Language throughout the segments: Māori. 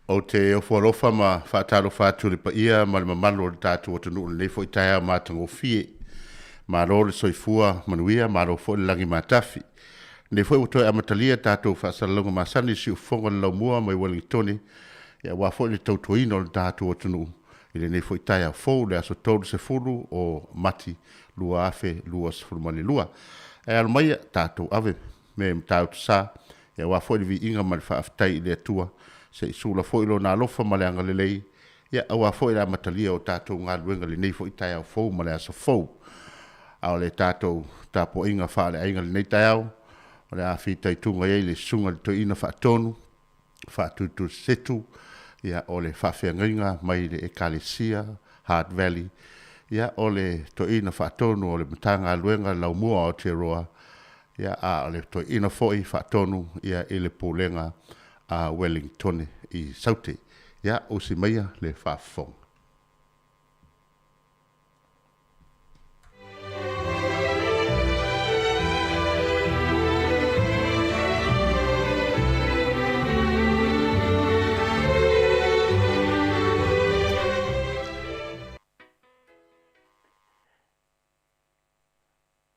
O te o fualofa ma whaataro whaatu le pa ia ma le mamalo o le tātu o tunu le fo i taia mātango fie. Ma ro le soifua manuia ma ro fo le langi matafi. Ne fo o toi amatalia tātou whaasalonga ma sani si u fonga le laumua mai Wellingtoni. Ia wa fo le tautuino le tātu o tunu. Ile ne fo i taia fo le aso tolu se fulu o mati lua afe lua se fulu mani lua. E almaia tātou ave me mtautu sa. Ia wa fo le vi inga ma le whaaftai le atua. Se sula fo ilo na lofa ma le anga lelei. Ia awa fo ila matalia o tātou ngā luenga le nei fo i taia fo ma le aso fo. Ao le tātou tāpo inga wha le ainga le nei tai au. O le awhi taitunga ei le sunga le toina wha tonu. Wha tutu setu. Ia o le whawhia ngainga mai le Ekalesia, Heart Valley. Ia o le toina wha tonu o le matanga luenga lau mua o te roa. Ia o le toina foi wha tonu ia ele pōlenga a Wellington i saute. Ia o si maia le whawhong.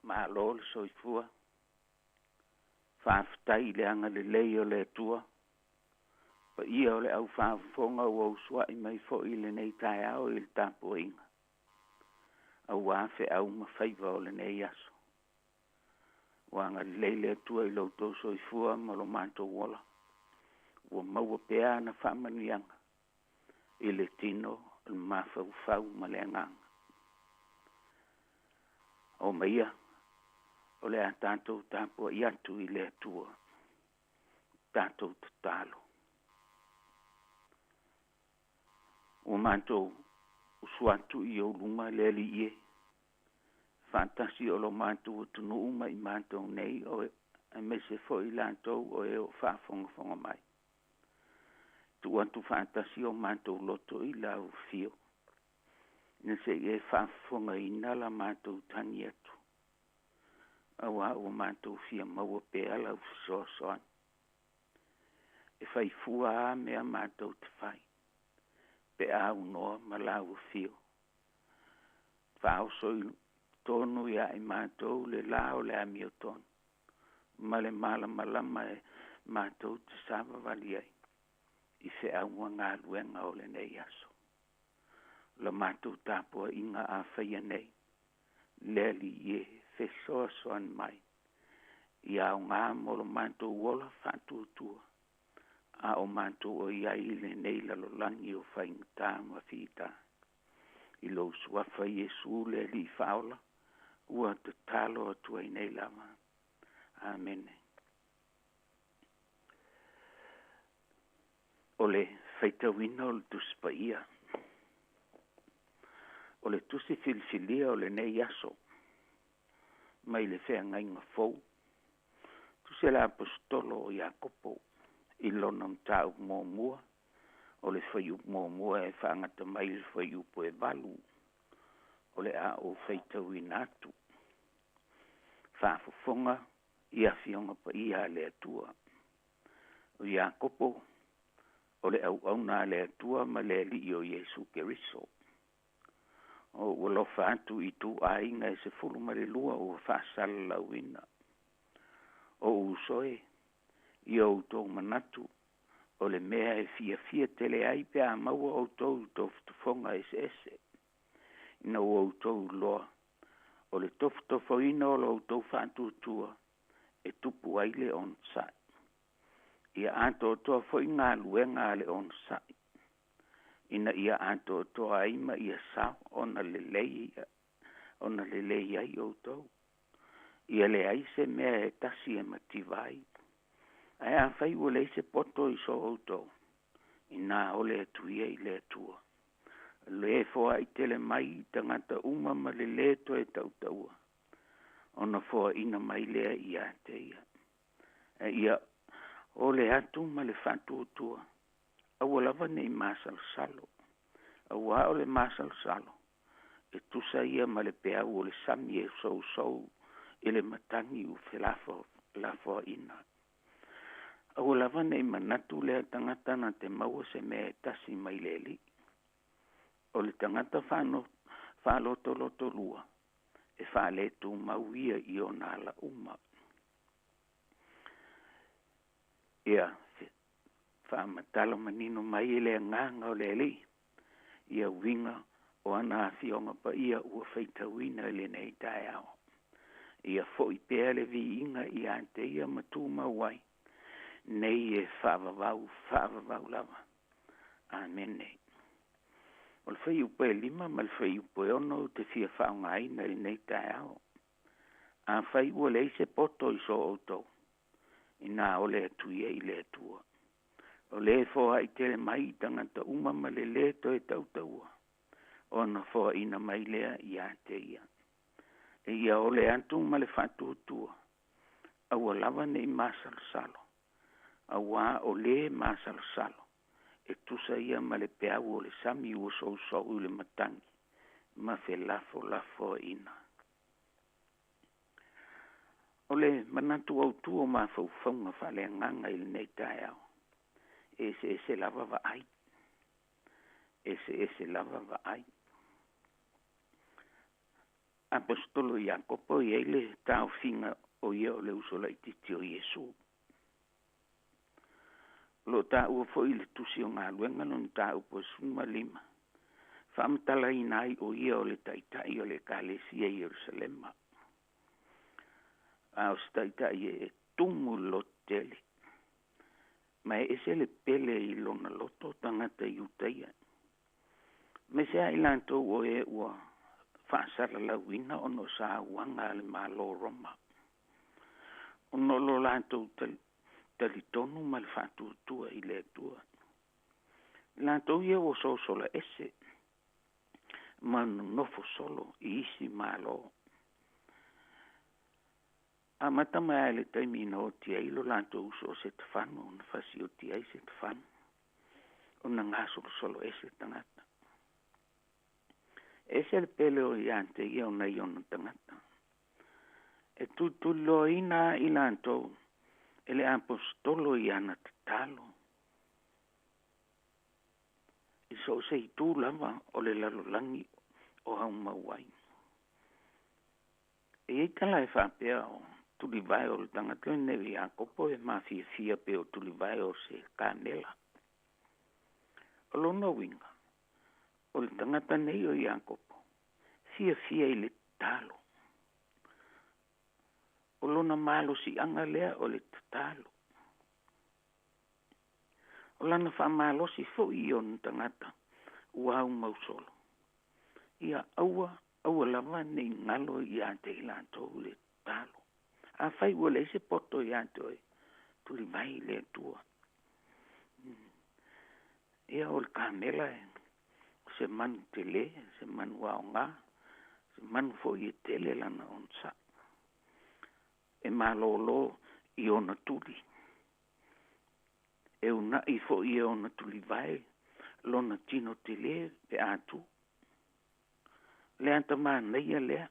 Malo le soifua. Whaafitai le anga le leo le tua. Pa ia o le au whaafonga o au sua i mai fo i le nei tai au i le tapo inga. Au wafe au mawhaiva o le nei aso. Wanga le le tua i lautou soifua ma lo manto wala. Ua maua pea na whaamanuianga. I le tino, le mawhau ma le anganga. O maia. O le a tātou tāpua i atu i le atua. Tātou tatalo. O mātou usuatu i o lunga le li ie. Fantasi o lo mātou o tunu uma i mātou nei o e mese fo i lātou o e o whaafonga mai. Tu atu fantasi o mātou loto i lau fio. Nese e whaafonga i nala mātou tangi atu. Awa o mātou fia maua pēa lau fisoasoan. E whai fua a mea mātou te whai. Pēa unoa ma lau fio. Whao soi tonu ia i mātou le lao le amioton. Ma le malama e mātou te sava valiai. I whea ua ngā luenga o le nei aso. La mātou tāpua inga a whaia nei. Leli ie. Fesoa soan mai. Ia o ngā molo mātou wola whātuatua. A o mātou o ia ile nei lalolangi o whaingata ma whita. I lo suafa Jesu le li whaola. Ua te talo atua i nei lama. Amen. O le whaitawina o le tuspa ia. O le tusi filfilia o le nei aso. Mai le whea ngai ngā fau. Tu se la apostolo o Iakopo. I lona mtau mō mua. O le whaiu mō mua e whaangata mai le whaiu po e walu. O le a o whaitau i nātu. Whaafufonga i a whionga pa i a le atua. O Iakopo. O le au auna le atua ma le li o Jesu Keriso. O walofa atu i tu a inga e se fulu marilua o whaasala lauina. O usoe, i o tau manatu, o le mea e fia tele ai pe a maua o tau tofutufonga ese. Ina o tau loa, o le tofutofo ina o lo tau whaatu tua, e tupu aile on sai. Ia ato toa fo inga luenga ale on sai. Ina ia ato toa ima ia sao ona lelei ai o tau. Ia le ai se mea e tasi e mativai. Ai a whai ua le se poto i so o tau. Ina o le atuia i le atua. Le foa i tele mai i tangata uma ma le leto e tau taua. Ona foa ina mai lea i a te ia. Ia o le atu ma le whatu o tua. Awa lava nei masal salo. Awa o le masal salo. E tusa ia ma le pea o le sami e sou. E le matangi u lafo ina. Au lava nei manatu le tangata na te maua se me tasi mai leli. O le tangata whalo tolo tolua. E whale tu mauia I o nala uma. Ia, whamatala manino mai ele nganga o leli. Ia winga o ana fionga pa ia ua whaitawina le nei tae ao. Ia fo I pēa le vi inga I ante ia matu mawai. Nei e whaavavau lava. Amen nei. O le whai upe lima ma le whai upe ono te fia whaunga aina le nei tae ao. A whai ua le se poto I so autou. Ina o le atuia I le atua. O le foa I tele mai tangata uma ma le to e tautaua. O na foa ina mai lea I ate ia. E ia o le antu ma le whatu tua. Aua lava nei masal salo. Awa o le masal salo. E tusa ia ma le peau o le sami ua sou le matangi. Ma fe lafo ina. O le manatu au tuo ma faufaunga whale nganga I le nei tae au. Ese lava va ai. Ese lava va ai. Apostolo Iakopo I ele tau finga o ia o le usola I titi o Yesu. Lo ta ua fo I le tusi o ngā luenga non ta upo suma lima. Whaamtala I nai o ia o le taitai o le kalesia I Jerusalema. A o staitai e tumu lo tele. Ma ese le pele I lona loto tangata I utaia. Me sea ilanto o e ua whaasara la wina o no sa wanga le malo Roma. O no lo lanto talitonu ma le whatu tua I le tua. Lanto ia o sola ese. Man nofo solo I isi malo. A mata mai le taimina o tia ilo lanto uso se te whanu. Na whasi o tia I se te whanu. O na ngā solo ese tangata. Ese le pele o iante ia o nei ona tangata. E tutulo ina ilanto ele apostolo I ana te talo. I so se I tū lava o le lalolangi o hau mauai. E tala e whapea o tuli vai o le tangata nevi a kopo e mawhia pe o tuli vai o se kanela. O lono winga. O le tangata nei o Iakopo. Fia I le talo. O lona malo si anga lea o le talo. O lana wha malo si fo I on tangata. Ua au mausolo. Ia aua lava nei ngalo I ante ilanto le talo. A whai ua le se poto I ante oi. Tuli mai le tua. Ia o le kamela e. Se manu tele, se manu aonga, se manu fo I tele lana onsa. E malolo I ona tuli. E una I fo I ona tuli vai, lona tino tele pe atu. Le anta maneia lea.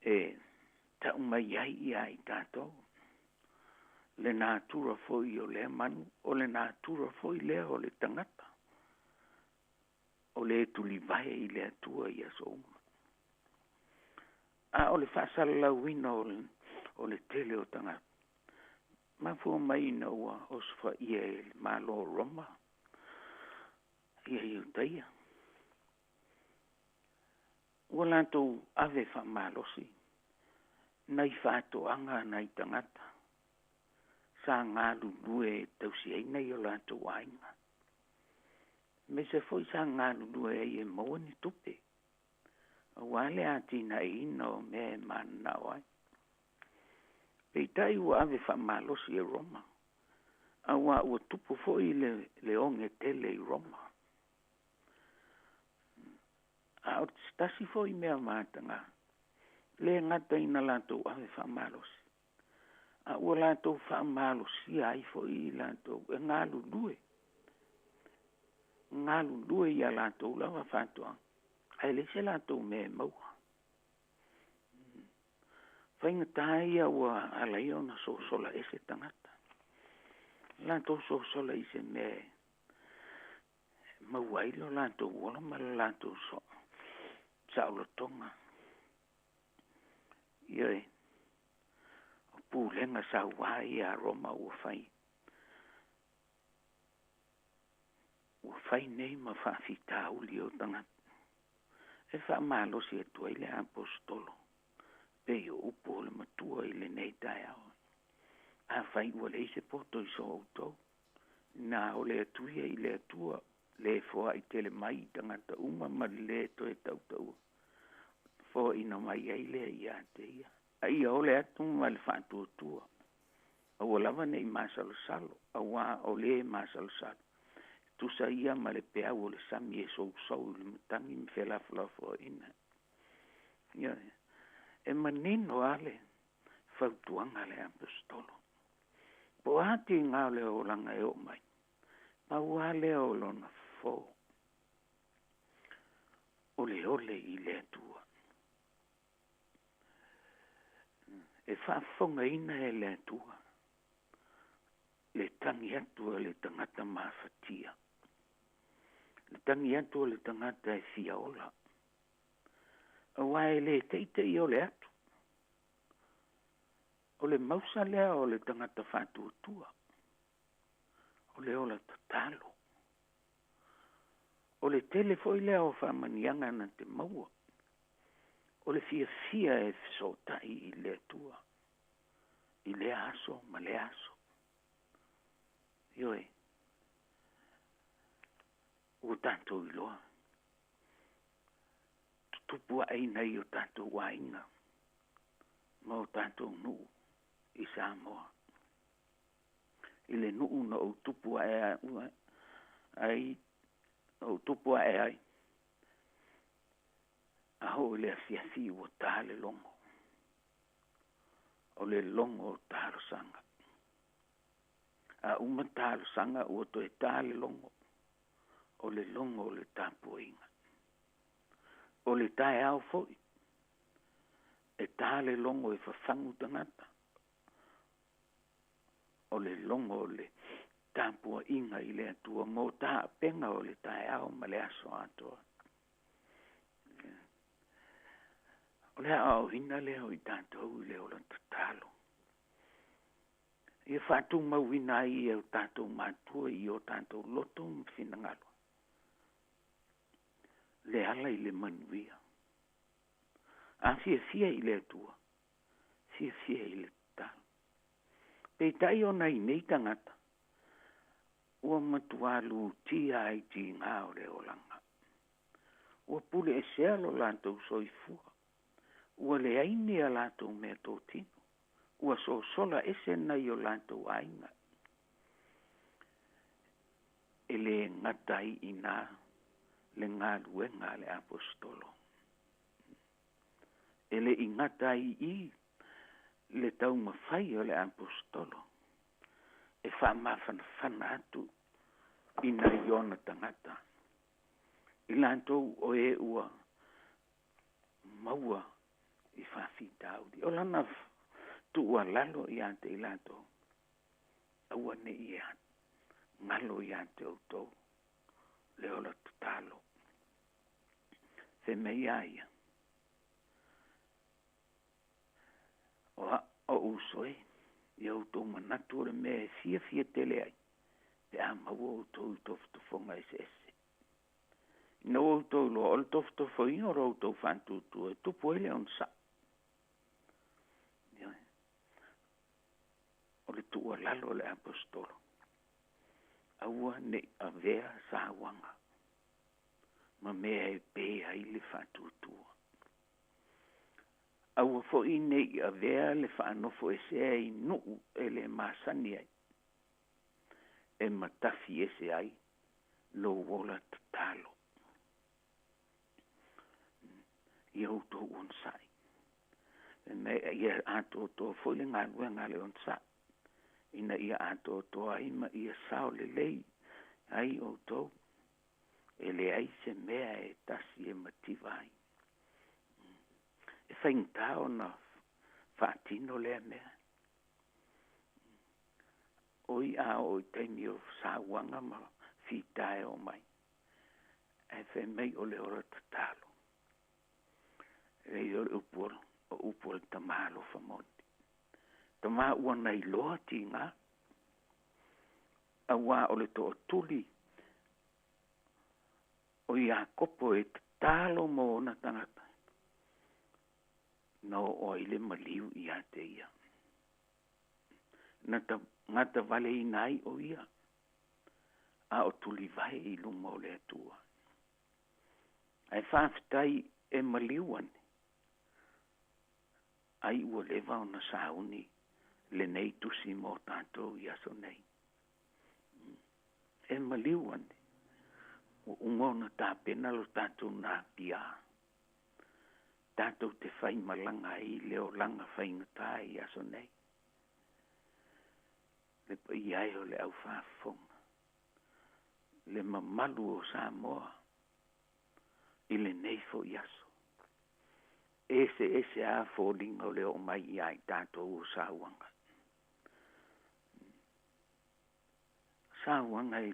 E ta umai ai tato. Le natura fo I o le manu, o le natura fo I lea o le tangata. O le tuli vai I le atua I aso uma. A o le whaasala lauina o le tele o tangata. Ma fua mai na ua o sfa ia e malo Roma. Ia I utaia. Ua lantou ave wha malosi. Nai whaato anga nai tangata. Sa ngā lulue tausi ai nei o lantou ainga. Me se foi sa ngā lulue ai e maua ni tupe. Wale atina ino me mana wai. Peitai ua ave wha malosi e Roma. Awa ua tupu foi le onge tele I Roma. A o stasi foi mea mātanga. Le ngata ina lantou ave wha malosi. A ua lantou wha malosi ai foi lantou e ngā lulue. Ngā lulue ia lantou lava whātua. Ai le se lantou me maua. Whainga taia ua alai ona sosola ese tangata. Lanto sosola ise me mauailo lanto uola ma lanto so saulo tonga. Ioi, o pūlenga sa wai a Roma ua whai. Ua whai nei ma whawhita uli o tangata. E wha malo si atua ile apostolo. Peo upo le matua ile nei tai au. A whai ua le se poto i so autou. Na o le atuia i le atua. Le foa i tele mai tangata uma ma le to e tau tau. Fo ina mai ai le i a te ia. A ia o le atu ma le whātua tua. A ua lava nei masalo salo. A wā o le masalo salo. Tusa ia ma le pea o le sami e sou sou le mutangi mi whelaflafo ina. Ia. E manino ale whautuanga le apostolo. Po ati ngā le o langa e o mai. Pa ua le o lona fo. Ole i le atua. E whaafonga ina e le atua. Le tangi atua le tangata mawhatia. Le tangi atua le tangata e fiaola. Awa e le teite i o le atu. O le mausa lea o le tangata whātuatua. O le ola tatalo. O le telefoi lea o whamanianga na te maua. O le fia e fisotai i le atua. I le aso, ma le aso. Ioi. O tanto i loa. Tupua ei nei o tanto wainga. Ma o tanto nuu i Samoa. I le nuu na o tupua e ai. O tupua e ai. Aho le afiafi o tāle longo. O le longo o tālo sanga. A uma tālo sanga o to e tāle longo. O le longo o le tāpua inga. O le tae au foi. E tāle longo e whawhangu tangata. O le longo o le tāpua inga i le atua. Ngō tā penga o le tae au ma le aso atoa. O le au ina leo i tātou i leo la tatalo. I whātou mauina i e o tātou mātua i o tātou loto mwhinangalo. Le ala i le manuia. A fia i le atua. Fia i le tatalo. Pei tai o nei nei tangata. Ua matualu tia ai ti ngā o le olanga. Ua pule e sea lo lantou soifua. Ua le aini a lantou mea tōtino. Ua so sola ese nei o lantou ainga. E le ngatai ina le ngā luenga le apostolo. E le ingatai i le tau mawhai o le apostolo. E whamawhana atu ina iona tangata. I lantou o e ua maua i whawhita audi. O lana tu ua lalo i ante i lantou. Aua ne i ante. Ngalo i ante o tau. Le ola tatalo. Fe mei aia. O usoe. Iau tau manatu le me fia tele ai. Te ama o tau tofto fonga ese. No o tau lo ol tofto foi o ro tau fantu tu e tu poile on sa. O le tu lalo le apostolo. Aua ne avea sa wanga. Ma mea e pe ai le fantu tu. Aua fo i nei avea le whanofo e se ai nuu e le masani ai. E matafi e se ai lo wola tatalo. I auto onsai. E me ia ato to fo le ngā le onsai. Ina ia ato to aima ia sao le lei. Ai auto. E le ai se mea e tasi e mativai. E whaingtao na whaatino lea mea. Oi a oi teimi o sāwanga ma whitae o mai. E whe mei o le ora tatalo. Rei o le upol tamalo whamoti. Tama ua nei loa ti ngā. A wā o le to tuli. O ia kopo e tatalo mo na tangata. No o ile maliu ia te ia. Ngata vale i nai o ia. A o tuli vai i lunga o le atua. Ai whaafitai e maliuane. Ai ua lewa o na sauni le nei tusi mo tātou i aso nei. E maliuane. O ungona tāpena lo tātou nā pia. Tātou te whai malanga i leo langa whaingatā i aso nei. Le pa i ai o le au whaafonga. Le mamalu o Samoa. I le neifo i aso. Ese a fōringa o leo mai i ai tātou o Sāwanga. Sāwanga e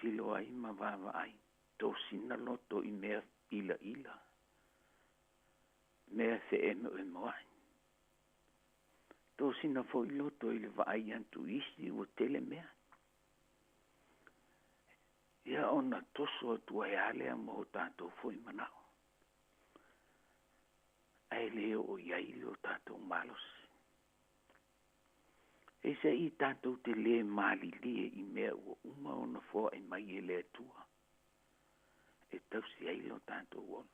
tilo ai ma wawa ai. Tō sina loto i mea ila. Mea se eno e moai. Tō sina fo i loto i le waai antu isi o tele mea. Ia ona toso atua e alea mo tātou fo i manao. Ai leo o iai leo tātou malos. E se i tātou te le mali lie i mea ua uma ona fo e mai e le atua. E tausi ai leo tātou on.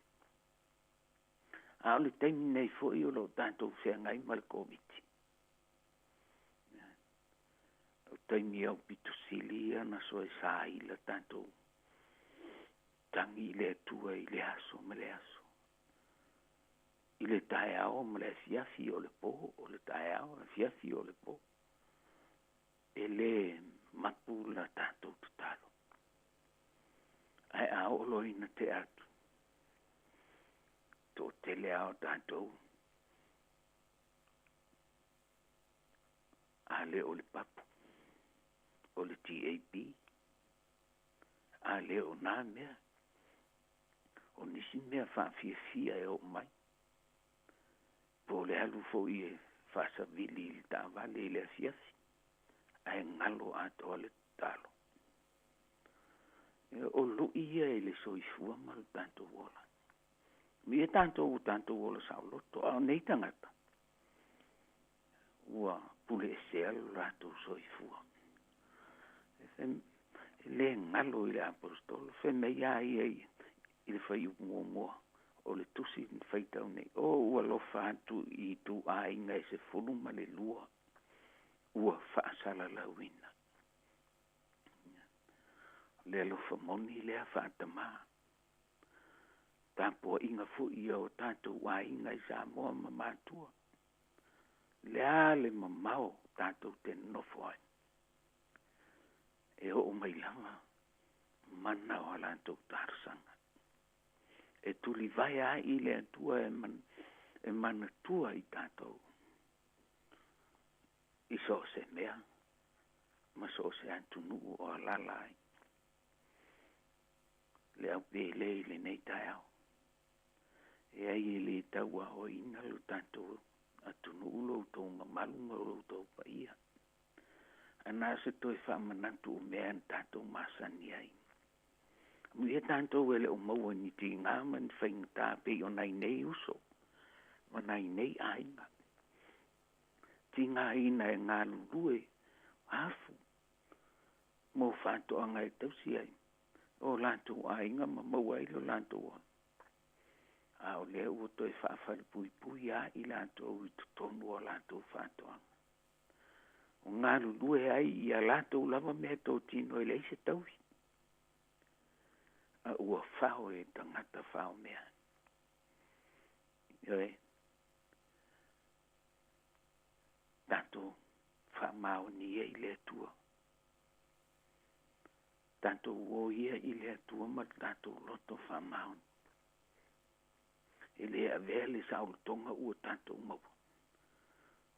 A ole taimi nei fo i o lo tātou sea ngai malkoviti. O taimi au pitu silia na so e sa ila tātou. Tangi le atua i le aso me le aso. I le tae ao ma le fiafi o le po, o le tae ao le fiafi o le po. E le mapu la tātou tutalo. Ai ao loina te atu. Tō tele ao tātou. A le o le papu. O le TAP. A le o nā mea. O nisi mea whawhiawhia e o mai. Po le alu fo i e whasa vili i ta vale i le asiasi. Ai ngalo ato le talo. O lu ia e le soifua malu tanto wola. Mi e tanto wola sao loto. Au nei tangata. Ua pule e sea lo rato soifua. Le ngalo i le apostolo. Fe mea i le whai mua. O le tusi whaitau nei. O ua lofa atu i tu a inga e se fulu ma le lua. Ua whaasala lauina. Le alofa moni lea whaatama. Tāpua inga fu ia o tātou a inga i Samoa ma mātua. Lea le mamao tātou te nofo ai. E o mai lama. Mana o alantou tārsanga. E tuli vai a i le atua e mana tua i tātou. I so se mea. Ma so se antunu o alalai. Le au pele i le nei tai au. E ai e le taua o ina lo tātou atunu ulo tō mamalunga o tō pa ia. Ana se toi whamanatu o mea tātou masani ai. Mui e tātou ele o maua ni ti ngā man whaingata pe o nai nei uso. Ma nai nei ainga. Ti ngā ina e ngā lulue. Hafu. Mo whātoa ngai tausi ai. O lātou ainga ma maua ilo lātou on. A o lea ua toi whaafari pui a i lātou i tutonu o lātou whātoa. O ngā lulue ai i a lātou lava mea tō tino i leise tauhi. A ua whao e tangata whao mea. Ioe. Tātou whamao ni e i le tua. Tātou o ia i le tua ma tātou loto whamao. E le a vele sa tonga ua tātou mau.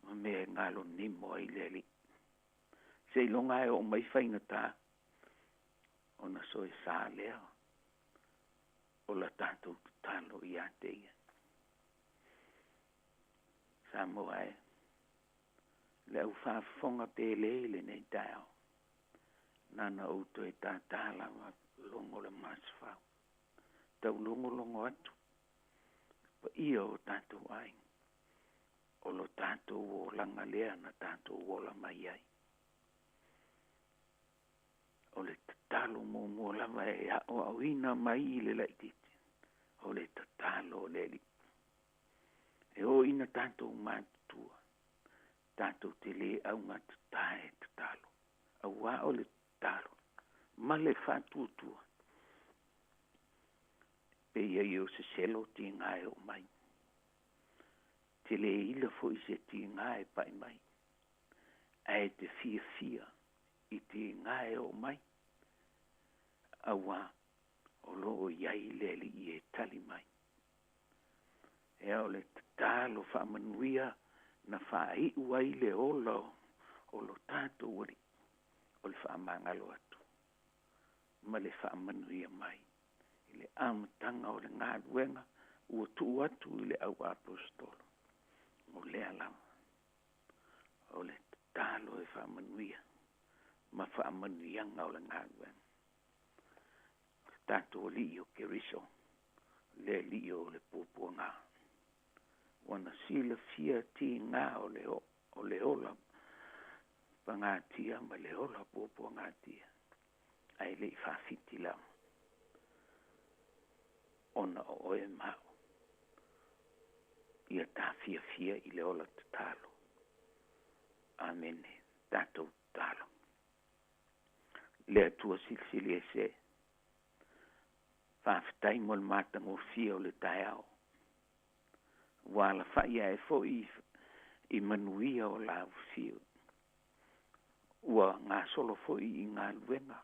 ma me ngalo ni mo i leli se longa e o mai faina ta ona so sa leo o la tanto talo i ate Samoa le u fa fonga pele le nei tao nana o to e tatala ma longo le masfa tau longo atu pa ia o tato ai o lo tato o langa lea na tato o la mai ai o le tatalo mo lava e o awina mai le laititi o le tatalo le li e o ina tato matua tato te le au ngata tae tatalo au o le tatalo ma le fatutua pe ia io se selo ti ngai o mai te le ila fo i se ti ngai pai mai ai te fia i ti ngai o mai awa o lo iai le li i e tali mai e o le tatalo fa manuia na fa i uai le o lo tato uri o le fa mangalo atu ma le fa manuia mai le amtanga o le ngaduenga ua tu atu i le au apostolo o le alam o le talo e whamanuia ma whamanuianga o le ngaduenga tato o li o keriso le li o le pupunga wana sila fia ti ngā o le ola pangatia ma le ola pupunga tia ai le whawhiti lau ona o oe mau. Ia tā fia i le ola te talo. Amene, tātou talo. Le atua silsili e se. Whawhitai mo le mātango fia o le tai au. Wala whaia e fo i manuia o la fia. Ua ngā solo fo i ngā luenga.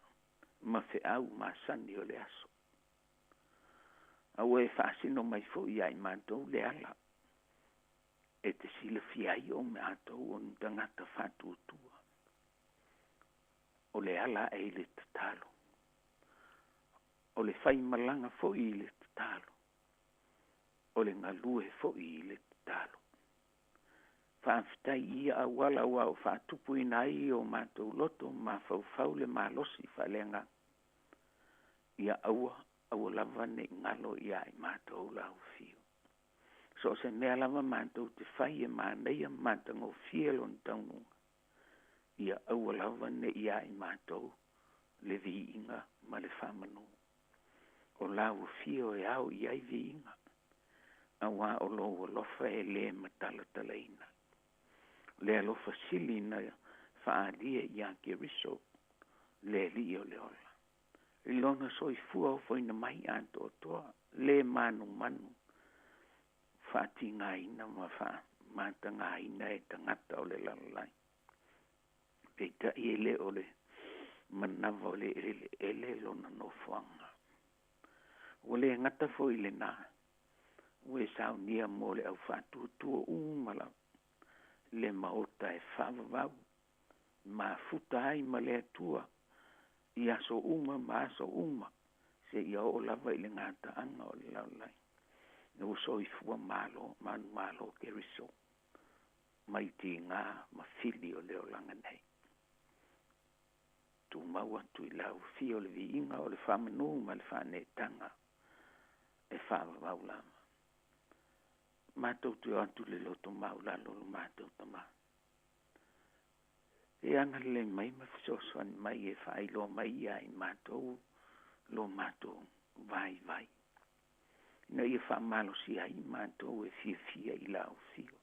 Ma fe au ma sani o le aso. Au e whaasino mai fo i ai mātou le ala. E te sila fiai o me atou o ntangata whatutua. O le ala e le tatalo. O le whai malanga fo i le tatalo. O le ngalue fo i le tatalo. Whaaftai ia a wala wau whaatupu ina i o mātou loto ma fau le malosi whalenga. Ia aua lava ne ngalo ia i mātou lau fio. So se mea lava mātou te whai e māneia mātango fielo ntaununga. Ia aua lava ne ia i mātou le vi inga ma le whamanu. O lau fio e au ia i vi inga. Awa o lo lofa e le matala talaina. Le alofa sili na whaadia ia ke riso le li o le ola. Ilona soi fua o foina mai anto toa le manu. Fati ngaina ma fa mata ngaina e tangata o le lalai. Peita i ele o le manava o le ele lona no fuanga. O le ngata fo i le na. Ue sao nia mo le au fatu tua umala. Le maota e whavavau. Ma futa ai ma le tua. Ia so ma so se ia o lava i le ngata anga o le laulai. No so i fua malo ke riso. Mai ti ngā ma fili o leo langa nei. Tu maua tu i lau fi o le vi inga o le whamanu ma le whane tanga. E whavavau lama. Mātou tu atu le loto maula lolo mātou tama. E anga le mai ma fisosoan mai e whai lo mai ai mātou lo mātou vai. Na ia whamalo si ai mātou e fia i lau fio.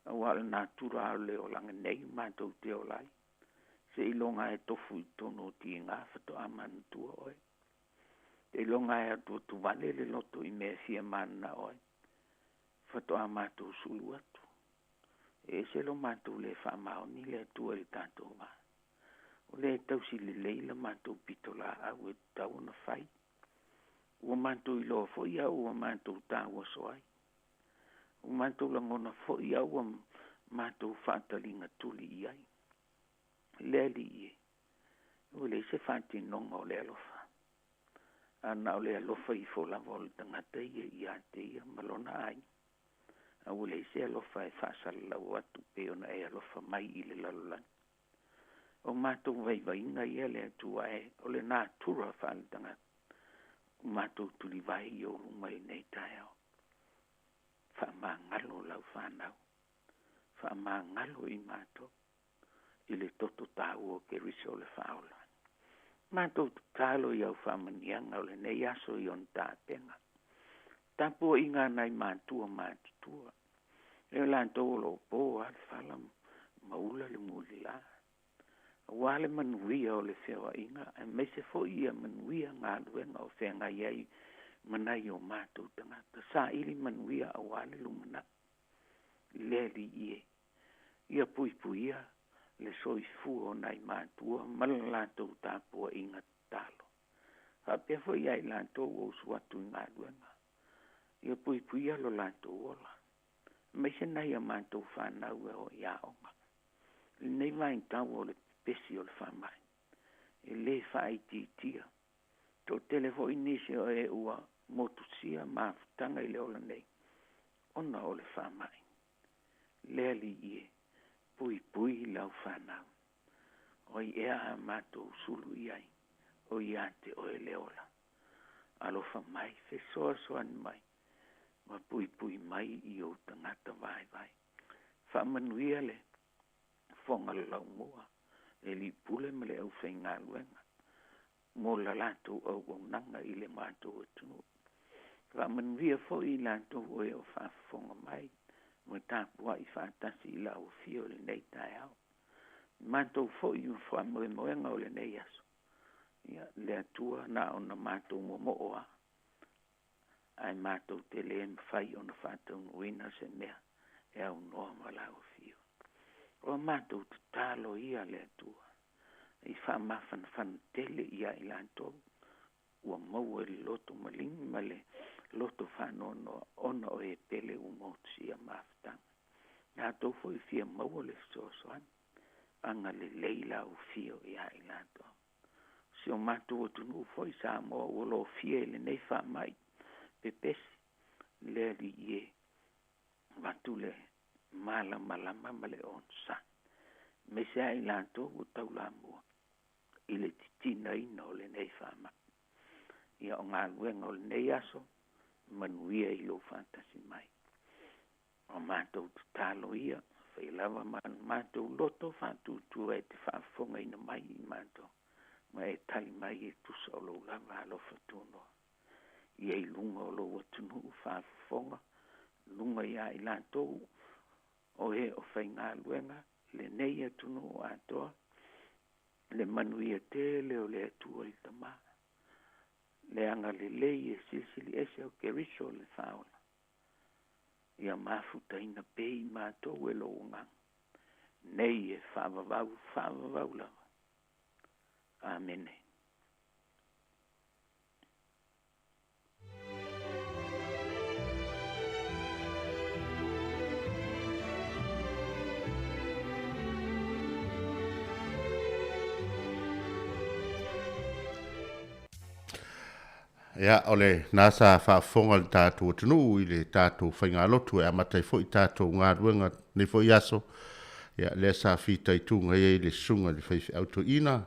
A wala natura o leo langa nei mātou te o lai. Se ilonga e tofu i tono ti ngā whato amanu tua oe. Te ilonga e atu tu wale le loto i mea fia mana oe. Whato amatu sulu atu. E se lo mātou le whamao ni le atua le tātou wā. O le tausi le leila mātou pitola au e tau na whai. Ua mātou i loa fo ia ua mātou tāua soai. Ua mātou langona fo ia ua mātou whaatalinga tuli iai. Leli ie. O le se whaatinonga o le alofa. Ana o le alofa I fo lava o le tangata ia te ia malona ai. O le se alofa e whaasala lau atu pe ona e alofa mai I le lalolani. O mātou vaivainga ia le atua e o le nā tura whaale tangata. Mātou tuli vai I o runga I nei tae au. Wha ngalo lau whanau. Wha ngalo I mātou. I le toto tāu o ke riso le whaola. Mātou tālo I au whamanianga o le nei aso I on tātenga. Tāpua I ngā nai mātua mātutua. E lantou lo pō al whalam maula le muli la. Wale manuia o le whewa inga. E me se fo ia manuia ngā luenga o whenga iei manai o mātou tangata. Sa ili manuia a wale lumana. Leli ie. Ia pui puia. Le soi fu o nai mātua, malalatou tāpua inga talo. Hapea fo iai lantou o suatu ngā luenga. Ia pui puia lo lantou ola. Meise nai a mātou whanau e o ia onga. Nei vain tau o le pesi o le whamai. E le whai tia. Tō telefo inisi o e ua motusia mafutanga I le ola nei. Ona o le whamai. Leli ie. Pui lau whanau. Oi ea a mātou sulu iai. O iate o e leola. Alofa mai, fe soan mai. Ma pui mai I o tangata vai. Whamanuia le. Fonga lau mua. E li pule me le au whainga luenga. Mo la lato au nanga I le mātou atunu. Whamanuia fo I lato o e o whafonga mai. Mo tāpua I whaatasi I lau fio le nei tae au. Mātou fo I wha moenga o le nei aso. Ia, le atua na ona mātou mo oa. Ai mātou te le mwhai ona whātou nuina se mea. E au noa ma lau fio. O mātou te tālo ia le atua. I wha mawhan tele ia I lantou. Ua maua I loto maling male. Loto whanono ona o e pele umotsia maftanga. Nā tō foi fia maua le sosoan. Anga le leila o fio ia I lato. Si o mātou o tunu foi Samoa o lo fia le nei wha mai. Pepesi le li ie. Watule malama male onsa. Mese I lato o taula mua. I le titina ina o le nei wha mai. Ia o ngā luenga o le nei aso. Manuia I lo fantasi mai. O mātou tālo ia, whai lava mātou loto whātutua e te whaafonga ina mai I mātou. Ma e tali mai e tusa o lo lava alo whatunoa. Ia I lunga o lo watunu whaafonga, lunga ia I lantou, o e o whai ngā luenga, le nei atunu o atoa, le manuia tele o le atua I tamaa. Le anga le lei e silsili ese o ke riso le whaola. Ia mafuta ina pei mātou e lo ungang. Nei e whaavavau lava. Amene. Ia, ole nasa whaafonga le tātou tunu I le tātou whainga lotu e amatai fo I tātou ngā ruenga nei fo I aso. Ia, le sa whita I tunga I le sunga le whaifi auto ina.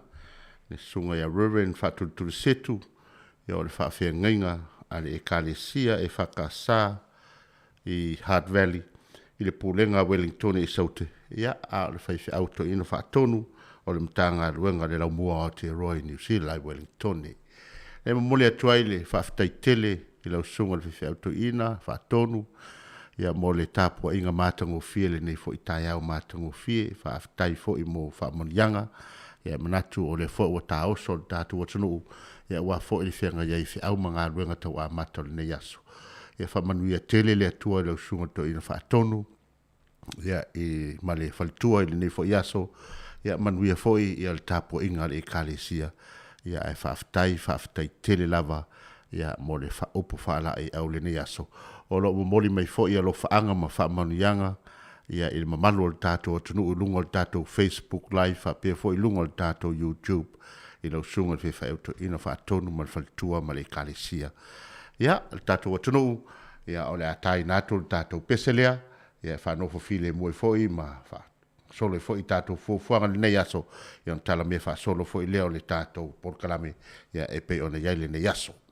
Le sunga ia Reverend whaatuturu setu. Ia ole whaafia ngainga ale e kalesia e whakasā I Hard Valley. I le pūlenga Wellington I saute. Ia, a le whaifi auto ina whaatonu. O le mtanga ruenga le laumua o te Roy New Zealand Wellington. E mole atuai le whaafitai tele I lau sunga le whiwhi auto ina, whaatonu. Ia mole tāpua inga mātango fie le nei fo I tai au mātango fie, whaafitai fo I mo whaamonianga. Ia manatu o le fo ua tā oso le tātu o tunu. Ia ua fo I le whenga iai whi au mga ruenga tau a mātau le nei aso. Ia whaamanuia tele le atua I lau sunga to ina whaatonu. Ia I male whalitua I le nei fo I aso. Ia manuia fo I le tāpua inga le kalesia. Ia e whaafitai tele lava, ia mo le whaopo whaala I au le nei aso. O lo moli mai fo ia lo whaanga ma whaamanianga, ia i mamalu o le tātou atunu o lunga o le tātou Facebook live a pia fo i lunga o le tātou YouTube i lau sunga le whewha euto ina whaatonu ma le whalitua ma le kalesia. Ia, le tātou atunu ia o le atai nātou le tātou peselea ia whanofo file mui foi ma solo foi tātou fuanga le nei aso ia tala me wha solo foi leo le tātou porkalame ia e pe ona iai le nei aso.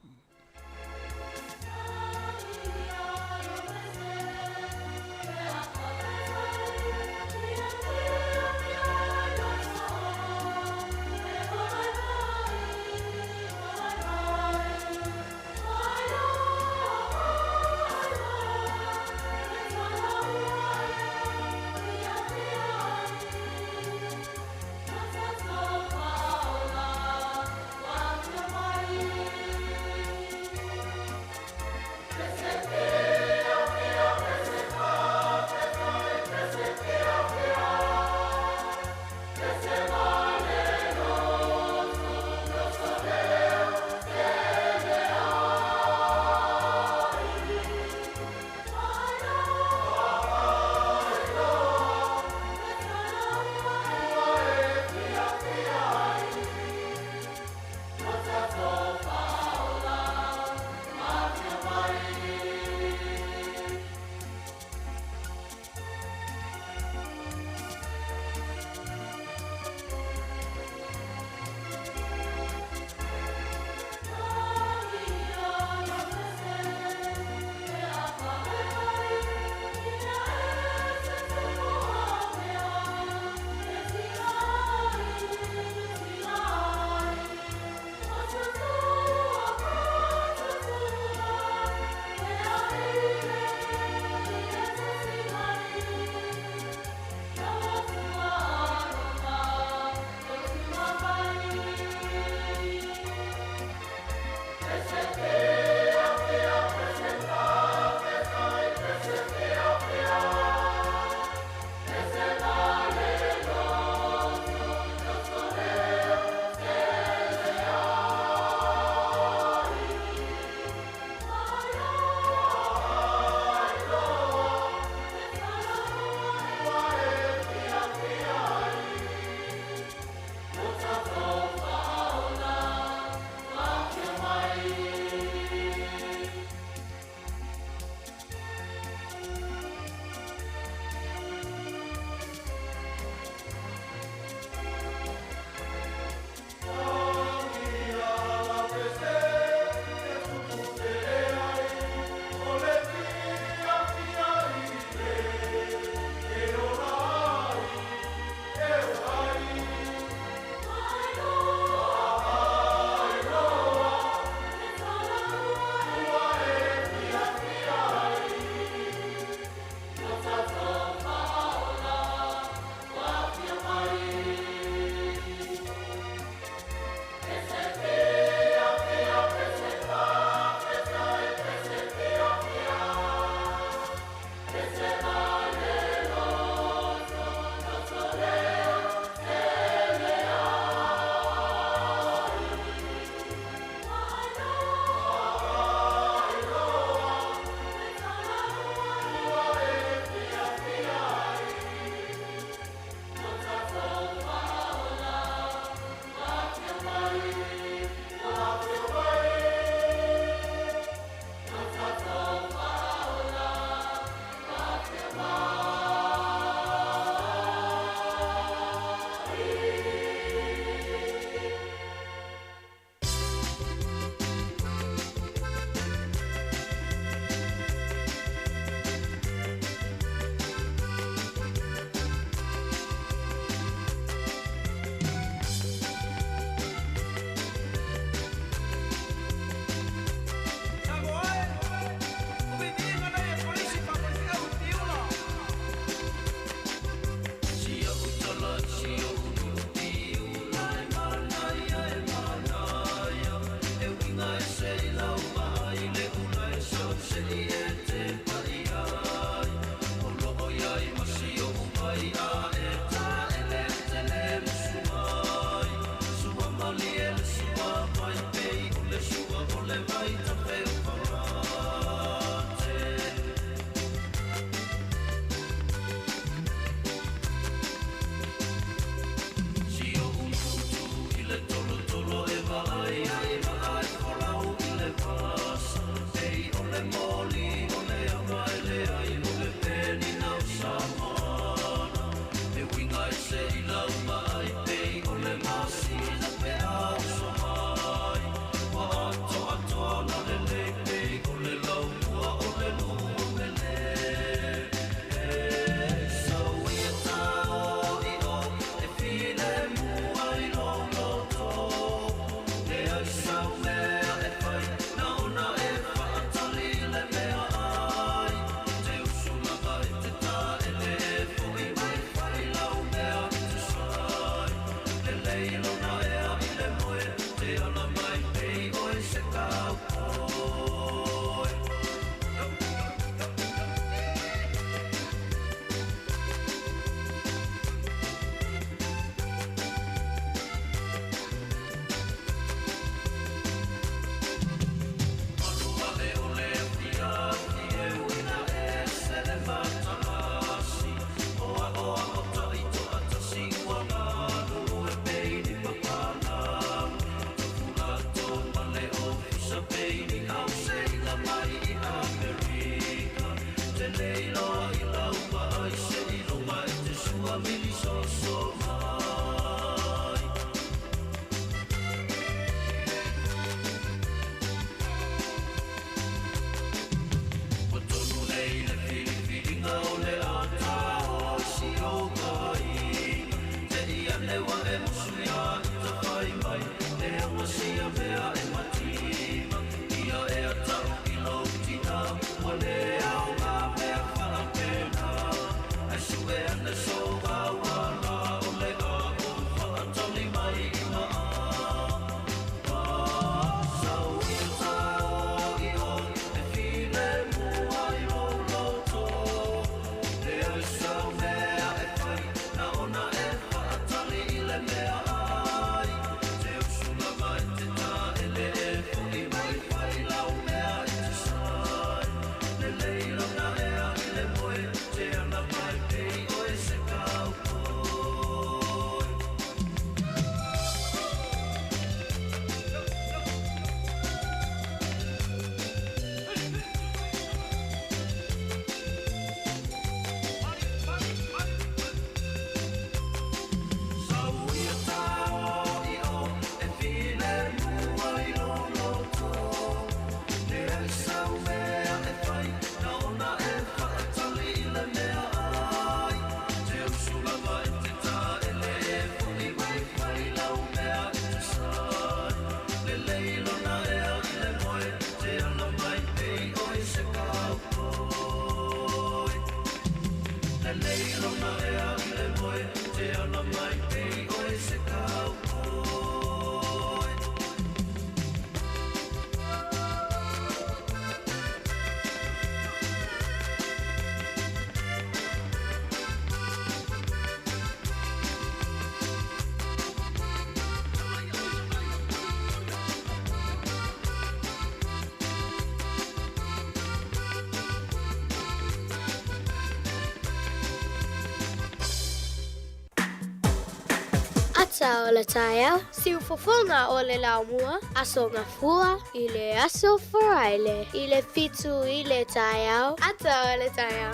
Ata o le taia, siu fofonga o le laumua, aso ngā fua, I le aso wharaile, I le fitu I le taia, ata o le taia.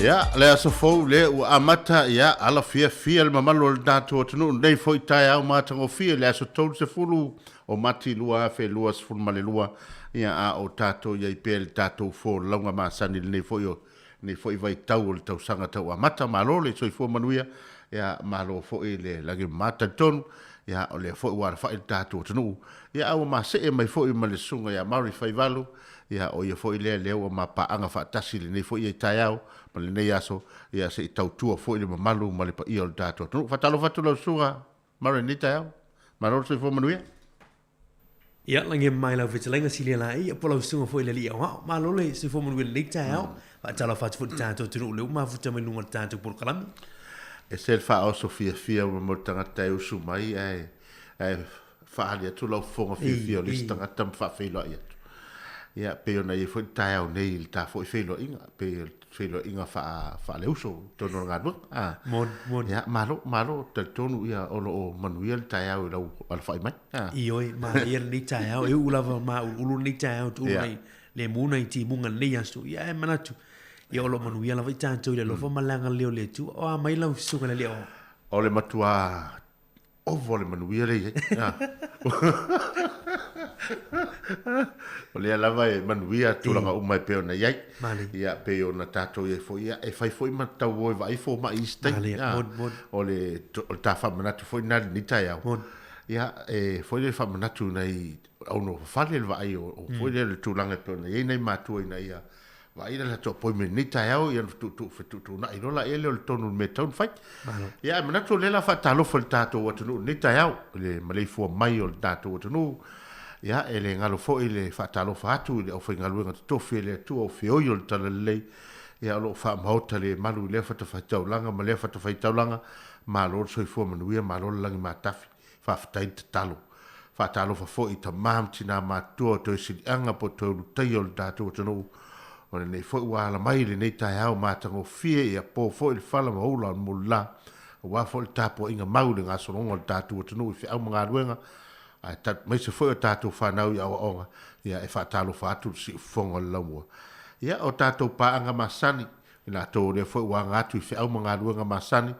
Ya, le aso fou le u amata ya ala fia le mamalo le datu o tunu nei foi tai au matango fia le aso tolu se fulu o mati lua fe lua se fulu male lua ya a o tato ya ipe le tato fo launga masani le nei foi vai tau le tau sanga tau amata malo le soi fo manuia ya malo fo le lagi mata tonu ya o le fo wara fa le tato o tunu ya au mase e mai fo male sunga ya mauri fai valu ya o ia fo le o mapa anga fa tasi le nei fo ia tai au le nei aso ia se tautua foi le mamalu ma le pa ia o tato tu fatalo fatalo suga mare ni tau maro se fo manuia ia lange mai la vitalenga silia la ia pola sunga foi le lia ma lo le se fo manuia le tau fatalo fatu tato tu le ma futa me lunga tato por kalami e se fa o sofia fia mo tanga tau su mai whaali atu lau whonga whiwhia o le stanga tam whawhelo i atu. Ia, pe ona i fwoi tai au nei il ta fwoi whelo inga, pe whelo inga wha uso, tono ngā nua. Mon. Ia, malo, te tonu ia ono o manuia le tai au i lau ala whai mai. Ioi, ia ni tai au, e ulawa ma ulu ni tai au, tu mai, le muna i ti munga nei asu, ia e manatu. Ia olo manuia la vai tātou i le lofa malanga leo le tu, o a mai lau sunga le leo. O le matua ovo le manuia le o le alava e manuia tulaga uma e pe ona iai ia pe ona tatou e foi ia e fai foi matau oi vai fo ma istai o le tafa manatu foi na ni tai au ia e foi le fa manatu nei au no fale le vai o foi le tulaga pe ona iai nei matu ina ia vai la to poi me ni tai au ia tu na ino la ele o tonu me ton fai ia manatu le la fa talo fo tatou atu ni tai au le malei fo mai o tatou atu ia ele ngalo fo ile fa talo fa atu le o fa ngalo nga to fe le tu o fe o yo tala le ia lo fa mauta le malu le fa to fa taulanga ma le fa to fa taulanga ma lo so fo manuia ma lo langi ma tafi fa tai talo fa talo fa fo i ta mam tina ma to si anga po to tai o datu to no o le fo wa la mai le nei tai au ma tango fie ia po fo il fala ma ola mo la wa fo il tapo inga maule nga so no datu to no fe au mga ruenga ai ta mai se foi o tatou whanau i awa onga ia e whatalo whatu si whonga laumua ia o tatou paanga masani ina tō rea foi wa ngātu i whiau mga ruanga masani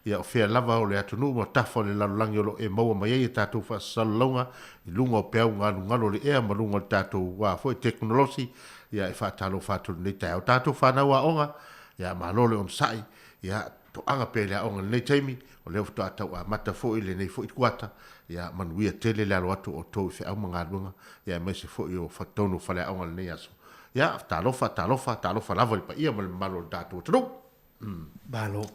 ia o whea lava o le atunu mo tafo le lalulangi o lo e maua mai e tatou whasalonga i lunga o peau ngalo le ea malunga o tatou wa foi teknolosi ia e whatalo whatu nei tai o tatou whanau a onga ia malole on sai ia to anga pele a onga nei taimi o leo fto atau a mata foi le nei foi kuata ia manuia tele le alo atu o tou fe au mga lunga ia me se foi o fatonu fale a onga nei aso ia talofa lava le pa ia mal malo datu tru Balo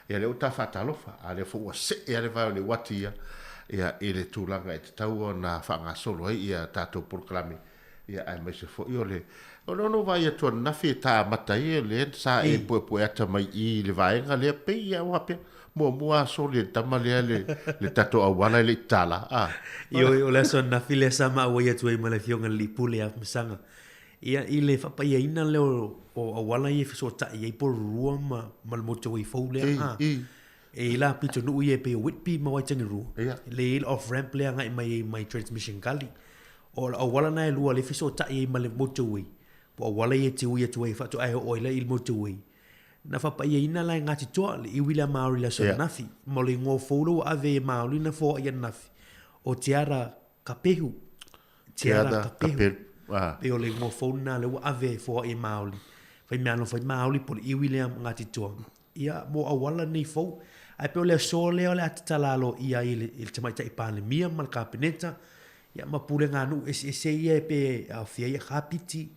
ia le uta fatalofa a le fo se ia le vai le wati ia ele tulanga e tau na fanga solo ia tatou proclame ia ai me se foi o le o no vai atu na fe ta mata ia le sa e po ata mai i le vai nga le pe ia wa pe mo so le tamale le tato awala le tala io le son na file sama wa ia tu e mala fionga li pule a msanga ia ile fa pa ia ina le o awala ia fiso ta ia por rua mal moto i fo le e la pito no ia pe witpi ma wa tangi ru le off ramp le nga mai transmission kali o awala na lua le fiso ta ia mal moto i po awala ia tu e fa to ai o ile il moto i na fa pa ina la ngati toa i wila maori la so nafi mo le ngo folo ave maori na fo ia nafi o tiara kapehu pe o le ngo fona le ave fo i maori fa me ano fa maori po i wila ngati toa ia mo awala nei fo ai pe o le so le o le atalalo ia il tamai tai pa le mia mal kapineta ia ma pure nganu se ia pe a fia ia kapiti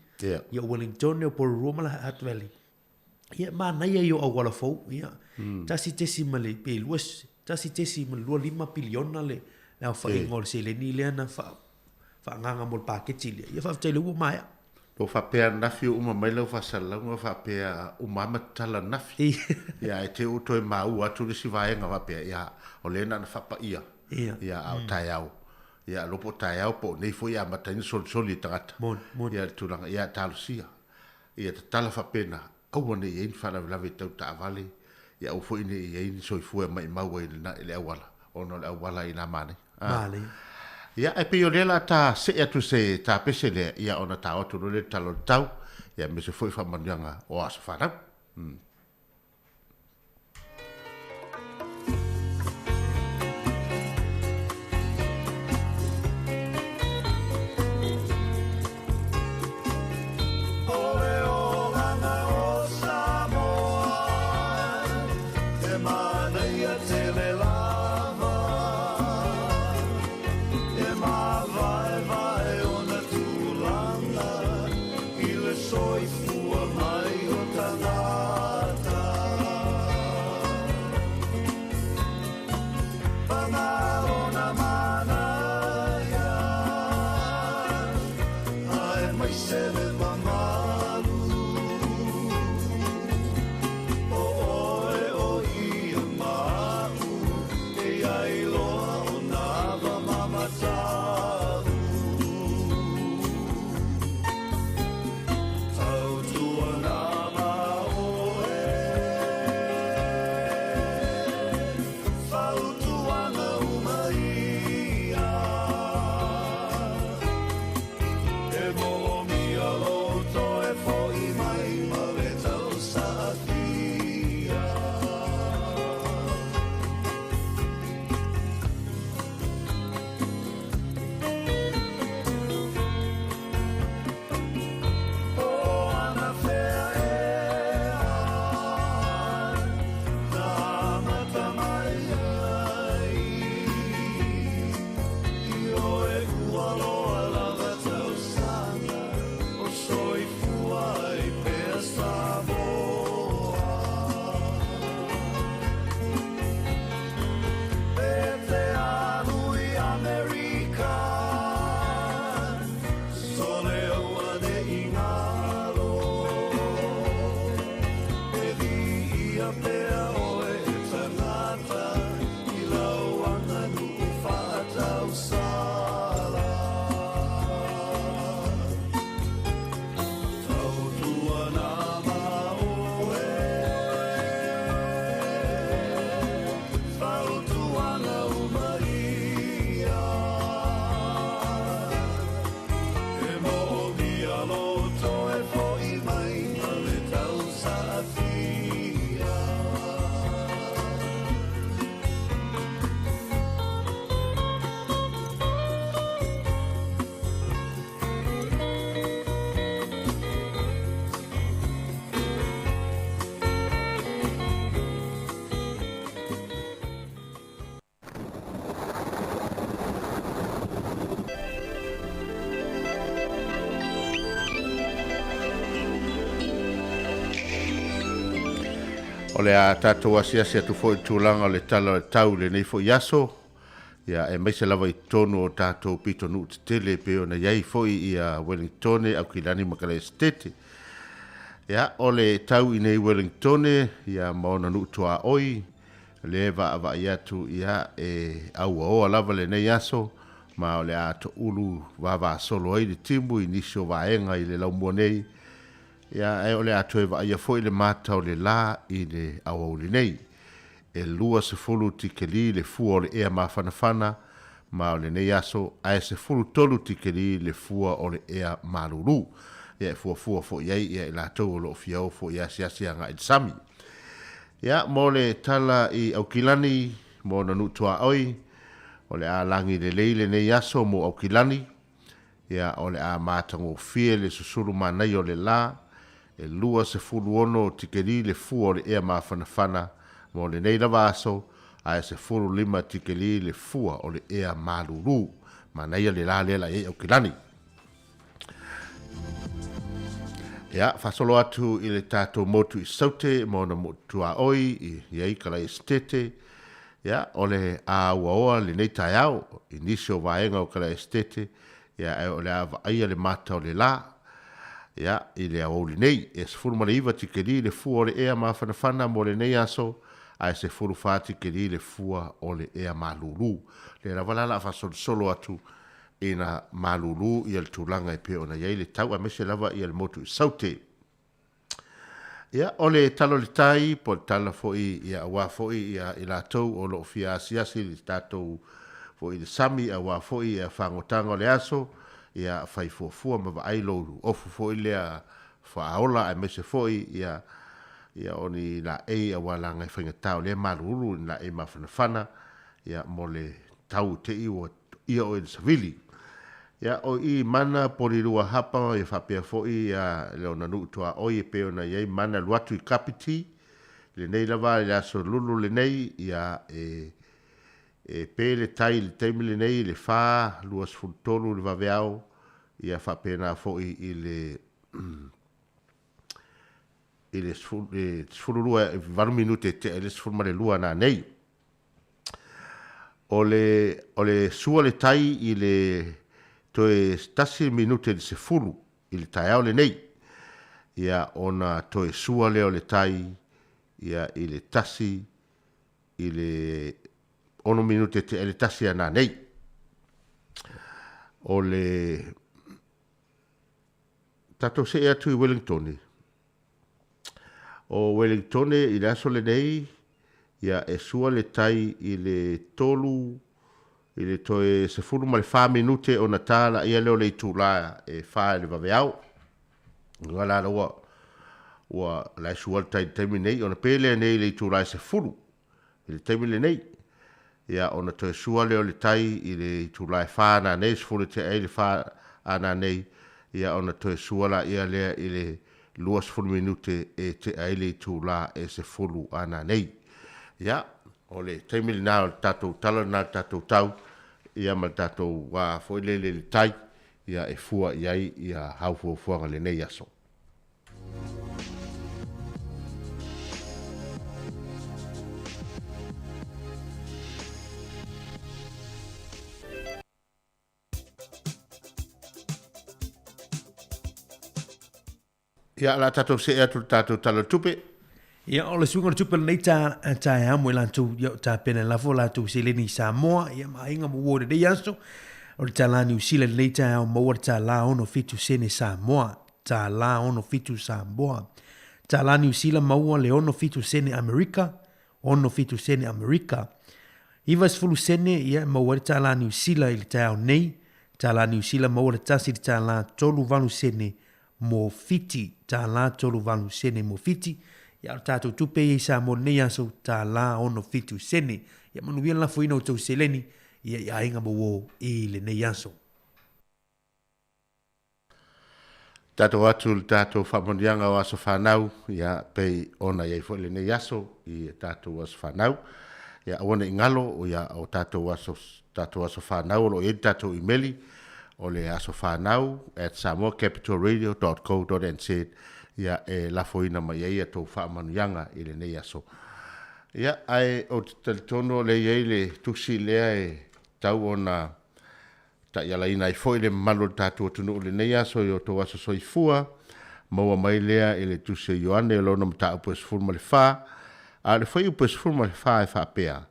ia Wellington o por Roma la Hat Valley ia mana ia yo awala fo ia tasi tesi male pe luas tasi tesi mal 5 biliona le na fa ingol se le ni le na fa nganga mol package le ia fa tele u mai po fa pe na fi uma mai lo fa sala ngo fa pe uma matala na fi ia e te o to ma u atu le si vai nga va pe ia o le na fa pa ia au tai au ia lo po tai au po nei fo ia matani sol tata ia tulanga ia talusia ia tala fa pena au ne ien fa la tau ta vale ia o fo ine ien so fu mai mau le awala ono le awala ina mane vale ia e pe yolela ta se atu se ta pesele ia ona ta otu le talo tau ia me se foi fa mananga o as fa na O le a tātou asiasi atu fo i tūlanga o le tala o le tau le nei fo i aso. Ia e maise lava i tonu o tātou pito nu te tele pe o na iai fo i a Wellington au ki lani makala estete. Ia o le tau i nei Wellington ia maona nu tua oi. Le va i atu ia e au o lava le nei aso. Ma o le ato ulu va solo ai le timu i nisio vaenga i le laumua nei. Ia e o le ato e va ia fo i le mata o le la i le au le nei. E lua se fulu tikeli le fua o le ea mawhanawhana, ma o le nei aso, a e se fulu tolu tikeli le fua o le ea maruru. Ia e fua fo iei, ia e la tau o lo fiao fo ia siasi anga i sami. Ia mo le tala i Aukilani, mo na nutua oi, o le a langi le leile nei aso mo Aukilani, ia o le a matango fie le susuru manai o le la, e lua se fulu ono tikeli le fua o le ea mawhanawhana, mo le nei lava aso, a e se furu lima tikeli le fua o le ea maruru, ma nei le la lela e Aukilani. Ia, fasolo atu i le tātou motu i saute, mo na motu a oi, i iei kala i stete, ia, o le a uaoa le nei tai au, i nisio vaenga o kala i stete, ia, e o le a vaia le mata o le la, ia, i le au le nei, e se furu mana iwa tikeli le fua o le ea mawhanawhana mo le nei aso, a se furu fati ke li le fua o le ea malulu. Le ravalala fa solo atu e na malulu i al tūlanga i pe ona iei le tau a mese lava i al motu i saute. Ia, o le talo le tai, po le tala foi i a wā foi i la tau o lo fia asiasi li tātou foi le sami a wā foi i a whangotanga o le aso, i a whai fuafua ma wa ailoru. Ofu foi le a whaola a mese foi i a ia oni la e a wala ngai whainga tau le maruru la e mawhanawhana ia mo le tau te iwa ia o i savili ia o i mana porirua hapa i whapea fo i a leo na nuutua o i peo na iei mana luatu i kapiti le nei lava le aso lulu le nei ia e pe le tai le teimi le nei le wha luas fultonu le vaveao ia whapea na fo i le i le sfururua e 20 minute te le sfurma le lua na nei. O le sua le tai i le toe stasi minute le se furu i le tai au le nei. Ia ona toe sua leo le tai ia i le tasi i le 1 minute te le tasi ana nei. O le tato se ea tui Wellington o Wellington i le aso le nei, ia e sua le tai i le tolu, i le toe se furu ma le 5 minute o na tala, ia leo le tūla e whae le vaveau. Ngā la ua la sua le tai taimi nei, o na pele nei le tūla se furu, i le taimi le nei. Ia o na toe sua leo le tai i le tūla e whae na nei, se furu te e le whae ana nei, ia o na toe sua la ia lea i le luas fulu minute e te aile tu la e se fulu ana nei. Ia, o le taimili nā o tātou tala nā tātou tau, ia ma tātou wā foilele le tai, ia e fua iai ia hau fuanga le nei aso. Ia la tātou se ea tu tātou tala tupe. Ia o le sunga tupe nei tā e amo i lantou tā pena lafo lantou se leni Samoa, ia mainga mo wore dei aso, o le tā la New Zealand nei tā o maua tā la ono fitu sene Samoa, tā la ono fitu Samoa, tā la New Zealand maua le ono fitu sene Amerika, ono fitu sene Amerika. Iwa sfulu sene ia maua tā la New Zealand i le tā o nei, tā la New Zealand maua le tasi tā la tolu valu sene mo fiti, tā la tolu valu sene mo fiti, ia o tātou tupe i sa mo nei aso tā la ono fitu sene, ia manuia la fuina o tau seleni, ia inga mo wo i le nei aso. Tātou atu tātou whamonianga o aso whanau, ia pei ona iei fo le nei aso i tātou aso whanau, ia awana ingalo o ia o tātou aso whanau o i tātou imeli, o le aso whanau at samoacapitalradio.co.nz ia e lafoina mai ia tau whaamanuianga i le nei aso. Ia ai o te talitono le iei le tusi lea e tau o na ta iala ina i foi le malo tatu o tunu le nei aso i o tau aso soifua, maua mai lea i le tusi e Ioane e lona mta upo e sifurma le wha, a le fai upo e sifurma le wha e wha pea.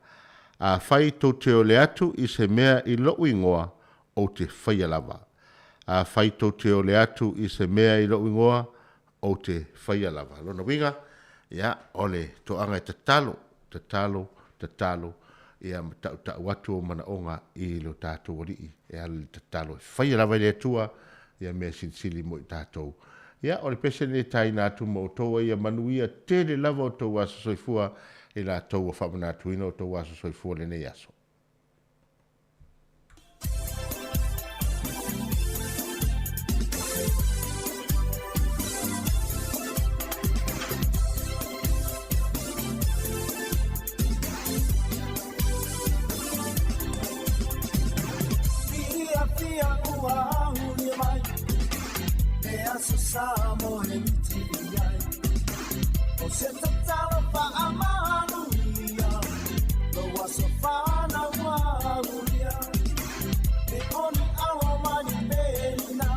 A fai tau te o le atu i se mea i lou ingoa o te whaia lava. A fai tau te o le atu i se mea i lou ingoa o te whaia lava. Lona winga, ia, ole, toanga e tatalo, ia ta watu o mana onga i lo tātou ori, ia le tatalo. Whaia lava le atua, ia mea sinsili mo i tātou. Ia, ole pese ne tai nātu mo o toa ia manuia tele lava o toa aso soifua i la toa whamanatu ino o toa aso soifua le nei aso. Samoa e mitiai o se tatalo pa amanuia lo waso fana waruia e oni alo mani belina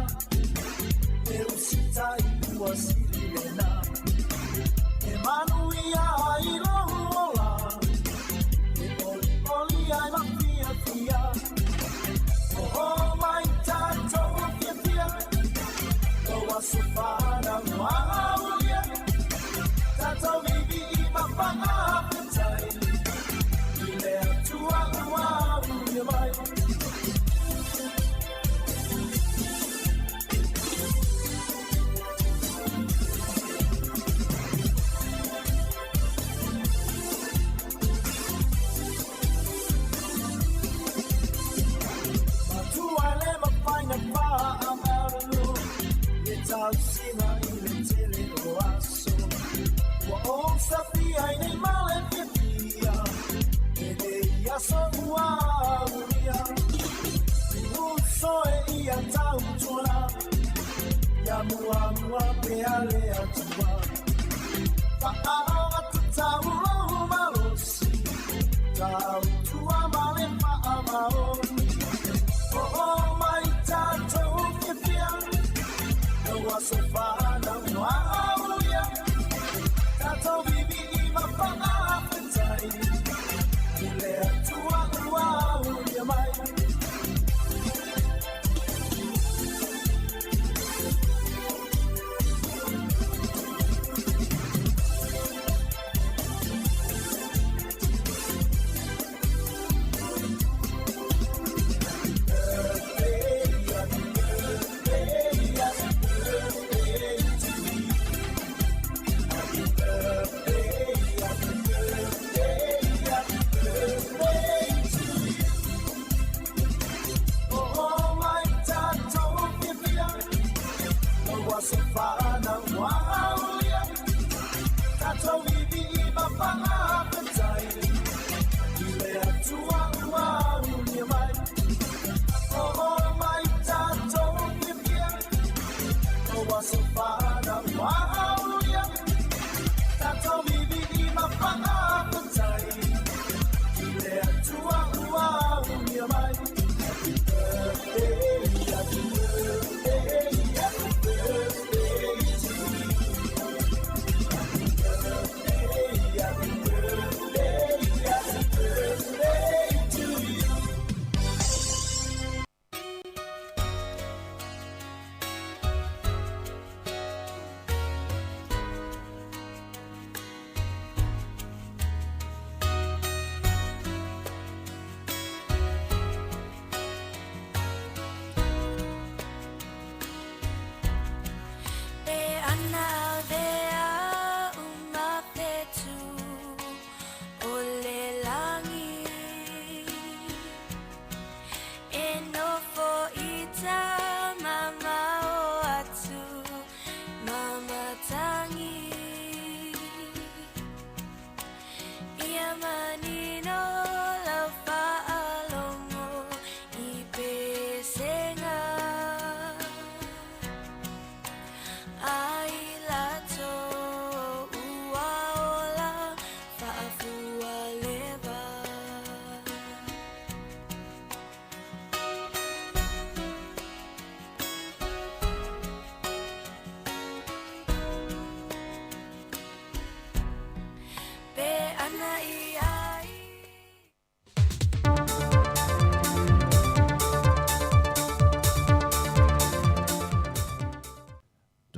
e usitai uasilena e manuia i lo hola e oli ai ma fia oh my tato fia Sofana Maulia Tato vivi I mapanga petai Ile atua Maulia mai Matua lema paina pa amaru Sina in tele oaso wa o sapia in male pia e de so uia u so e ia tau tona ya mua pe ale atua pa a tau lo malosi tau tua male pa amao oh my tato pia Sofana Maulia Tato vivi I mapanga petai Ile atua Maulia mai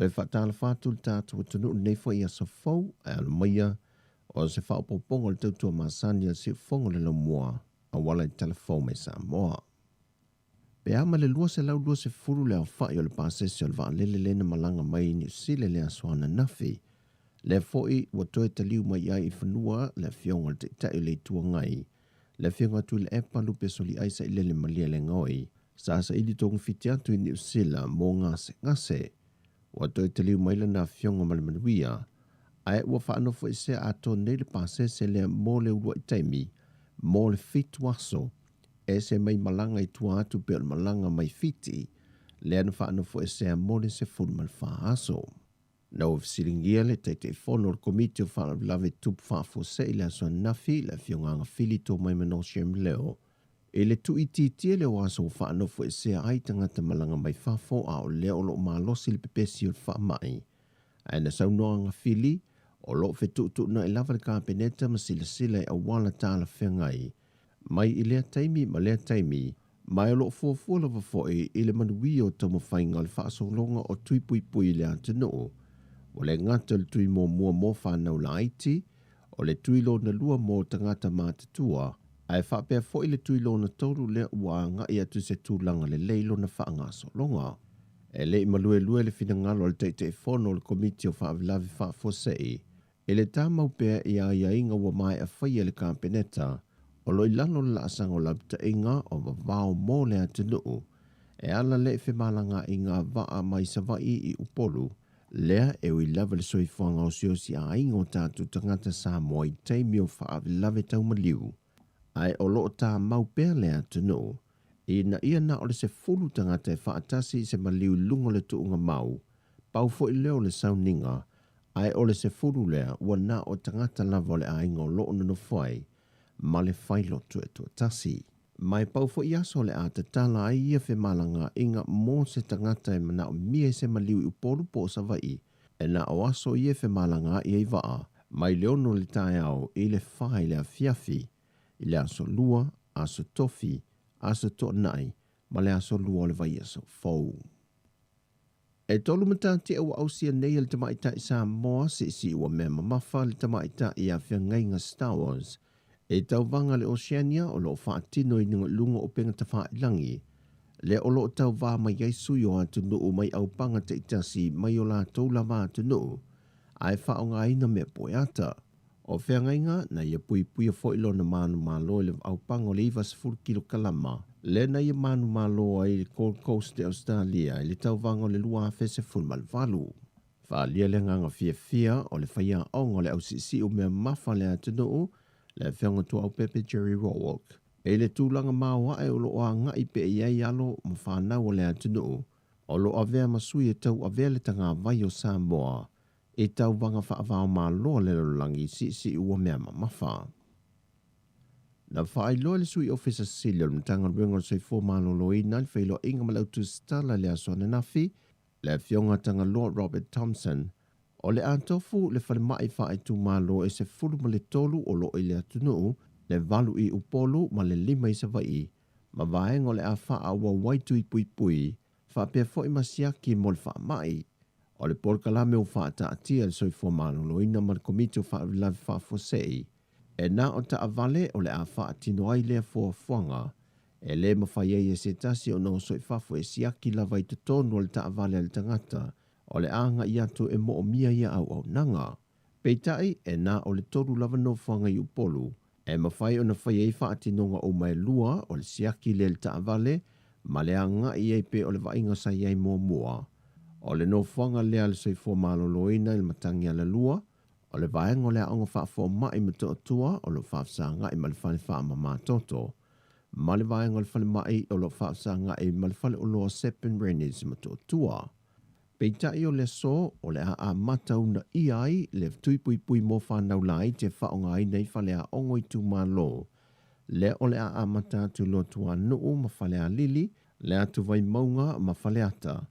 Toi whatala whātu tātua tunu nei fo ia sa fau e ala maia o se whaopopongo le tautua masani a si fongo le lo mua a wala i telefon me Samoa. Pe ama le lua se lau lua se furu le au whai o le pāsesi o le wā lele lena malanga mai ni usile le aswana nafi. Le foi wa toi taliu mai ai I whanua le fionga te tai le tua ngai. Le fionga tu le epa lupe soli aisa I lele malia le ngoi. Sasa ili tongu fiti atu I ni usila mō ngase. Wa toi taliu mai le na fionga malamanuia. Ai ua whaanofo I se ato nei le pāsese le mō le urua I taimi. Mō le fitu aso. E se mai malanga I tua atu pe malanga mai fiti. Le anu whaanofo se mō le se furu malwha aso. Na o fisiringia le te whono le komiti o whaalawe tupu whaafo se I le aso nafi le fionga fili tō mai mano shem leo. E le tu iti le o aso whaanofo se ai tangata malanga mai whaafo a o leo lo malosi le pepesi o wha mai. Aina sau noa nga fili, o lo whetu na I lava le kāpeneta ma sila a wala tāla whengai. Mai I lea taimi ma lea taimi, mai o lo fuafua lava foe I le manuia o tamo whainga le whaasolonga o tuipui le atanoo. O le ngata le tui mua whanau la aiti, o le tui lo na lua mō tangata mātatua, ai whapea foe le tui lo na toru le ua nga I atu se tūlanga le leilo na whaangasolonga. E le lue le finangalo le te whono le komiti o whaavilavi whaafosei, e le tāmau pēr ia inga ua mai a whaia le kāpeneta, o lo ilano la asanga o labta inga o wawao mō le atunuu, e ala le whemalanga inga waa mai savai I upolu, lea e ui lava le soifuanga o siosi a inga o tātu tangata Samoa I teimi o whaavilavi taumaliu. Ai o lo tā mau pēr le atunuu, Ina ia na o le se fulu tangata e whaatasi se maliu lungo le tuunga mau, pau fo I leo le sauninga, ai o le se fulu lea ua na o tangata lava le ainga o loo nano whai, ma le whailo tu tasi. Mai pau fo I aso le a te tala ai ia whe malanga inga mō se tangata e mana o mie se maliu I upolu po savai, e na o aso ia whe malanga I waa, mai leono le tae au I le whai le a fiafi, I le aso lua, aso tofi, aso to nai, ma le aso lua le vai aso fau. E tolu matati au ausia nei le tamaita I Samoa si ua mea mamafa le tamaita I a whiangai ngā Star Wars. E tau vanga le Oceania o lo whaatino I ninga lunga o penga ta whaailangi. Le o lo tau vā mai yaisui o atu nuu mai au panga te itasi mai o la taula vā atu nuu. Ai whaonga ina mea poeata. O whiangainga na ia pui a foilo na manu malo le au pango le iwa 10 kilo kalama. Le na ia manu malo ai le Gold Coast de Australia le tau vango le lua fese fulmal valu. Whaalia le nganga fia o le whaia ongo le au sisi o mea mafa le atunuu le whianga tu au pepe Jerry Rowalk. E le tūlanga maua e o lo a ngai pe iai alo ma whanau o le atunuu. O lo avea masui e tau avea le tanga vai o Samoa. E tau wanga whaavao māloa le lolangi si ua mea mamafa. Na whaai loa le sui officer Celia le mtanga ruenga soi fō mālolo I nai whailo inga malautu stala le asona nafi, le fionga tanga loa Robert Thompson, o le antofu le whale mai whaai tu mālo e se furu ma le tolu o lo I le atunuu, le valu I upolu ma le 5 I savai, ma vaenga o le a wha awa waitu I pui, wha pia fo I masiaki mo le wha mai. O le porkalame o whaata atia le soi fōmālolo ina ma le komiti o whaavilavi whaafosei, e nā o ta avale o le a whaatino ai lea fuafuanga, e le mawhaiei e se tasi o no soi whafo e siaki lava I te tonu o le ta avale le tangata, o le anga I atu e mo o mia ia au nanga. Peitai e nā o le toru lava no fuanga I upolu, e mawhai o na whaiei whaatinonga o mai lua o le siaki le ta avale, ma le anga I epe o le vainga sa iei mua. O le no fuanga lea le soi fō māloloina il matangi ala lua, o le vaenga o le aonga wha fō mai ma toa o lo whaafsanga I ma le whale wha ma mātoto. Ma le vaenga o le whale mai o lo whaafsanga I ma le whale o loa Seppen Renis ma toa. Peitai o le so o le a matauna I ai le tuipui mo whanau lai te whaonga ai nei whale a ongo I tu mālo. Le o le a matatu lo tua nuu ma whale a lili, le atu vai maunga ma whale ata.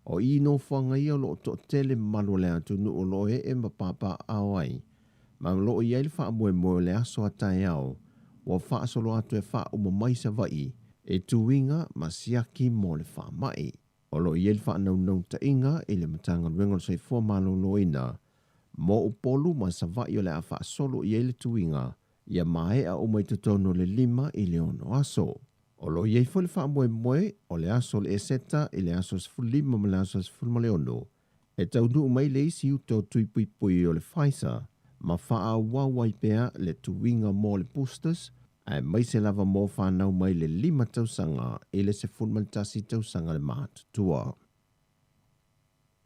O ino whanga ia lo to tele malo le atu nu o loe e mapapa awai. Ma lo o iei le wha moe le aso atai au. Wa wha asolo atu e wha umo mai sa vai. E tuinga ma siaki mo le wha mai. o lo i elfa nau ta inga i le matanga luenga le soifua maloloina. Mo upolu ma savai o le a wha solo i ele tuinga, ia mae a umai tutono le 5 i le ono aso. O lo i eifo le wha moe o le aso le eseta i le aso sfulima ma le aso sfulima le ono. E taunu umai le isi uto tui pui o le Pfizer, ma wha wawai pea le tuinga mo le boosters, ai mai se lava mo whanau mai le 5 tausanga i le se fulmantasi tausanga le mātutua.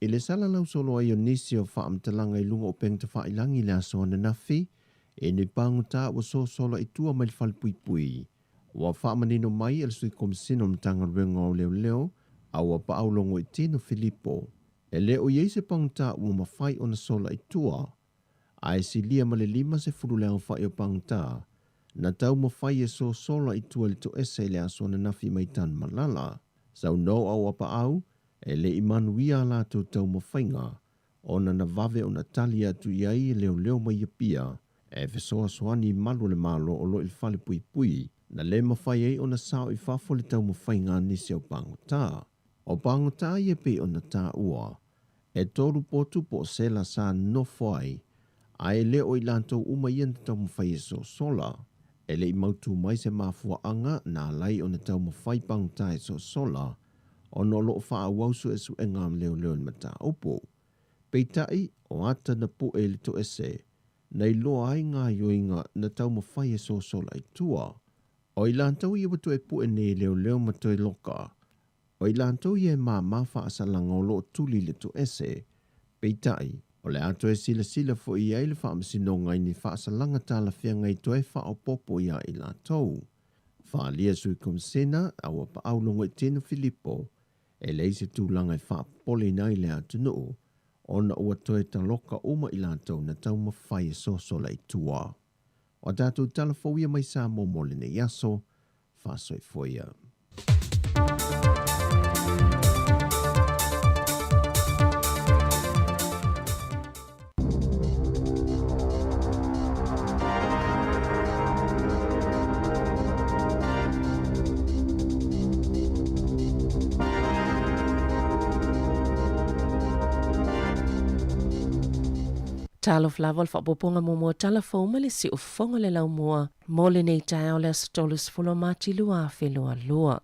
I le sala lau solo ai o nisi o whaamtalanga i lunga o peng te whailangi le aso ana nafi, e ni panguta o so solo i tua mai le whalpui. Wa whaamanino mai e le sui komisino mtanga ruenga o leo, a wa paaulongo i tino Filippo. E leo i eise panguta o mawhai o na sola i tua, a e si lia ma le 5 se furu leo whai o panguta, na tau mawhai e so sola i tua le to ese le aso ana nafi mai tan malala, sau no au apa au, e le imanuia la tau mawhainga, o na vave o Natalia tu iai leo mai pia, e fesoa soani malu le malo o lo il fale pui, na le mawhai ei o na sao i fafo le tau mawhainga nisi o panguta. O panguta i pe o na tā ua, e toru potu po sela sa no fai, a e leo i lantou uma ian tau mawhai e so sola, e le i mautu mai se mafua anga na lai o na tau mawhai panguta e so sola, o no lo faa wausu e su engam leo mata opo. Peitai o ata na pu e le to ese, na i loa ai ngā yoinga na tau mawhai e so sola i tua. O i lantau i watu e pu e ne leo mato e loka. O i lantau i e mawha asalanga o lo tuli le to ese. Peitai, o le ato e sila fo i ai le wha amsinonga i ni wha asalanga tala whianga i toe wha o popo ia i lantau. Wha lia sui kumsena a wapa aulongo i tino Filippo, e leise tūlanga i wha pole nai le atu nuu, ona ua toe taloka uma i lantau na tau mawhai e sosola i tua. O tātou talafouia mai sa momole ne yaso, whasoi foia. Talo flavol fa poponga mo talafo ma le si o fonga le lau moa, mo le nei tae o le astolus fulo mati lua whelua lua.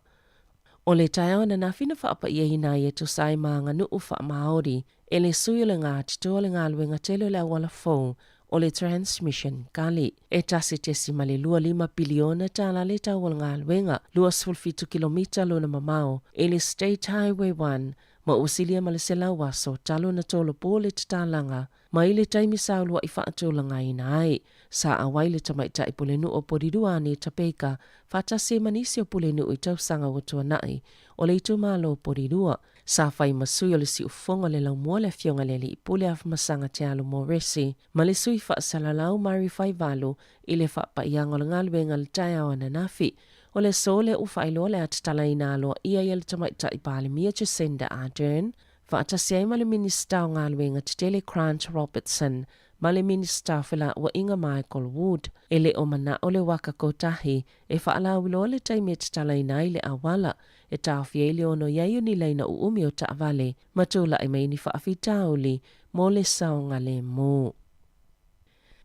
O le tae o na nafina fa apa ia hina i e to sai maanga nu ufa maori, e le sui le ngā tito le ngā luenga telo le awala fau, o le transmission kali. E tasi tesi ma le lua 5 biliona tala le tau o ngā luenga, lua 12 kilomita luna mamao, e le State Highway 1, ma usilia ma le sela waso talo na tolo po le tatalanga, ma ile taimi saulua i whaatolanga ina ai, sa awai le tamaita i pulenu o porirua ni tapeka, whata se manisi o pulenu i tausanga o tuanai, o le itu malo o porirua, sa whai masui o le si ufonga le lau mua le fionga le i pule af masanga te alo moresi, ma le sui whaasalalau mari whai valo, i le whapa ianga le ngaluenga le taia o ananafi, o le sole u whailo le atatala ina aloa ia i le tamaita i pale mia Jacinda Ardern, whaatasiai ma le minista o ngaluenga te Tele Grant Robertson, ma le minista whila ua Inga Michael Wood, e le o mana o le waka kotahi, e whaalau ilo le taimi te tala ina i le awala, e tawhia i le ono iaio ni leina u umi o taavale, matula e mei ni whaafitauli, mo le saonga le mo.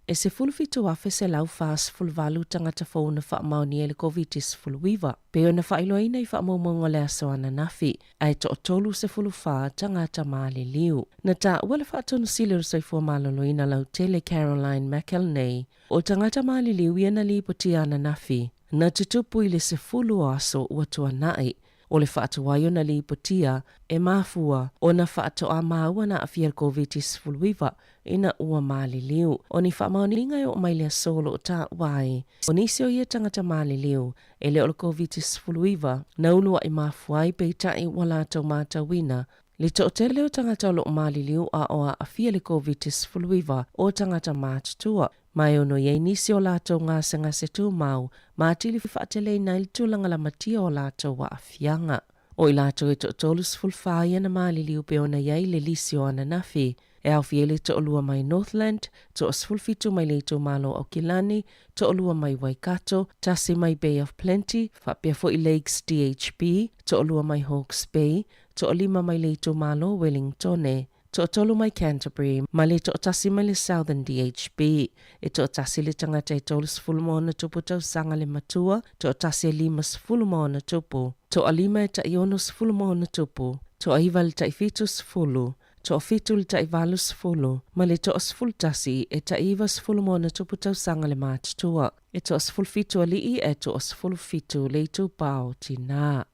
E se fulfitu afe se lau fas fulvalu tangata fauna wha maoni e le COVID-19 fulwiva. Peo na whailoina i wha maumongo le aso ana nafi, ai to tolu se fulufaa tangata maali liu. Na ta wale wha tonu sile rusoi maloloina lau tele Caroline McElnay, o tangata maali liu iana li poti ana nafi, na tutupu i le se fulu aso uatua nai. O le whaatuwaio na li potia, e mafua, o na whaatoa maua na afia COVID-19 fulwiva, ina ua maali liu. O ni whaamaoni ngai o mailea solo o ta wai. O nisi o ia tangata maali liu, e le o le COVID-19 fulwiva, na ulua i mafuai peitai wala tau mātawina, le to tele o tangata o lo maali liu a oa afia le COVID-19 fulwiva o tangata mātutua. Mai ono iei nisi o lātou ngase tu mau, mātili whaatele i nail tūlanga la matia o lātou wa afianga. O i lātou e tolus fulwhaia na maliliu pe ona iai le lisi o ana nafi. E au fiele to olua mai Northland, to osfulfitu mai leito malo o Kilani, to olua mai Waikato, tasi mai Bay of Plenty, whapea fo i Lakes DHB, to olua mai Hawke's Bay, to olima mai leito malo Wellingtone, to tolu mai Canterbury, ma le to tasi mai le Southern DHB, e to tasi le tangata e tolus fulmona tupu tau sanga le matua, to tasi e limas fulmona tupu, to alima e ta ionos fulmona tupu, to aiva le ta ifitus fulu, to fitul ta ivalus fulu, ma le to osfultasi e ta ivas fulmona tupu tau sanga le mātutua, e to osfulfitu alii e to osfulfitu le tu pao tina.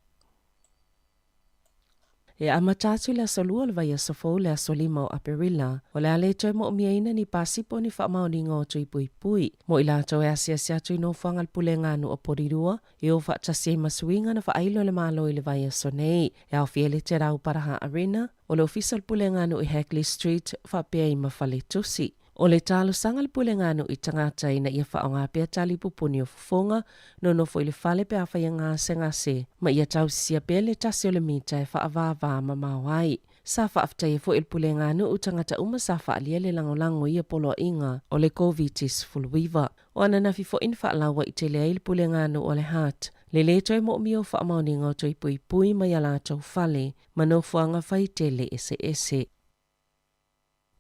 E amatatu le asolua le vai asofou le asolima o Aperila, o le ale toi mo miaina ni pasipo ni whaamaoninga o tui pui pui. Mo i lātou e asia tui no whangal pule ngānu o porirua, e o whaatasi masuinga na whaailo le malo i le vai asonei, e au fiele te rau paraha arena, o le official pule ngānu i Hackley Street, whapea i mawhale tusi. O le talo sangal pule ngānu i tangata ina ia whaonga pia tali pupuni o fufonga, no no fo i le whale pe awhai ngase, ma ia tau sia pia le tasi o le mita e whaavava ma mawai. Sa whaaftai e fo il pule ngānu u tangata uma sa whaalia le langolango ia polo inga o le COVID-19 fulwiva. O ananafi fo in whaalawa i te lea il pule ngānu o le hat. Le le toi mo mio whaamauninga o toi pui pui mai ala tau whale, ma no fuanga whai tele ese.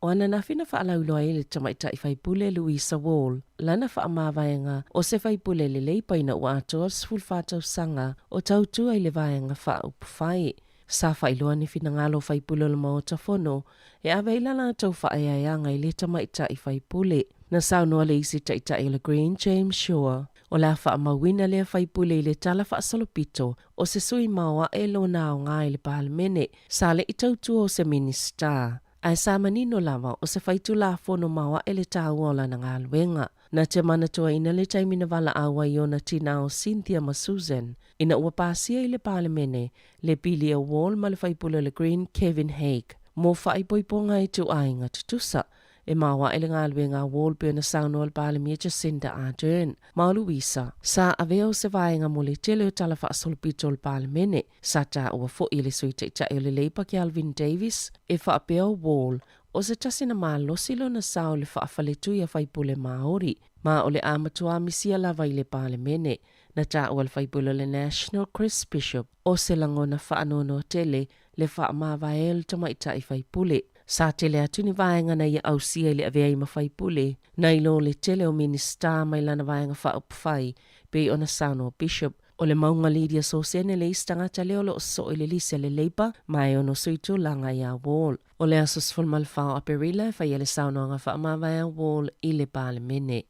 O ana na fina whaalauloa e le tamaita i whaipule Louisa Wall, lana whaamāwaenga o se whaipule le leipaina ua atoa sful whātau sanga o tautua i le vaenga whaupuwhai. Sa whailoa ni fina ngalo whaipule le maota whono, e aweila la tau whaeaianga i le tamaita i whaipule. Na saunua le isi taita i le Green James Shore. O la whaamawina le whaipule i le tala whaasolopito o se sui maua e lo nao ngā i le pahalmene, sa le i tautua o se minister. Ai sa manino lava o se whaitu la fono maua e le tāuola na ngā luenga. Na te manatua ina le taimina wala awa i ona tina o Cynthia ma Susan. Ina ua pāsia i le palemene, le Billy Wall ma le whaipule le Green Kevin Hague. Mo whaipoiponga i tu ainga tutusa. E maua ele ngā luenga Wall pe na sauno al palemia Jacinda Ardern. Ma Louisa, sa aveo se vaenga mo le tele o tala whaasolopito al palemene. Sa ta ua fo i le suita i ta e le leipa ki Alvin Davis. E whaapeo Wall. O se tasina maa losilo na sao le whaafaletu ia whaipule Māori. Ma o le amatua misia lava i le palemene. Na ta ua le whaipule le National Chris Bishop. O se langona whaanono tele le whaamāwael tamaita i whaipule. Sa tele atu ni vaenga na ia ausia le avea i mawhaipule. Na ilo le tele o minister mai lana vaenga whaupwhai. Pe ona sauno bishop. O le maunga lidia so sene le istangata leo lo so ile lise le leipa. Mai ono suitu langa ia Wall. O le asos fulmal whao Aperila e whai ele sauno anga whaamawaya Wall i le palemene.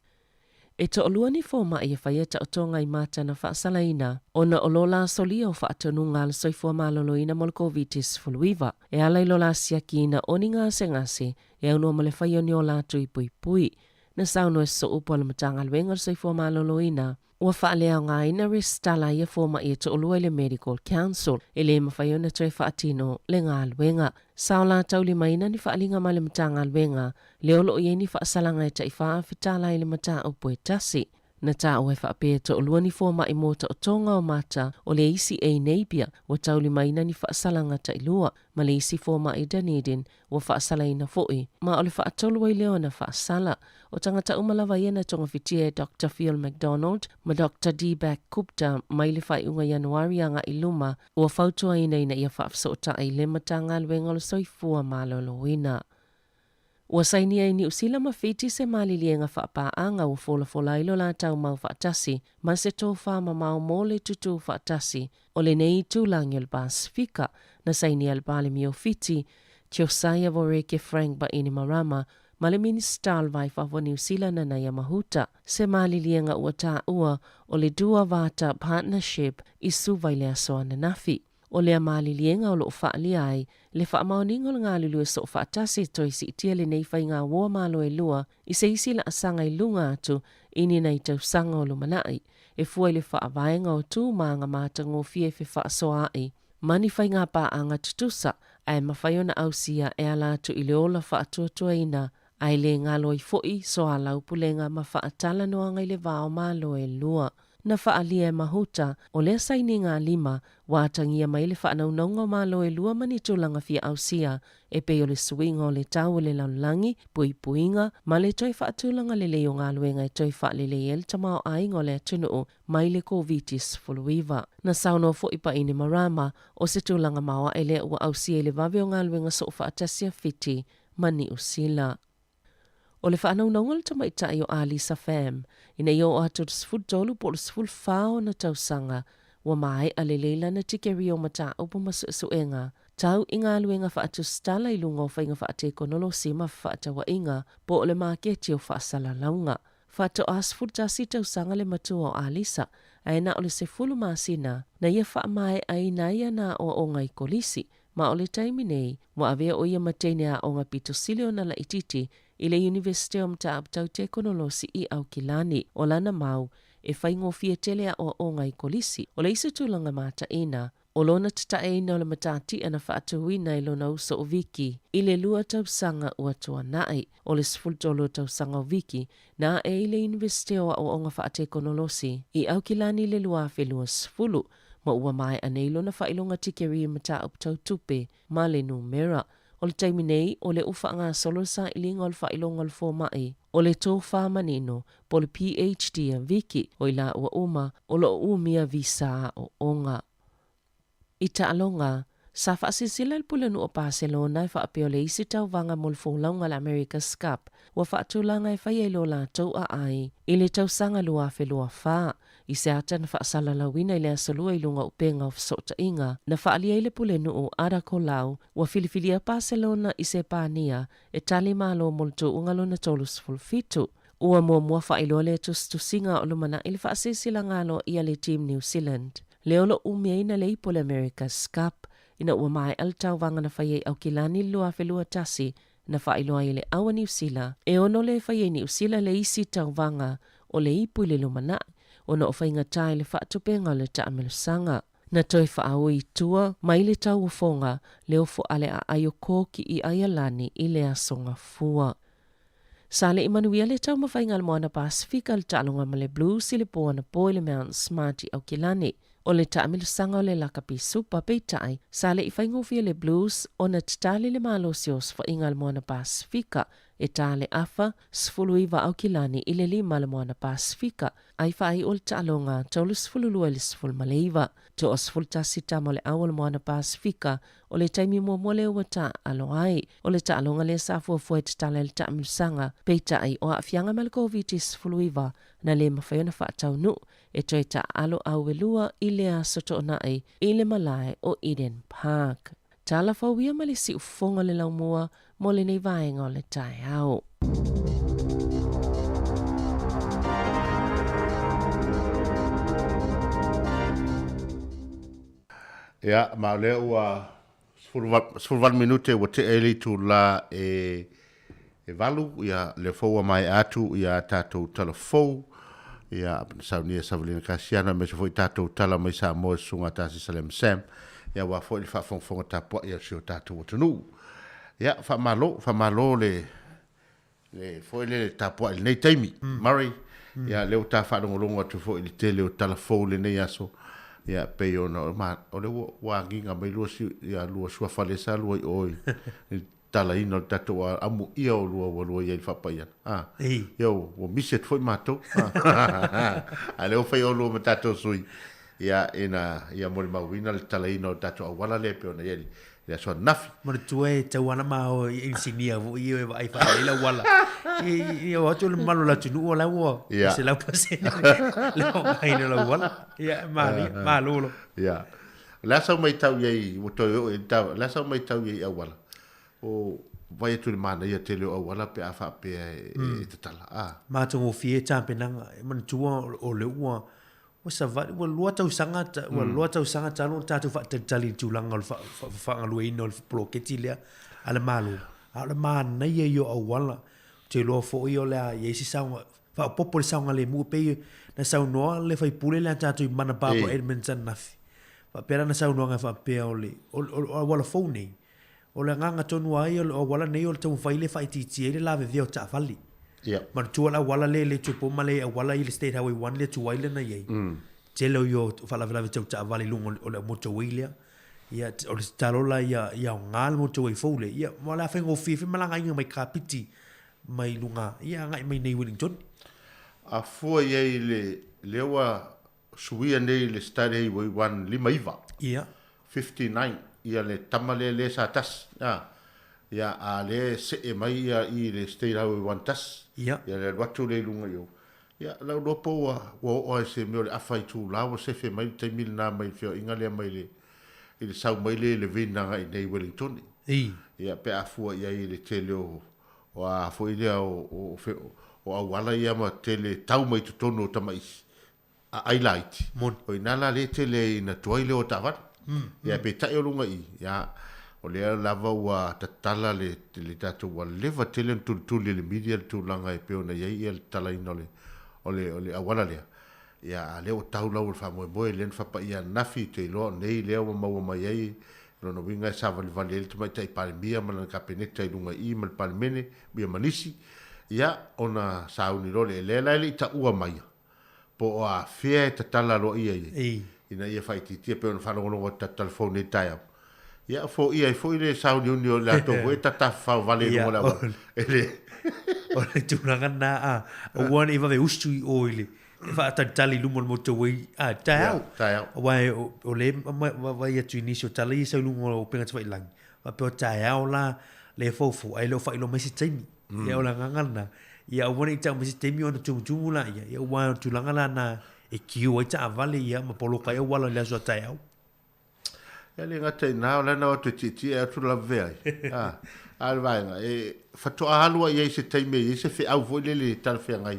E to olua ni fōma i e whaieta o tonga i mata na whaasalaina. O na olola soli o whaatonu ngā le soifua maloloina mo le COVID-19 fulwiva. E ala i lola siakina o ni ngase, e au no ma le whaio ni o lātu i pui pui. Na sauno e so upo le matanga luenga le soifua maloloina. Ua whaalea ngā ina restala i a fōma i e to olua i le Medical Council. E le mawhaio na toi whaatino le ngā luenga. Sao la tauli maina ni whaalinga ma le matanga luenga. Le olo i ni whaasalanga e ta i whaafitala i le mata upo e tasi. Na ta o e whaapea to olua ni fōma i mota o tonga o mata o le isi e neipia. Wa tauli maina ni whaasalanga ta i lua. Ma le isi fōma i Dunedin wa whaasalaina fo'i. Ma o le whaatolua i leo na whaasala. O tangata umalawa iena tonga fitia e Dr. Phil MacDonald ma Dr. D-Back Gupta mai le whai unga Januari anga i luma ua whautua ina ia whaafsota i le matanga luenga le soifua maloloina. Ua sainia i ni usila mawhiti se malilienga whaapaanga ua fola ilo la tau mau whaatasi ma se tō whaama mau mole tutu whaatasi o le nei tūlangi al Pasifika na sainia al palemi o fiti Josiah Voreke Frank ba ini marama ma le minister vai whawha New Zealand na ia mahuta se malilienga ua tā ua o le Dua Vata Partnership i suvai le asoa na nafi. O lea malilienga o loo whaali ai, le whaamaoningo le ngā lulu e so whaatasi toi si itia le nei whai ngā wō malo e lua i se isi la asanga i lunga atu ini nei tau sanga o lumanai. E fuai le whaavaenga o tū maanga mātango fie fe whaasoa ai. Mani whai ngā pāanga tutusa, ai mawhaiona ausia e ala atu i le ola whaatuatua ina, ai le ngā loi foi so ala upulenga ma whaatala noanga i le vāo malo e lua. na whaalia e mahuta o le saininga 5 wātangia mai le whaanaunonga malo e 2 manitulanga fia ausia e peo le suinga o le tau le laulangi, puipuinga, ma le toi whaatulanga le leo ngā luenga e toi whaalele el tamao aingo le atunu mai le COVID-19 fuluiva. Na sauno fo ipa ini marama o se tulanga mawa e le ua ausia e le vave o ngā luenga so whaatasia fiti mani usila. O le whaanaunonga le tamaitai o Alisa Fam, ina i o atu sfutolu po le sfulfao na tausanga, wa mai a le leila na tikeri o mata upo masuenga, tau inga luenga whaatu stala i lunga o whainga whaate konolo sima whaata wa inga, po o le maketi o whaasala launga. Whato asfutasi tausanga le matua o Alisa, aina o le sefulu masina, na ia wha mai aina ia na o ngai kolisi, ma o le taimi nei, wa avea o ia matene a o ngā pito silio na la ititi, i le University o mta aptau te konolosi i au kilani o lana mau e whaingo fia telea o ngai kolisi o le iso tūlanga mata ina o lona tatae ina o le matati ana whaatuwina i lona uso o viki i le lua tausanga ua tua nai o le sfultolo tausanga o viki na e i le University o nga whaate konolosi i au kilani le lua whelua sfulu ma ua mai anei lona whailonga tikeri mata aptau tupe ma le numera. O le taimi nei, o le ufa ngā solo sa ilinga o le whailonga le fōmai, o le tō whāmanino, po le PhD a Viki, o i la ua uma, o lo umia visa o onga. I ta'alonga, sa whaasisila le pulenu o Barcelona e whaapeo le isi tau vanga mo le fōlaunga le America's Cup, wa whaatulanga e whai lo la tau a ai, i le tau sanga lua whelua whaa, i se ata na whaasala lawina i le asalua i lunga upenga o fsota inga, na whaalia i le pulenu o Arako Lau, wa filifilia Barcelona i se pānia, e tali malo mo le tō ungalo na tolus fulfitu. Ua mua whaailoa le tusinga o lumana i le whaasisila ngalo i a le Team New Zealand. Leolo umeina le ipo le America's Cup, ina ua mai al tau vanga na whaiei au kilani lua whelua tasi, na whaailoa i le awa New Zealand. E ono le whaiei New Zealand le isi tau vanga o le ipo i le lumana, ona o whainga tai le whaatupenga le taamelusanga. Na toi whaaui tua, mai le tau ufonga, leo fo ale a ayoko ki i ayalani i le asonga fua. Sale Immanuia le tau mawhainga le moana Pasifika le talonga ma le Blues i le poa na po i le Mount Smarty au kilani. O le taamelusanga o le lakapi supa peitai, sale i whaingofia le Blues o na titali le malosios whainga le moana Pasifika, e tale afa, sfuluiva au kilani i le 5 le moana Pasifika, ai whai o le talonga taulu sfululua le sfulmaleiva, to o sfultasi tamo le awa le moana Pasifika, o le taimi mua le ua ta alo ai, o le talonga le safua fue te tala le taamelusanga, peitai o a fianga ma le COVID-19 sfuluiva, na le mawhaiona whaatau nu, e toi ta alo au welua i le asoto nai i le malai o Eden Park. Tala whauia ma le si ufonga le laumua mo le nei vaenga o le tai au. Ia, ma lea ua sfulvan minute ua te eli tu la e valu, ia le foua mai atu, ia tātou talafou, ia saunia savalina kasiana me se foi tātou tala mai Samoa sunga tasi Salem Sam, ia wa foi le whaafonga tapua ia sio tātou watanu. Ia, whamalo le foi le tapua il nei taimi, Murray, ia leo tā whaadongolonga tu foi le te leo talafou le nei aso, ia pei ona o le wanginga mai lua si ia lua sua fale sa lua i oi tala ino tato a amu ia o lua ia i whapaia ia o miset foi mato a leo whai o lua ma tato sui ia ia mori mawina le tala ino tato a wala le pe ona ia ia soa nafi Mara tue tawana mao insinia vo i e vai fa ila wala i o atu le malo la tunu o la wo se la pase la mai la wala ia malo ia la sa mai tau ye o to la sa mai tau ye wala o vai tu mana ia te o wala pe afa pe e tala ma tu fie champion man tu o le wa o sa va o lua tau sanga talo tatu fa tali tulanga fa ngalue ino proketi le ala malu ala man na ye yo wala te lo fo yo la ye si sa fa popo sa ngale mu pe na sa no le fa pule la tatu mana pa Edmonton na fa pera na sa no nga fa pe ole o wala phone o le nganga tonu ai o wala nei o tau fa ile fa ti le la ve o ta fali ma tua la wala le tupo ma le wala i le state highway 1 le tu waile na ye telo yo fala vela tau ta vale lungo o le motorway le ia o le tarola ia ngal motorway fole ia ma la fengo fifi malanga inga mai kapiti mai lunga ia ngai mai nei Wellington a fua ye le wa suia nei le state highway 1 lima iva ia 59 ia le tamale le sa tas ia a le se e mai ia i le state highway 1 tas ia le watu le lunga yo ia la ropo o se me le afai tu la o se fe mai te mil na mai fio inga le mai le i sau mai le vina ngai nei Wellington ia pe a fua ia i le tele o a foi le o a wala ia ma tele tau mai tu tono tamai a highlight o inala le tele ina toile o tavat ia pe tai o lunga ia o le lava ua tatala le tatu wa leva tele tu le media tu langa e pe ona ia tala ina ole a wala le ia le o tau lau fa mo len fa pa ia nafi te lo nei le o mau mai ai no winga sa vale te mai tai palmia ma ka peneta lunga i mal palmene bia manisi ia ona sauni lo le le ta ua mai po a fie ta tala lo ia ina ia fai ti pe on fa no ta telefone tai ia fo ia fo ile sauni unio la to ta fa vale no la ele o le tunanga na o wan iwa ve ustu o ile fa tali lumo motorway tau wai o le vai atu inisio tali sa lumo o penga twa ilang wa pe tau la le fofo ai lo fa ilo mesi timi ia o la ngangana ia o wani tau mesi timi ona tumu la ia wa tulanga la na e kiu ai ta vale ia ma polo kai wala le so tau ia le ngata na la na o titi e tu la ve ai vai e fa to alu ia se timi se fe au vole le tal fe ngai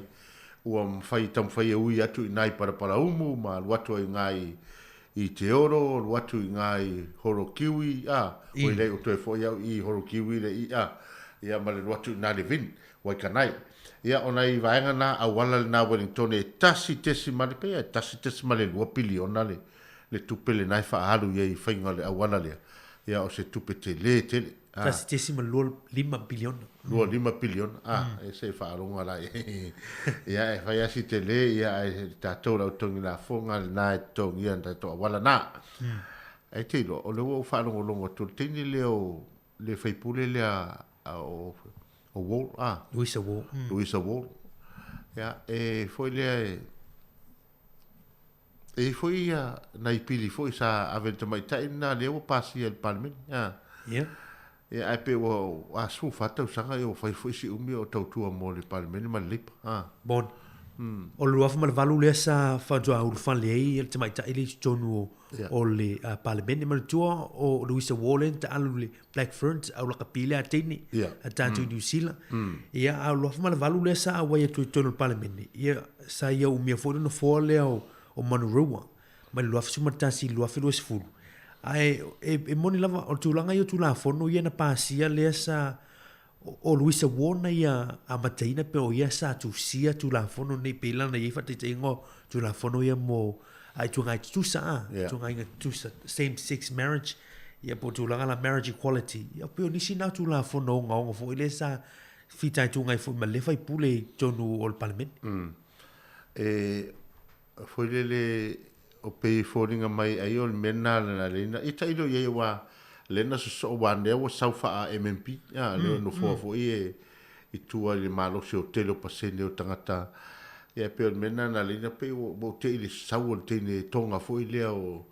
ua fai tam fai ui atu nai para umu ma watu ngai i te oro watu ngai horo kiwi o le o te fo i horo kiwi le ia ma le watu na le vin wai kanai ia ona i vaenga na a wala na Wellington e tasi tesi male pe tasi tesi male 2 piliona le tupele nai fa alu i fainga le a wala le ia o se tupete le tele tasi tesi ma 5 bilion 5 bilion e se fa longa la ia e fa si tele ia ta to la tongi la fonga na tongi anda to wala na e te lo o le fa longa to tini le fai pule le o wall Luisa Wall ia e foi le e foi na pili foi sa aventa mai tai na le o pasi al palmen ia ai pe o a su fata usanga eu fai foi si umi o tautua mo le palmen ma lip bon o lu af mal valu le sa fa jo au fan le il te mai ta ili tonu o le palmen ma tu o Luisa Wall ta alu le Black Ferns au la capilla tini ta tu New Zealand ia au lu af mal valu le sa wa tu tonu palmen ia sa ia o mi fo no fo le o Monroe ma lu af suma ta si lu af lo sfu ai e moni lava o tulanga yo tula fono ia na pasia le sa o Luisa Wona ia a mataina pe o ia sa tu sia tula fono nei pela na ia fate tengo tula fono ia mo ai tu ngai tu sa same sex marriage ia po tulanga la marriage equality ia pe ni sina tula fono nga fo ile sa fita tu ngai fo ma le fai pule tonu o parliament foi le o pe foringa mai ai o mena na lena i tai do ye wa lena so wa ne o saufa a MMP le no fo i tua le malo se o telo pasene o tangata ia pe mena na lena pe o mo te ile sau te ne tonga fo ile o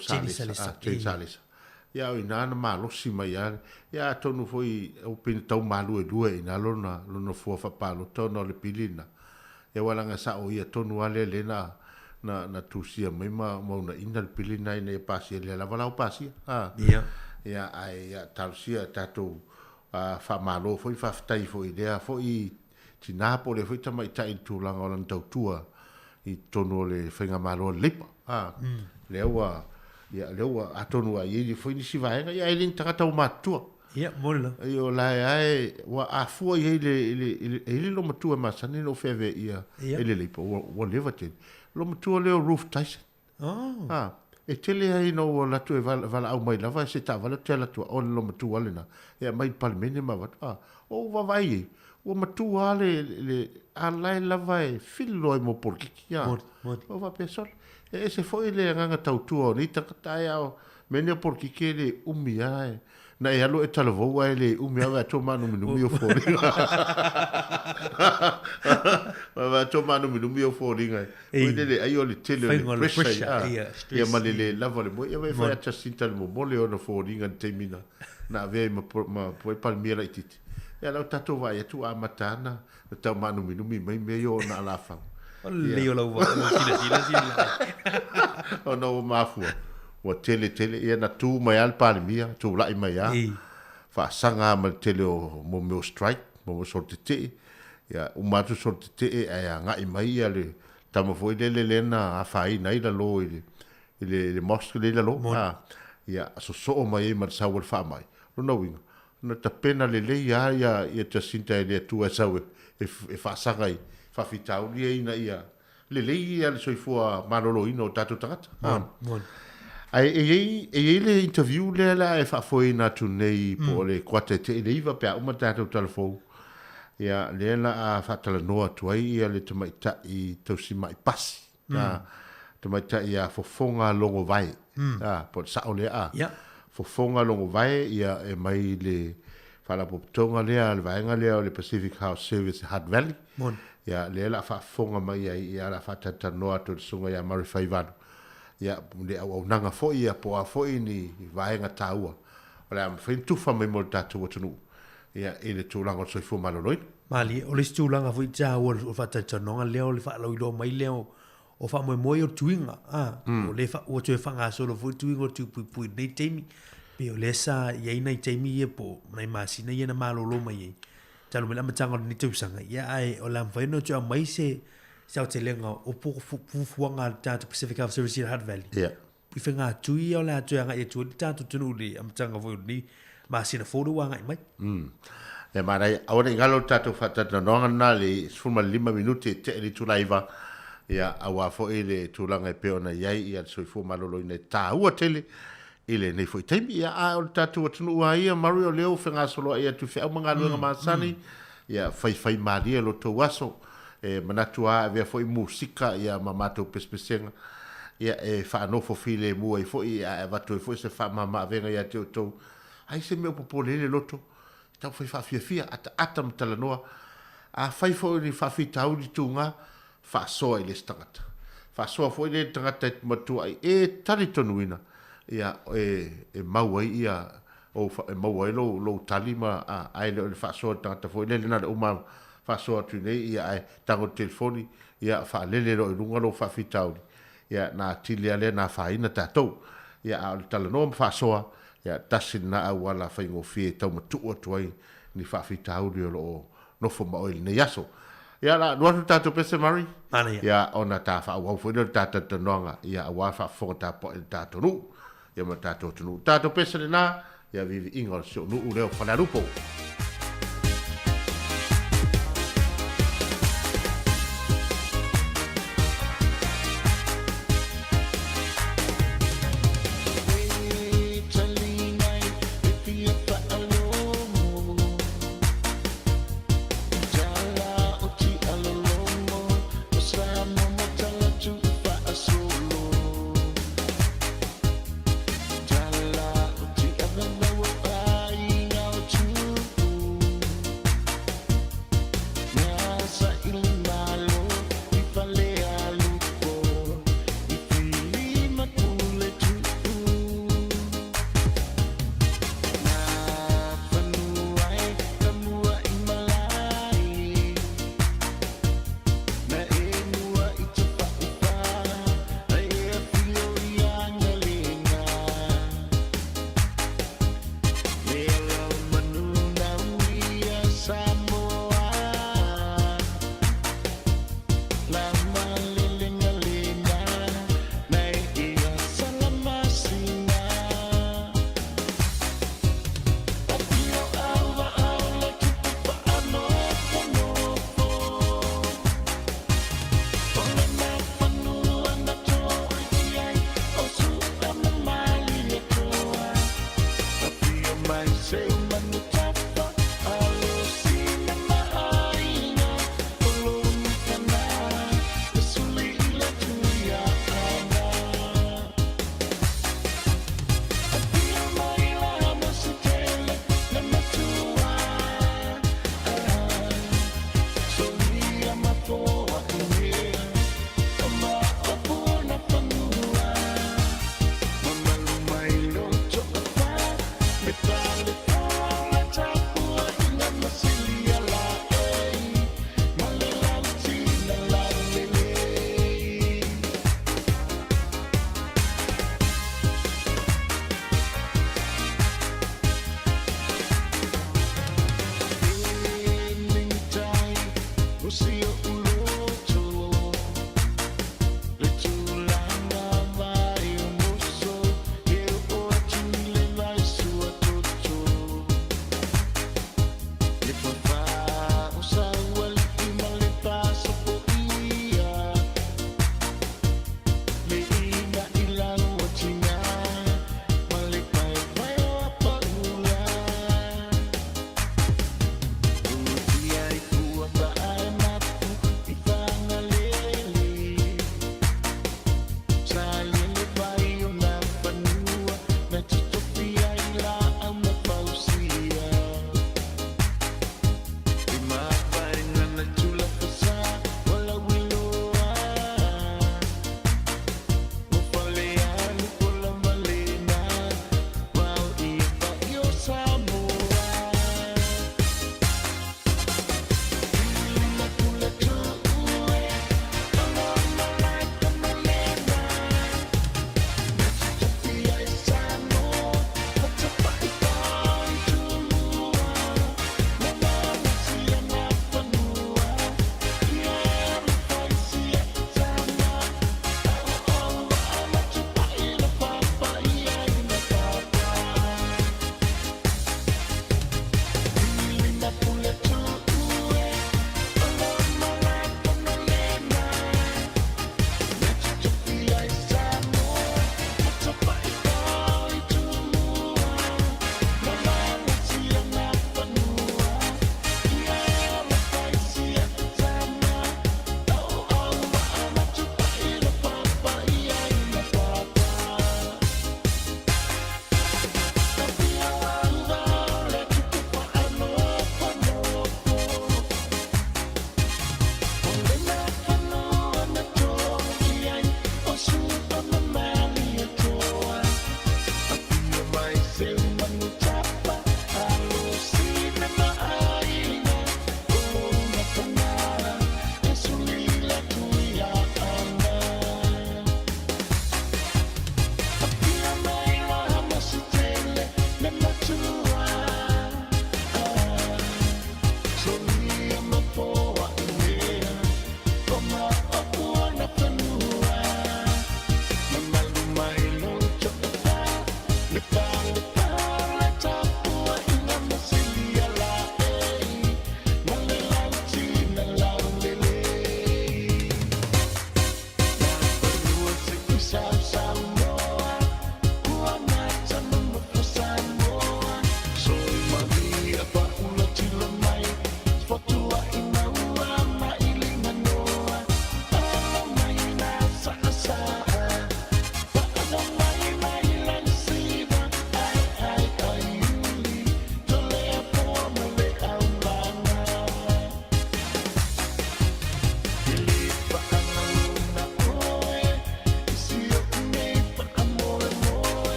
Salis ia o ina na malo si mai ia tonu foi o pin tau malu e due ina lona fo fa palo tono le pilina e wala nga sa o ia tonu ale lena na tusia mai ma na ina pili nai ne pasi le la vala pasi ia ai tausia tatu fa malo foi fa tai foi idea foi ti Napoli foi tamai tai tu langa lan tautua i tonu le fenga malo lipa lewa atonu ai foi ni sivaenga ia ele tata o matua ia mola io la ai wa afu ele lo matua ma sani no feve ia ele lipa o levate lo matua leo roof Tyson e tele ai no la tu vala au mai lava se ta vala tela tu o lo matua lena e mai palmene ma va o va vai ua matua le alai lava e filo ai mo porkiki ia. O va pesol. E se foi le nganga tautua o ni takatai au mene porkiki le umi ai. Na e alo e talavou ai le umi au e ato manu minumi o fōringa. Ma ato manu minumi o fōringa. Oi le ai o le tele o le pressure. Ia ma le lava le mo. Ia vai fai ata sinta le momole o na fōringa ni teimina. Na vei ma poe palmira i titi. Ia lau tato vai atu a matana. Na tau manu minumi mai mei o na alafa. O leo lau wa. Sila. O na o mafua. Wa tele ia na tu mai al palmia, tu lai mai a. Fa sanga ma tele o mo meu strike, mo sorte te. Ya umatu sorte te e a ngai mai ale tamo foi le na a fai nai la lo ile mosque le la lo. Ya so mai ma sa wal fa mai. No winga. Na ta pena le ya te sinta le tu sa e fa sanga i fa fitau le ina ia. Le ia le soifua malolo ino tatu tangata. Ai le interview le la e fa foi na tu nei po le kwate te le iva pe uma tatu telefon. Ya le la a fa tala no tu ai ia le te mai ta i to si mai pasi. Te mai ta ia fo fonga longo vai. Po sa o le a. Fo fonga longo vai ia e mai le fa la poptonga le al vaenga le Pacific House Service Hutt Valley. Ya le la fa fonga mai ia la fa tata no tu sunga ya Marifai Vanu. Ya le au nanga fo ia po a fo ni vaenga taua. Ola am fin tu fa me mo tatu tunu. Ya ele tu langa so fo maloi. Mali o le tu langa fo ja o fa tata no le o le fa lo mai le o fa mo o tuinga o le fa o tu fa nga so lo fo tuinga tu pu nei temi. Pe o le sa ye nei temi e po mai masina ye na malo lo mai. Talo me la matanga ni tu sanga. Ya ai o la fa no tu mai se sa te lenga o po fuanga tatu Pacific House Service in Hutt Valley. Yeah. I whenga tui o la tuanga e tui tatu tunu le amtanga fo ni ma sina foru wanga i mai. E marai awana ingalo tatu fatata nonga na le sfuma 5 minuti te li tulaiva. Ya awa fo ele tulanga e peona yai ia soifu malolo ina ta ua tele ile nei foi taimi ia a o tatu atunu ua ia Mario leo whenga solo ia tu whea mga luenga maasani. Ia fai maria lo to waso. Manatua vea foi musika ia mamato pespesenga ia e fa no fo file mu e foi ia va to foi se fa mama venga ia te to ai se meu popolele loto ta foi fa fia ata mtalanoa a fai foi ni fa fita u di tunga fa so ile stangata fa so foi le tangata matu ai e tali tonuina ia e mau ia o mau lo talima ai le fa so tangata foi le na uma fa so tu nei ia ai tango telefoni ia fa lele lo lunga lo fa fitauli ia na tilia le na fa ina tatou ia al talano fa so ia tasina awala fa ngo fi tau matu tu ai ni fa fitauli lo no fo ma oil ne yaso ia la no tatu pese mari ia ona ta fa wa fo no tata tonga ia wa fa fo ta po tatu nu ia ma tatu tu tatu pese na ia vivi ingol so nu leo fa la rupo.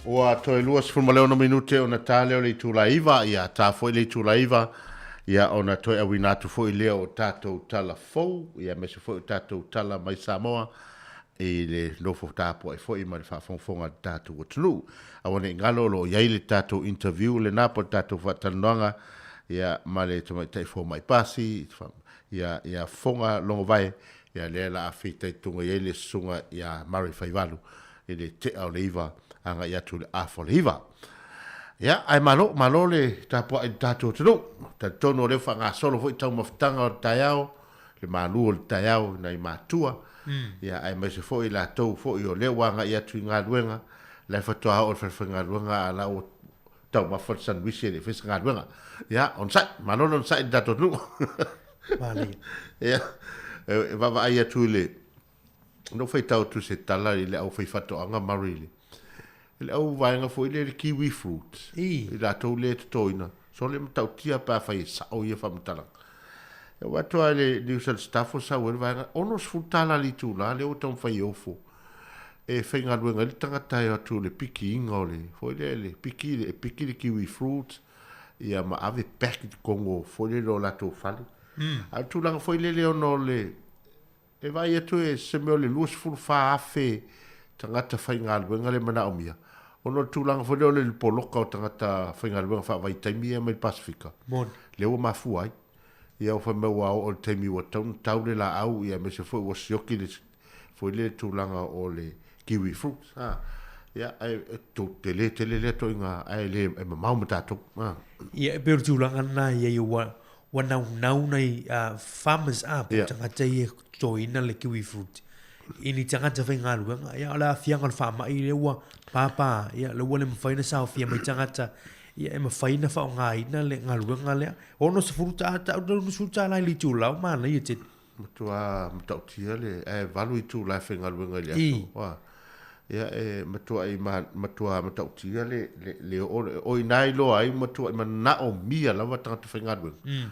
Ua toi luas fulmaleo no minute o na tāleo le tūlaiva, ia tā foi le tūlaiva, ia o na toi awinatu foi leo o tātou tala fou, ia mese foi o tātou tala mai Samoa, e le nofo tāpua e foi ma le whaafonfonga tātou o tunu. Awane ngalo lo iai le tātou interview le napo tātou whatanonga, ia ma le tamai tai fo mai pasi, ia fonga longo vai, ia le la awhitai tunga iai le sunga ia Mari Whaivalu, e le te au le iwa, anga ia tu le afo le iwa. Ia, ai malo le tāpua i tātou tunu, ta tono le whanga solo fo i tau mawhitanga o taiao, le malu o le taiao na i mātua, ia ai mai se fo i la tau fo i o le wanga ia tu i ngā ruenga, le whatoa o le ngā ruenga a la o tau mawhot san wisi e le whis ngā ruenga. Ia, on sai, malo on sai i tātou tunu. Vale. Ia, wawa ai atu le, no fai tau tu se tala i le au fai whatoa anga marili. Le au vaenga fo ile le kiwi fruit. I la tau le toina. So le mtau tia pa fai sa o ia whamtala. E watu ai le New South Staffo sa ue vaenga. Ono sfutala li tu la le o tau fai ofo. E fai ngā luenga li tangatai atu le piki inga o le. Fo ile le piki le kiwi fruit. Ia ma ave packet kongo. Fo ile lo la tau fali. A tu langa fo ile le ono le. E vai atu e se meo le luas fulu fa afe. Tangata fai ngā luenga le mana o mia. Ono tūlanga whare ole le poloka o tangata whainga luenga whawai taimi e mai Pasifika. Mon. Leo mafu ai. Ia o whamau au o le taimi wa tau le la au ia me se fwoi wa sioki le fwoi le tūlanga o le kiwi fruit. Ia te le to inga ai le e mamau matato. Ia e peru tūlanga na ia i wa nau nei farmers up tangata i toina le kiwi fruit. Ini tangata whai ngā luenga, ia ala whianga le whaama i le ua pāpā, ia le ua le mawhaina sao whia mai tangata, ia e mawhaina whao ngā ina le ngā luenga lea. Ono sa furuta ata, au nu suta lai li tūlau, mana ia te. Matua matautia le, valu i tū lai whai ngā luenga le ato. Ia matua i matua matautia le o i nai loa ai matua i mana o mia lawa tangata whai ngā luenga.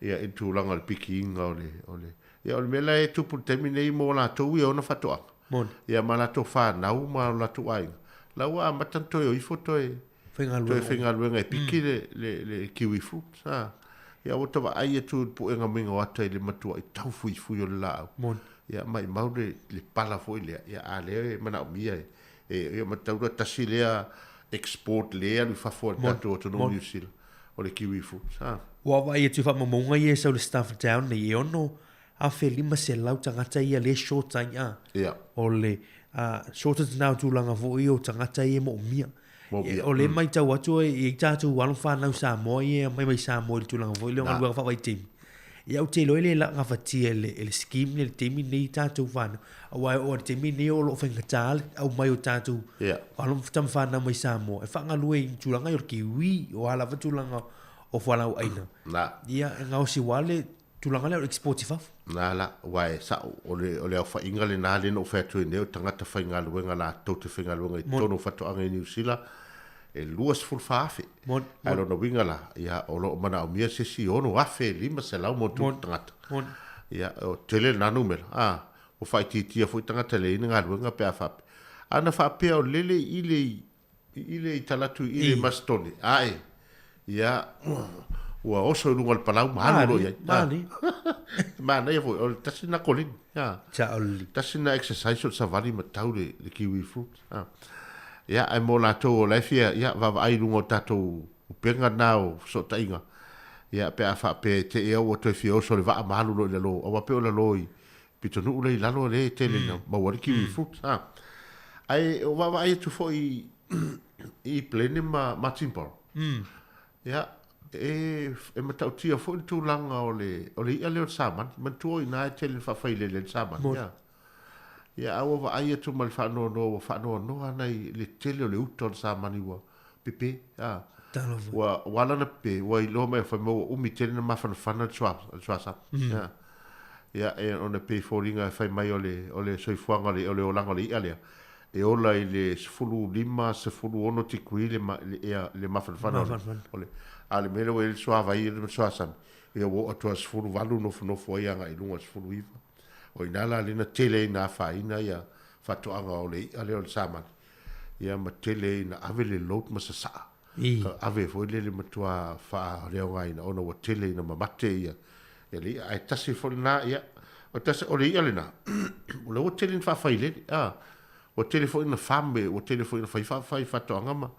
Ia i tūlanga le piki inga o le. Ia o le mela e tupu temi nei mo la tau ia ona whatoa. Mon. Ia ma la tau whanau ma la tau ainga. La ua matantoi o ifo toi whenga luenga e piki le kiwi fruit. Ia o tawa ai e tu pu enga minga o ata i le matua i tau fui o le lao. Mon. Ia mai mau le pala foi lea. Ia a lea e mana o mia e. Ia mataura tasi lea export lea lu whafua tato o tono New Zealand. O le kiwi fruit. Wawa ia tu whamamunga ia sau le Stafford Town nei e ono. A fe lima se lau tangata ia le short time a. Ia. O le shortest now tūlanga fo i o tangata ia mo mia. O le mai tau atu i tātou walong whanau Samoa ia mai Samoa i tūlanga fo i le ngalua whawai timi. Ia o te loe le la ngawhatia le scheme le timi nei tātou whanau. Awai o le timi nei o lo whaingatāle au mai o tātou. Ia. Walong tam whanau mai Samoa. E whangalua i tūlanga i o kiwi o alawa tūlanga o whanau aina. Na. Ia ngau si wale tūlanga le o export i whafu. Nā la, wai, sa o le au whainga le nā le no whētui neo tangata whainga luenga la tau te whainga luenga i tono whatoanga i New Zealand e luas full whaafe. Ai lono winga la, ia o lo mana o mia se si ono afe lima se lau mo tu tangata. Ia o tele nanu mera, o whaititia fui tangata le ina ngā luenga pēa whape. Ana whapea o lele ile i talatu ile mastoni. Ai, ia... Ua oso lunga le palau mahalo lo iai. Mani. Mana ia foi, o tasina kolin. Ta oli. Tasina exercise o savali matau le kiwi fruit. Ia, ai mo la tau o laifia, ia, vava ai lunga o tatou upenga nao so tainga. Ia, pe a wha pe te ea o toi fia oso le vaa mahalo lo i lalo. Awa pe o lalo i pito nu ule i lalo le te le na mawari kiwi fruit. Ai, o vava ai tu fo i plene ma timparo. Ia, e matautia fo i tūlanga o le ia leo saman man tuo i nā e tele whawhaile le saman ia awa wa aia tu mali whanoa noa nei le tele o le uto o saman i wa pepe wa walana pe wa i lo mai whamau umi tele na mawhanawhana chuasa ia e ona pe fōringa whai mai o le soifuanga o le olanga le ia lea e ola i le sefulu lima sefulu ono tikui le mawhanawhana o le ale mele o ele suava i le suasam e o atua sefulu valu nofo ai anga i lunga sefulu iwa o inala lena tele ina whaina ia whatoanga o le ale o le saman ia matele na ave le load masasa ave foi le matua fa leo ngai na ona wa tele na mamate ia ele ai tasi foi na ia o tasi o le ia le na o le tele fa fa ile o tele foi na fame o tele foi na fa to ngama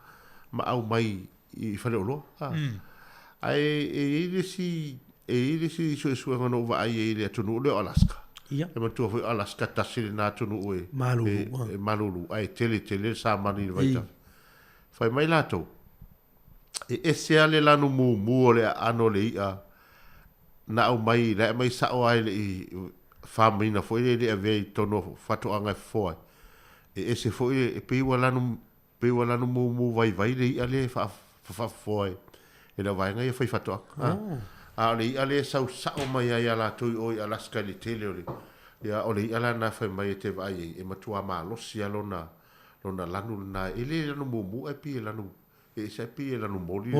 ma au mai I fa le lo ai ele si so ngano va ai ele tonu le Alaska ia e matua foi Alaska tasi na tonu e malulu ai tele sa mani vai ta fai mai lato e se ale lanu mu le ano le ia na au mai le mai sa o ai le famina foi le ave tono fatu anga foi e se foi e pe wala no mu vai le ia le fa foi e la vai ngai foi fatu a le ia le sa o mai ia la tu o Alaska le tele o le ia o le ia la na fai mai te vai e matua malo si alona lanu na ele lanu mu e pe lanu e se pe lanu moli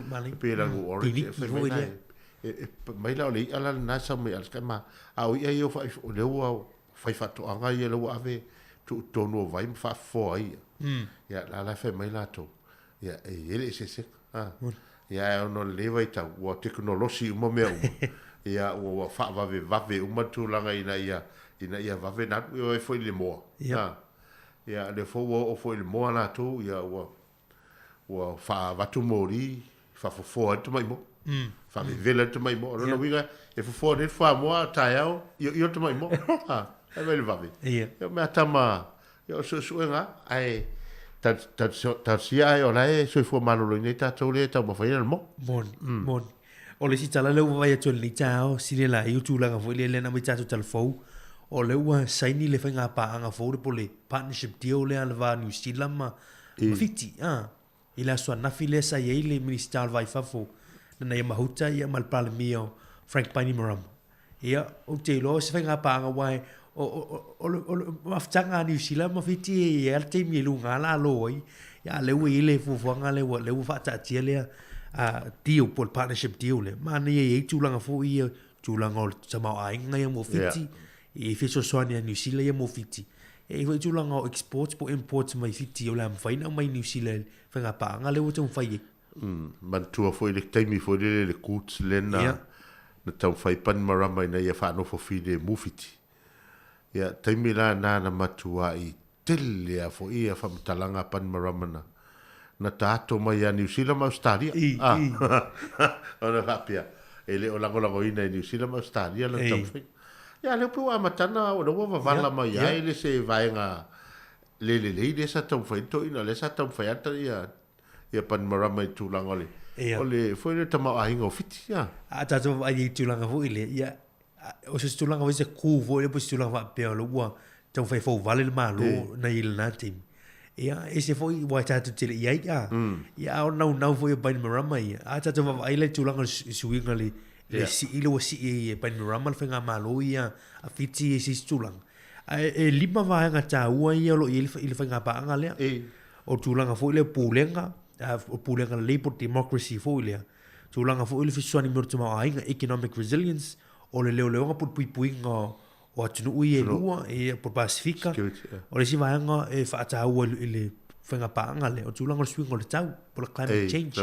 mali pe lanu orange mai la le ala na sa me al kama au ia yo fai fatu anga ia lo ave tu tono vai fa fo ai ia la fe mai la to ia ele se ia no le vai ta o teknolosi mo me ia o fa va uma tu langa ina ia va ve na o foi le mo ia le fo o foi le mo na to ia o fa va tu mori fa fo tu mai mo fa vela tu mai mo no wiga e fo de fa mo taio io tu mai mo e vele va ia me atama io so nga ai ta sia io la so fo malo lo ni ta to le ta mo fa il mo mon o le si tala le vai to le tao si le la io tu la fo le na mai ta to telefo o le wa saini le fenga pa anga fo po le partnership deal le al va New Zealand ma fiti ila so na file sa ye le minister vai fa fo na ia mahuta ia mal palemio Frank Bainimarama ia o te lo se fenga pa anga wai o maftanga New Zealand ma fiti ia te mi lunga la loi ia le ile fu fanga le fa ta tiele a deal por partnership deal le ma ne ye tulanga fo ia tulanga o Samoa ainga ia mo fiti e fiso soania New Zealand ia mo fiti e foi tulanga o exports po imports mai fiti o la faina mai New Zealand fenga pa anga le o te fai man tua foi le taimi foi le kuts lena na tau fai pan marama ina ia fa no fo fide mufiti ia taimi la na matua I tele a fo ia fa talanga pan marama na tato mai a New Zealand ma Australia ona rapia ele o lango ina New Zealand ma Australia la tau fai ia le pu amatana o no va vala mai ia ele se vai nga le sa tau fai to ina le sa tau fai ata ia pan marama tu langole ole foi le tama ainga fiti ya a tato ai tu langa vo ile ia o se tu langa vo se ku vo le pos tu langa pe lo wa tau fai fo vale le malo na il na tim ia ese foi wa tato tele ia ia o no foi pan marama ia a tato va ai le tu langa suinga le si ilo si pan marama fe nga malo ia a fiti ese tu langa e lima va nga ta ua ia lo il fe nga pa nga le o tu langa foi le pulenga o pulenga le por democracy foi le tu langa foi le fisuani mo tuma ainga economic resilience o le leo por puipuinga o atunu ui lua e por pacifica o le si vaanga e fa ta ua le fenga pa nga le o tu langa swing o le tau por climate change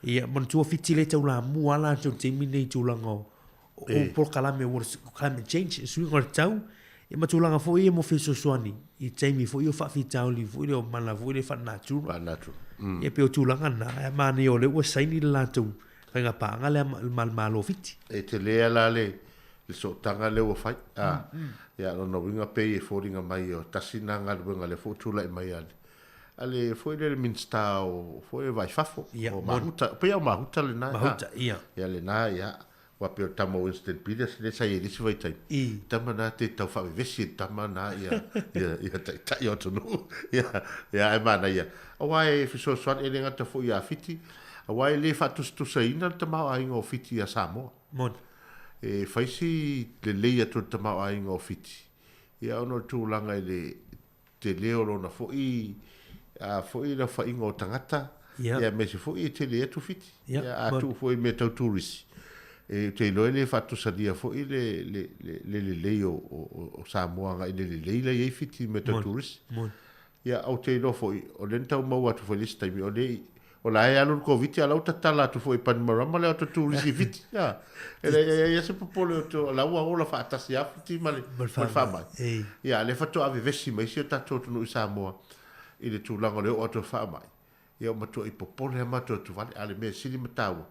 e mon tu fitile te la muala tu te mini tu langa o por kalame o climate change swing o le tau e matulanga fo e mo fiso soani I taimi fo io fa fitau li fo io mala fo le fa natural e pe o tulanga na e mani o le o saini la tu nga pa nga le malo fiti e te le ala le so tanga le o fai ya no winga pe e fo ringa mai o tasina nga le le fo tula e mai ale fo le minsta o fo e vai fafo o mahuta pe o mahuta le na ia le na ya wa pe tamo Winston Peters le sai le vai tai tamana te tau fa vesi tamana ia ta yo tonu ia e mana ia o wai fiso swan e lenga te fo ia fiti o wai le fa tu saina te mau ai ngo fiti a Samoa mon e faisi le leia tu te mau ai ngo fiti ia ono tu langa le te leo lo na fo I na fa ingo tangata ia me se fo I te le tu fiti ia a tu fo me tau tourist e te loele fatu sadia fo le o Samoa nga le le fiti me to tourist ia au te no foi o le tau mau atu foi lista mi o le o la e alu ko viti ala uta tala tu foi pan marama le atu tu risi viti ya ele se popolo to la ua fa atasi afti male fa mai ya le fato ave vesi mai se tato tu no Samoa ile tu langa le o to fa mai ia ma to i popolo ma to tu vale ale me sili matau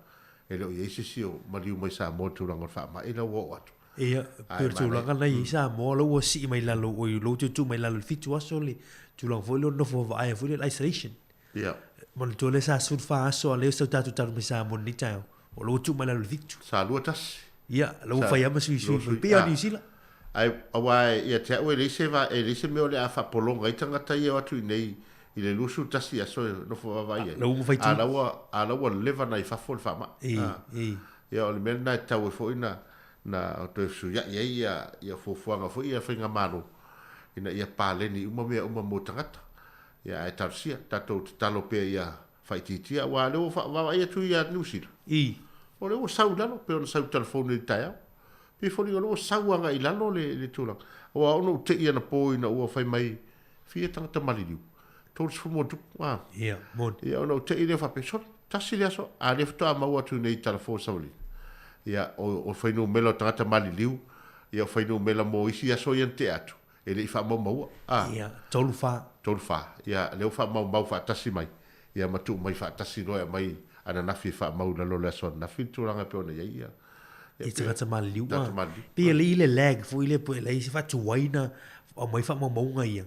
ele o yesi sio maliu mai Samoa tu langa fa mai ele o atu ia per tu langa nei Samoa lo o si mai lalo o lo tu mai lalo fitu asole tu lang foi lo no fo vai foi isolation ia mon tu le sa sul fa so le so tatu tatu mi sa mon ni tau o lo tu mai lalo fitu sa luatas ia lo fa ia ma sui pe a New Zealand ai awai ia te o le se va e se me o le afa polonga i tangata ia atu nei i le lusu tasi aso no fo vai lo mo fai tu ala wa leva na i fa fol fa ma ia o le men na tau fo ina na to su ia fo fuanga fo ia finga mano ina ia paleni uma mo tangata ia ai tarsia tato talo pe ia faititia wa le fa ia tu ia nusil o le o sau lalo pe o sau telefone i taia pe fo ni o sau anga i lalo le tula o ono te ia na po ina o fai mai fia tangata maliliu to fu mo tu ia mon ia ono te ia fa pe so tasi le so a le fto ama o tu nei telefone sauli ia o fai no melo tangata maliliu ia fai no mela mo isi aso ia te atu ele fa mau ia tolu fa ia le fa mau fa tasi mai ia matu mai fa tasi roa mai ana na fi fa mau na lo le so na fi tu langa pe ona ia i te kata maliu pe le lag fu ile pe le fa tu waina o mai fa mau nga ia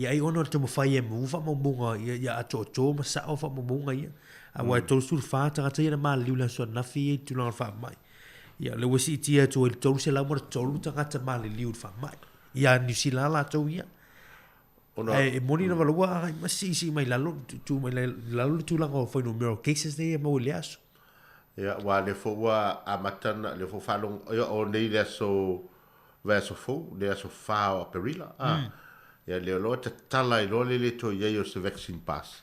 ai ono te mo fai e mu fa mau nga ia a to ma sa o fa mau nga ia a wa to sur fa ta ta ia maliu le so na fi tu langa fa mai ia le wasi tia to se la mo to lu ta kata maliu fa mai ia New Zealand la tau ia e moni na valua ai masisi mai lalo tu mai lalo tu lango foi no mirror cases de mo liaso ia wa le fo wa amatana le fo falong o nei le so verso fo le so fa o perila ia le lo te tala i lo le to ia yo se vaccine pass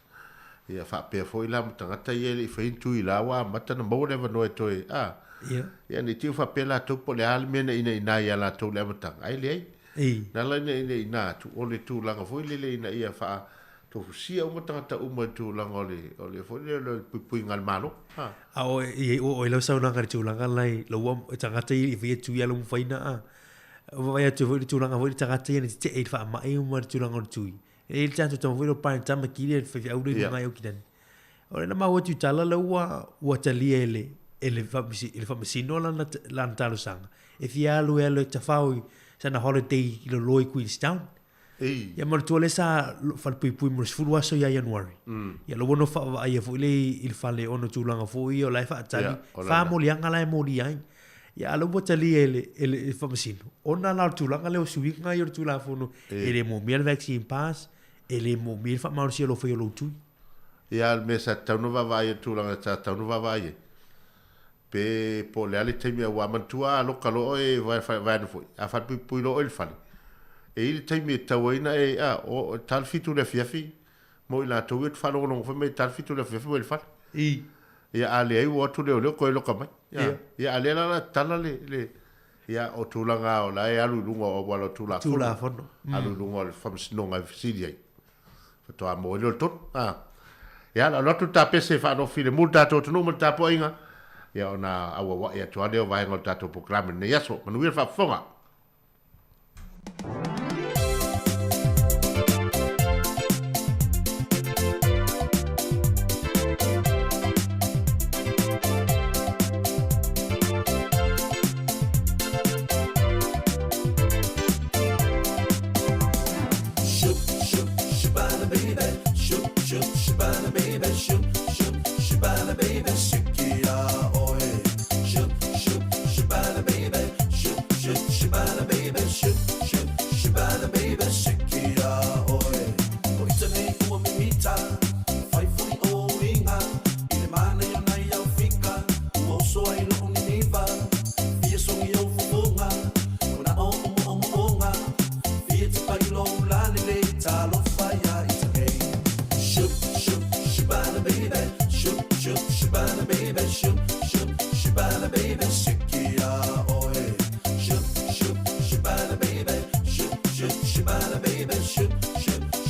ia fa pe fo ila tangata ia le fa intu ila wa matana mo le no to ia ni tiu fa pela to po le almena ina ia la to le matanga ai le na la nei na tu o le tu langa foi le na ia fa to sia o tangata uma tu langa o le foi le pui ngal malo o lo sa na tu langa lai lo tangata i vi tu ia lo faina vai tu foi tu langa foi tangata ia te e fa mai uma tu langa tu e tanto to foi lo pa tama ki le fa au le ngai o kidan o le ma o tu tala lo wa tali ele fa misi no la talo sanga e fia lo ele te fau sana holiday lo loi Queenstown ia mo tu le sa fa pui mo sfulu aso ia January ia lo no fa ia fo le il fale ono tu langa fo io la fa tali fa mo li anga la mo li ai ia lo botali ele fa masino ona la tu langa le su winga io tu la fo no ele mo mi vaccine pass ele mo mi fa ma lo fo lo tu ia al mesa tau no va tu langa tau no va pe po le ale te mia wa mantua lo kalo e vai no foi a fa pui lo il fale e il te mia tawaina o tal fitu le fiafi mo ila to wit fa lo fa me tal fitu le fiafi il fale ia ale ai o tu le ko lo kamai ia ale la tala le ia o tu langa o la e alu lunga o wala tu la fono alu lunga o fa no nga sidia fa to a mo lo to ia la tu ta pese fa no file multa to no multa po inga ia ona awa ia tu ade o vai ngol tato programa ne yaso manuir fa fonga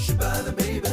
Shibana baby,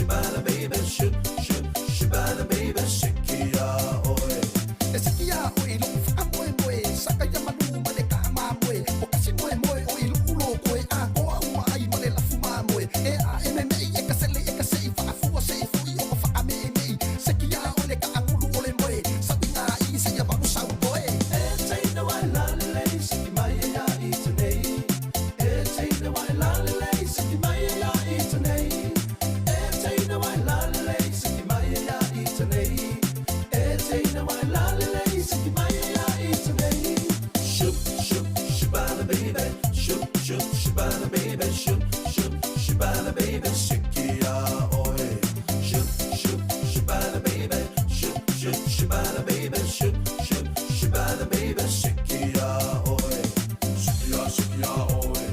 Shibana baby, shibana baby, sikia oe. E sikia oe, luku wha moe moe, saka ia manu ma le ka ma moe. O kasi moe moe oe, luku lo koe, a koa ua ai ma le lafu ma moe. E a e me mei, e ka sele, e ka sei, wha fua sei fui o ka wha me mei. Sikia oe le ka angulu o le moe, sabi ngā i se ia wamu sau koe. E teina wai lale lei, siki mai e ia i tunei. E teina wai lale lei, siki mai e ia i tunei. E teina wai lale lei, siki mai e ia i tunei. E teina wai lale lei, siki mai e ia i tunei. Shoop, shoop, shibana baby, shoop, shoop, shibana baby, shoop, shoop, shibana baby, sikia oe. Shoop, shoop, shibana baby, shoop, shoop, shibana baby, shoop, shoop, shibana baby, sikia oe. Sikia, sikia oe.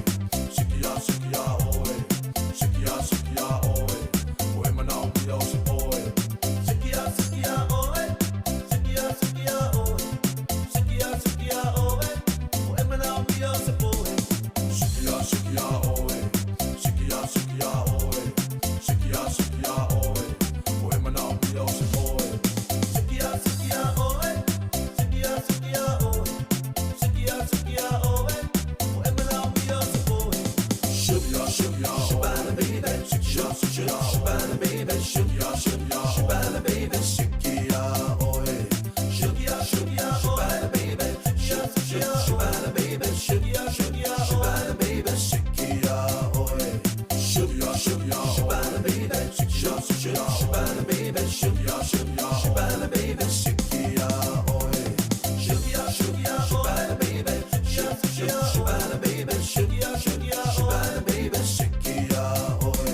Sikia, sikia oe. Sikia, sikia oe. Oe manao mia o se oe. Sikia, sikia oe. Sikia, sikia oe. Sikia, sikia oe. Oe manao mia o se oe. Sikia, sikia oe. Sikia, sikia oe. Sikia, sikia oe. Oe manao mia o se oe. Sikia, sikia oe. Sikia, sikia oe. Sikia, sikia oe. Oe manao mia o se oe. Shibya, shibya, shibana baby, shibya, shibya, shibana baby, shibya, shibya, shibana baby, sikia oe. Shibya, shibya, shibana baby, shibya, shibana baby, shibya, shibya, shibana baby, sikia oe. Shibya, shibya, shibana baby, shibya, shibya, shibana baby, shibya, shibya, shibana baby, sikia oe. Shibya, shibya, shibana baby, shibya, shibya, shibana baby, shibya, shibya, shibana baby, sikia oe.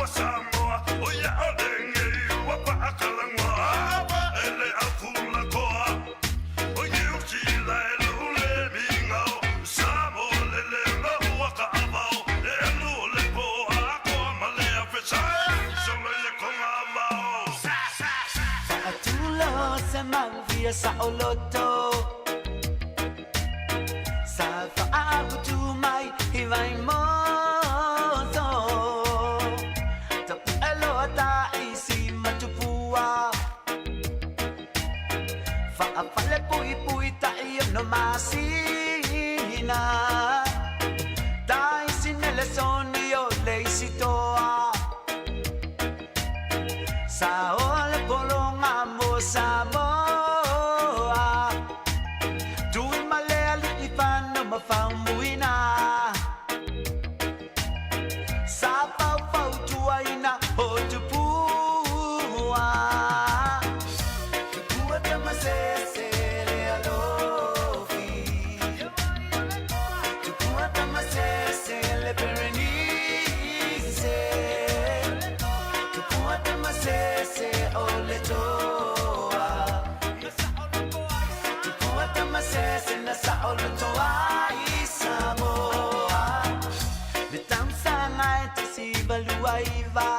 Samoa, oh yeah, se malvia sa oloto sa fa'agu tu mai I vai moto ta elo ta isi matupua fa'afale pui ta io no masina dai sinele sonio lei si toa sa ole polonga mo Samoa tui maleli I fanno ma fa muina sa pau tuaina o tu pua tu pua te masese le alofi tu pua te masese le perenise tu pua te masese o le toa tu pua te masese na sa o le toa I Samoa le tamsanga te si valuaiva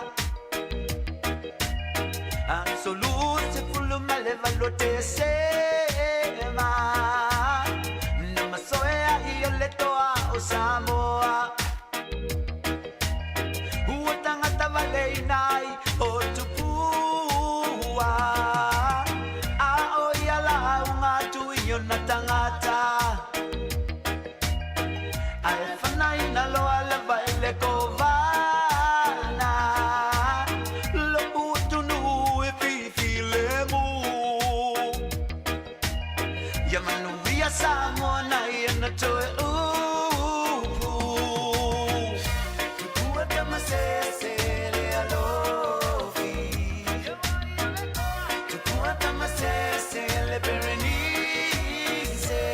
absolute se fullo male valote sema nama soea io le toa o Samoa uotanga tavalei nai o tupua a oia la unga tu io na tangata ai fanai na loa le baile kovana lo utunu e fifilemu yamanu via Samoa I na toe tu pua te masese le alofi tu pua te masese le perenise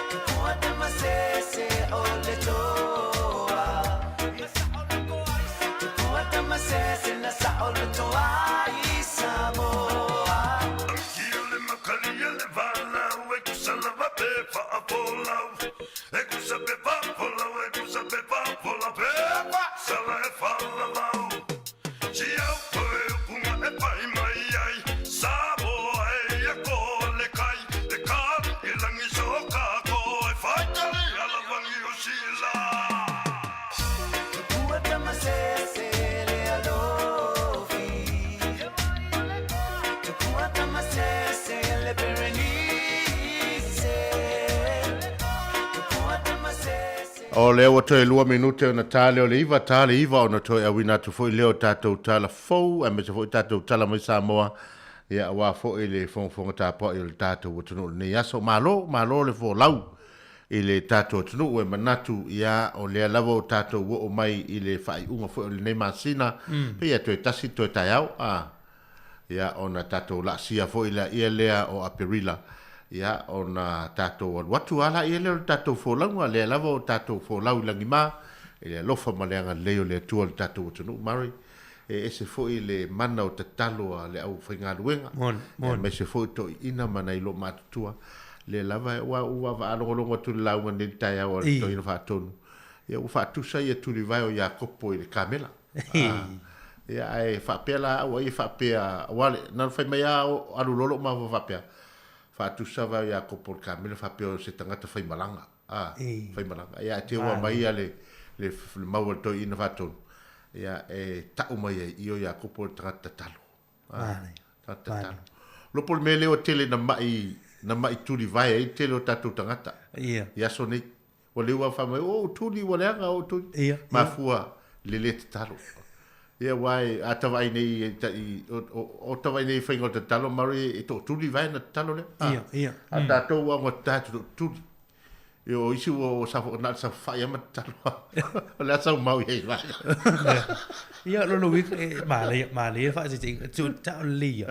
tu pua te masese o le toa tu pua te masese na sa o le toa I Samoa Kiole makalia le vala we kusalava pe fa apola e kusabe fa apola we kusabe fa apola pe sala e fa la lau si au pe kuma e pai mai ai sabo e kole kai de ka e langi soka ko e fa tali ala vangi osila tu pua te masese le alofi tu pua te masese le perenise tu pua te masese O leo toe 2 minute na tale o le iva o na toe awina tu foi leo tatou tala fou a me se foi tatou tala mai Samoa ia wa foi le fonga tapo i le tatou tunu ne aso malo le fo lau i le tatou tunu e manatu ia o le lavo tatou o mai i le fai unga foi le nei masina pe ia toe tasi toe taiau ia ona tatou la sia foi la ia lea o aperila ia ona tatou watu ala ia le tatou folau le lavo tatou folau langi ma e lofa maleanga leo le tua tatou tunu mari e se foi le mana o tatalo le au whainga ruenga me se foi to ina mana I lo matutua le lava wa va alongo tu launga ni tai au to ina fa tonu ia u fa tu sai tu li vai o ia kopo I le kamela ia ai fa pela o I fa pea wale na fa mai au alu lolo ma fa pea fa tu sava ia kopo kamela fa pea se tangata fa malanga fa malanga ia te wa mai le mau to ina fa tonu ia e ta mai io ia kopo tangata talo talo lo pol mele o tele na mai tu li vai e tele o tatu tangata ia so nei o le wa fa mai o tu li wa lenga o tu ma fua le talo ia wai atawai nei o tawai nei whaingo te talo mari e to tu li vai na talo le a tatou wa ngo tatu tu Yo isi wo sa na sa fa ya matalo. La sa mau ye va. Ya lo wi ma le fa si tu ta li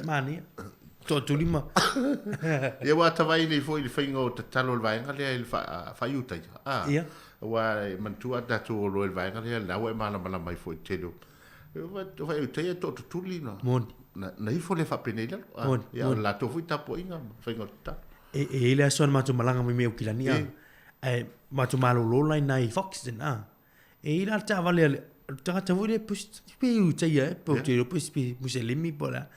ma ni. To lima. Ya wa ta vai ni foi fingo te talo vai ngale il fa yuta. Ya. Wa man tu ata tu lo vai ngale la wa mala mai foi tedo. Wa te to lina. Mon. Na ifo le fa penela. Ya la to foi ta po inga fingo ta. E le son matu malanga me o kilania matu malo lola nai fox na e ila ta vale ta ta vole pus piu ta ye po te pus pi muselimi pola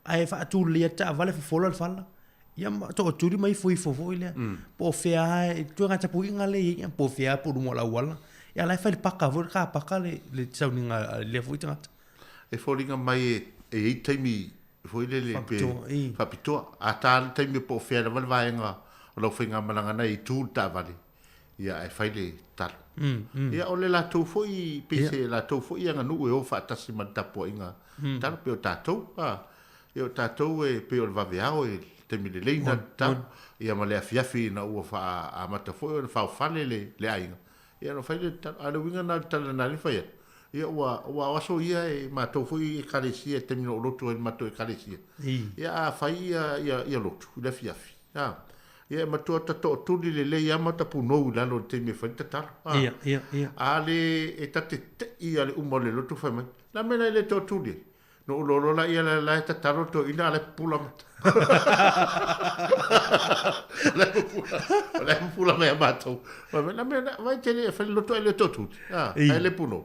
ai fa tu le ta vale fola fala ia ma to tu mai foi le po fea tu nga ta puinga le ia po fea po mo la wala ia la fa le paka vo ka paka le sauninga le foi tanga e folinga mai e taimi foi le fa pito ata taimi po fea le vai nga lo finga malanga nei tu ta vale ia e fai le tal ia ole la tu foi pese la tu foi nga nu e o fa tasi man ta poinga tal pe o tatou io tatou e pe o vaveao e te mile leina tau ia ma le afiafi na ua fa a mata foi o fa fale le ainga ia no fai le ala winga na tala na le fai ia ua aso ia e matou foi e kalesia te mino loto e matou e kalesia ia a fai ia loto le afiafi ia matou tato tuli le le ia mata punou la no te me fai tatalo ia ale e tate ia le umo le loto fai mai la mena le to tuli no lolo la ia la tatalo to ina le pula la pula me matou la mena vai te fai loto le to tuti ai le puno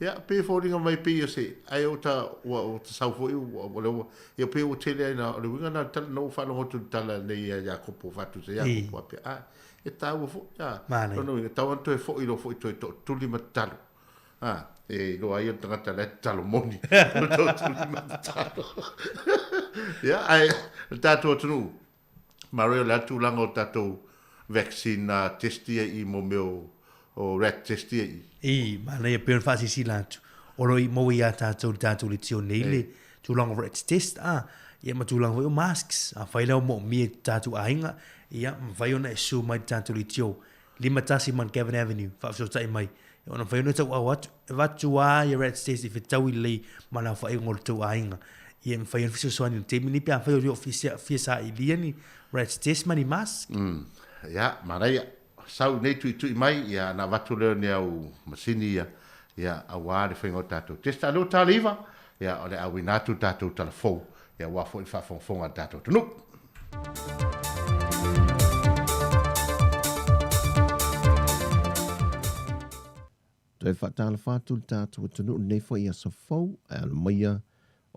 ia pe foringa mai pe ia se ai o ta sau foi o le ia pe o tele na le winga na tal no fa no tu tala le ia kopo fatu se ia kopo pe e ta o fo no ta o to fo i lo fo to tu li matalo e lo ai tanga tala talo moni to tu li matalo ia ai tato tu Mario la tu lango tato vaccine testia i mo meu o rat testia ma le pe fa si lantu o lo mo ia tato le tio nele tu long rat test ia ma tu lang o masks a fai lo mo mi tato ainga ia vai ona su mai tato le tio limatasi man Kevin Avenue fa so tai mai ona fai no tau wat vatua ia rat test if tau le mana fa ngol tu ainga ia fai fiso so ani te mini pe fai o fisa iliani rat test mani mask ia marai sau nei tu mai ia na watu leo ne au masini ia aware fengo tato testa lo taliva ia ole awinatu tato telefon ia wa fo fa fon tato tunu Toi whatala whātul tātua tunu nei fo ia sa fau al maia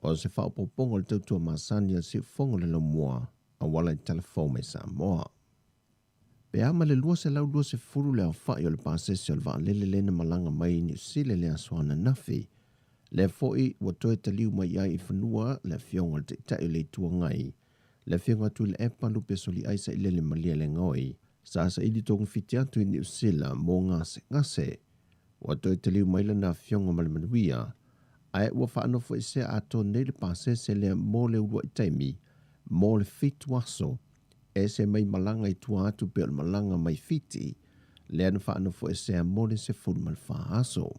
o se whaopopongo le tautua masani al si fongo le lomoa a wala i telefon me Samoa. Pe ama le lua se lau lua se furu le au whai o le pāsesi o le wā lele lena malanga mai ni usile le aswana nafi. Le foi wa toi taliu mai ai I whanua le fionga le tai le tua ngai. Le fionga tu le epa lupe soli aisa I le malia le ngoi. Sa ili tongu fiti atu I ni usila mō ngase. Wa toi taliu mai na fionga malamanuia. Ai ua whaanofo I se ato nei le pāsese le mō le urua I taimi, mō le fitu aso, e se mai malanga I tua atu pe o malanga mai fiti, le anu whaanofo e se a mō le se fulu mal wha aso.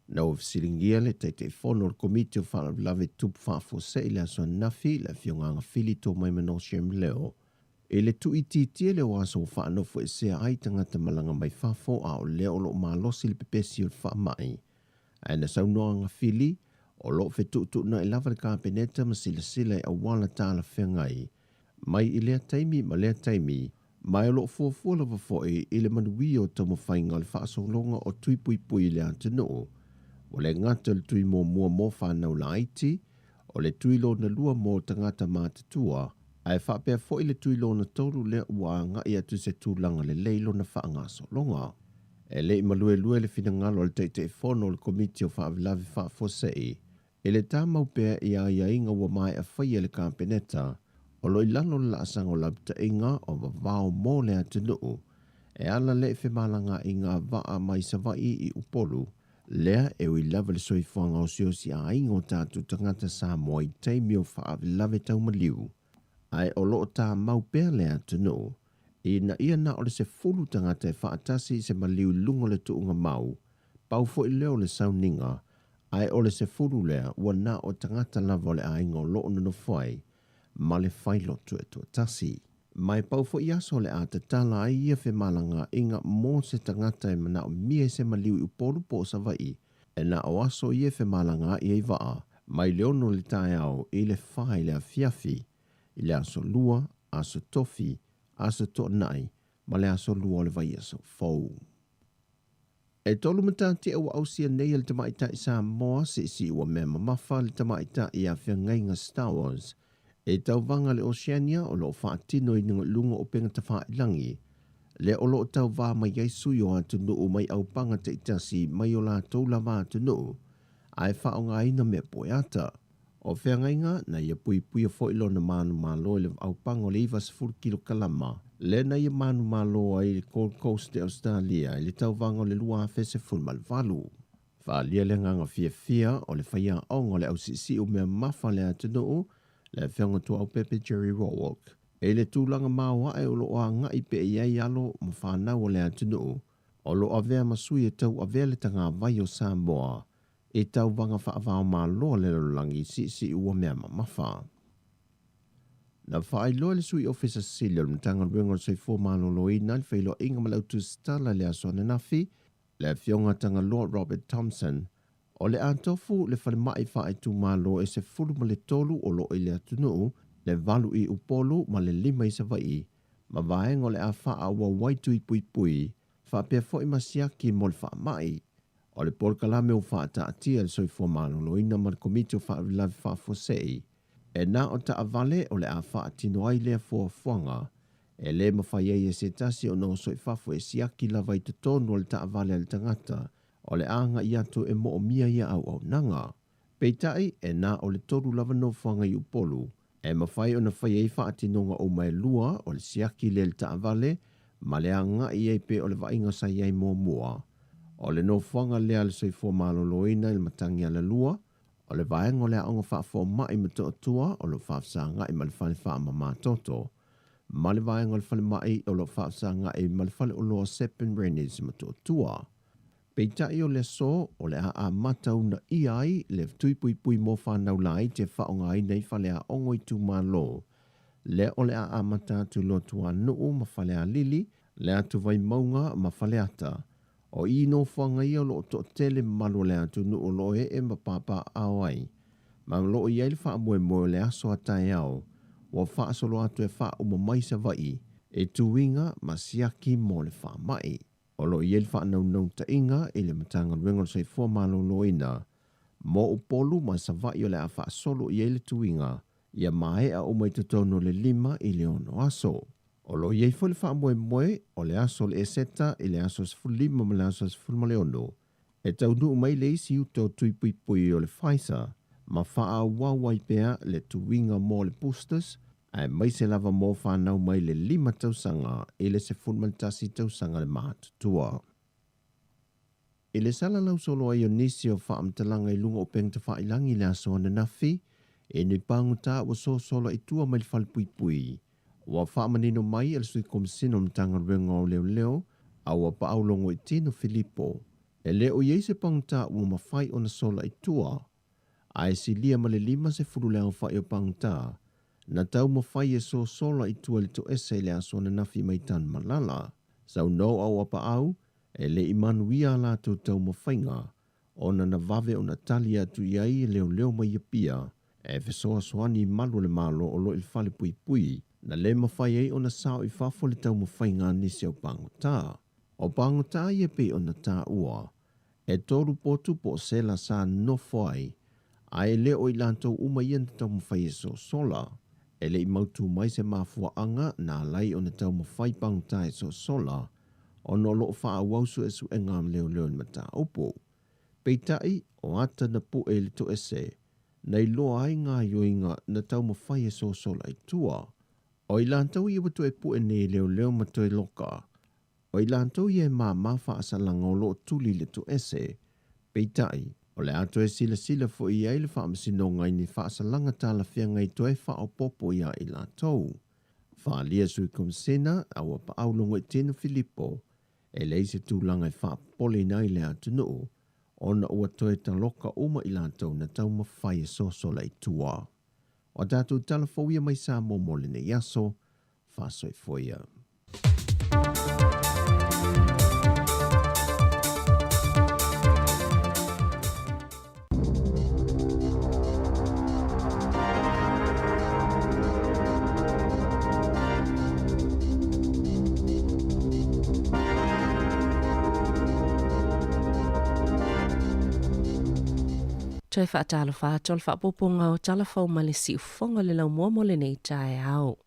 Na o fisiringia le teitei whono le komiti o whaalawe tupu whaafo se I le aso nafi le fionga anga fili tō mai mano shem leo. E le tu ititia le o aso o whaanofo e se ai tangata malanga mai whaafo a o leo lo malosi le pepesi o le wha mai. Aina saunoa anga fili, o lo fe tu na I lava le kāpeneta ma sila I awala tāla whengai. Mai I lea taimi ma lea taimi, mai o lo fuafua lava foi I le manui o tomo whainga le whaasolonga o tui pui le antanoo. O le ngata le tui mō mua mō whanau la aiti, o le tui lo na lua mō tangata mātatua, ai whapea foi le tui lo na tolu le ua nga I atu se tūlanga le leilo na whaangasolonga. E le malue le finangalo le teitei whono le komiti o whaavilavi whaafosei, e le tāmau pēr ia inga ua mai a whaia le kāpeneta, o loi lalo la asango labta inga o wawao mō le atunuu, e ala le whemalanga inga waa mai savai I upolu, lea e ui lava le soifuanga o siosi a ingo tātu tangata Samoa I teimi o whaavilavi taumaliu. Ai o loo tāmau pēr le atunuu, ina ia na ole se fulu tangata e whaatasi se maliu lungo le tuunga mau, pau fo I leo le sauninga, ai ole se fulu lea ua na o tangata lava le aingo loo no whai, ma le whailo tu tasi. Mai pau fo I aso le a te tala ai ia whemalanga inga mō se tangata e mana o mia se maliu I upolu po savai, e na o aso ia whemalanga I waa, mai leono le tae au I le whai le a fiafi, I le aso lua, aso tofi, aso to nai, ma le aso lua le vai aso fau. E tolu matati e wa ausia nei le tamaita I Samoa si ua mea mamafa le tamaita I a whiangai ngā Star Wars E tauvanga le Oceania o lo whaatino I nunga lunga o penga tawhailangi. Le o lo tau wā mai Yesu o atu nuu mai au panga te itasi mai o la tōla wā atu nuu. Ai whaonga ina me poeata. O whiangainga na ia pui pui a foilo na manu malo le au panga o le iwa 10 kilo kalama. Le na ia manu malo ai le Gold Coast de Australia le tau wanga o le lua fese fulmal valu. Whaalia le nganga fia o le whaia ongo le au sisi o mea mafa le atu nuu le whianga tu au pepe Jerry Rawalk. E le tūlanga māua e o lo a ngai pe e iai alo ma whanau o le atunu. O lo a vea masui e tau a vea le tanga vai o Samoa. E tau wanga whaavao mā loa le lolangi si ua mea mawha. Na whaai loa le sui officer Cecilia mtanga ruenga soi fō mālo loina le whailo inga malautu stala le aso nafi le fionga tanga Lord Robert Thompson. O le antofu le whale mai whaai tū mālo e se furu ma le tolu o lo i le atunu le valu I upolu ma le 5 isa vai, ma vaengo le a wha ua waitu I pui pui, wha pia fo I masiaki mo le wha mai. O le polkalame o wha ta atia le soi fo maloloina ma le komiti o wha vilavi wha fosei. E na o ta avale o le a wha atino ai lea fo fuanga, e le mawhai e se tasi o no soi wha fo e siaki lava I te tonu o le ta avale le tangata, o le anga I atu e mo o mia ia au nanga. Peitai e na o le toru lava no fuanga I upolu, e mawhai o na whai e whaatinonga o mai lua o le siaki le ta avale, ma le anga I e pe o le vainga sa iei mua. O le no whanga lea le soi fo maloloina il matangi ala lua, o le vaenga o le aonga whaafo mai mato atua o le whaafsanga I ma le whale wha ma toto. Ma le vaenga o le whale mai o le whaafsanga I ma le whale o loa Seppen Rennies mato atua. Peitai o le so o le a matau na iai le tuipui pui mo whanau lai te whaonga I nei whale a ongo I tu malo. Le o le a mata tu lo tua nuu ma whale a lili, le atu vai maunga ma whale ata. O I no whanga I o lo to tele malo le atu nuu lo e ma papa awai. Ma lo I ele wha moe moe le aso atai au, wa wha asolo atu e wha o ma maisa vai, e tuinga ma siaki mo le wha mai. O lo I ele wha nau ta inga I le matanga ruenga sei fua malo loina. Mo upolu ma sa vai o le a wha solo I ele tuinga, ia mae a o mai tutono le 5 I le ono aso. O lo I fo le wha moe moe o le aso le eseta I le aso se fulima ma le aso se fulima le ono. E tau nuu mai le isi uto tuipui pui o le Pfizer, ma wha a wawai pea le tuinga mo le boosters, ai mai se lava mō whanau mai le 5 tausanga I le se fulmantasi tausanga le mātutua. I le sala lau solo ai o nisi o whaamtalanga I lunga o pengta whailangi le aso ana nafi, e ni panguta o so solo I tua mai le whale pui pui. Wa whaamanino mai al sui komisino mtanga ruenga o leo, a wa paaulongo I tino Filippo. E leo iei se panguta o mawhai o na sola I tua. Ai si lia ma le 5 se furu leo whai o panguta. Na tau mawhai e so sola I tua li to ese le aso na nafi mai tan malala. Sau no au apa au, e le imanuia la tu tau mawhainga. Ona na vave o na talia tu iai leo mai pia. E fesoa soani malu le malo o lo il fale pui pui. Na le mawhai ei o na sao I fafo le tau mawhainga nisi o panguta. O panguta I e pe o na ta ua. E toru potu po sela sa no foi. Ai leo I lantou umaien tau mawhai e so sola. E le I mautu mai se mafua anga na lai o na tau mawhai panguta e so sola. O no lo wha awausu e su engam leo ni mata opo. Peitai o ata na pu e le to ese. Nei loa ai ngā yoinga na tau mawhai e so sola I tua. O I lantou I watu e pu e ne leo mato e loka. O I lantou I e mawha asalanga o lo tuli le to ese. Peitai. O le ato e sila fo I ai le wha amasino ngai ni wha asalanga tala fia ngai to e wha o popo ia I lantou. Wha lia sui komisena a wa pa aulongo I tino Filippo. E leise tūlanga I wha pole nai le atu nuu. Ona ua toe taloka uma I lantou na tau mawhai e sosola I tua. O tātou talafouia mai sa momole ne yaso, wha soifoia. Toi whaatalo whaatol whaapoponga o talafau ma le si ufonga le lau mua mo le nei tae au.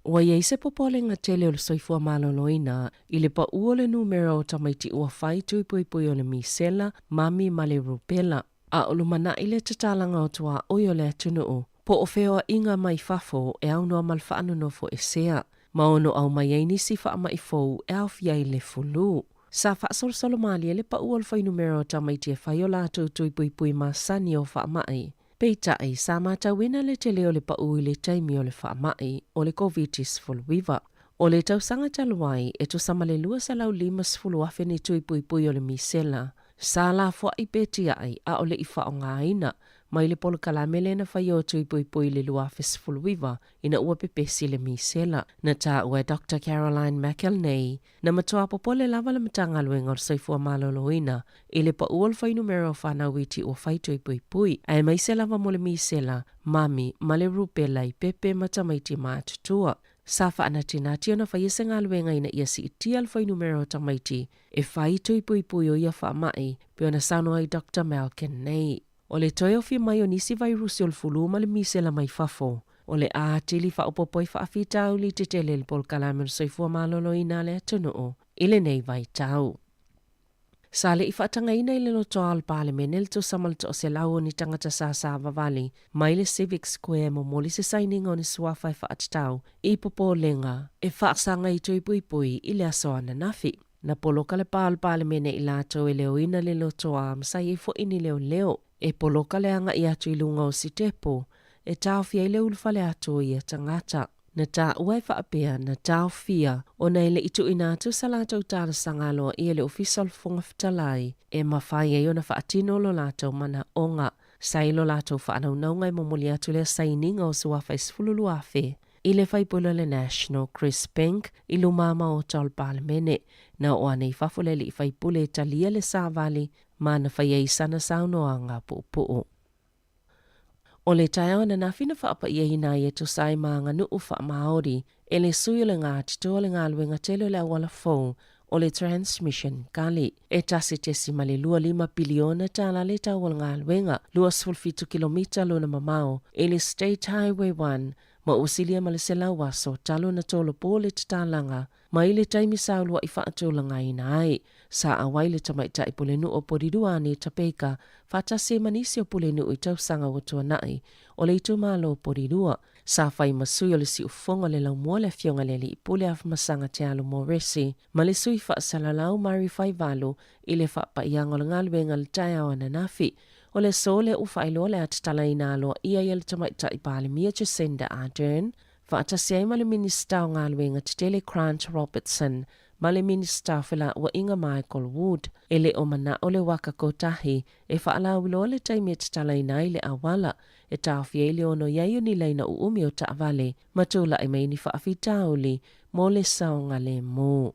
Ua iei se popolenga tele o le soifua maloloina, i le pa ua le numero o tamaiti ua whai tui pui o le misela, mami ma le rupela. A o lumana i le tatalanga o tua oi o le atunuu, po o wheoa inga mai fafo e au noa malwhaanu no fo e sea. Ma ono au mai ei nisi wha mai fou e au fia i le fulu. Sa whaasol solomali e le pa ua le whai numero o tamaiti e whai o lātou tui pui ma sani o wha mai. Peitai sa mata wina le tele o le pa ui le taimi o le wha mai o le COVID-19 fulwiva. O le tausanga taluai e to samale lua sa lau 5 afe ni tui pui o le misela. Sa la fua i peti ai a o le i wha o ngā ina. Mai le polo kalamele na whai o tui pui le lua afe sfulwiva ina ua pepesi le misela. Na ta ua Dr. Caroline McElnay na matoa popole lava le matanga luenga o soifua maloloina i le pa uol whai numero whanau witi o whai tui pui. Ai mai se lava mo le misela, mami, ma le rupela i pepe matamaiti mātutua. Sa whaanatinati ona whai ese ngā luenga ina ia si itia al whai numero tamaiti e whai tui pui o ia wha mai pe ona sauno ai Dr. McElnay. O le toi ofi mai o nisi vairusi o le fulu ma le misela mai fafo. O le ātili wha upopoi wha awhi tau li te tele le pol kalamel soifua malolo ina le atunuu. Ile nei vai tau. Sa le i whaatanga ina i le loto al parlemene le to samal to se lau ni tangata sa vavali mai le Civic Square mo moli se signing o ni suafai whaatatau i popo lenga e whaasanga i tui pui i le asoana nafi. Na poloka le parlemene i lato e leo ina le loto a msai e fo ini leo. E poloka le anga i atu i lunga o si tepo, e tau fia i le ulfale atu i a tangata. Na ta uai whaapea na tau fia o nei le itu inatu sa lātou tāra sangaloa i le official funga fitalai e mawhai e ona whaatino lo lātou mana onga. Sai lo lātou whaanau naungai momoli atu le saininga o suafa isfululu afe. I le whaipula le National Chris Bank i lumama o tau parlemene na o anei whafulele i whaipule talia le Sāvali ma na whaiei sana saunoa ngā pu'u. O le taeao na nawhina whaapa ia hina i e to sai maa ngā nuu wha Māori e le sui le ngā tito le ngā luenga telo le awala fau o le transmission kali. E tasi tesi ma le 2.5 biliona tāla le tau o ngā luenga 2.7 kilomita luna mamao e le State Highway 1 ma usilia ma le sela waso talo na tolo po le tālanga ma i le taimi saulua i whaatulanga ina ai. Sa awai le tamaita i pule nu o porirua ni tapeka whata se manisi o pule nu i tausanga o tua nai o le itu malo o porirua. Sa whai masui o le si ufonga le lau mua le fionga le li i pule af masanga te alu moresi ma le sui whaasalalau mari whai valu i le whaapa ianga le ngaluenga le tai au ananafi. O le so le uwhailo le atatala ina aloa ia i le tamaita i pale Mia Jacinda Ardern, whaata se ma le minista o ngaluenga te tele Grant Robertson, ma le minista whila ua Inga Michael Wood, e le o mana o le waka kotahi, e whaalau ilo le taimi te tala ina i le awala, e tawhia i le ono iai ni leina u umi o taavale, matula i meini whaafitauli, mo le saonga le mo.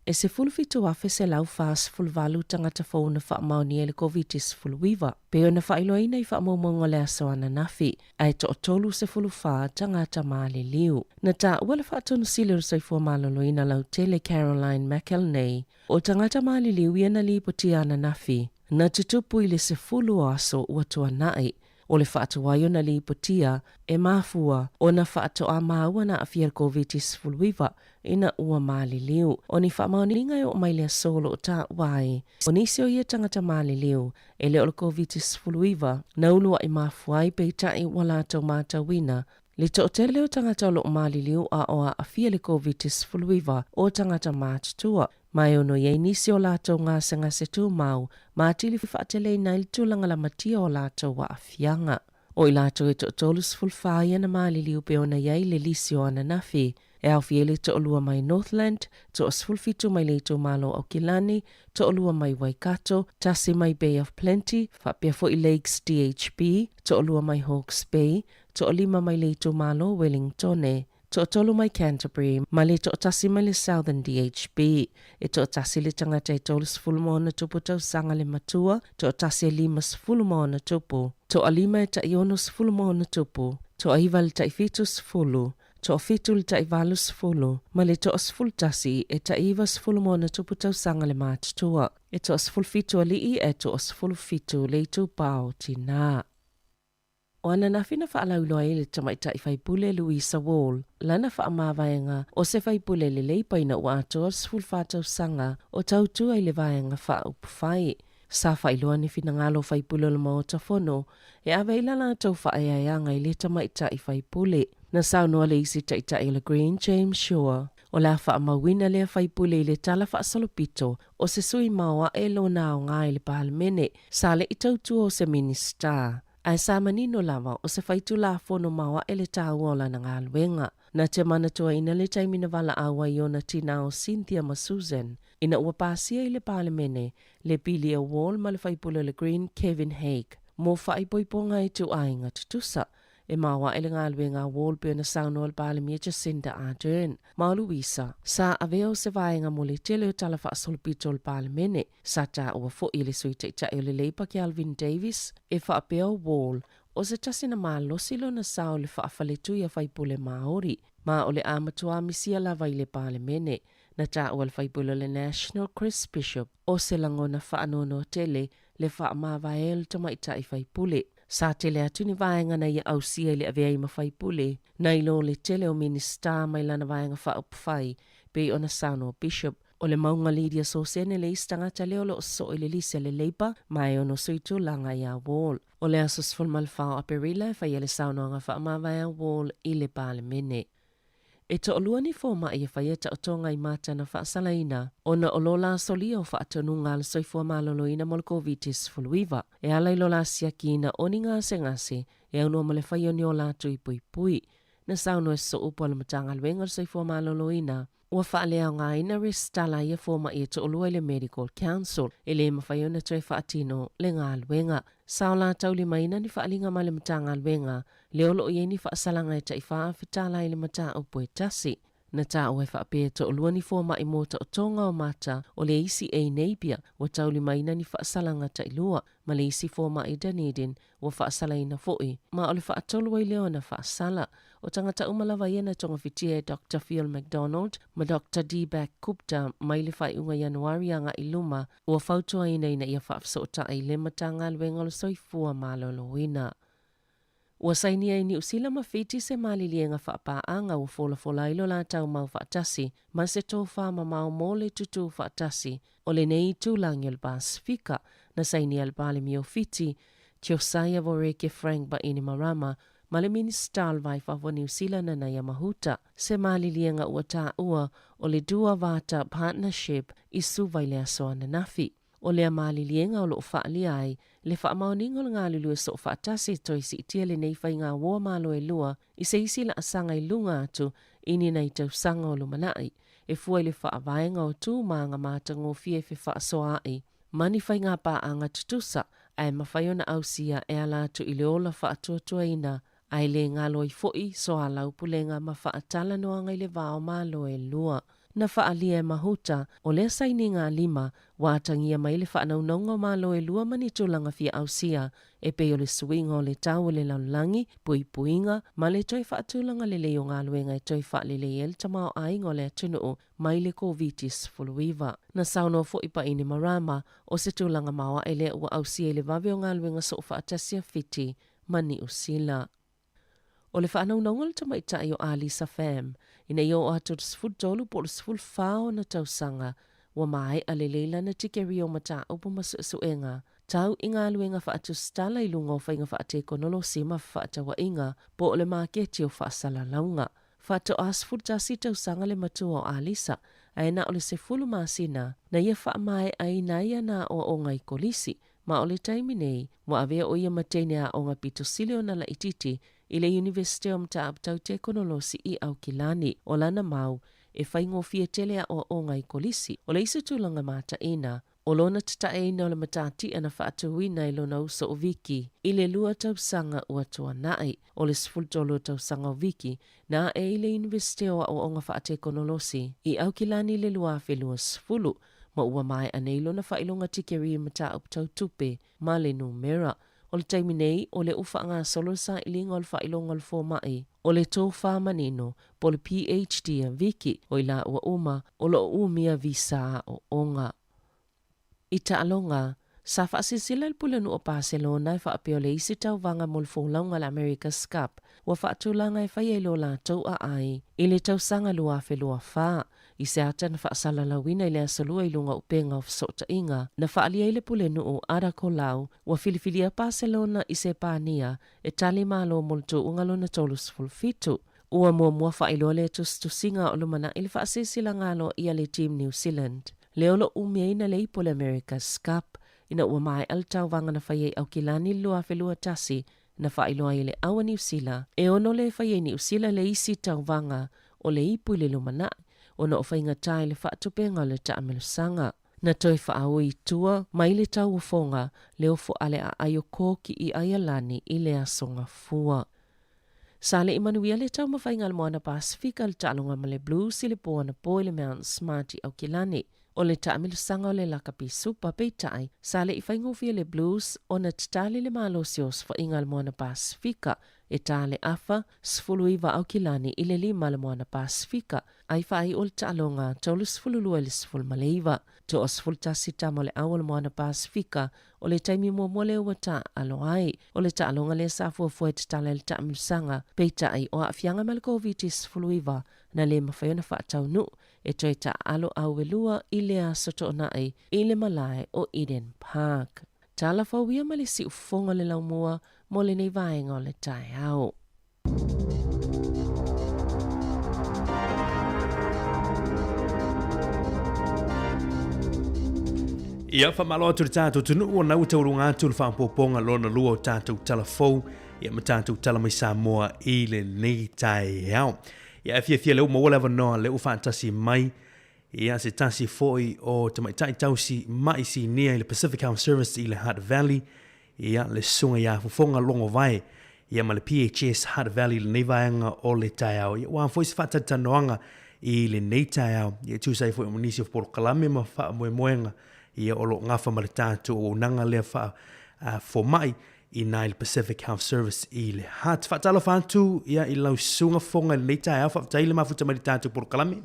E se fulfitu afe se lau fas fulvalu tangata fauna wha mauni e le COVID-19 fulwiva. Peo na whailoina i wha maumonga le asoana nafi, ai to tolu se fulufaa tangata maali liu. Na ta wala wha tonu silir soifua maloloina lau tele Caroline McElnay, o tangata maali liu iana li potiana nafi, na tutupu i le se fulu aso uatua nai. O le whaatuwaio na li potia e mafua o na whaatu a maua na afia COVID-19 fulwiva ina ua maali liu. O ni whaamaoninga o mai lea solo o ta wai. O nisi o ia tangata maali liu e le o le COVID-19 fulwiva na ulua i mafua i peitai wala tau mata wina. Le to tele o tangata lo maali liu a oa afia le COVID-19 fulwiva o tangata mātutua. Mai ono iei nisi o lātou ngā se tū mau, mā tili whaatele i naili tūlanga la matia o lātou wa afianga. O i lātou e to tolus fulwhaia na maali liu pe ona iei le lisi o ananafi, e au fiele to olua mai Northland, to asfulfitu mai leito malo au Kilani, to olua mai Waikato, tasi mai Bay of Plenty, whapea fo i Lakes DHB, to olua mai Hawke's Bay, to olima mai leito malo Wellingtone, to tolu mai Canterbury, ma le to tasi mai le Southern DHB, e to tasi le tangata e tolus fulumona tupu tau sanga le matua, to tasi e limas fulumona tupu, to alima e ta ionus fulumona tupu, to aiva le ta ifitus fulu, to fitu le ta ivalus fulu, ma le to asful tasi e ta ivas fulumona tupu tau sanga le mātutua. e to asfulfitu alii e to asfulfitu leitu pao tina. O ana na fina whaalauloa e le tamaita I whaipule Louisa Wall, lana whaamāwaenga o se whaipule le leipaina o atoa sfulfatau sanga o tautua I le vaenga whaupwhai. Sa whailoa ni fina ngalo whaipule le maota whono, e aweila na tau whaeaianga I le tamaita I whaipule. Na saunoa le isi taita I le Green James Shore. O la whaamawina le whaipule I le tala whaasalopito o se sui maua e lo nao ngā I le pahalmene, sa le I tautua o se minister. Ai sa manino lava o se whaitu la whono maua e le tāuola na ngā luenga. Na te manatua ina le taimina wala awa I ona tina o Cynthia ma Susan. Ina ua pāsia I le palemene, le Bilia Wall ma le whaipula le Green Kevin Hague. Mō whaipoiponga I tu ainga tutusa. E maua e le ngā luenga Wall pe na sauno al palemia Jacinda Ardern. Ma Louisa, sa aveo se vaenga mo le tele o tala whaasolpito al palemene. Sa ta ua fo I le suita ita e le leipa ki Alvin Davis. E whaapeo Wall, o se tasina maa losilo na sao le whaafaletu ia whaipule Māori. Ma o le amatua misia lava I le palemene. Na ta ua le whaipule le National Chris Bishop. O se langona whaanono tele le whaamavael tamaita I whaipule. Sa tele atu ni vaenga na ia ausia I le avea I mawhaipule. Na ilo le tele o minister mai lana vaenga whaupwhai. Pe ona sauno bishop. O le maunga Lydia Sosene le istangata leo lo so I le lisa le leipa. Mai ono suitu langa ia Wall. O le asos fulmalfao aperila whai ele sauno anga whaamavaya Wall I le palemene. E to olua ni fōma I whaieta o tonga I mata na whaasalaina, o na olola solia o whaatonunga le soifua maloloina mo le COVID-19 fuluiva. E ala I lola siakina o ni ngase ngase, e au ma le whaio ni o lātu I pui pui. Na sauno e so upo le matanga luenga le soifua maloloina, ua whaalea ngā ina restala I fōma I to olua I le Medical Council, e le mawhaio na toi whaatino le ngā luenga. Sao la tau li maina ni whaalinga ma le matanga luenga, le olo I ni whaasalanga e tai whaafitala I le mata o pue tasi. Na ta o e whaapea to olua ni fōma I mota o tonga o mata o le isi e Napier, wa tau li maina ni whaasalanga tai lua, ma le isi fōma I Dunedin, wa whaasalaina fo'i, ma o le whaatolu ai leo na whaasala. O tangata umalawa iena tonga fitia Dr. Phil MacDonald, ma Dr. D-Back Gupta, mai le whai unga Januari anga I luma, ua whautua ina ina ia whaafsota ai le matanga luenga lo soifua maloloina. Ua sainia I New Zealand ma fiti se malilienga whaapaanga ua fola ilo la tau mau whaatasi, ma se tō whaama mau mole tutu whaatasi, o le nei tūlangi al Pasifika, na sainia al Palemio fiti, Josiah Voreke Frank ba ini marama, ma le minister vai whawa New Zealand na ia mahuta, se malilienga ua tā ua o le Dua Vata Partnership I suvai le asoa na nafi. O lea malilienga o lo whaali ai, le whaamaoninga o ngā lulua so whaatasi toi si itia le nei whai ngā wō malo e lua, I se isi la asanga I lunga atu, ini nei tau sanga o lumanai, e fuai le whaavaenga o tū maanga mātango fie fe whaasoa ai. Mani whai ngā pā anga tutusa, ai mawhaiona ausia e ala atu I le ola whaatuatua ina, ai le ngā loi foi so a laupulenga ma whaatala noanga I le vāo malo e lua. Na whaalia e mahuta, o lea saini ngā lima, wātangia mai le whaanaunonga malo e lua mani tūlanga fia ausia, e peo le suinga o le tau le laulangi, pui puinga, ma le toi whaatūlanga le leo ngā luenga e toi whaalele el tamao aingo le atunuu, mai le COVID-19 fuluiva. Na sauno fo ipa ini marama, o se tūlanga mawa e le ua ausia le vave o ngā luenga so whaatasia fiti, mani usila. O le whaanaunonga le tamaitai o Alisa Pham, ina i o ato sfutolu po le sfulfao na tausanga, wa mai a le leila na tikeri o mata upo masuenga, tau I ngā luenga whaatu stala I lunga o whainga whaate konolo sima whaatawa inga, po o le maketi o whaasala launga. Whato asfutasi tausanga le matua o Alisa, aina o le sefulu masina, na ia wha mai aina ia na o ngai kolisi, ma o le taimi nei, wa avea o ia matene a o ngā pito silio na la ititi, I le University o mta aptau te konolosi I Aukilani, o lana mau, e whaingo fia telea o ngai kolisi, o le isa tūlanga mata ina, o lona tataeina o le matati ana whaatuina I lona uso o viki, I le lua tausanga ua tua nai, o le sfultolo tausanga o viki, na e le University o ngā whaate konolosi, I Aukilani le lua whelua sfulu, ma ua mai aneilo na whailonga tikeri mata aptau tupe, ma le numera, o le taimi nei, o le ufa ngā solo sa ilinga o le whailonga o le fōmai, o le tō whamanino, po le PhD a viki, o ila ua uma, o lo umia visa o onga. I ta'alonga, sa whaasisila pulanu o Barcelona i whaapio le isi tau vanga molfolaunga le America's Cup, wa whaatulanga i whai elo la tau a ai, i le tau sanga lua whelua wha, i se ata na whaasala la wina i le asalua i lunga upenga o sota inga, na whaalia i le pulenu o Ada Colau, wa filifilia Barcelona i se pānia, e tali malo molto ungalo na tolus fulfitu. Ua mua whailoa le tustusinga o lumana i le whaasisila ngalo i ale Team New Zealand. Leolo umeina le ipo le America's Cup, ina ua mai al tau vanga na whaiei au kilani lua whelua tasi na whailoa i le awa New Zealand. E ono le whaiei New Zealand le isi tau vanga o le ipo i le lumana, ono o whainga tai le whaatupenga le taamelusanga. Na toi whaau i tua, mai le tau ufonga, le ofo ale a ayoko ki i ayalani i le asonga fua. Sale i manuia le tau mawhainga al moana Pasifika le talunga ma le Blues i le poana po i le Mount Smarty au kilani. O le taamilusanga o le lakapi supa peitai, sale i whaingofia le Blues o na tatali le malosios whainga al moana Pasifika e tale afa sfuluiva au kilani i le 5 le moana Pasifika, ai whai o le talunga tolu sfululua le sfulmaleiva. To o sfultasi tamo le awal moana Pasifika o le taimi mua le wata alo ai, o le talunga le safua fue tatale le taamilusanga peitai o afianga malkoviti sfuluiva na le mawhaiona whaatau nu e toi ta alo au welua i le asoto nai i le malai o Eden Park. Tala whauia ma le si ufonga le laumua mo le nei vaenga o le tai au. Ia whamalo atu le tātou tunu o nau taurunga atu le whampoponga lona lua o tātou talafou. Ia ma tātou tala mai Samoa i le nei tai au. Ia fia leu mawala wanoa leu whantasi mai. Ia se tasi foi o tamaitai tausi mai si nia i le Pacific Health Service i le Hutt Valley. Ia le sunga ia fufonga longo vai. Ia ma le PHS Hutt Valley le neivaanga o le tai au. Ia wā foisi whatatanoanga i le nei tai au. Ia tūsai foi o munisi o Polo Kalame ma wha moenga. Ia olo ngafa ma le tātou o nanga lea wha fo mai i nai le Pacific Health Service i le Hutt. Whatalo whantu ia i lau sunga fonga le nei tai au. Whaptai le mafuta ma le tātou Polo Kalame.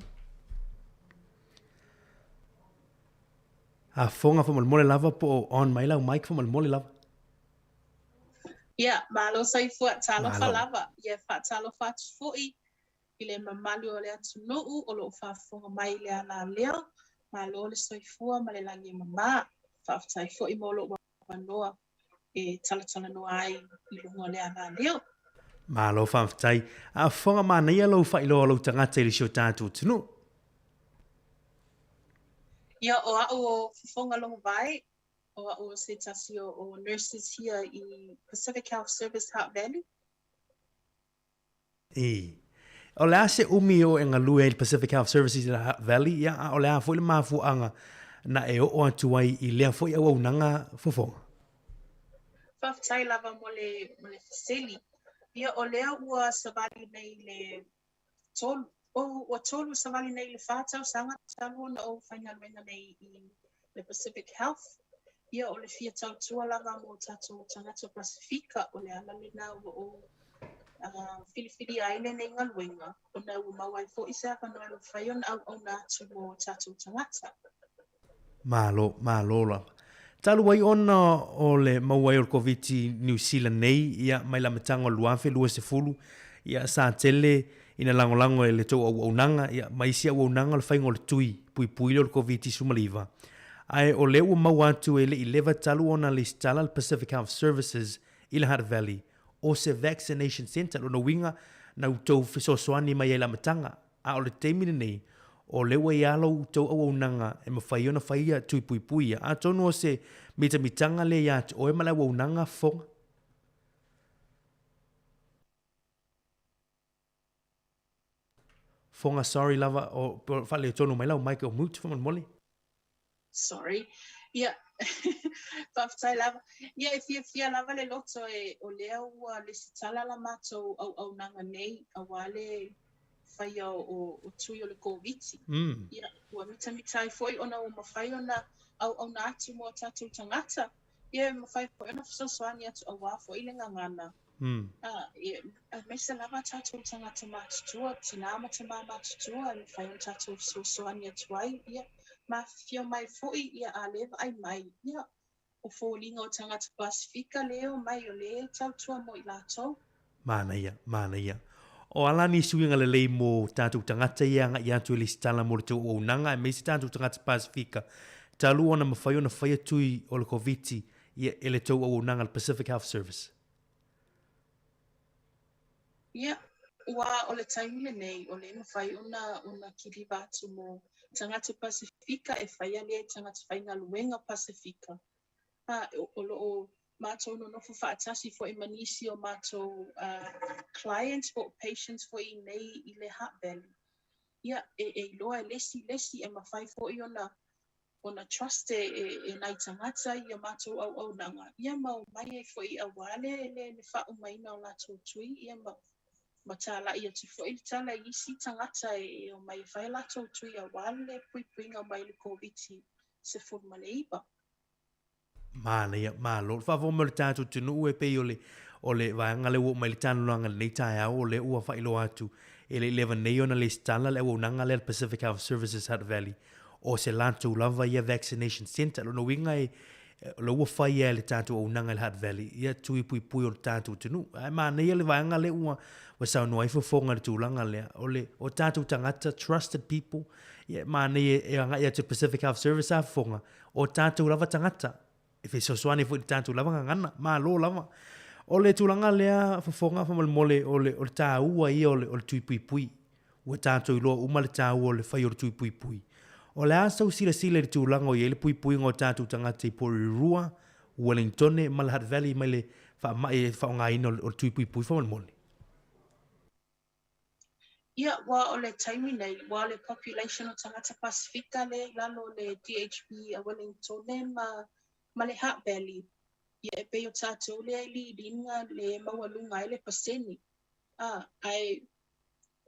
A fonga fa mole lava po on mai lau mic fa mole lava. Yeah, malo sai fuat talo fa lava. Yeah, fat talo fat foi. Ile mamali o le atu no o lo fa fonga mai le ala leo. Malo le sai fua ma le langi mama. Fa tai foi mo lo manoa e tala no ai I lo le ala leo. Malo fa tai. A fonga ma nei lo fa ilo lo tangata le shotatu tunu. Ia o fonga long vai o se tasi o nurses here in Pacific Health Service Hutt Valley. O le ase umi o enga lue il Pacific Health Services in Hutt Valley, ia o le a foi le mafu anga na e o atu ai I lea foi au nanga fofonga. Whaftai lava mo le fasili. Ia o lea ua savali nei le tolu. O tolu savali nei le whātau sanga talo na o whaingaruenga nei I le Pacific Health. Ia o le fia tau tua lava mo tatou tangata Pasifika o le ala le nau o Filifili Island nei ngaluenga. O na ua mawai fo isa ka noa lo whaion au na atu mo tatou tangata. Malo la. Talu wai ona o le mawai o COVID New Zealand nei, ia mai la matanga luafe lua se fulu, ia sa tele ina lango e le tau au nanga, ia mai sia au nanga le whaingo le tui, pui le COVID sumaliva. Ai o leu mau atu e le I lewa talu ona le stala le Pacific Health Services I le Hutt Valley, o se vaccination center, o na winga na utou fisosoani mai e la matanga, a o le teimine nei, o lewa I alo tau au nanga e mawhaiona whaia tui pui, a tonu o se mitanga le iat o e mala au nanga fonga. Fonga sorry lava o whale tonu mai lau Michael Moot from Molly. Sorry. Yeah. Whaftai lava. Yeah, fia lava le loto e o lea ua le sitala la mato au nanga nei a wale whaia o tui o le COVID. Yeah, ua mitai foi ona o mawhai ona au na atu mo tatu tangata. Yeah, mawhai foi ona fisosoani atu a wafo I le ngangana. Mesa lava tatu tangata matutua, tinama tama matutua, mawhai ona tatu fisosoani atu ai. Yeah. mafia mai fo'i ia a leva ai mai ia o fōlinga o tangata Pasifika leo mai o le tautua mo i lātou. Mana ia. O ala ni suinga le lei mo tātou tangata ia nga i atu ili stala mo le tau o nanga e meisi tātou tangata Pasifika. Talu ona mawhai ona whai atui o le COVID ia ele tau o nanga le Pacific Health Service. Ia, ua o le taimile nei o le mawhai ona kiriba atu mo tangata Pasifika e whai ale tangata whainga luenga Pasifika. O mātou no nofu whaatasi fo i manisi o mātou clients fo patients fo i nei i le Heart Valley. Ia, e loa e lesi e mawhai fo i ona trust e nai tangata i a mātou au nanga. Ia mau mai e fo i awale le whau maina o lātou tui. Ia ma tāla i atu fo i tāla i si tangata e o mai whai lātou tui awale puinga mai le COVID se furmane iba. Mana ia, malo. Whawho mo le tātou tunu ue pei o le vaanga le ua mai le tānu langa le nei tai au o le ua whailo atu. E le 11 nei ona le stala le ua unanga le Pacific Health Services Heart Valley. O se lantou lava ia vaccination center. Lono winga le ua whai ia le tātou o unanga le Heart Valley. Ia tui pui o le tātou tunu. Mana ia le vaanga le ua wa sao no aifu fonga le tūlanga lea. O tātou tangata, trusted people. Ia mana ia e anga ia te Pacific Health Service a fonga. O tātou lava tangata. E fe sosoane fo i tātou lava ngangana, mā lo lava. O le tūlanga lea whafonga whamole o le tā ua ia o le tui pui. Ua tātou iloa uma le tā ua o le whai o le tui pui. O le asau sila le tūlanga o i le pui ngō tātou tangata i Porirua, Wellingtone, Malahart Valley, mai le whaonga ina o le tui pui whamole. Ia, wa o le taimi nei, wa le population o tangata Pasifika le lalo le DHB a Wellingtone ma le Heart Valley. Ia e peo tātou le li ringa le mawalunga e le paseni. Ai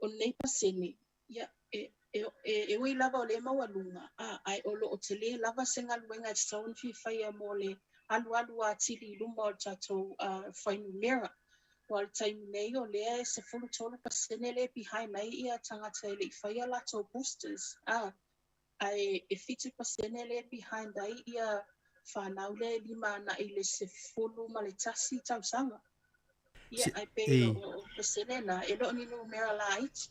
o nei paseni. Ia e ui lava o le mawalunga. Ai o lo o te le lava senga luenga e taun whiwhaia mo le alu a tili luma o tātou whainu mera. Wa le taimi nei o lea e se fulu tolu paseni le behind nei ia tangata e le i whaia lato boosters. Ai e fitu paseni le behind ai ia whanau le lima na i le se fulu ma le tasi tau sanga. Ia ai pe o pasene na e lo ni no mera la iti.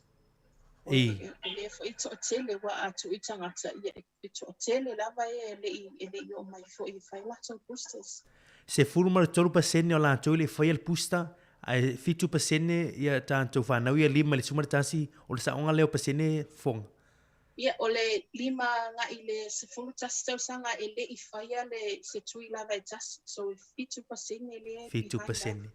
O le fo ito o tele wa atu i tangata ia ito o tele lava e le i o mai fo i whai lato boosters. Se fulu ma le tolu pasene o la tau le whai al pusta, ai fitu pasene ia tātou whanau ia lima le suma le tasi o le saonga leo pasene fonga. Ia o le lima nga i le se fulu tasi tau sanga e le i whaia le se tui lava e tasi. So fitu pasene le. Fitu pasene.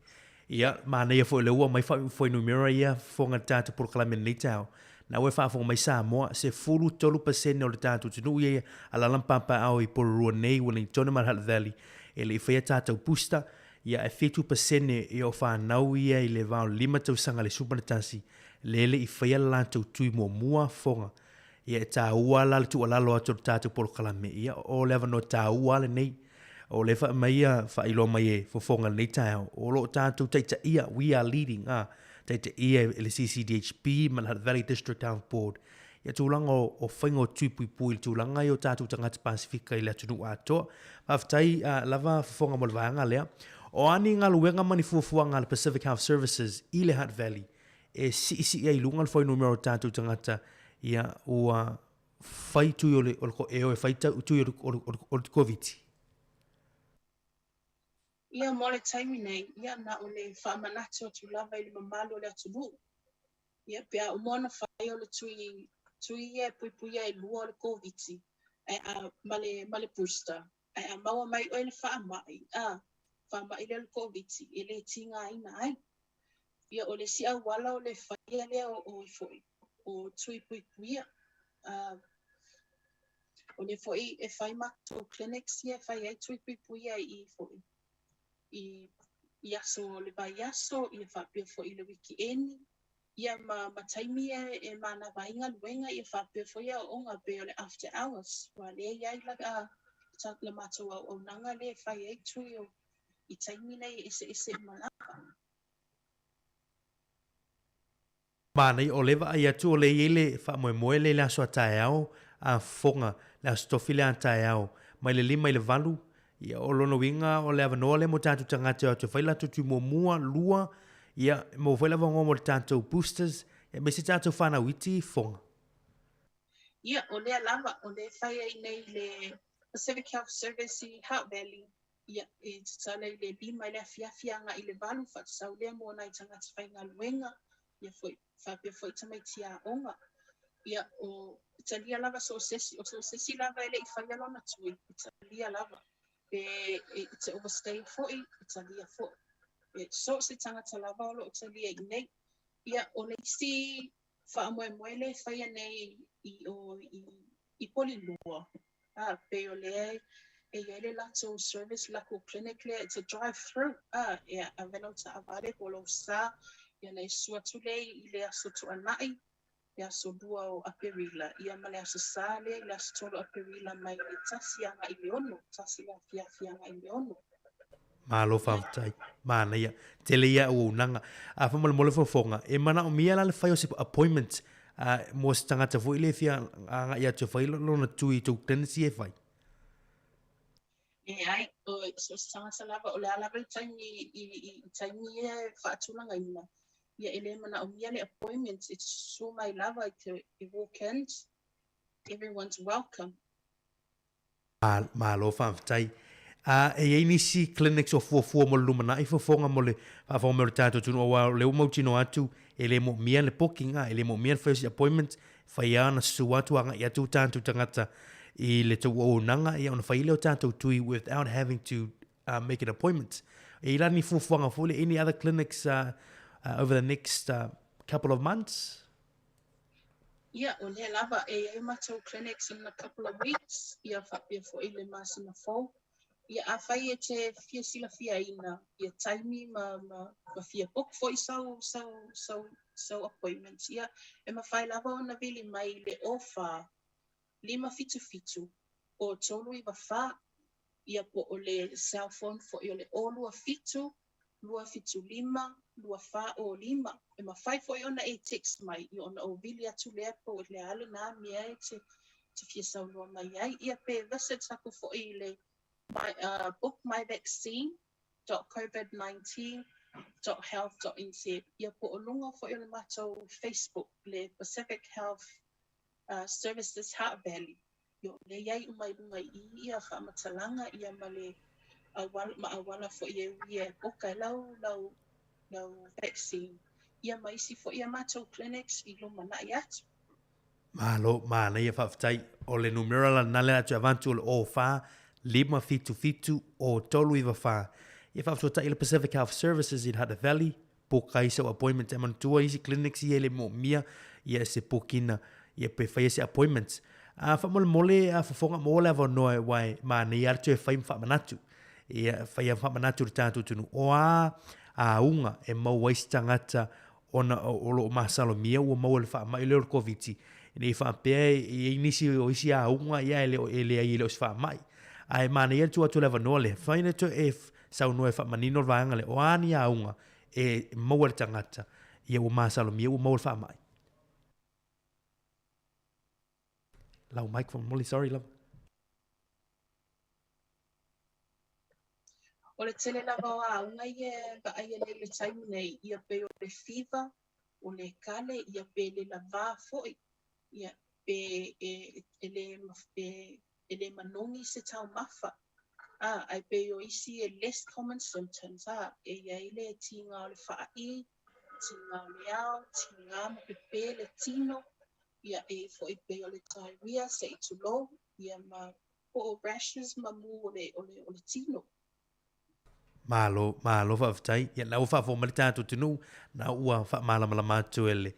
Ia, mana ia fo le ua mai foi numera ia fonga tātou por kalame nei tau. Na ue whaafonga mai Samoa, se fulu tolu pasene o le tātou tunu ia alalampampa au i Porirua nei Wellingtone Malahart Valley. E le i whaia tātou pusta, ia e fitu pasene i o whanau ia i le vau lima tau sanga le supanatasi. Le i whaia lantou tui mua fonga. Ia e tā ua la le tu alalo atu tātou polo kalame. Ia o lewa no tā ua le nei. O lewa mai ia whailo mai e fofonga nei tāo. O lo tātou teita ia, we are leading. Teita ia le CCDHP, Malahart Valley District Health Board. Ia tūlanga o whaingo tūpui tūlanga i o tātou tangata Pasifika i le atunu atoa. Mawhtai lava fofonga mo le vāanga lea. O ani ngā luenga mani fuafuanga le Pacific Health Services i le Heart Valley. E si ia i lunga le whai numero tātou tangata ia ua whai tui o le whai tui o le COVID. Ia mo le taimi nei, ia na o le whaamanate o tu lava i le mamalo o le atunu. Ia pia o moana whai o le tui e pui e lua o le COVID. Ma le booster. A maua mai o le whaamai. Whaamai le COVID. E le tinga ina ai. Ia o le sia wala o le whai le o foi. O tui puia. O le foi e whai mato clinics ia whai ai tui puia i foi. I aso o le vai aso, i whapia foi le wiki eni. Ia ma taimi e mana vainga luenga i whapia foi a onga be o le after hours. Wa le iai le mato o nanga le whai ai tui o i taimi nei ese malaka. Mana i o lewa ai atu o le iele wha moe le aso a tae au a fonga le stofi le antai au mai le 5 i le 8 ia o lono winga o le avanoa le mo tātou tangata o te whaila tutu mua lua ia mo whaila vango mo le tātou boosters ia me se tātou whana witi fonga. Ia, o lea lava, o le whaia i nei le Pacific Health Service i Heart Valley. Ia, e tala i le 5 i le afiafianga i le 8 whatasau lea mo nai tangata whainga luenga. Ia whapia foi tamai tia onga. Ia, o talia lava so sesi lava ele i whaia lona tui. Talia lava. E te overstay foi, talia foi. E so se tangata lava o lo talia i nei. Ia, o le si whaamoemoele whaia nei i polilua. Pe o le e ele lato service lako clinic le it's a drive through. E a velo ta avare polo sa ia nei suatu le i le aso tu anai. Ia so dua o aperila. Ia ma le aso sa le i le aso tolo aperila mai le tasianga i le ono. Tasi la fiafianga i le ono. Malo whawtai, mana ia, tele ia o nanga. A whamal mole whafonga, e mana o mia la le whai o se appointment, mo se tangata fo ile fia anga ia te whai lona tui tau tendency e whai. E ai, o so se tangata lava, o le alava i taimi e whaatulanga ina. Ia ele mana o mia le appointments, it's so mai lava i walk-ins. Everyone's welcome. Malo whawtai. E nisi clinics o fua mo lumana i fonga mo le fa mo le tato tunu o le mo tino atu ele mo mia le booking ele mo mia first appointment fa ia na suatu anga ia tu tantu tangata I le tu o nanga ia ona fa ile o tato tui without having to make an appointment. E ila ni fuanga fole any other clinics over the next couple of months. Yeah, o le lava e mato clinics in a couple of weeks ia fa for ile masina fo. Ia a whai e te fia sila fia ina, ia taimi ma fia book foi so appointments. Ia e ma whai lava o na vili mai le ofa 5 fitu o tolu I wawha. Ia po o le cell phone foi o le o lua fitu 5, lua wha o 5. E ma whai foi ona e text mai, I ona o vili atu lea po le alu na mia e te fia sau lua mai ai. Ia pe visit saku foi le book myvaccine.covid19.health.nz. Ia po o lunga fo le mato Facebook le Pacific Health Services Heart Valley. Yo le iai umai lunga ia whamatalanga ia male awala fo ia boka lau vaccine. Ia maisi fo ia mato clinics I luma na iat. Malo, mana ia whawtai o le numero la nale atu avantu o wha 5 fitu o tolu I wawha. Ia whawtota I le Pacific Health Services in Hunter Valley, poka I sau appointment e mantua isi clinics I ele mo mia, ia se pokina, ia pe whai se appointments. Whamole whafonga mole awa noe wai, mana ia atu e whai mwhamanatu. Ia whai mwhamanatu le tātou tunu. O a unga e mau waisi tangata ona o masalo mia ua mau le whaamai leo le COVID-19. Nei whaapea I inisi o isi a unga ia ele ai leo si whaamai. Ai mana ia tu atu leva nole faina to if sau no fa manino vanga le o ani a unga e mo tangata ia o masalo mi o mo fa mai lau mic from Molly sorry love O le tele lava a unga ia ba ai le time nei ia pe o le fever o le kale ia pe le lava foi ia pe ele manongi se tau mafa. Ai pe o isi e less common symptoms. E ia ile tinga o le whaai, tinga o le au, tinga mo pepe le tino. Ia e fo i pe o le diarrhea se I tulo. Ia ma po o rashes ma mu o le tino. malo whawtai ia lau whawhomari tātou tinu na ua whamala mātu ele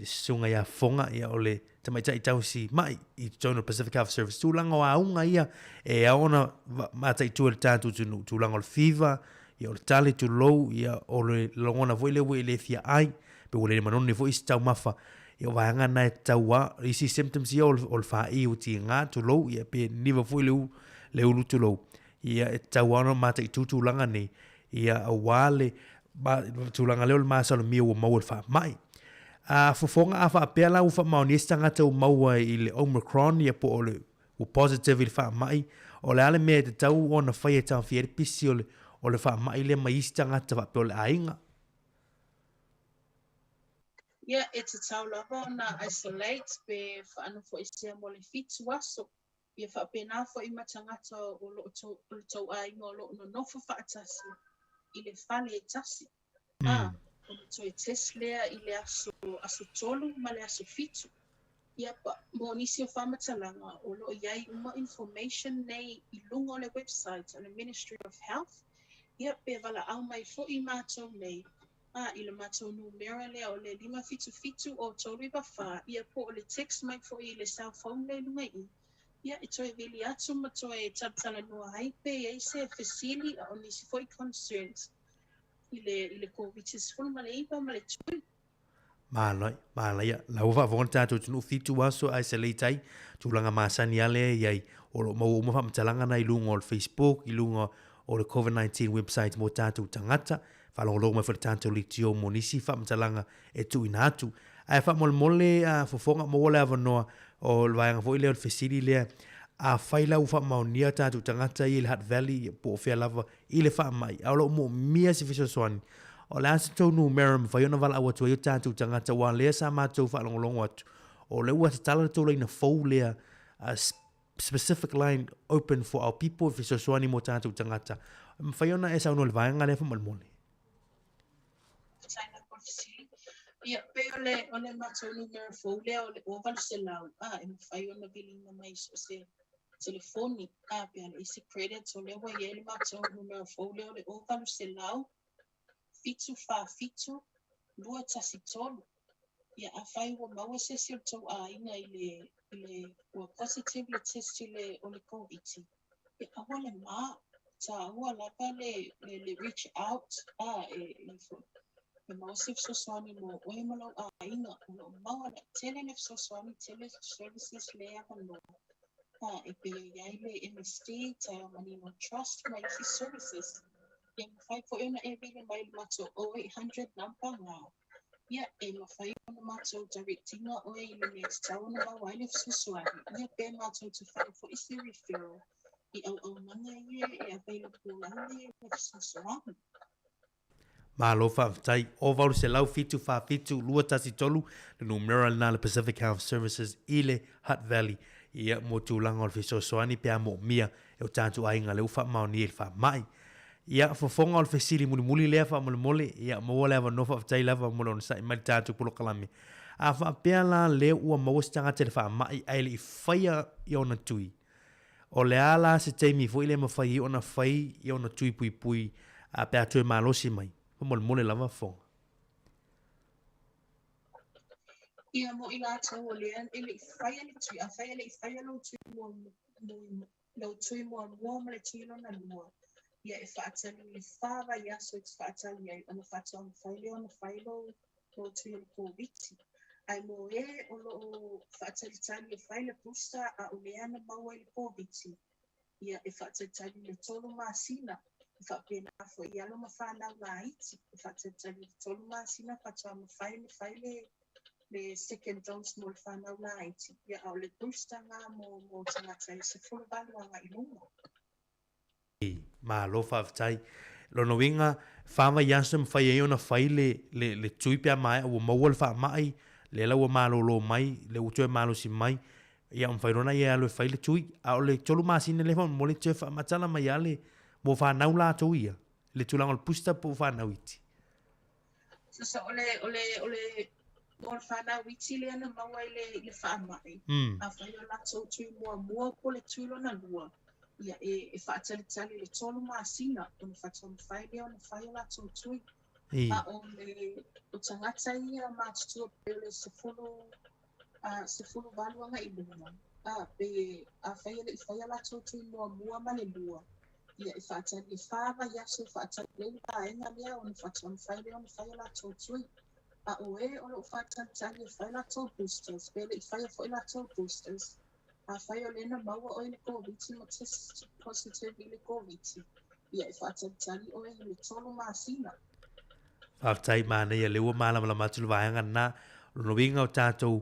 sunga ia fonga ia ole tamaita I tausi mai I Journal Pacific Health Service tūlanga o aunga ia e aona mata I tūle tātou tunu tūlanga o le fever ia o le tale tūlou ia o le longona voi le fia ai pe o le manoni voi isi tau mafa ia o vaanga na e taua isi symptoms ia o le whaai o ti ngā tūlou ia pe niwa voi le ulu tūlou ia e tauana mata I tūtūlanga ni ia a wale tūlanga leo le masalo mia o mau le wha mai fofonga a wha pēla u wha maoni estangata o maua I le Omicron ia po o le o positive i le whaamai, o le ale mea te tau o na whai e tau whiere pisi o le whaamai le mai isi tangata whape o le ainga. Ia, e te tau lava na isolate pe whaano fo i sea mo le fitu aso. Ia whapena fo i matangata o lo tau ainga o lo no nofo whaatasi i le whale e tasi. O le toi test lea i le aso tolu ma le aso fitu. Ia pa, mo nisi o whamatalanga o lo iai uma information nei i lunga o le website o le Ministry of Health. Ia pe wala au mai fo i mātou nei. I le mātou numera lea o le 555 o tolu i wawha. Ia po o le text mai fo i le cell phone le lunga i. Ia e toi vili atu ma toi tatala noa haipe e se fasili o nisi fo i concerns. I le COVID-19 ma le iwa ma le tui. Malai ia. La uwa vonga tātou tunu fitu aso ai se leitai, tūlanga māsani ale iai, o lo mau umaha mtalanga na i lunga o le Facebook, i lunga o le COVID-19 website mo tātou tangata, whalongolongo mai whare tātou li tio mo nisi wha mtalanga e tu inatu. Ai wha mole fofonga mo ole avanoa o le vaianga fo i leo le fesiri lea, a whaila uwha maunia tātou tangata i le Hutt Valley po o whea lava i le wha mai, au lo mo mia si fiso soani. O le asa tau nu meram whaiona wala awa tua i o tātou tangata wa lea sa mātou whaalongolongo atu. O le ua tatala tau leina fau lea a specific line open for our people if so soani mo tātou tangata. Whaiona e sa unu le vaianga lea whamalmole. Ia, pe o le mātou numero fau lea o le oval se lau. E mwhaiona bilina mai so se telefoni. Pe ala isi credit o le wa i le mātou numero fau lea o le oval se lau. Fitu fa fitu, lua tasi tolu. Ia a whai wa maua se si o tau a inga i le ua positive le test o le COVID. Ia awa le maa, ta awa lapa le reach out. E maua se fsoswani mo oe malau a inga. Uno maua le tele le fsoswani, tele services le ava no. E pe iai le MSD, ta manino trust my services. Ia mawhai po ena e vile mai mato 0800 number ngā. Ia e mawhai ona mato directinga o e le next tau na mawai le fsusuani. Ia pe mato te whai po isi referral. I au nanga ia e available lani le fsusuani. Malo whaafitai, o vauru se lau fitu whaafitu, lua tasi tolu, le numera na le Pacific Health Services i le Hutt Valley. Ia mo tūlanga o le fisosoani pia mo mia e o tātu ainga le uwha maoni e le wha mai. Ia fofonga o le fesiri muli lea wha mole ia maua lea no whaafitai lava mole o nisa i mali tātu pulo kalame. A whaapea la leo ua maua stanga te le wha mai ai le i whaia i ona tui. O le ala se teimi fo i le mawhai i ona whai i ona tui pui a pea tue malosi mai. Mole lava fonga. Ia mo i la tau o lea e le i whaia le tui, a whaia le i whaia lo tui mua ma le tui lona lua. Ia e whaatali le whawa ia so e whaatali ai ana whaatau na whaile o na whailo o tui o COVID. Ai mo e o lo whaatali tali le whaile pusta a o lea na maua i le COVID. Ia e whaatali tali le tolu masina. Whapena fo i alo ma whanau la iti. E whaatali tali le tolu masina whaatau ma whaile le second dose mo le whanau la iti. Ia au le pusta ngā mo tangata i se fulubalu anga i lunga. Ma lo whaafitai. Lono winga, whaama yansam whai e ona whai le tuipia mai, ua maua le wha mai, le laua malo lo mai, le utoe malo si mai, ia whairona ia alo whai le tui, a o le tolu maasine le mo le tue wha matala mai ale, mo whanau la to ia, le tulang o le pusta po whanau iti. So ole whanau iti le ana maua i le wha mai, a whai o lato tui mua po le tui lona lua. Ia e whaatalitali le tolu maasina o na whaatau mwhaile o na whaia la tau tui. A o le tangata ia mātutua pele se fulu valuanga i luna. A whaia le i whaia la tau tui mua ma le lua. Ia e whaatali le whaava yaso whaatali le vaenga lea o na whaatau mwhaile o na whaia la tau tui. A o lo whaatalitali e whaia la tau boosters. Pele i whaia fo i la tau boosters. A whai o lena maua o le COVID mo test positive i le COVID. Ia e whaatalitali o le tolu maasina. Whaafitai mana ia leua malama matulu vaenga na lono winga o tātou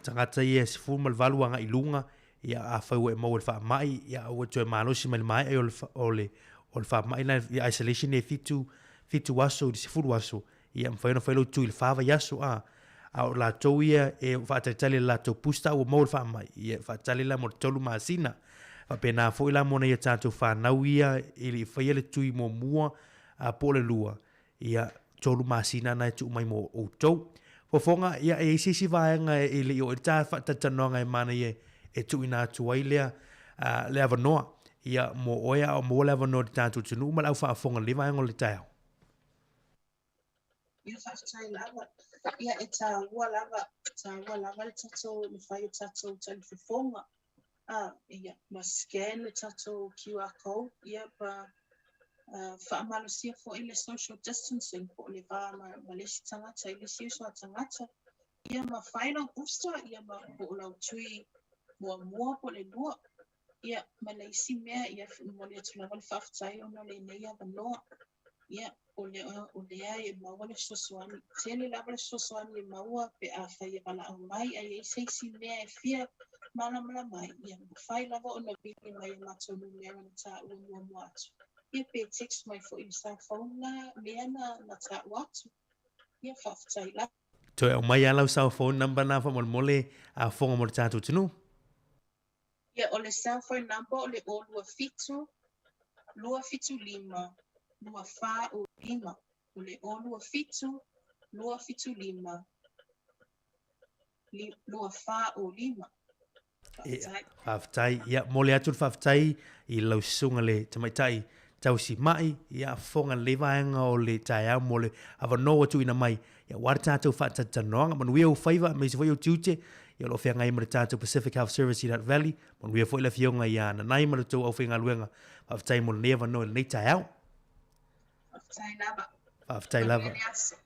tangata ia se fumal valuanga i lunga ia a fau e mau le fa mai ia o te malo si mai ole fa mai na isolation e fitu waso di sifuru waso ia mfaino failo tu il fava yaso a la toia e fa tali la to pusta o mau fa mai ia fa tali la mo tolu masina fa pena fo ila mo na ia tatu fa na ia ili fa ile tu mo mua a pole lua ia tolu masina na tu mai mo o to fo fonga ia e sisi vaenga ili o ta fa tatanonga e mana ia e tu ina tu ile le avanoa ia mo oia o mo le avanoa tatu tunu ma au fa fonga le vaenga le tau ia whaatai lava. Ia e tā ua lava le tatou le whai o tatou tali whiwhonga. Ia ma scan le tatou QR code. Ia pa whaamalosia fo i le social distancing po le wā ma lesi tangata i le siusoa tangata. Ia ma final booster, ia ma po lau tui mua po le lua. Ia ma le isi mea, ia mo le atulawa le whaatai o na le nei avanoa. Ia o le ai e maua le sosoani. Tele lava le sosoani e maua pe a whai e wala au mai. Ai e seisi mea e fia malamala mai. Ia whai lava o na bini mai e matonu mea na ta ua mua atu. Ia pe text mai fo i sa phone na mea na ta watu. Ia whaatai lava. to e mai ala sa phone number na fa mole a fonga mo tatu tunu Ia o le cell phone number o le o lua fitu lima. Lua wha o lima, o le o lua fitu lima, lua wha o lima. Whaftai, ia mole atu whaftai i lau sunga le tamaitai tau si mai, ia fonga lewaenga o le tai au mole awa noa tu ina mai, ia wara tātou whatatanoanga, manuia o whaiva, me se whai o tiute, ia lo whianga i mara tātou Pacific Health Service i that valley, manuia fo ila fionga i ana nai mara tau au whenga luenga, whaftai mole newa no le nei tai au. Whaftai lava.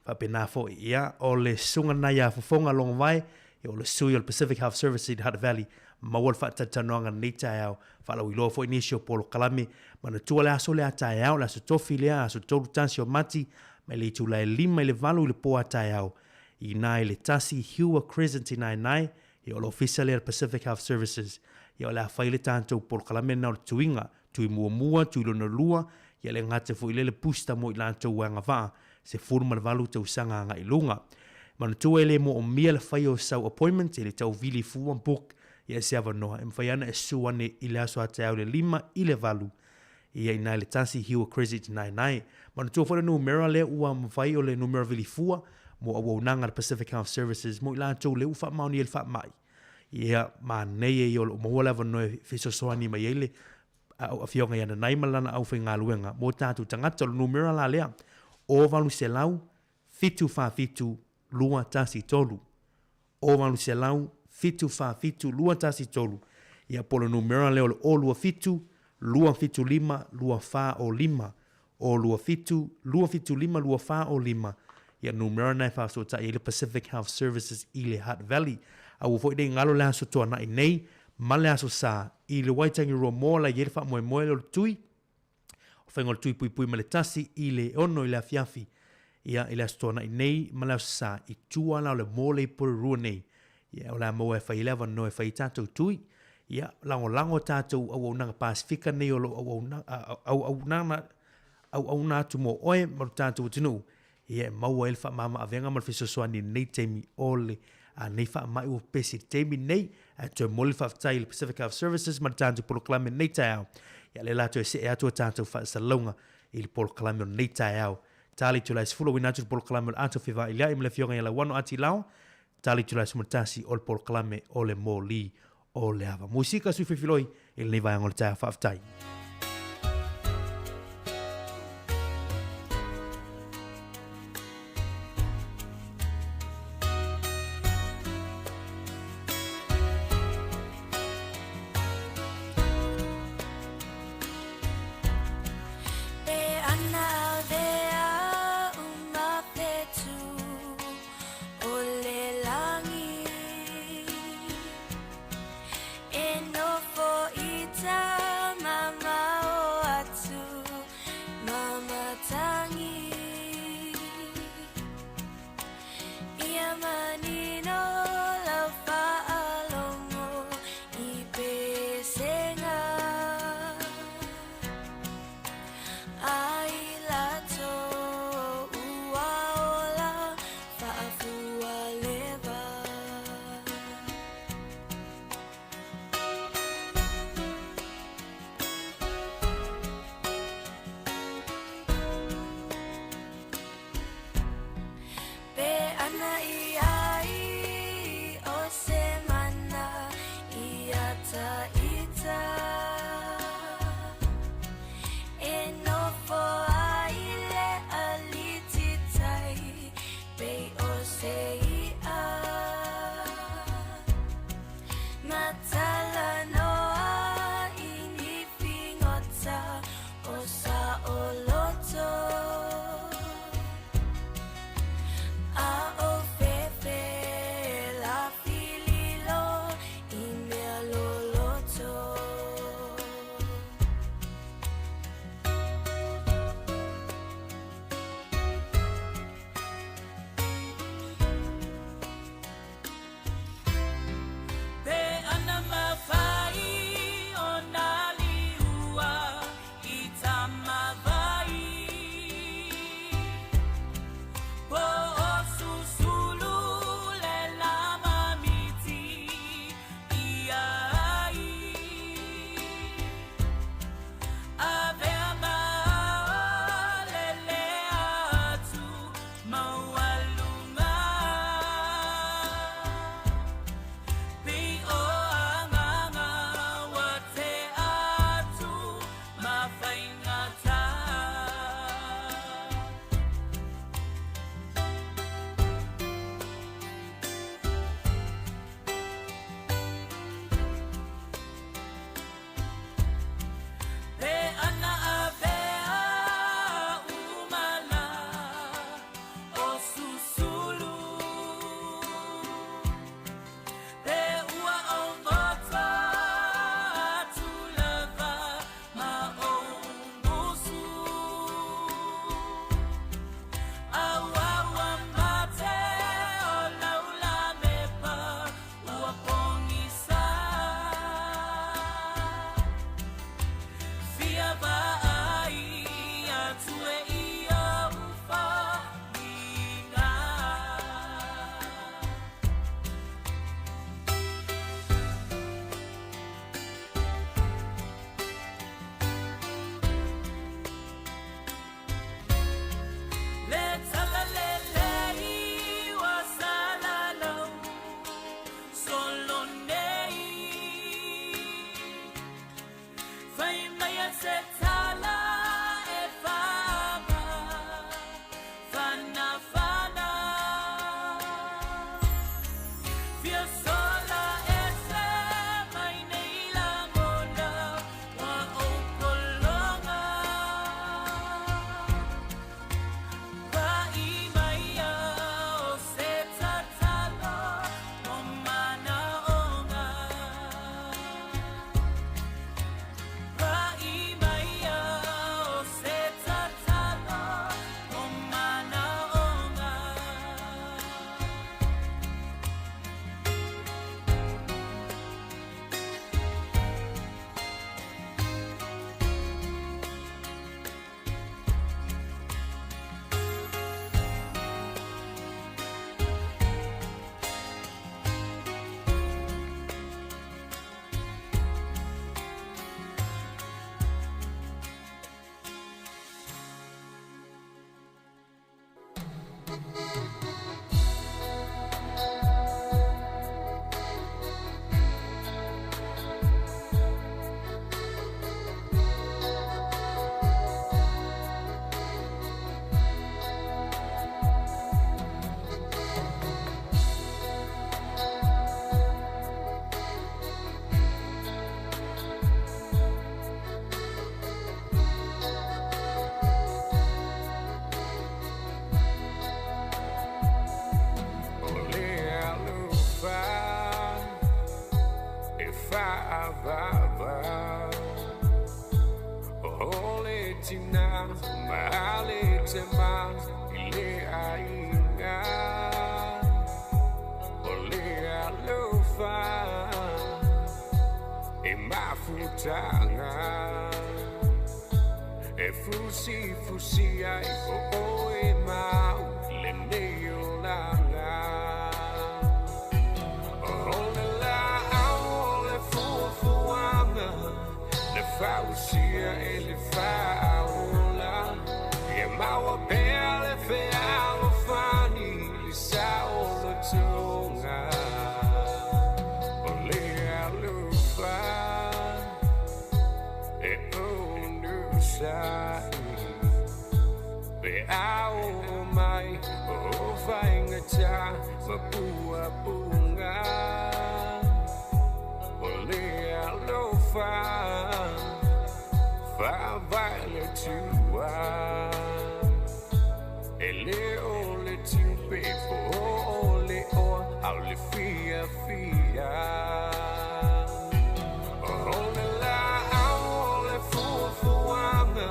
Whapena fo ia o le sunga na ia whafonga long vai e o le sui o le Pacific Health Service i Hutt Valley mawal whatatanoanga nei tai au whalau i loa fo inisio polo kalame mana tua le aso le a tai au le aso tofi lea aso tolu tansi o mati mai le tu le lima i le valu i le poa tai au i nai le tasi Hua Crescent i nai e o le ofisa le Pacific Health Services i o le a whaile tantou polo kalame na o le tuinga tui mua tui lona lua ia le ngate fo ile le pusta mo i lantou wanga vaa se furma le valu tau sanga nga ilunga. Mana tua ele mo o mia le whai o sau appointment ele tau vili fuwa book ia se ava noa. E mwhai ana e suane i le aso ate au le lima i le valu ia ina le tansi Hua Crescent nai. Mana tua fwere numera le ua mwhai o le numera vili fuwa mo a waunanga le Pacific Health Services mo i lantou le ufa mauni e le wha mai. Ia ma nei e o le maua lava noe fiso soani mai ele a fionga ia nai malana au whenga luenga mo tātu tangata lo numera la lea o valu se lau fitu fa fitu lua tasi tolu o valu se lau fitu fa fitu lua tasi tolu ia polo numera leo o lua fitu lima lua fa o lima o lua fitu lima lua fa o lima ia numera nai fa so ta ile Pacific Health Services i le Hutt Valley au fo ide ngalo la so toa na nei male aso sa i le waitangi roa moa la i elfa moe le tui o whaingo le tui pui male tasi i le ono i le afiafi ia i le astona i nei male aso sa i tua la o le mole i puru rua nei ia o la moe e whai lewa no e whai tātou tui ia lango tātou au nanga Pasifika nei o lo au nātu mo oe maru tātou tinu ia e maua elfa mama avenga mal fisosoani nei teimi ole a nei wha mai o pesi teimi nei a tue moli whaftai le Pacific Health Services ma tātou polo kalame nei tai au ia le lato e se e atua tātou wha salonga i le polo kalame o nei tai au tali tu lai sifula wina atu le polo kalame o ato whiwa i lea i mele fionga i la wano ati lao tali tu lai sumatasi o le polo kalame o le moli o le ava musika sui whiwhiloi i le nei vai angole tai whaftai Mama Maua pele fe awa fani li sao pua bunga ole alofa fa vale tua ele ole timpe ole o ole fia ole la ole fuanga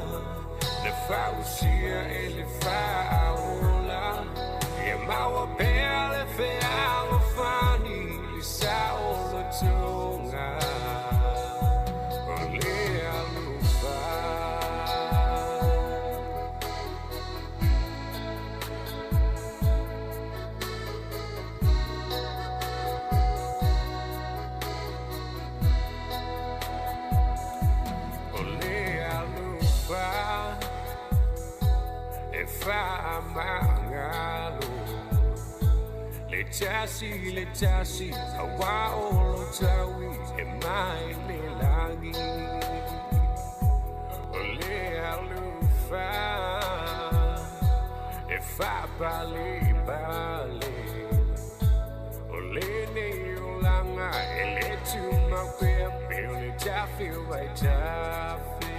le fausia ele faula e mau pele fe ao fani li sao lo tunga ole alufa fa mangalo le chasi awa olo tawi e mai le langi ole alufa e fa bale ole ne ulanga e le tu ma pe le tafi vai tafi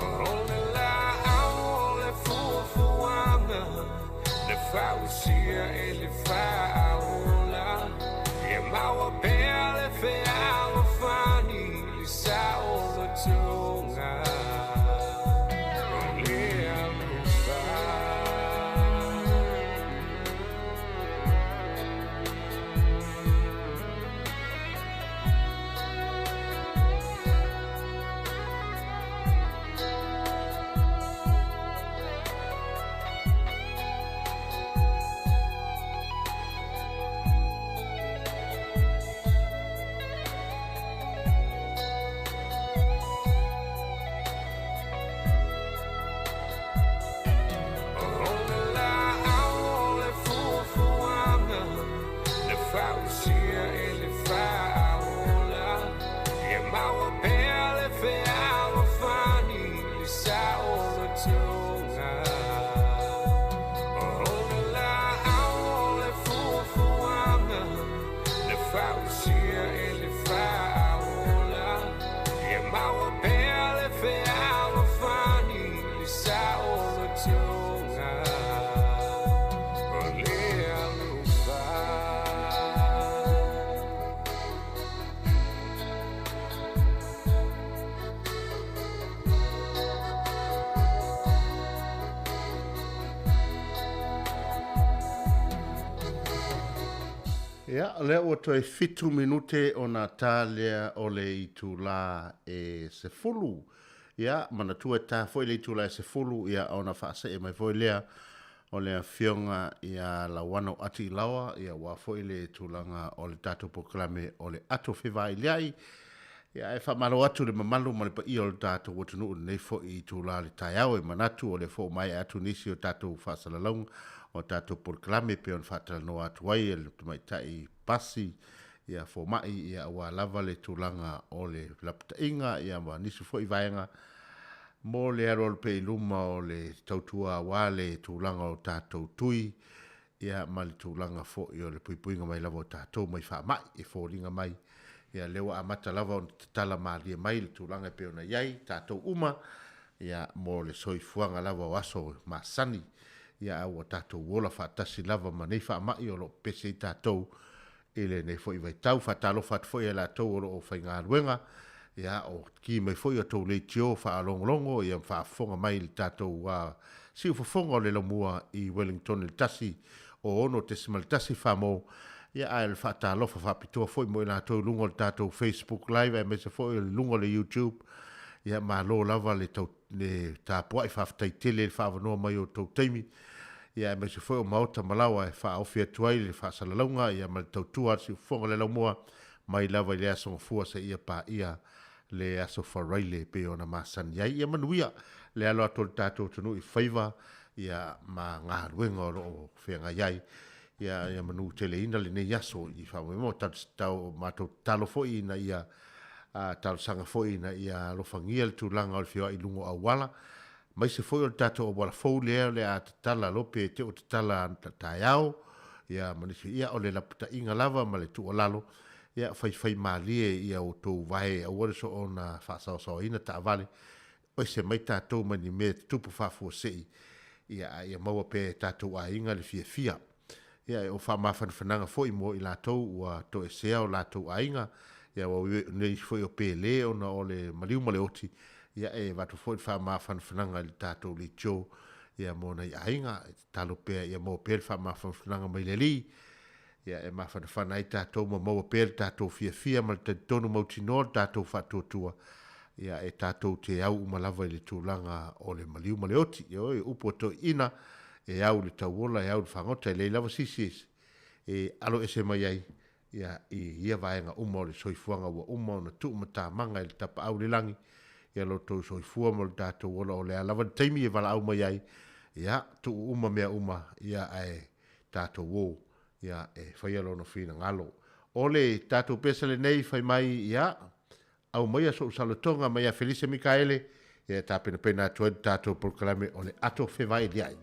ole la le fausia e le faula e mau pele fe ao fani li sao lo tunga ole alufa Ia, lea ua toi fitu minute o nā tālea o le i tū la e se fulu. Ia, mana tua tā foi le i tū la e se fulu, ia o na whaase e mai foi lea o lea fionga ia la wano ati lawa, ia wa foi le tūlanga o le tātou poklame o le ato whiwai leai. Ia, e whamalo atu le mamalu ma le pa i o le tātou watunu o nei foi i tū la le tai au e manatu o le fo mai atu nisi o tātou whaasalaunga. O tātou porklame pe on whatala no atu ai e le tumaitai pasi ia fo mai ia ua lava le tūlanga o le lapta inga ia ma nisu fo i vaenga mo le arol pe iluma o le tautua wale tūlanga o tātou tui ia ma le tūlanga fo i o le puipuinga mai lava o tātou mai wha mai e fo ringa mai ia lewa amata lava o tala maalia mai le tūlanga pe ona iai tātou uma ia mo le soifuanga lava o aso masani ia au o tātou wola whaatasi lava ma nei wha mai o lo pese i tātou ele nei fo i vai tau whatalo what fo i la tau o lo o whai ngā ruenga ia o ki mai fo i o tau le tio wha alongolongo ia wha fonga mai le tātou wa si u fonga o le lamua i Wellington le tasi o ono tesimal tasi wha mo ia ai le whaatalo wha pitoa fo i mo i la tau lungo le tātou Facebook live e me se fo i lungo le YouTube ia ma lo lava le tau le tāpua i whaftai tele le whaavanoa mai o tau teimi ia me se foi o mauta malawa e fa ofia tuai le fa salalonga ia ma tau tua si fonga le laumua mai lava le aso fua se ia pa ia le aso faraile pe ona masan ia manuia le alo atol tato tunu i faiva ia ma ngā ruenga o whenga iai ia manu tele ina le nei aso i whawe mo tau mato talo foi na ia talo sanga foi na ia lofangia le tūlanga o le whioa i lungo a wala mai se foi o tato o wala fou lea le a tala lope te o tala tai au ia manisi ia o le lapta inga lava ma le tu o lalo ia fai malie ia o tō vai a wale so ona whasao ina ta vale o se mai tātou mani me tupu whafua sei ia maua pe tātou a inga le fia ia o wha mawhanwhananga fo i mo i lātou ua to e sea o lātou a inga ia wa nei foi o pe le ona o le maliu male oti ia e watu fo i wha mawhanwhananga le tātou le tio ia mo nei a inga talo pe ia mo pe wha mawhanwhananga mai le li ia e mawhanwhana i tātou ma maua pe tātou fia ma le tonu mautino tātou whatuatua ia e tātou te au umalawa i le tūlanga o le maliu male oti ia oi upo to ina e au le tauola e au le whangota e le lava sisis e alo e se mai ai ia vaenga uma o le soifuanga ua uma o na tuu mata manga i le tapa au le langi ia lo tau soifua mo le tātou ola o le alawa teimi e wala au mai ai ia tuu uma mea uma ia e tātou o ia e whaialo no whina ngalo o le tātou pesale nei whai mai ia au mai so salotonga mai a Felice Mikaele ia tāpena pena tuad tātou proklame o le ato whewai li ai.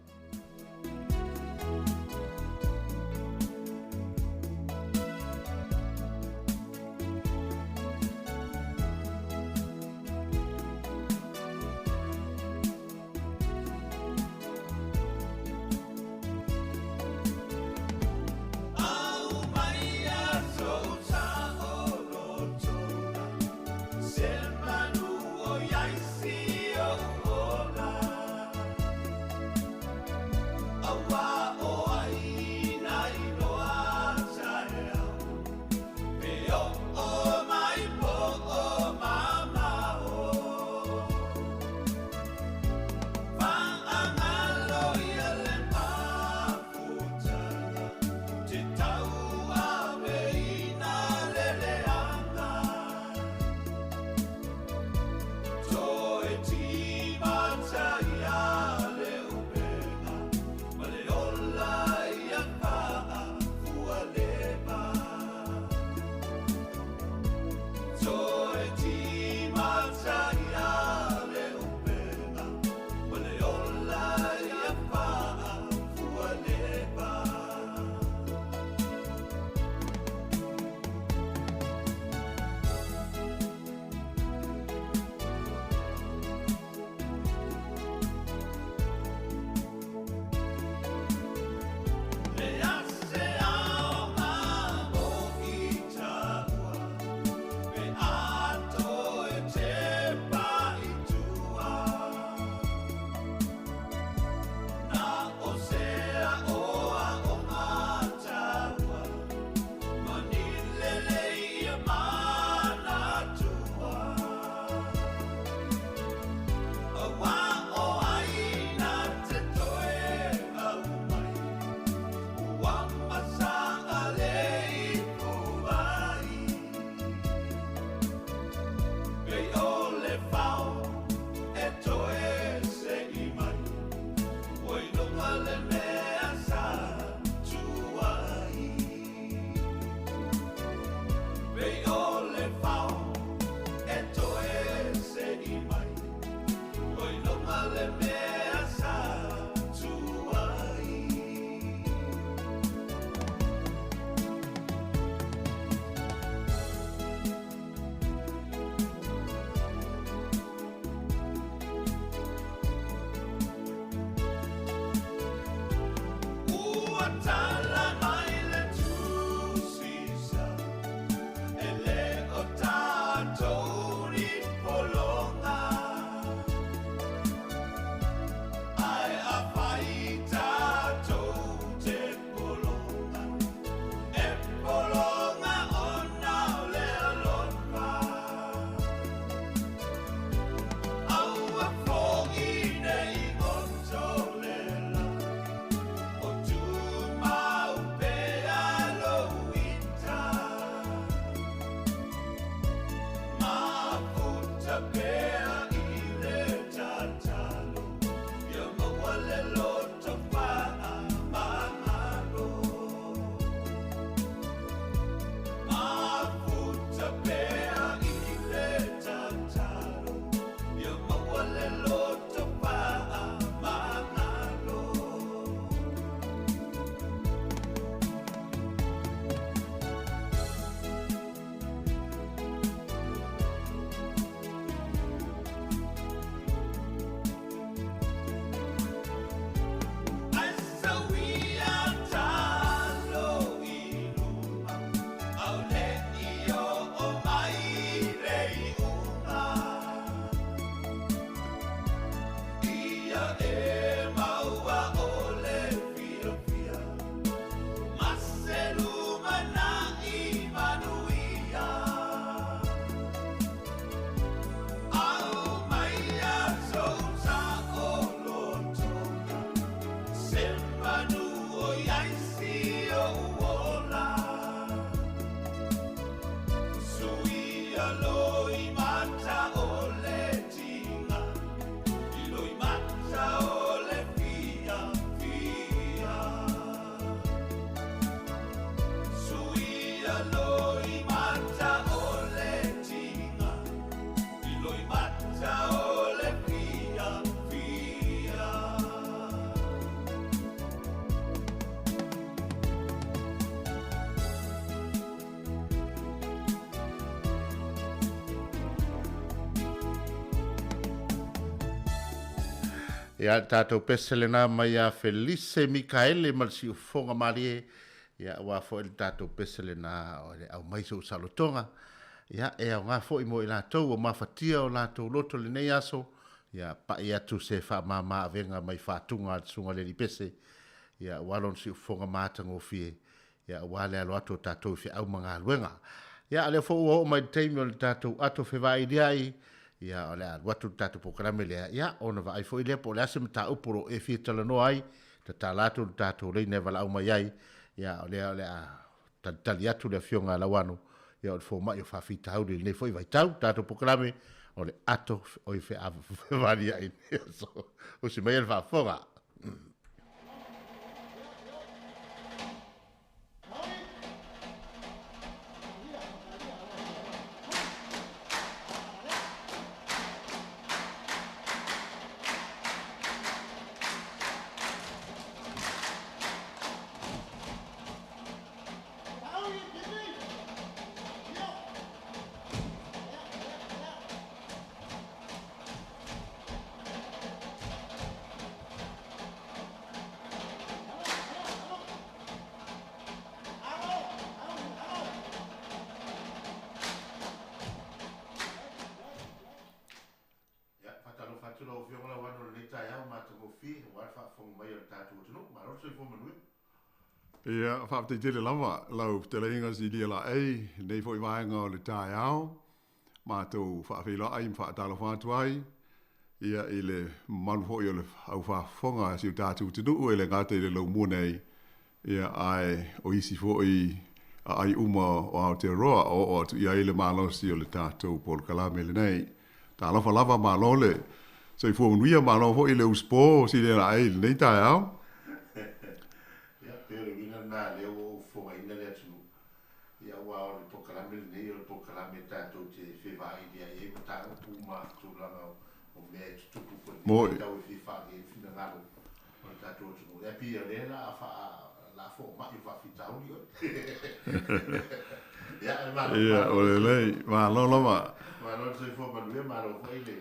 Ia tātou pesele nā mai a Felice Mikaele malsi o fonga marie. Ia wa fo el tātou pesele nā o le au mai so salotonga. Ia e au ngā fo i mo i lātou o mawhatia o lātou loto le nei aso. Ia pa ia tu se wha mama avenga mai whātunga al sunga le li pese. Ia walon si o fonga mātanga o fie. Ia wale alo ato tātou fi au mga luenga. Ia le fo o mai teimi o le tātou ato whewai diai. Ia ole watu tatu programe le ia ona vai foi le po le asem ta uporo e fi tala no ai ta talatu tatu le ne vala uma ai ia ole ta taliatu le fionga la wanu ia o fo mai o fa fi tau le foi vai tau tatu programe ole ato o fe a varia in so o se mai va fora Ia, whaafte tele lava, lau te leinga si lia la ei, nei fo i vaenga o le tae au, mātou whaafeila ai mwhaatalo whātu ai, ia i le manu fo i o le au whaafonga si o tātou te nuu e le ngāte i le lau mūnei, ia ai o isi fo i a ai uma o Aotearoa o atu ia i le malo si o le tātou pol kalame le nei, tā lafa lava malo le, so i fuamunuia malo fo i le uspo si le la ei le nei tae au, na leo fo ai na le tu ia wa o le pokalame nei o le pokalame tātou te whewai dia e mata o puma tu langa o mea tu tupu ko ni tau e whiwhagi e whina ngaro o le tātou tu e pia le la la fo mai o whawhitau ni o ia o le lei ma lo lama ma lo se fo manuia ma lo fo ile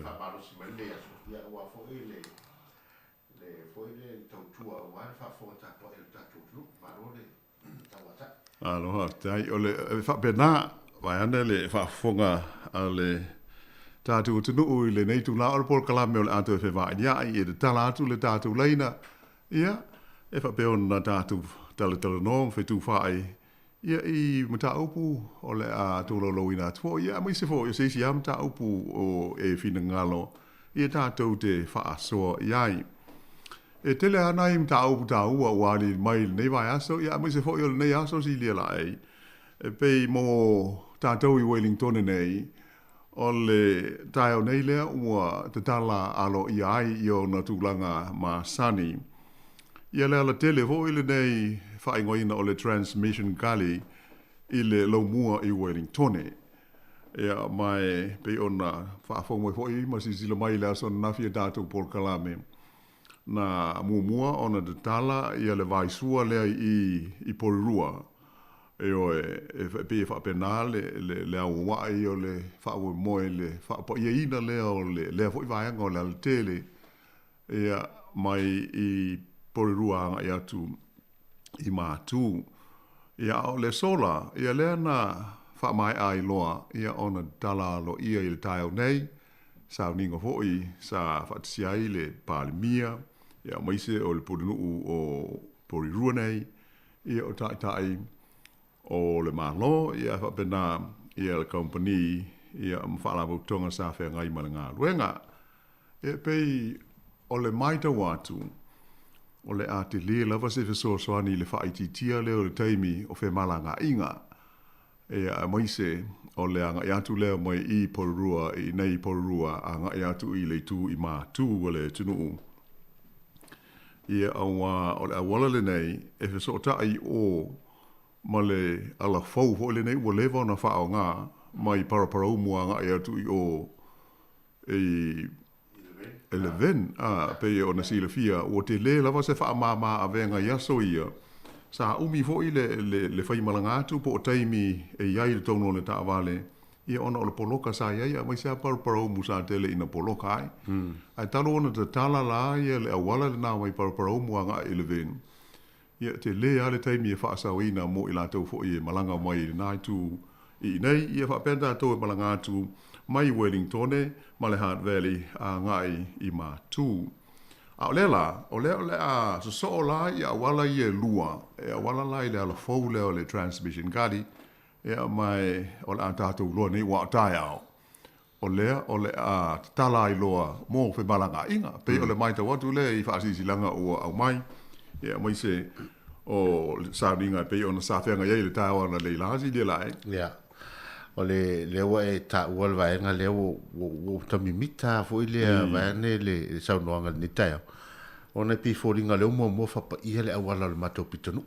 fa ma lo si ma le aso ia wa fo ile foi le tautua o an fa fo ta po el tatu lu marole tawata aloha tai ole fa pena vai ane le fa fonga ale tatu tunu u le nei tu la o por kalame o ato fe vai ia i de talatu le tatu leina ia e fa pe on tatu tale no fe tu fai ia i mata upu o le a tu lo loina tu ia mai se fo se si am ta upu o e fina ngalo ia tatu te fa so ia e tele ana im tau ua wali mai nei vai aso ia mai se fo yo nei aso si lia lai e pe mo tātou i Wellington nei o le taio nei lea ua te tala alo i ai i o na tūlanga ma sani ia lea la tele fo ile nei whaingoina o le Transmission Gully i le laumua i Wellington ia mai pe ona whaafongo fo i ma si sila mai lea son nafia tātou por kalame na muamua ona de tala ia le vaisua lea i porirua e o e pe fa penale le au wa i o le fa o moe le fa po ia ina lea o le foi vai ngo le tele ia mai i porirua ia tu i matu ia o le sola ia le na fa mai ai loa ia ona tala lo ia i le taio nei sa ningo foi sa fa sia le palmia ia mai se o le podunu o porirua nei ia o tai o le malo ia fa pena ia le company ia mfala butonga sa fe ngai malanga luenga e pei o le maita watu o le atelier lava se fe so ani le fa ititia le o le taimi o fe malanga inga ia mai se o le anga ia tu le mai i porirua i nei porirua anga ia tu i le tu i ma tu o le tunu ia awa o le awala le nei e fe so tai o ma le ala fau ho le nei o leva na fa nga mai para mua nga ia tu i o e 11 pe o na sila fia o te le lava se fa mama avenga ia so ia sa umi fo i le fai malanga tu po taimi e ia i tono le ta vale ia ona o le poloka sa ia mai sa parapara musa tele ina poloka ai. Ai talo ona te tala la ia le awala le nā mai parapara muanga i le venu. Ia te le ale taimi e whaasawina mo i la tau fo i malanga mai i nai tu i nei ia whapenta tau e malanga atu mai Wellington ma le Hutt Valley a ngai i ma tu. A ole a so o la ia awala i e lua e awala la i le ala fau leo le transmission kadi ia mai o le a tātou loa nei wa tai au. O le a tala i loa mo fe malanga inga pe o le mai tau atu le i whaasisi langa o au mai ia mai se o sauringa pe ona sa fenga ia le tawa na le lazi le lai. Ia. O le lewa e ta ual vaenga leo o tamimita fo ile vaene le saunoanga ni tayo. Ona pi foringa leo mo fa ia le awala le mato pitonu.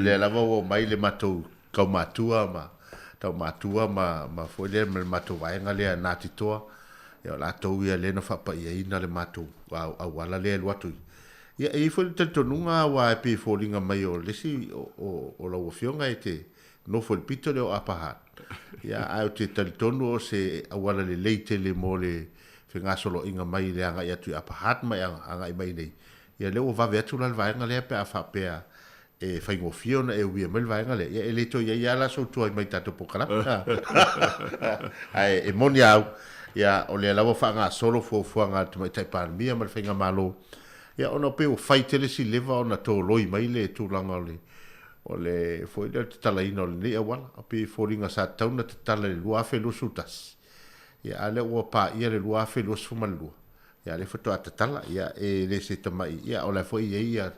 Le lava o mai le mato kau matua ma fo le mato vaenga le na titoa. Ia la tau ia le no fa ia ina le mato awala le watu. Ia e fo te tonunga wa pe folinga mai o lesi o la ofionga e te no fo pito le o apahat. Ia au te tonu o se awala le leite le mo le whenga solo inga mai le anga ia tu apahat mai anga i mai nei. Ia le o vave atu lal vaenga le pe a whapea e whaingo fiona e uia mel vaenga le. Ia e le to ia la so tua i mai tato pokala. Ai e moni au. Ia o le lawa whanga solo fuanga tu mai taipan mia mal whenga malo. Ia ona pe o faitele si leva ona to loi mai le tūlanga o le foi le talaina o le nei awala a pe foringa sa tauna te tala le luafe lo sutas. Ia ale ua pa ia le luafe lo sumalua. Ia le foto ata tala ia e le se tamai ia o le foi ia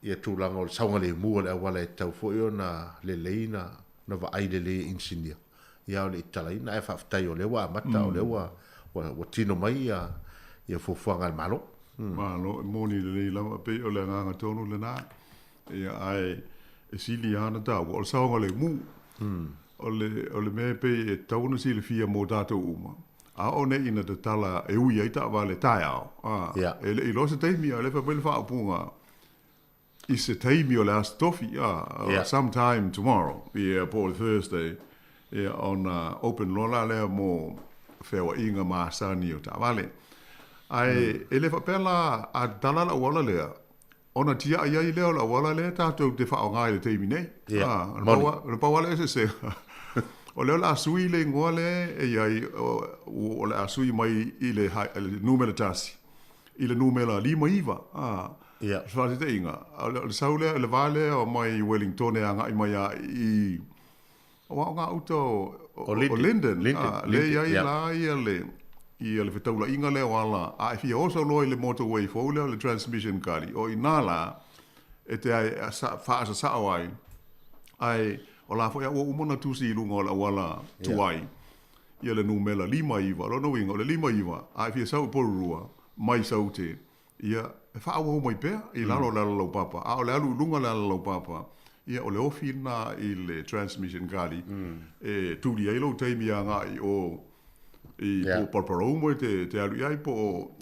tūlanga o le saunga le mua le awala e tau foi ona le leina na va aile le insinia. Ia o le talaina e whaftai o le wa amata o le wa tino mai ia fufuanga le malo. Malo moni le lama pe o le nganga tonu le na ia ai e sili ana ta o le saunga le mu o le me pe e tauna sili fia mo tato uma a o ne ina te tala e ui ai ta vale tai au e le lo se taimi o le fa bel fa punga i se taimi o le astofi sometime tomorrow ia po le Thursday ia on open lola le mo fewa inga ma sani o ta vale ai ele fa pela a dalala wala le ona tia ia i leo la wala le tātou te whaonga i le teimi nei na pa wala ese se o leo la asui le ngoa le e iai o le asui mai i le numela tasi i le numela 5 iwa sfati te inga le saule le vale o mai Wellington e anga i mai i o ngā uto o Linden le iai la ia le ia le fetaula inga le wala a fia oso loi le motorway fo le transmission kari o inala e te ai fa sa awai ai o la fo ia o umona tusi lunga la wala tuai ia le numela 5 iwa lo no winga le 5 iwa a fia sau porua mai sau te ia fa o mai pe i lalo lo papa a o le alu lunga lo papa ia o le ofina i le transmission kari e turi ai lo taimi anga i o i po porporo mo te alu ai po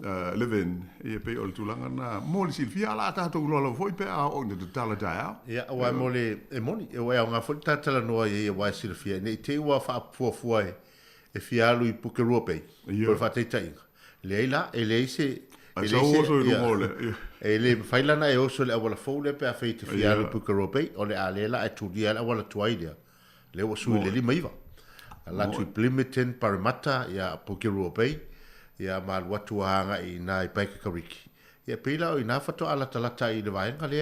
11 e pe o tulanga na mo le silfia la ta to lo foi pe a o de tala ta ia wa mo le e moni e wa nga fo ta tala no e wa silfia nei te wa fa fo e fialu i pukeru pe por fa te tai le la e le se e le failana e oso le wala fo le pe a fe te fialu pukeru pe o le alela e tu dia la wala tuaida le o su le li maiva la tu Plimpton Parramatta ia Pukeru Bay ia mal watu hanga i nai Paikakariki ia pila i na fato ala talata i le vaenga le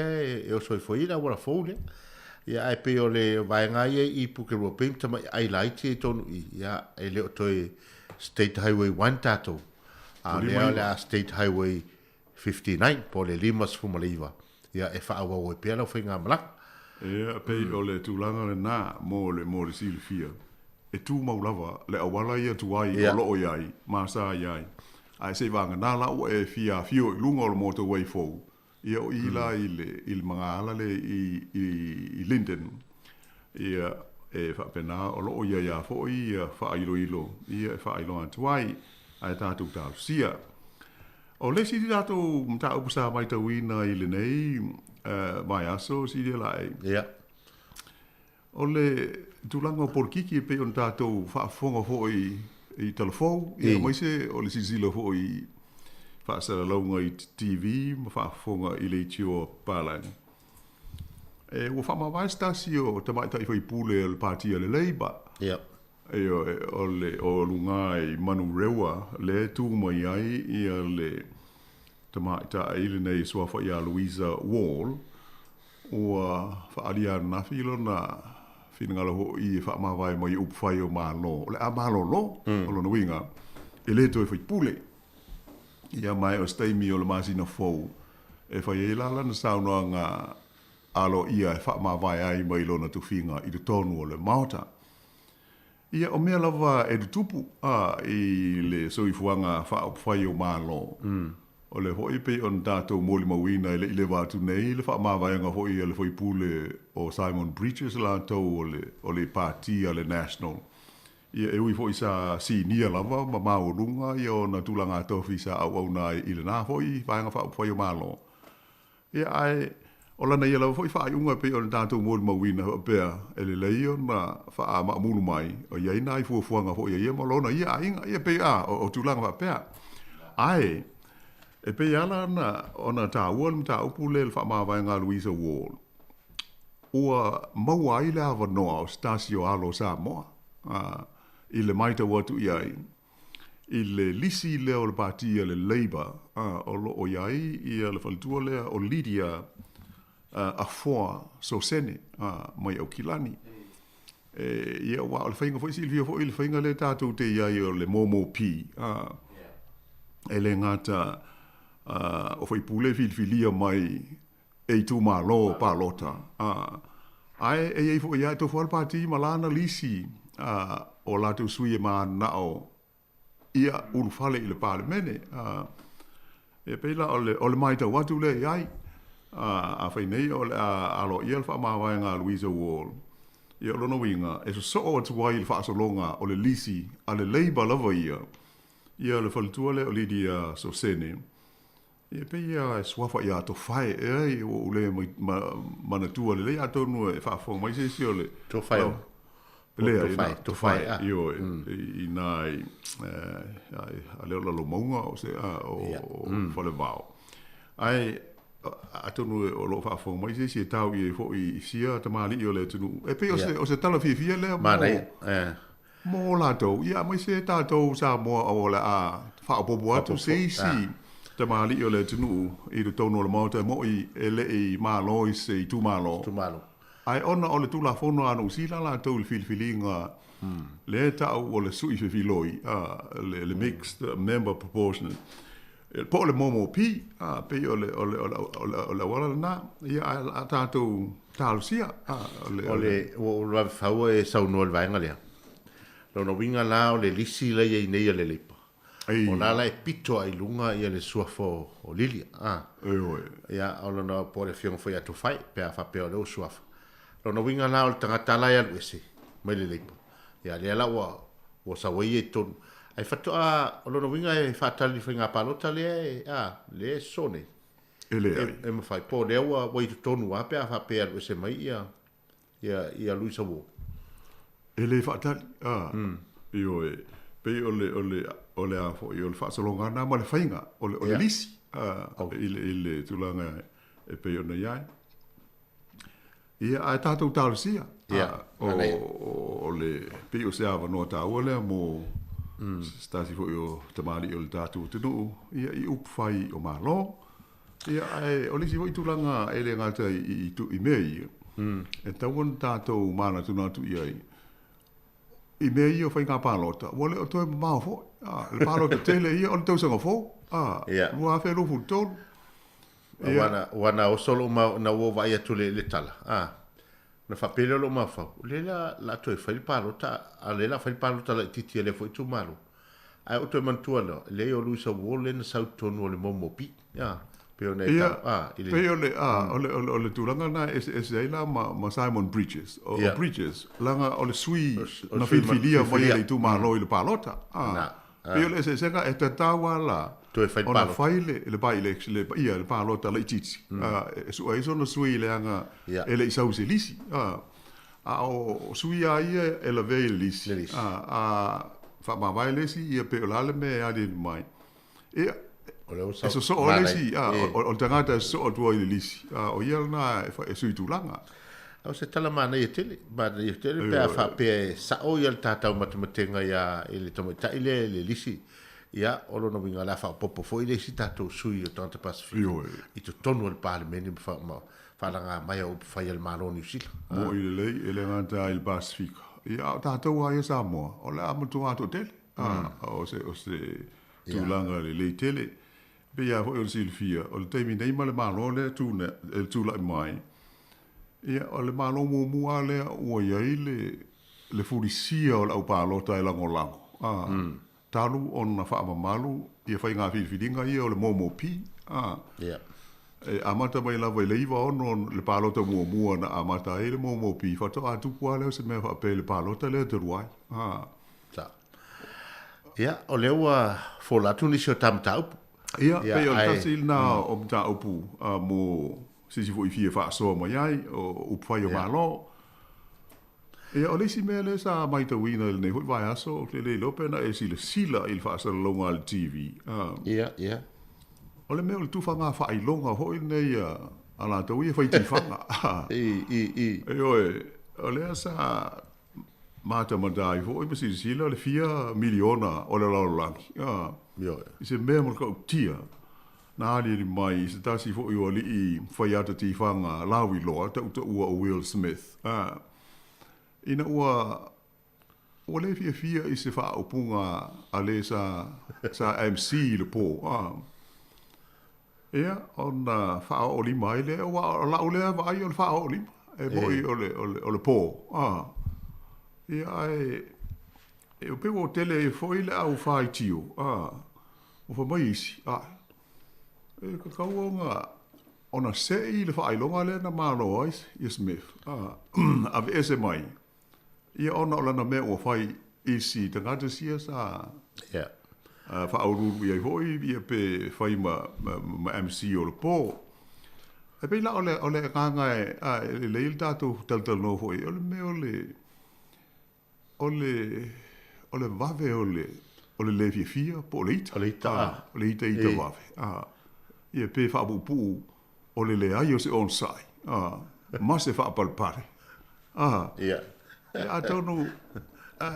e o soi foi la wala fole ia ai pe o le vaenga i Pukeru Bay tama ai laiti tonu ia e le toi State Highway 1 tato a le State Highway 59 po le limas fumaliva ia e fa awa o pe la finga mala ia pe o le tulanga le na mo le silfia e tu maulava le awala ia tuai o loo iai masa iai ai se vanga na la o e fia fio lunga o motorway fo ia o ila il mga ala le i Linden ia e fa pena o loo ia fo ia fa ilo ia fa ilo tuai ai tatu ta sia o le si dato mta upusa mai tawina i le nei mai aso si de lai o le tulanga o porkiki pe on tātou whaafonga ho i telefou, ia mai se o le sisila ho i whaasara launga i TV, ma whaafonga i le tio pālani. Ua whamawai stasi o te maita i whai pule le pātia le Labour. O lunga i manu rewa, le tū mai ai ia le te maita i le nei swafa i a Louisa Wall, ua whaalia nafi lona whingala ho i whaamawai mai upwhai o mālo. O le a mālo lo, o lona winga, e le toi whai pule. Ia mai o steimi o le masina fou, e whai e lala na sauna ngā alo ia e whaamawai ai mai lona tu whinga i tu tonu o le maota. Ia o mea lava e du tupu i le soifuanga whaupwhai o mālo. O le hoi pe on tātou mōli mawina i le wātu nei, le whaamawaianga hoi le hoi pule o Simon Bridges la tau o le pāti a le National. Ia e ui hoi sa si nia lava, ma maurunga, ia o na tūlanga tofi sa au nai i le nā hoi, whaanga whaupwhai o mālo. Ia ai, o lana ia lava hoi whaaiunga pe on tātou mōli mawina o pēr, e le leio na wha maamunu mai, o iai nai fuafuanga hoi ia malona, ia ainga, ia pe o tūlanga wha pēr. Ai, e pe ala na ona tāua le tāupu le whaamawai ngā Louisa Wall. Ua maua i le awa noa o Stasio Alo Samoa. I le maita watu iai. I le lisi leo le pātia le Labour. O lo o iai i le whalitua lea o Lydia Afoa Sosene mai au Kilani. Ia wa o le whainga fwoi silvia fwoi le whainga le tātou te iai o le Momo Pi. E le ngata o fai pule filfilia mai e tu malo palota. Ai e ei fo ia to fo pati malana lisi o la tu sui ma nao ia un fale il parlemene. E pela o le mai ta watu le ai a fai nei o alo ia fa ma wa nga Louisa Wall. Ia lo no winga e so o tu wai fa so longa o le lisi a le Labour lava ia. Ia le faltua le o Lydia Sosene. Ia pe ia swafa ia to fai e o le mana tua le ia tonu e fa fo mai se o le to fai le to fai io i nai a le lo monga o se o fa le vao ai a tonu o lo fa fo mai se tau i fo i sia ta mali io le tonu e pe o se tala fi le ma nei mo la to ia mai se ta to sa mo o la a fa po bo to se si te mali o le tunu i le tono le mauta mo i ele i malo i se i tu malo. Ai ona o le tula fono anu sila la tau le filfilinga le tau o le sui filoi le mixed member proportional. Po le momo pi pe o le wala na ia a tātou tālusia o le fau e sauno le vaenga lea. Lono winga la o le lisi le i nei le leipa. O nala e pito ai lunga ia le suafo o Lilia. Ia o lona po le fiong foi atu fai, pe a whapea o leo suafa. Lona winga la o le tangata lai alu ese, mai le leipa. Ia le ala wa sawai e tonu. Ai whatoa, o lona winga e whatali whainga palota le sone. E mawhai, po leo wa wai tonu a pe a whapea alu ese mai ia Louisa Wall. E le whatali, io e... Pe o le afo i o le whaasalonga nā ma le whainga, o le lisi, i le tulanga e pe o na iai. Ia a tātou tālusia, o le pe o se awa noa tāua lea mo stasi fo i o tamari o le tātou tenu, ia i upwhai o mālo, ia o lisi fo i tulanga e le ngata i mea ia. E tauan tātou mana tunatu iai, i mea i o whainga pālota. Wale o toi mao fo. Le pālota tele i o le tausanga fo. Mua awhi rufu tonu. Wana o solo na ua vai atu le tala. Na whapele lo mawhau. Le la toi whaili pālota. A le la whaili pālota la titi le fo i tu maru. Ai o toi mantua lo. Le o Louisa Wall le na sau tonu o le momo pi. Peo le tūranga na e la ma Simon Bridges. O Bridges, langa o le sui na whiwhilia mai le tū mālo i le pālota. Peo le se senga e te tāwa la o na whaile le by-election le pālota le ititi. E sua iso na sui le anga e le isau se lisi. o suia ia e la vei lisi. Fa ma vai lesi ia pe olale me adi mai. E so o lesi, o tangata so o tua i lisi. O ia na e sui tulanga. Au se tala mana i tele, pe fa pe sa o ia tata matematenga ia ele tomo ta ile le lisi. Ia o no winga la fa popo foi le si tato sui o tanta Pacifico. I to tonu al parlamento fa ma fa la mai o fa il maroni sil. Mo ile ngata il Pacifico. Ia tato wa ia Samoa. O la amutu ato tele. O se tulanga le tele. Pe ia o Silvia, o te mi nei male marone tuna el tula mai. Ia o le malo mua le o ia le furisia o la palota e langolango. Talu on fa malu ia fai nga fidinga ia o le momo pi. E amata mai lava le iva on le palota mua na amata e le momo pi fa to atu kwale se me fa pe le palota le te ruai. Ia o le wa folatu ni so tamtau. Ia pe o tasil na o mta upu mo si foi fie fa so mai ai o upfai o malo. E o lesi mele sa mai te wina le hoi vai aso le lope na e sila il fa sa longa al TV. Ia. O le mele tu fa nga fa i longa hoi nei ala te wi fa ti fa. E o le sa mata madai hoi be sila le 4 miliona o le langi. I se mea mo kau tia. Na ali mai se tasi fo yo ali I faiata ti fanga lawi loa ta ua o Will Smith. Ina ua le fia I se fa opunga ale sa MC le po. Ia on fa o li mai le wa la o le vai o fa o li. E boy o le po. Ia e o pe o tele foi le au fai tio. O fa mai isi. E ka kaunga ona sei le fa ilonga le na malo ais I Smith. Ave ese mai. Ia ona o lana mea o fai isi tangata sia sa. Fa aururu ia hoi ia pe fai ma MC o le po. E pe la o le kanga e le il tato tal no hoi. O le mea o le vave o le levie fia po le ita. O le ita vave. Ia pe fa pu o le ai o se onsai. Ma se fa palpare. Ia. A tonu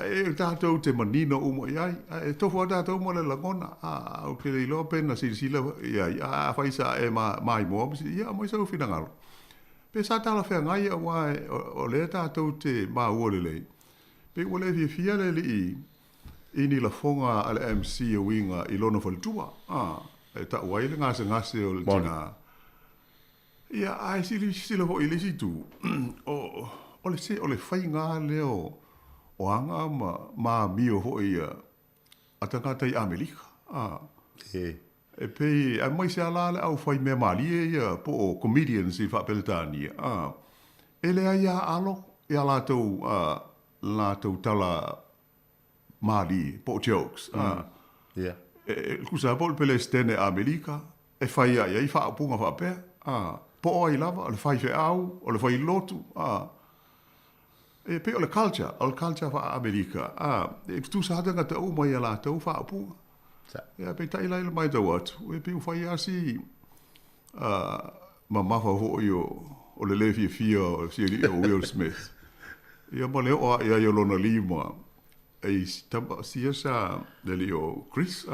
e tatou te manino umo iai. E tofu a tatou mo le lagona. O ke le ilo pena sila iai. A faisa e mai mo. Ia mo isa ufina ngalo. Pe sa tala fea ngai o le tatou te ma ua le lei. Pe o le fia le li ini la fonga al MC o winga I lono faltua. E ta wai le ngase o le tina. Ia ai sila ho ile situ. O le fai ngā leo o anga ma mio ho ia atangata I Amerika. E pei a mai se ala le au fai me mali ia po o comedians I whapeltania. E le aia alo ia lātou tala mali po jokes. Kusa pol pele stene Amerika e fai ia I whaapunga whapea. Po o I lava, o le fai fe au, o le fai lotu. E pe o le culture wha Amerika. E tu sa hata te au mai a lātou whaapunga. E pe taila ila mai tau atu. E pe u fai asi ma mafa ho o le lefi fia o siri o Will Smith. Ia ma leo a ia lona lima. E tamba sia sa le o Chris.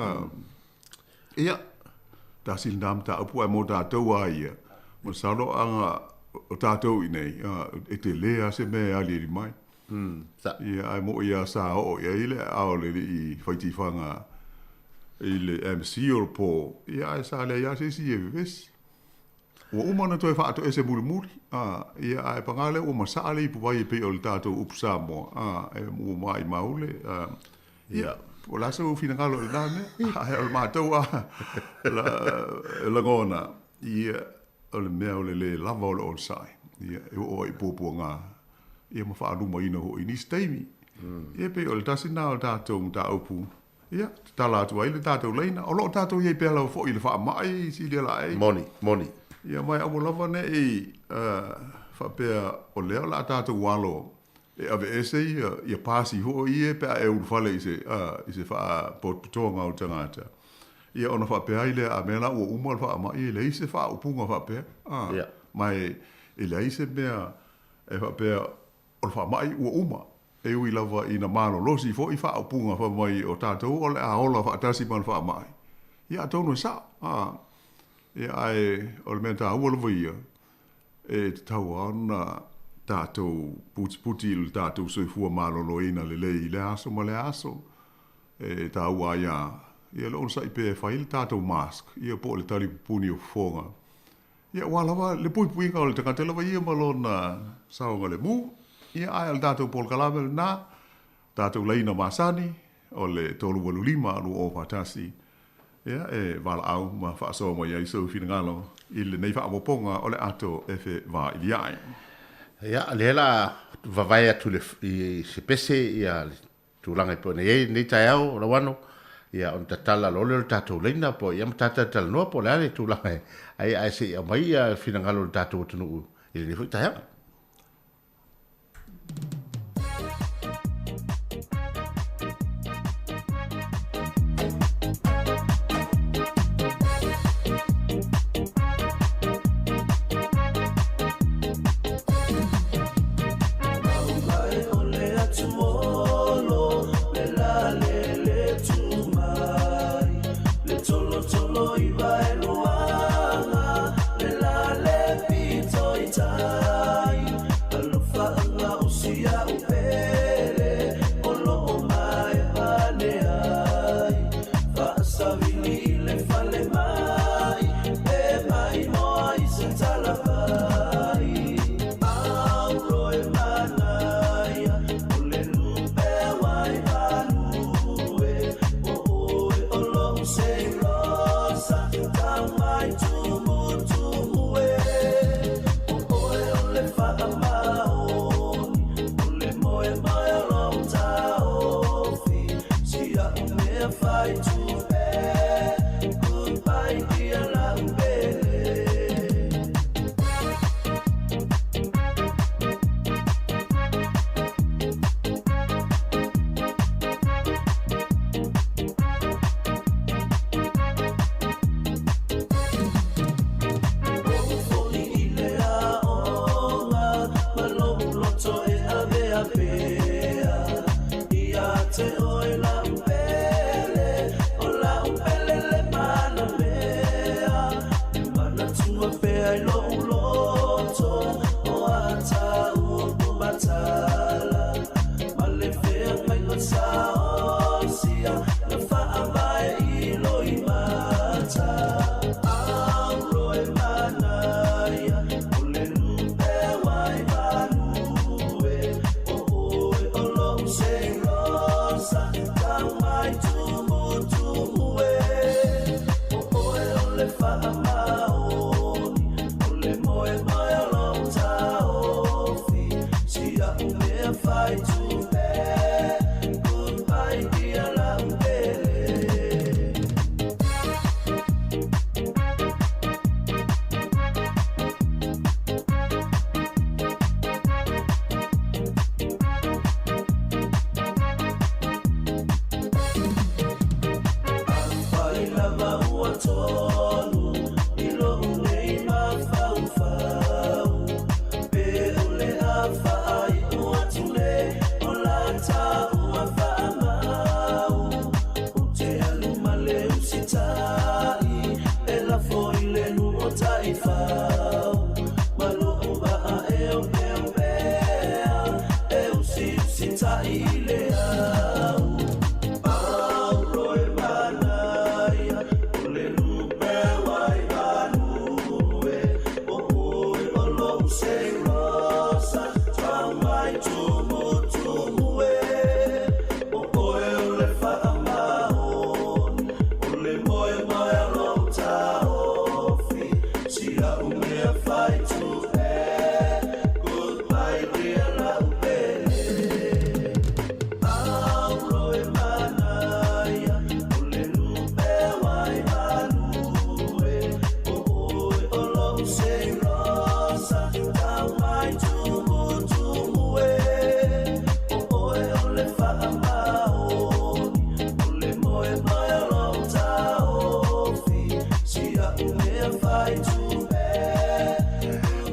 Ia ta sil nam ta apu mo tātou a ia. Mo salo anga o tātou I nei. E te lea se me ali mai. Ia ai mo ia sa o ia ile ao le I whaitifanga I le MC o po. Ia ai sa le ia se si e vesi. O umana toi whaato e se muri. Ia ai pangale o masale I puwai pe o le tātou upsa mo. E mo mai maule. Ia. O lasa o fina ngalo le nane. Ai o mātou la ngona. Ia o le mea o le lava o le onsai. Ia e o I pōpua ngā. Ia ma whaaluma ina ho I ni steimi. Ia pe o le tasina o le tātou mta upu. Ia, tala atu ai le tātou leina. O lo tātou iei pēla o fo I le wha mai si le la ei. Moni. Ia mai amo lava ne I whapea o leo la tātou walo. ave ese ia pasi ho ia pe e ul fale ise fa potonga o tangata ia ona fa pe ile a mela o umal fa ma ile ise fa upunga fa pe mai ile ise be e fa pe o fa mai o uma e ui lava ina malo losi fo i fa upunga fa mai o tatou o le a ola fa tasi man fa mai ia tonu sa ia ai o le menta o lo ia e tau ana tātou puti il tātou soifua maloloina le aso ma le aso e tāu aia ia lo sa ipe fail tātou mask ia po le tali puni o fonga ia walawa le pui ka le takatela va ia malona saonga le mu ia ai al tātou pol kalabel na tātou leina masani o le tolu walulima lu o fatasi ia e vala au ma fa so mo ia so finangalo il nei fa moponga o le ato efe va iliai. Ja, lela vavai atu i se pese ia tūlanga i pone nei tai au rawano ia on tatala lole o tātou leina po ia matata tala noa po le ale tūlanga ai se ia mai ia finangalo le tātou tunu i le tai au.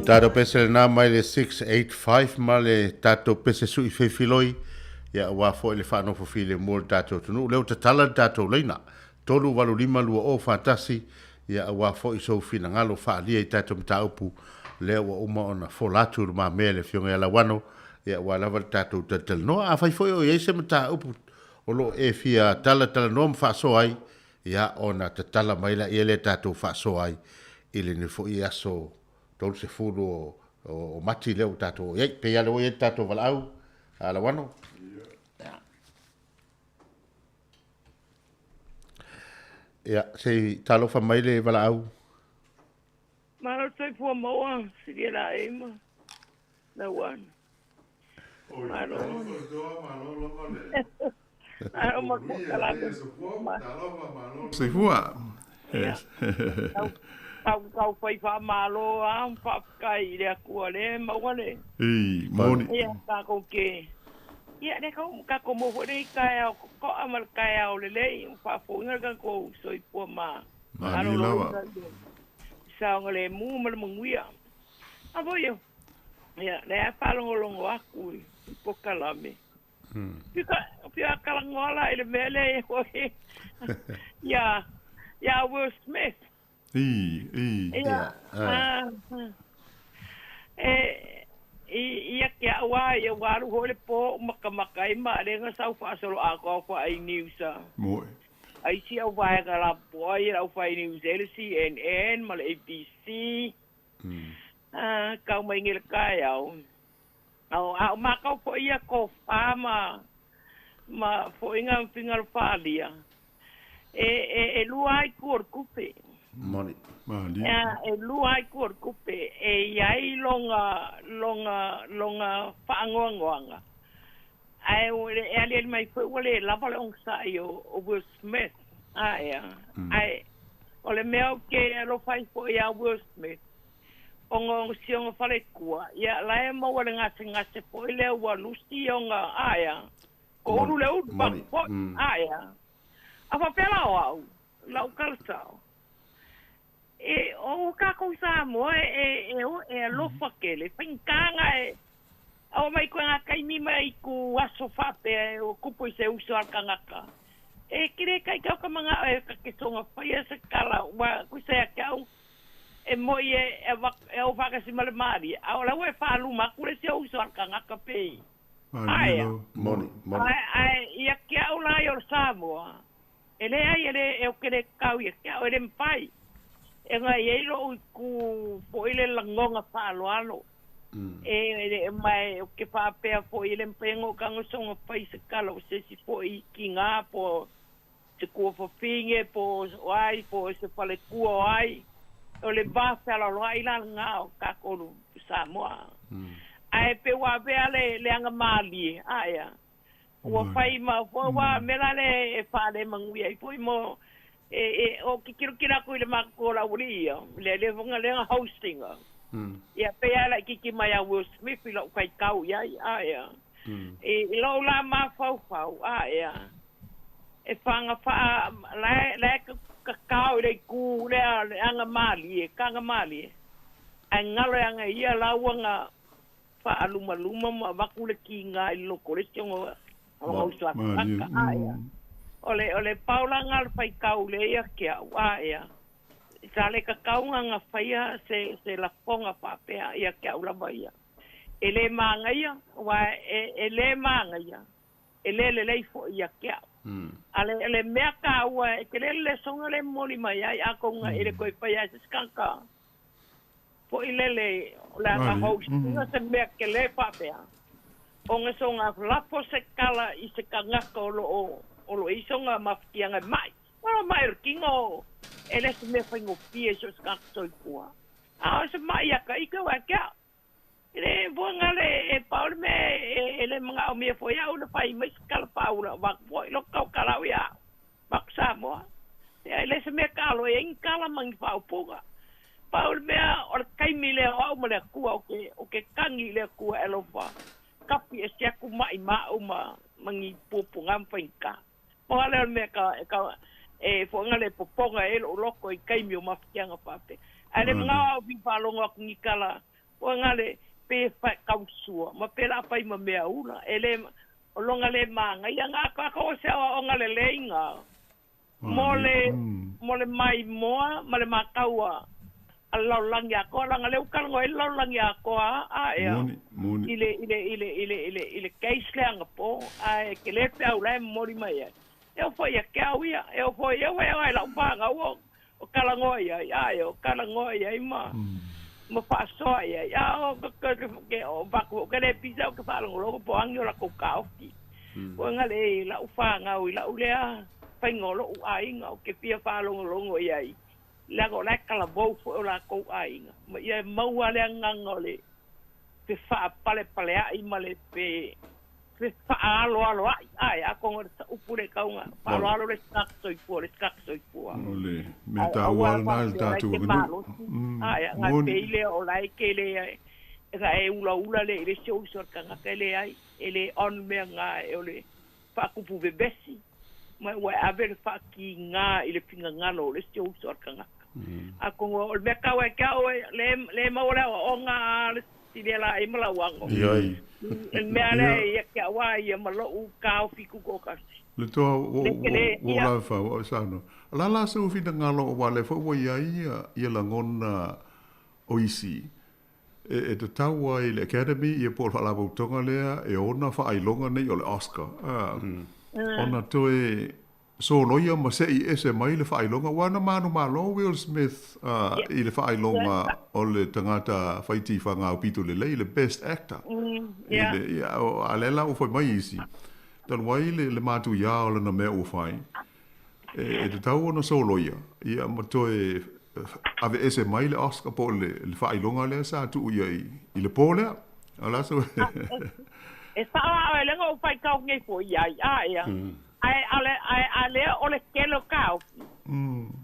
Tato pese na mai le 685 ma le tato pese sui fefiloi ya wa fo le fa no fo file mo tato tunu le tala tato leina tolu walu lima lua o fantasi ya wa fo iso fina ngalo fa lia tato mtaupu le wa uma ona fo latu ma mele fionga la wano ya wa la tato tatel no a fai fo o yese mtaupu o lo e fia tala no fa so ai ya ona tala mai la ele tato fa so ai ile ne fo ia so tol se fulu o mati leo tato ye pe ya lo ye tato valau ala wano ya se talo fa mai le valau malo sai fu moa si la ema no one malo malo mo kala Se fua. Kau fai wha malo a wha kai rea kua le mawane. Moni. Ia kako ke. Ia ne kako mo hore kai au ko amal kai au le le wha fuinga kako soi pua ma. Ni lawa. Sao le mu mal munguia. Avo yo. Ia le falongo aku po kalame. Pika kalangola ile mele ho. Ya Will Smith. Ia. Ia kia wa ia waru hole po maka ima renga sau fa solo ako fa ai news. Moi. Ai si au vai kala po ai au fa news CNN mal ABC. Kau mai ngil kai au. Au ma kau po ia ko fama ma fo inga fingal falia. Luai kur kupe. Moni. Luai kur kupe. Iai longa whaangoanga. Ai ale mai fo wale lava le ongsa o Will Smith. Ai ole meo ke alo fai fo ia Will Smith. Ongo sionga fale kua. Ia lae mo wale ngase fo ile wa lusi onga aya. Ko ulu le udu pa fo aya. Apa pela au lau kalsao o ka ko Samoa lo fakele pinkanga o mai ko nga kai mi mai ku aso fape o kupo se uso alkangaka kire kai ka mga ka songa faya se kala wa ku se ka moi o vaga si mal mari ahora we falu ma ku se uso alkangaka pe ai moni ia ke aula yo Samoa ele eu querer kau ia kia ele mpai e ngai e lo ku po ile langonga fa alo mai o ke fa pe po ile mpengo kango songa pai se kala o se si po I kinga po se ku fo finge po ai po se fale ku ai o le ba fa lo ai la nga o ka ko Samoa ai pe wa be le anga mali aya wa fai ma wa mela le fa le mangui ai foi mo o kikiro kira ko le makola uri le vonga le hosting ya pe ala kiki mai a Will Smith lo kai kau ya aya lo la ma fau aya fanga fa la ka kau le ku le anga mali kanga mali angalo anga ia la wanga fa aluma ma bakule kinga lo kolesiongo ole Paula ngal fai kaule ia kia waia sale ka kaunga nga faia se la fonga papea ia kia ula baia ele manga ia wa ele manga ia ele le fo ia kia ale mea ka wa ele le songa le moli mai ai akonga ele koi faia se skanka po ile la host nga se mea ke le papea onga songa lapo se kala I se kangaka o lo isonga mafikianga mai. Wala mai kingo ele se me faingo pie so skak soi pua. Se mai aka ika wa kia. Ele bonga le paul me ele mga o me foi au le fai mai kala paula wa foi lo kau kala ya. Bak Samoa. Ele se me kalo en kala mang pau poga. Paul me o kai mile o mo le ku o ke kangi le ku elofa. Kapi e sia ku mai ma mangi popo ngampenka. Moale me ka fo ngale poponga lo loko I kai mi o mafianga pape. Ale nga vi palonga ku ngikala o ngale pe fa kausua ma pe la pai ma mea una ele o longa le manga ia nga ka ko se o ngale leinga mole mai moa male makaua allau langi a ko langa le ukalngo e lau langi a ko a ea ile keisle anga po a ke le pe au lai mori mai e o foi a ke au ia e o foi e wea lau panga o kalango ia o kalango ia ima ma fa so ia o ke o baku ke le pizza ke fa lo po angi la ko kaoki o ngale la ufanga o la ulea pa ngolo u ainga o ke pia fa lo ia la go la kala bo fo la ko ainga ma ia mau ale ngangole pe fa pale ai male pe fa alo ai a ko upure kaunga fa alo le skakso i po ole me ta wal na ta tu ai nga pele o lai ke le ga e ula le show so kanga kele ai ele on me nga ole fa kupu bebesi ma wa ave fa ki nga ile pinga ngalo le show so kanga a ko o me ka wa ka o le ma ora o nga le la e mala wango me ale ya ka wa ya malo u ka o fiku ko ka le to o la fa o sa no la so fi ngalo o wale fo wo ia la ngona o isi e te taua i le Academy i e por whala tonga lea e ona wha ai longa nei o le Oscar. Ona toe so loia ma se i ese mai le wha ai longa wana manu malo Will Smith i le wha ai longa o le tangata whaiti whanga o pito le lei le Best Actor. A lela o whai mai isi. Tan wai le matu ia o le na mea o whai. E te tau ona so loia. Ia ma toe ave ese mai le Oscar po le fai longa le sa tu i le pole ala so e sa ale ngo fai ka ngai fo ia ale o le kelo ka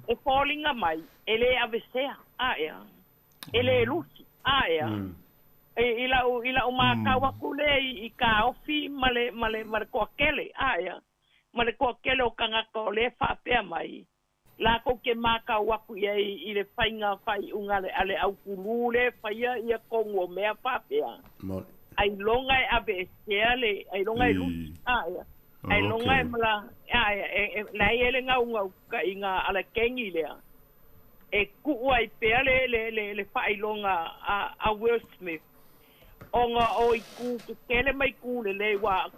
e falling mai ele ave sea ele luci e ila uma ka wa kule i ka ofi male ko kele male ko kele o kanga ko le fa pe mai la ko ke maka waku i le fainga fai unga ale au kulule fai ia kongo mea papea ai longa e abe seale ai longa e lusi ai longa e mala la ele nga unga ka inga ala kengi lea e ku ai pea le fai longa a Will Smith onga o i ku kele mai ku le wa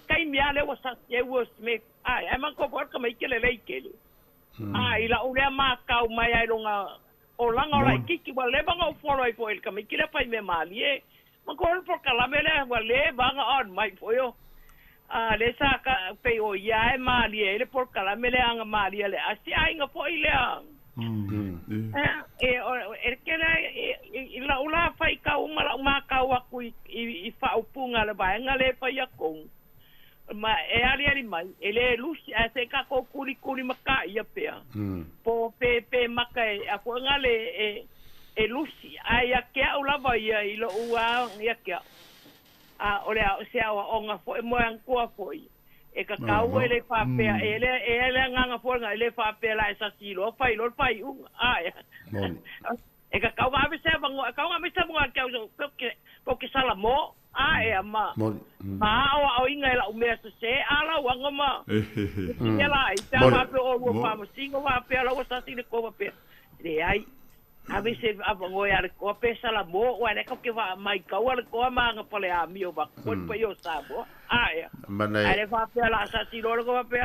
kai mia le wa sa Will Smith ai man ko por ka mai kele le kele ila ule ma kau mai ai longa o langa ora kiki wa le banga o folo ai foil kami kile pai me mali ma ko por kala mele wa le banga on mai foyo le sa ka pe o ya e mali le por kala mele anga mali le asi ai nga foil le kena ila ula fai kau ma kau aku i fa upunga le banga le fai akong ma ali mai ele lusi a se ka ko kuli maka ia pea po pe maka a ko ngale e lusi ai a ke ula vai i lo ua ia ke ole se a onga fo mo an ko foi e ka kau ele fa pe ele nganga fo nga ele fa pe la esa silo fai lo fai e ka kau va se bango ka nga me se bango ka porque salamo ma o inga la o me se ala wanga ma ela ita ma pe o pa mo singo va pe la o sa sine ko pe de ai a veces abango ya ko pe sala mo o ne ko ke va mai ka o ko ma nga pole a mi o ba ko pe yo sa bo ale va pe la sa sino ko pe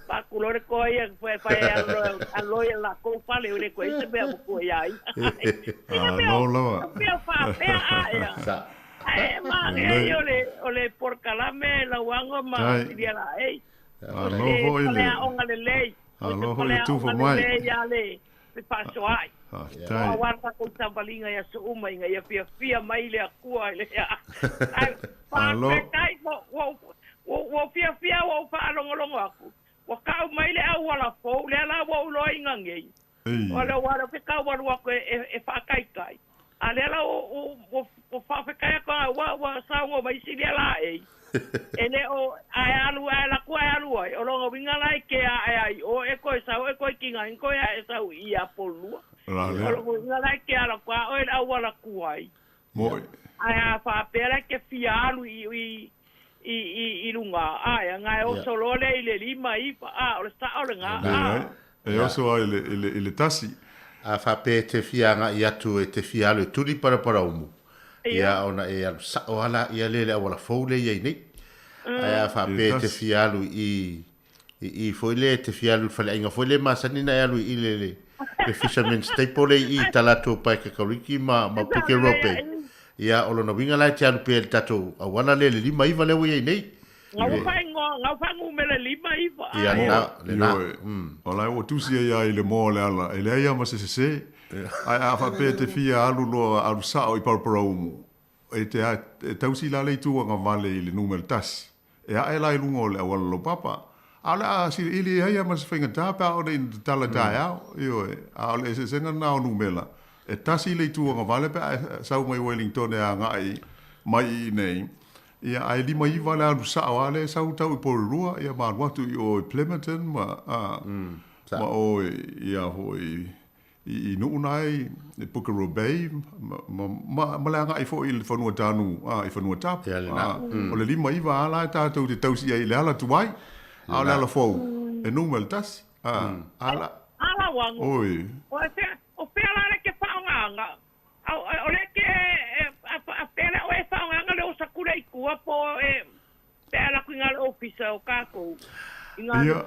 pa colore ko ya fue pa allo la ko fa le ko se be ko ya no pe fa pe ma ole por calame la wango ma dia la allo le onga le lei allo tu fo mai ya le pe paso ai guarda con tambalinga ya su uma inga ya fia mai le akua le allo kai wo fia wo fa longo aku wo ka mai le au la fo le la wo lo inga ngai wala pe ka wa e fa kai ale la o fa fe kai ko wa sa ngo mai si la ele o ai alu ala ko alu o lo winga lai ke ai o e ko sa o e ko kinga ko ya sa ia polu o lo winga lai ke ala ko o la wala ku ai Moi. Ai fa pera ke fialu i lunga. Ai ngai o solo le ile lima i fa o sta o nga. E oso ele tasi. A fa pe te fianga i atu e te fialu tuli para umu. Ia ona e al sa o ala ia lele wala foule ia nei. Ai fa pe te fialu i foi le te fialu fale inga foi le masani na alu i le fisherman staple i talato pa ke kariki ma puke rope. Ia o lona winga lai te alu pe tato a wana le lima i vale ia nei. Ngau fangu mele lima i fa. Ia na. O lai o tusi ia i le mo le ala. Ele ia ma se. Ai a fa pe te fia alu lo alu sao i parpara umu. E te tausi la le tu nga vale i le numero tas. E a lai lungo le wala lo papa. Ala si ili ia ma se finga tapa o le tala taia. Io ala se senga na o numela. E tasi le tu nga vale pe sau mai Wellington e nga ai mai nei. Ia ai lima i vale alu sao ale sau tau i porurua ia ma watu i o Plementon ma o ia hoi i nuunai i Pukeroa Bay ma langa i fo i le whanua tanu i whanua tap o le lima i va ala tātou te tausi ai le ala tuai a le ala fau e numel tas ala wangu oi o pēla le ke whaonganga o le ke pēla o e whaonganga le o sakura i kua po pēla kui ngā ofisa o kākou ia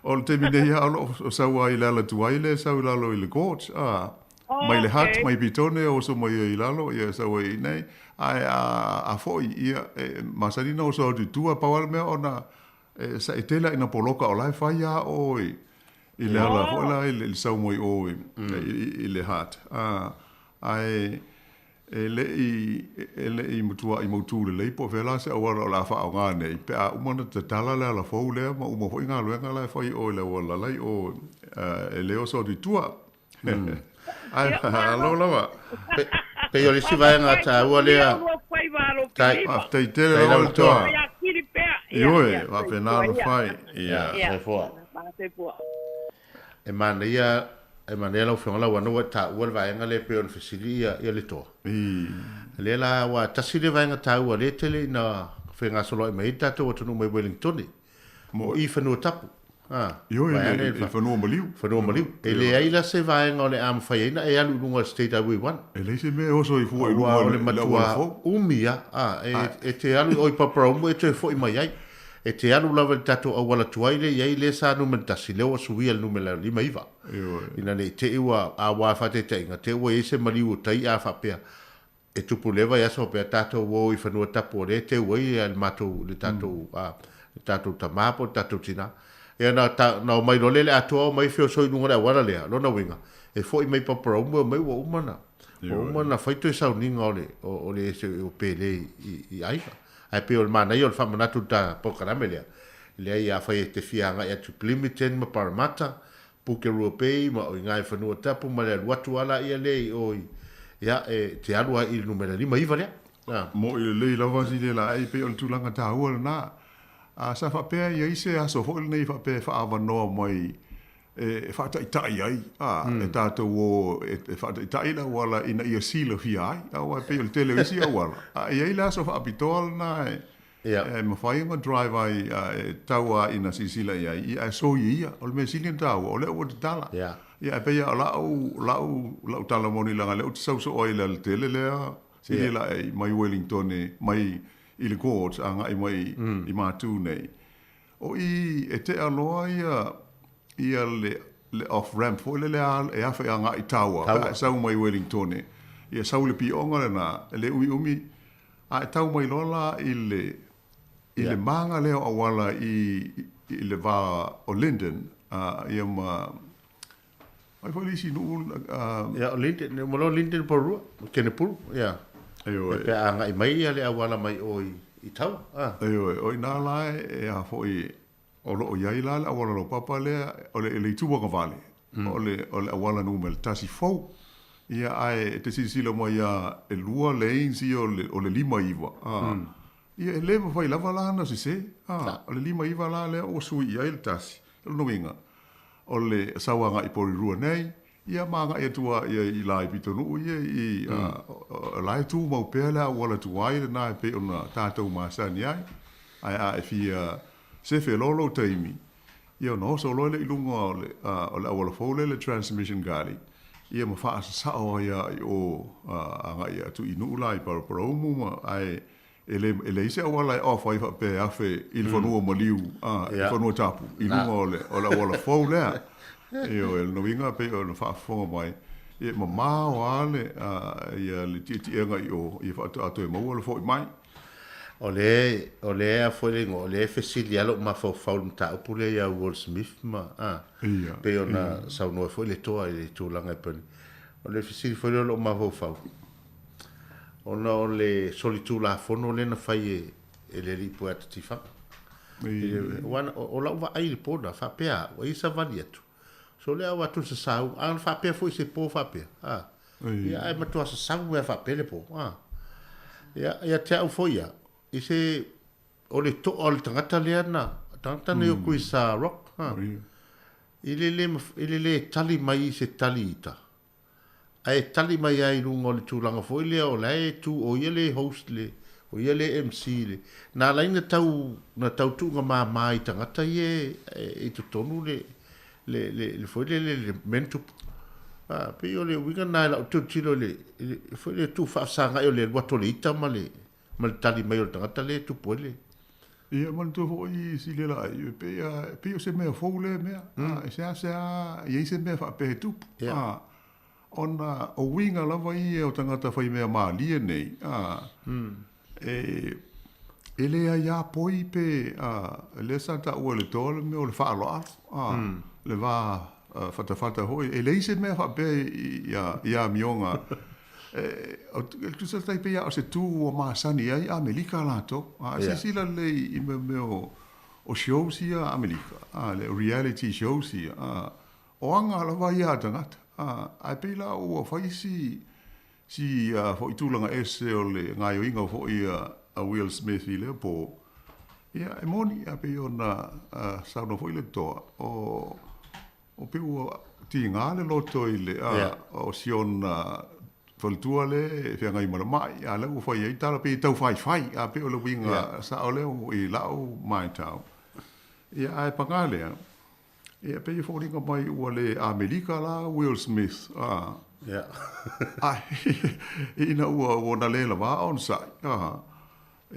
o te mine ia o saua i lala tuai le sau i lalo i le coach mai le hat mai pitone o so mai i lalo ia saua i nei a foi ia masarina o so tu tua pawal mea ona sa itela ina poloka o lai fai a oi i lala foi la i sau mai oi i le hat ai ele i mutua i motu le po vela se o la fa o ngane pe a umana te tala la fo le ma umo fo nga luenga la fo o le wala lai o ele o so di tua ai alo lava pe yo le si vai nga ta o le tai after te le o to yo va pena lo fai se fo e man ia e manela o fionga wa no ta o va nga le pe on fisilia ia le to le la wa tasile va nga ta o le tele na fenga solo mai tato o tunu mai Wellington mo i fanu tapu yo e fanu maliu ele ai la se va nga le am fa ina e alu lunga state we one ele se me o so i fu e lunga le matua umia e te alu oi papa mo e te fo i mai ai e te alu lava tato o wala tuaile ia le sa no mentasi le o suia no mela lima iva ina le te iwa a wa fa te inga te o ese maliu tai a fa pe e tupu leva ia so pe tato wo i fanu tapo le te o i al mato le tato tamapo tato tina e na mai no le ato mai fio so no la wala le lo na winga e fo i mai pa pro mo mai wo umana fa to sa ninga o le se o pele i ai ai pe o mana io fa mana tutta poca ramelia le ia fa te fianga e tu limiten ma parmata Pukeroa Bay ma o ngai fa no tapu ma le watu ala ia le o ia e te alua i numero lima i vale mo i le la vasi le la ai pe o tulanga ta o na a sa fa pe ia ise a so fo nei fa pe fa ava no mai e fa tai ai e tato o e fa tai la wala ina ia silo fi ai o pe o televisi wala ia la so fa pitol na e ma fai ma drive ai taua ina sisila ia e so ia o me silin tau o le o tala ia pe ia la tala moni la le o so o ile le tele le sila ai mai Wellington mai i le court anga i mai i matu nei o e te aloa ia le off ramp fo le e afa anga i taua sa mai Wellington ia sa le pionga na le umi a tau mai lola i le manga leo awala i le va o Linden ia ma ai foi lisi no o Linden mo lo Linden por kene pur ia pe anga i mai le awala mai o i tau o ina la e a foi o lo ia ila la wala lo papa le le tuwa ka vale o le wala no mel tasi fo ia ai te silo mo ia e lua le insi o le lima iwa ia le mo fai lava la na se o le lima iwa la le o sui ia il tasi no winga o le sawanga i pori rua nei ia manga ia tua ia i lai pitonu ia i lai tu mau pela wala tuai le na pe ona tātou masani ai a e fia se fe lolo taimi ia no so lo le ilunga o le wala fole le transmission gali ia ma fa sa o ia o anga ia tu inu lai para mu ma ai ele se wala off ai fa pe afe il fonu mo liu il fonu tapu ilunga o le wala fole io el no vinga pe o fa fo mai e mama o ale ia le titi enga i fa atu e mo le fo mai ole a foi ngo le fesili alo ma fo ta pule ya Will Smith ma pe ona sa no foi le toa le tu langa pe ole fesili foi lo ma fo ona ole solitu la fono le na fai e le ripo at tifa wana o la va ai po na fa pe a o isa valiatu so le awa tu se sau an fa pe foi se po fa pe ia ai ma tu sa sau e fa pe le po ia te au foi ia i se o le to o le tangata lea na tangata ne o kui sa rock i le tali mai se tali ita ai tali mai ai rungo le tūlanga foi lea o lai tu o ia le host le o ia le MC le na lai na tau tunga mai tangata ie e tu tonu le foi le mentu pe o le winga na la tu tilo le foi le tu fa sanga o le wato le ita ma le tali mai o tangata le tu pole ia man tu ho i si le la pe o se me fo le me se ia se me fa pe tu ona o winga la vai o tangata fai me mali nei ele ia poi pe le santa o le tole me o le fa lo le va fata hoi ele se me fa pe ia mionga tu sa tai pe ia se tu o masani ai Amerika la to se sila le i me o show sia Amerika le reality show sia o anga la vai ia tangata ai pe la o fai si fo i tulanga ese o le ngai o inga fo i a Will Smith i le po ia e moni a pe ona sauno fo i le toa o pe o ti ngale loto i le o siona foltua le fe ngai mara mai a le fo i tala pe tau fai a pe o le winga sa o le i lau mai tau ia ai pangale ia pe fo ringa mai o le Amerika la Will Smith ina ua na le la va on sai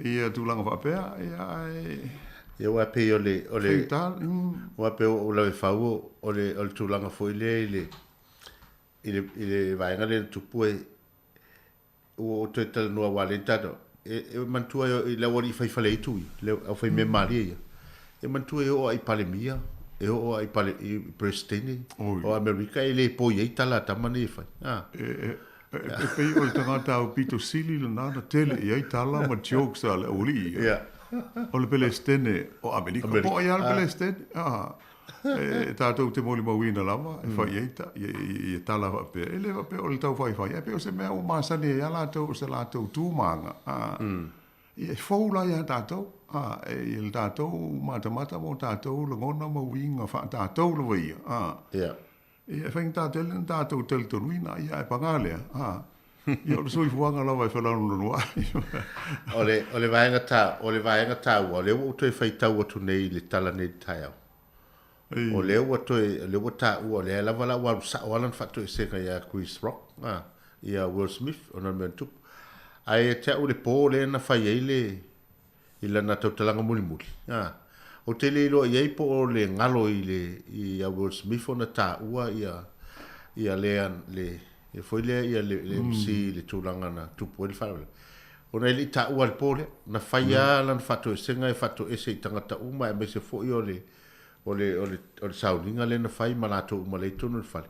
ia tu langa va pe ia wa pe ole wa pe o la fau ole tu langa foi le vai ngale tu pue o te tal no walenta e mantua i la wali fai fale tu le o fai me maria e mantua o ai palemia e o ai pale i prestini o America ele poi ai tala tamani fai e pe o tangata o pito sili le nana tele i ai tala ma jokes ale oli o le Palestine o America po ai al Palestine tātou te moli mawina lava e fai eita i tala va pe ele va pe o le tau fai e pe o se mea o masani e ala tau se la tau tūmanga e faula ia tātou e le tātou mata mo tātou le ngona mawinga fa tātou le waia e whaing tātele tātou tel tonuina ia e pangalea ia o le soi fuanga lava e whalanu lanua o le vaenga tā ua le o toi whai tau atu nei le tala nei tai au o le ua toi le ua tā ua le lava la ua sa o alan whatu e senga ia Chris Rock ia Will Smith o na mea tupu ai te au le pō le na whai eile i lana tautalanga muli o te le ilo iei po o le ngalo i a Will Smith o na tā ua ia le foi le ia le MC le tūlanga na tupu e le whare o na ili tā ua le pō le na whai a lan whatu e senga e whatu e se i tangata uma e me se fo i o le sauninga le na whai malato uma le tunu le whare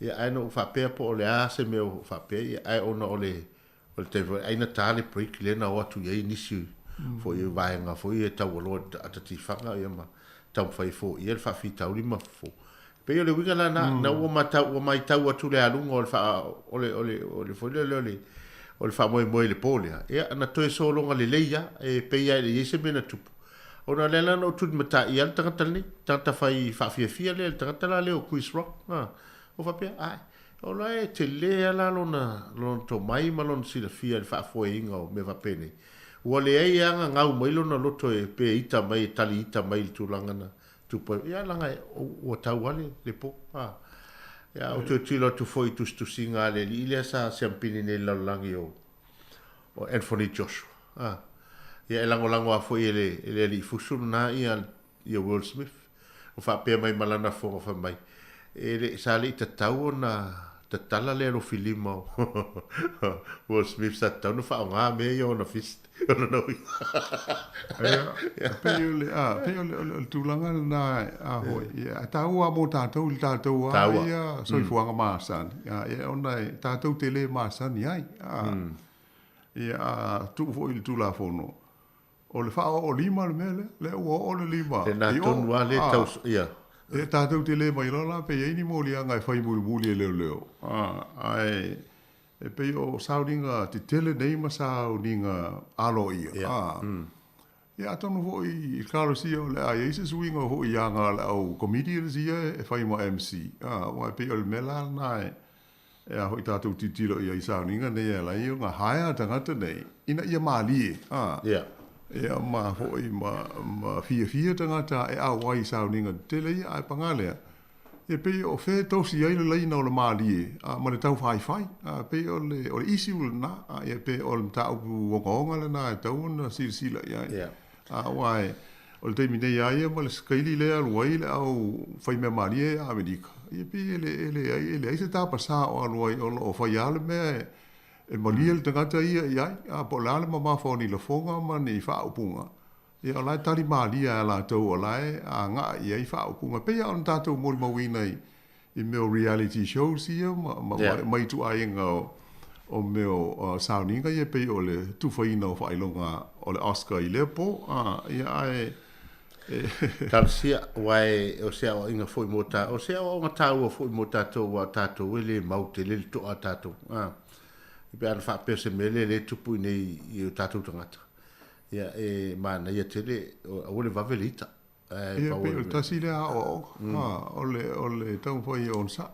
ia aina o whapea po o le ase me o whapea ia ai ona o le te aina tale break le na o atu iei nisi fo i vaenga fo i tau alo atati whanga ia ma tau whai fo i el whawhi tau lima fo pe o le winga la na ua mai tau atu le alunga o le fo le o le wha moe le pōlea ia ana toe so longa le leia e pe ia le iese mena tupu o na lelana o tuni mata i al tangata le tangata whai whawhiawhia le tangata la leo Chris Rock o fa pe ai o la te le ala lona to mai ma lona sila fia le fa foinga o me va pene o le ai anga ngau mai lona loto e pe ita mai tali ita mai tu langana tu po ia langa o tau ale le po ya o tu tilo tu foi tu singa le ile sa siampini ne la langi o Anthony Joshua ia lango a foi ele li fusul na ia Will Smith o fa pe mai malana fo fa mai ele sali te tau na te tala le ro filimo Will Smith sa tau no fa nga me yo na fist no pe le tu langa na ho ia tau a mo tau ia so fuanga masan ia ona tau tele masan ia ia tu fo il tu la fono o le fa o lima le mele le o le lima na ton wa le tau ia e tātou te le mai rana pe e ni mōli anga e whai muri e leo ai e pe o sauringa te tele nei ma sauringa alo ia ia tonu hoi i karo si o le a Jesus winga hoi anga le au comedian sia e whai ma MC o pe o le mela nai e a hoi tātou titilo ia i sauringa nei e lai o ngā haia tangata nei ina ia maali ia ma hoi ma fia tangata e a wai sauninga te lei ai pangalea e pe o fe tosi ai le leina o le mali ma le tau fai pe o le isi na e pe o le tau wonga le na tau na sila ia a wai o le temi nei ai ma le skaili le al wai le au fai me mali e Amerika e pe ele ai se tapa sa o al wai o fai ale me e maliel tangata ia a polale mama foni la fonga ma ni fa upunga e ala tali malia ala to ala a nga ia fa upunga pe ya on tato mo mawina i meu reality show sia mai tu ai nga o meu soundinga ia pe ole tu faina o failonga ole Oscar i lepo ia ai tal sia wai o sia o inga foi mota o sia o ngata o foi mota to wa tato wele maute le to tato pe ana fa pese mele le tupu nei i tatu tangata ia e mana ia tele o le vavelita ia pe o tasile ole tau foi on sa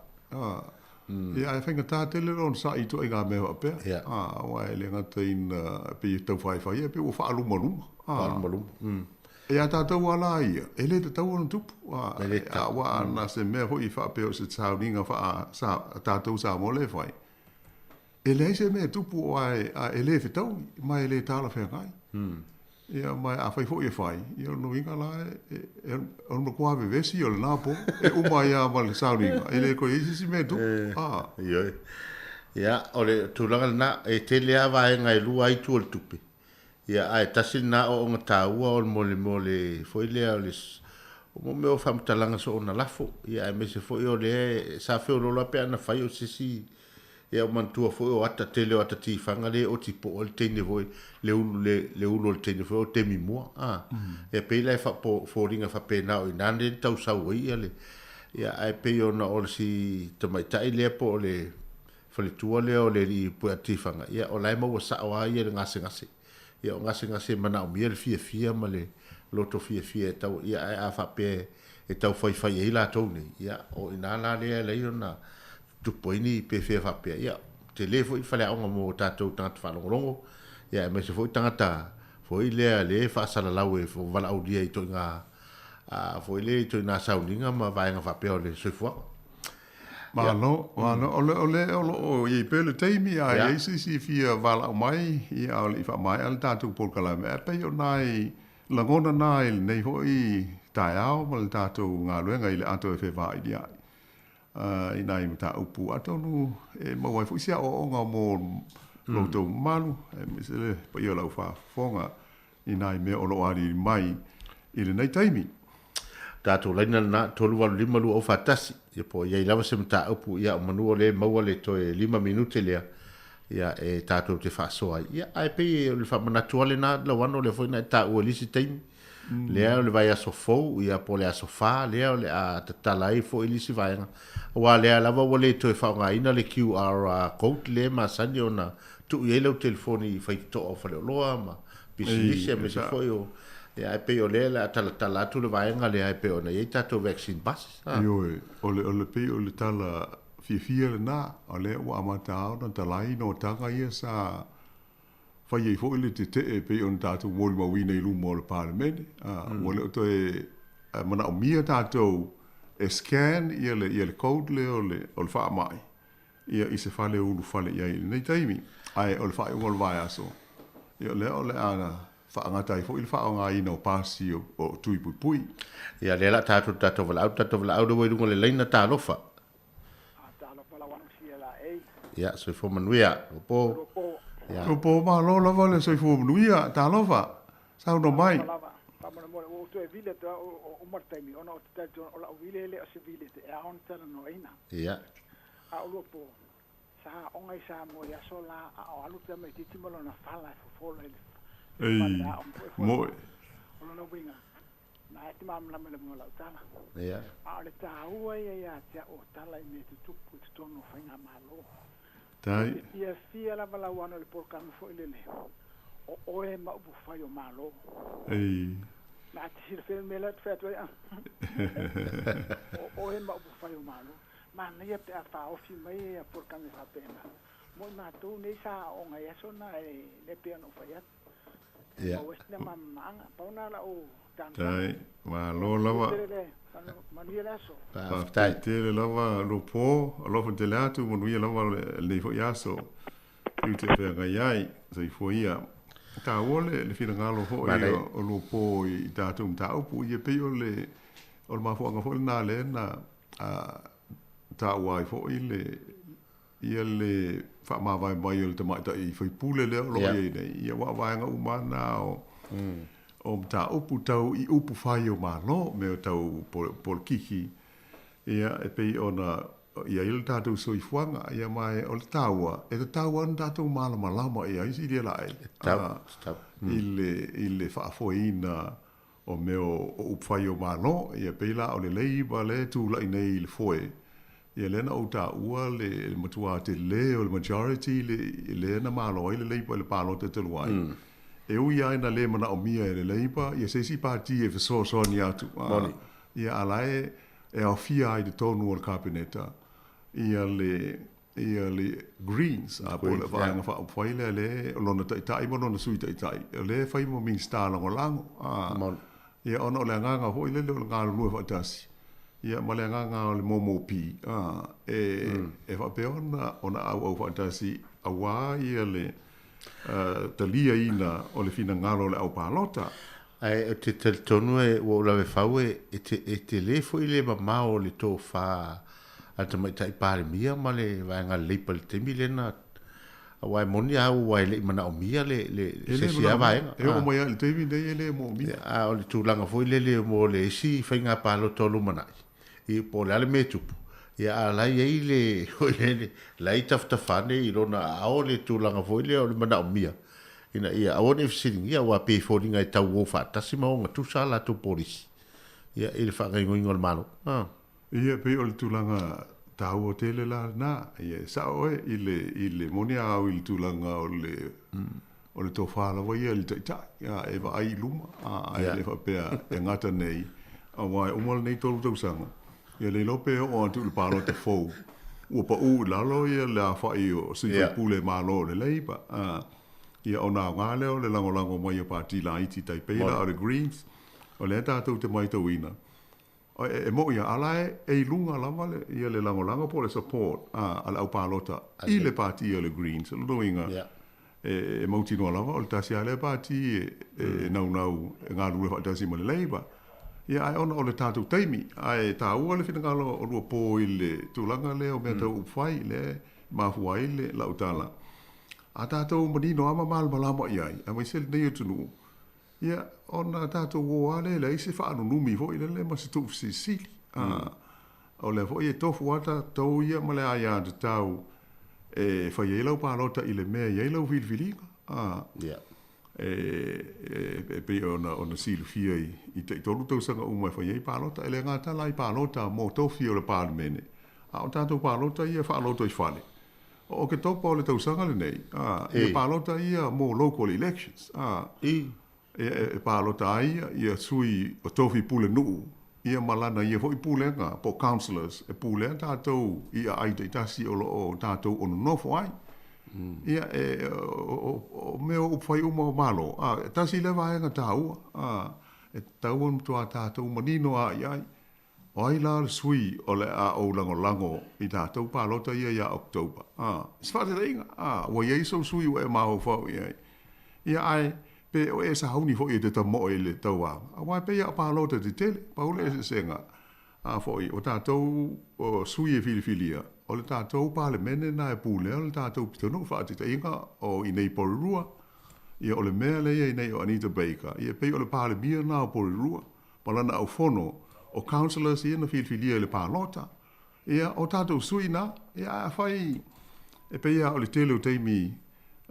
ia e fenga tatele on sa i to inga me pe wa ele ngata in pe tau fai fai pe o fa alu malum ia tatu wala ia ele tau on tupu wa na se me foi fa pe o se tsauninga fa sa tatu sa mo le fai ele se me tupu ai ele fetau mai ele tala fe ngai ia mai a fai fo e fai ia no inga la e no kwa vesi o na po e uma ia mal sauringa ele ko isi me tu ia ole tulanga na e tele ava ngai lu ai tu tupi ia ai tasina o ngata ua o mole foi le o me o fam talanga so na lafo ia me se foi o le sa fe o lo pe na fai o sisi ia mantua foi o ata tele o ata ti fanga le o tipo o te ne voi le ulo le te ne foi o te mi mo e pe le fa po ringa fa pe na o nande tau sa ia le ia ai pe o na o si te mai tai le po le fa le tua le o le li po ti fanga ia o lai mo sa o ia le ngase ia o ngase mana o miel fia ma le loto fia tau ia ai a fa pe e tau fai e la tau ni ia o ina la le na tu poini pe fe fa pe ia telefo i fale onga mo tatou tanga fa longo ia me se foi tangata foi le fa sala lawe fo vala au dia i to nga foi le to na sauninga ma vai nga fa pe ole se fo malo o ye pele teimi a si fia vala mai ia ole fa mai al tatou por kala me pe yo nai langona nai nei foi taiao mal tatou nga luenga ile ato fe va ia ina i mata upu atonu e mawai fu sia o nga mo loto malu e misele pa yo la fa fonga ina i me o lo ari mai i le nei taimi tato laina na tolu walu lima lu o fatasi e po ia i lava se mata upu ia o manu le maua le to e 5 minute lea ia e tato te fa soa ia ai pe le fa manatu le na la wano le foi na ta o lisi taimi lea le vai a sofou ia po le a sofa lea le a tatalai fo ilisi vai wa lea lava wale to e whaunga ina le QR code le ma sani ona tu i ele o telefoni fai to o fale o loa ma bisilisi me se foi o ia e pe o lea le a tala tu le vai nga lea e pe ona i tato vaccine bus o le pe o le tala fia le na o le ua amatao na talai no tanga ia sa fai ei fo ile te pe on tatu mol ma wina ilu mol parliament wale to e mana o mia tatu e scan ia le code le o le fa mai ia i se fale ulu fale ia nei taimi ai o le fa ngol vai aso ia le o le ana fa ngata i fo il fa nga i no pasi o tui pui ia le la tatu vala au do wedu le leina ta lofa ia so fo manuia po ia po ma lo la vale so fo manuia ta lofa sa no mai o to e vile to o martaimi ona o te o la vile le o se vile te a on tana no ina ia a o po sa onga sa mo ya sola a o alu te me titi mo na fala fo le ei mo o no winga na te mam la me mo la tana ia a le ta ua ia te o tala i me te tupu te tono fainga malo tai ia fia la vala wana le por kam fo ile o e ma bu fa yo malo ei na te sir fel me la fet wa o e ma bu fa yo malo ma na ia te fa o fi mai a por kam fa pena mo na tu nei sa o nga ya so na e le pe no fa ya ia o wes le mamma pa na la o tai ma lo lava ma ni la so tai te lava lo po lo fo te la tu mo ni lava le fo ya so tu te pe ga yai sai fo ia ta wole le fina ngalo fo o lo po i ta tu ta upu ye pe o le o ma fo nga fo na le na ta wai fo ile ia le fa ma vai mai o te mai ta i fo pule le lo ye nei ia wa vai nga umana o ta upu tau i upu fai o malo me o tau por kiki ia e pe ona ia il tatu so i fuanga ia mai o taua e te taua n tatu malama ia isi dia lai ile fa foina o me o upu fai o malo ia pe la o le leiba le tu la nei le foe ia lena o ta ua le matua te le o le majority le na malo ile leiba le palo te te luai e ui ai na le mana o mia e le leipa, ia se si pāti e whaso ni atu. Ia alae e au fia ai de tonu o le kabineta. Ia le Greens, a po le whaanga whaile le, lona taitai mo lona sui taitai. Le whai mo min star lango lango. Ia ona o le nganga hoi le o le ngālo nua whaatasi. Ia ma le nganga o le momo pi. E whapeona ona au whaatasi awa ia le talia ina o le fina ngalo le au palota ai te tonu e o la fau e te le foi le mama o le to fa ata mai tai pare mia ma le va nga le pel te milena wa moni au wa le mana o mia le se sia va e o mai le te mi dei le mo mi a o le tu langa foi le mo le si fa nga palota lu mana i po le me tupu ia ala ye le la itafta fane i lona ao le tūlanga foi le o le mana o mia ina ia aone fisiring ia wa pe fōringa e tau o whātasi maonga tu sa la tu polisi ia i le whakai ngoingo le malo ia pe o le tūlanga tau o tele la na ia sa oe i le moni au i le tūlanga o le tō whala wa ia le taitai ia e wa ai luma ai le whapea e ngata nei a wai umal nei tolu tausanga ia le lope o atu le palo te fou ua pa u lalo ia le awhai o sui pule malo le leipa ia ona ngā leo le lango mai o pāti la iti tai peila o le Greens o le tātou te mai tau ina e mo ia alae e lunga lama le ia le lango po le support ale au palota i le pāti o le Greens lo inga e mauti noa lama o le tasi ale pāti e nau e ngā lue whaatasi mo le leipa ia ai ona o le tātou taimi ai tā ua le whingalo o lua pō i le tūlanga leo mea tau upwhai le mafuai le lautala a tātou manino ama malama iai a mai sel nei atunu ia ona tātou oa le ise whaanu numi fo i le masitu sisili o le fo i e tofu ata tau ia ma le aia te tau e whai eilau pālota i le mea i eilau vilvilinga pe ona silu fia i te tolu tau sanga umai whai ei pālota e le ngata lai pālota mo tofi o le pālemene a o tātou pālota ia whaalota i whale o ke topa o le tau sanga le nei ia pālota ia mo local elections e pālota ia sui o tofi pule nuu ia malana ia foi pulenga po counselors e pulenga tātou ia ai te tasi o tātou ono nofo ai. Ia o meo upwhai uma malo. Tasi lewa ainga tāua. E tāua mtua tātou manino ai. O ai la sui o le a o lango i tātou pālota ia Oktober. Sfate reinga. Wa iei so sui o e maho whau iai. Ia ai pe o e sa hauni fo i te tamo e le tauanga. Wai pe ia pālota te tele. Paule e se senga. Fo i o tātou sui e filifilia. O le tātou pāle mene na e pūlea. O le tātou pitonu whaati te inga o i nei porirua. Ia o le mea leia i nei o Anita Baker. Ia pe o le pāle mia na o porirua. Palana au fono. O counselors ia na filifilia le pālota. Ia o tātou sui na. Ia a whai. E pe ia o le tele o teimi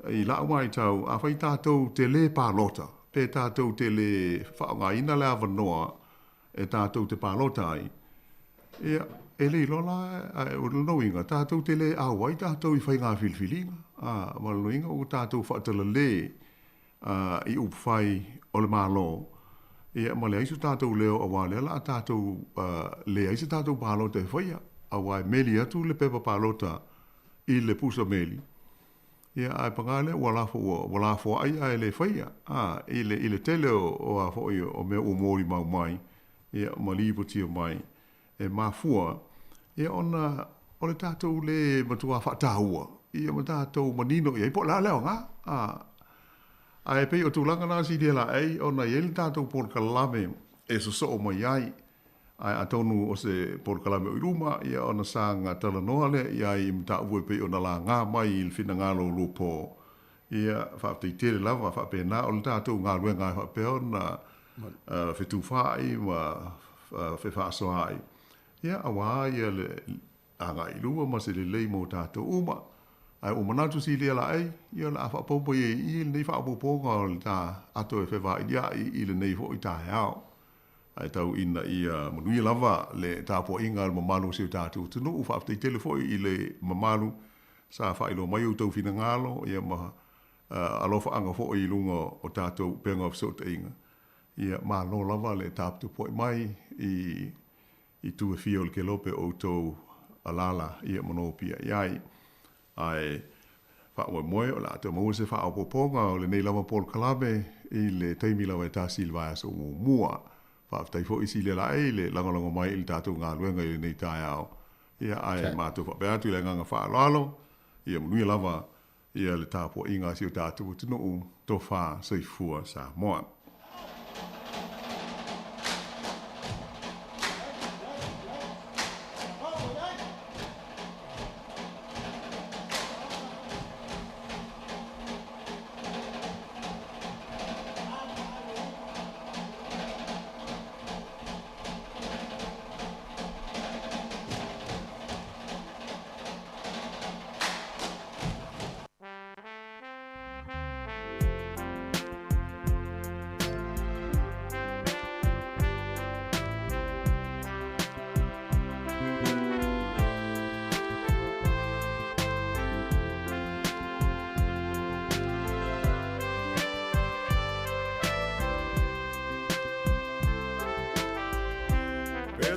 i la mai tau. A whai tātou te le pālota. Pe tātou te le whaonga ina le avanoa. E tātou te pālota ai. Ia e le lola o no inga tātou te le awai tātou I whai ngā filifilinga. Malo inga o tātou whaatala le I upwhai o le mālo. Ia ma le aisu tātou leo awa le la tātou le aisu tātou pālota e whaia. Awa meli atu le pepa pālota I le pusa meli. Ia ai pangale walafo ai le whaia. I le tele o a whoi o mea o mori mau mai. Ia ma lipo tia mai. E mafua. Ia ona o le tātou le matua whaatahua. Ia ma tātou manino ia. I po la leo ngā. Ai pe o tūlanga nā si dia la ei, o na ieli tātou porkalame e so o mai ai. Ai atonu o se porkalame o iruma, ia o na sanga talanoa le, ia I mta ue pe o na la ngā mai Il fina ngā lo lupo. Ia whaaptei tere lava, whaape nā o le tātou ngā rue ngā whaape o na whetu whaai, ma whewhaaso ai. Ia awa ia le anga ilua, ma se le lei mo tātou uma. Ai o manatu si le la ai ia la fa popo I nei fa popo ngol ta ato e fa ia I le nei fo I ta hao ai tau ina ia manui lava le ta po inga mo malu si ta tu no fa te telefo I le mamalu sa fa ilo mai to fina ngalo ia ma alo fa anga fo I lunga o tatou penga of so te inga ia ma lo lava le ta tu po mai I tu e fiol ke lope o to alala ia monopia ia ai fa moe o la te mo se fa o poponga o le nei lava por kalabe I le teimi lava ta silva so mua fa tai fo isi le la le lango mai Il tatu nga luenga I nei taia ia ai ma tu fa beatu le nga fa lalo ia mu lava ia le tapo inga si tatu tu no to fa sei fua sa moa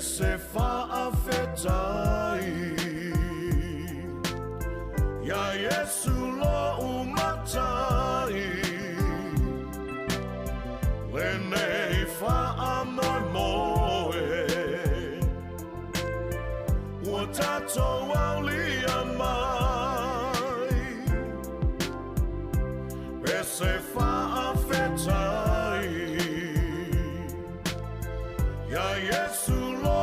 se fa afetai ya Yesu lo umatai lene fa amoy moe o tato ali amai se fa afetai ya Yesu lo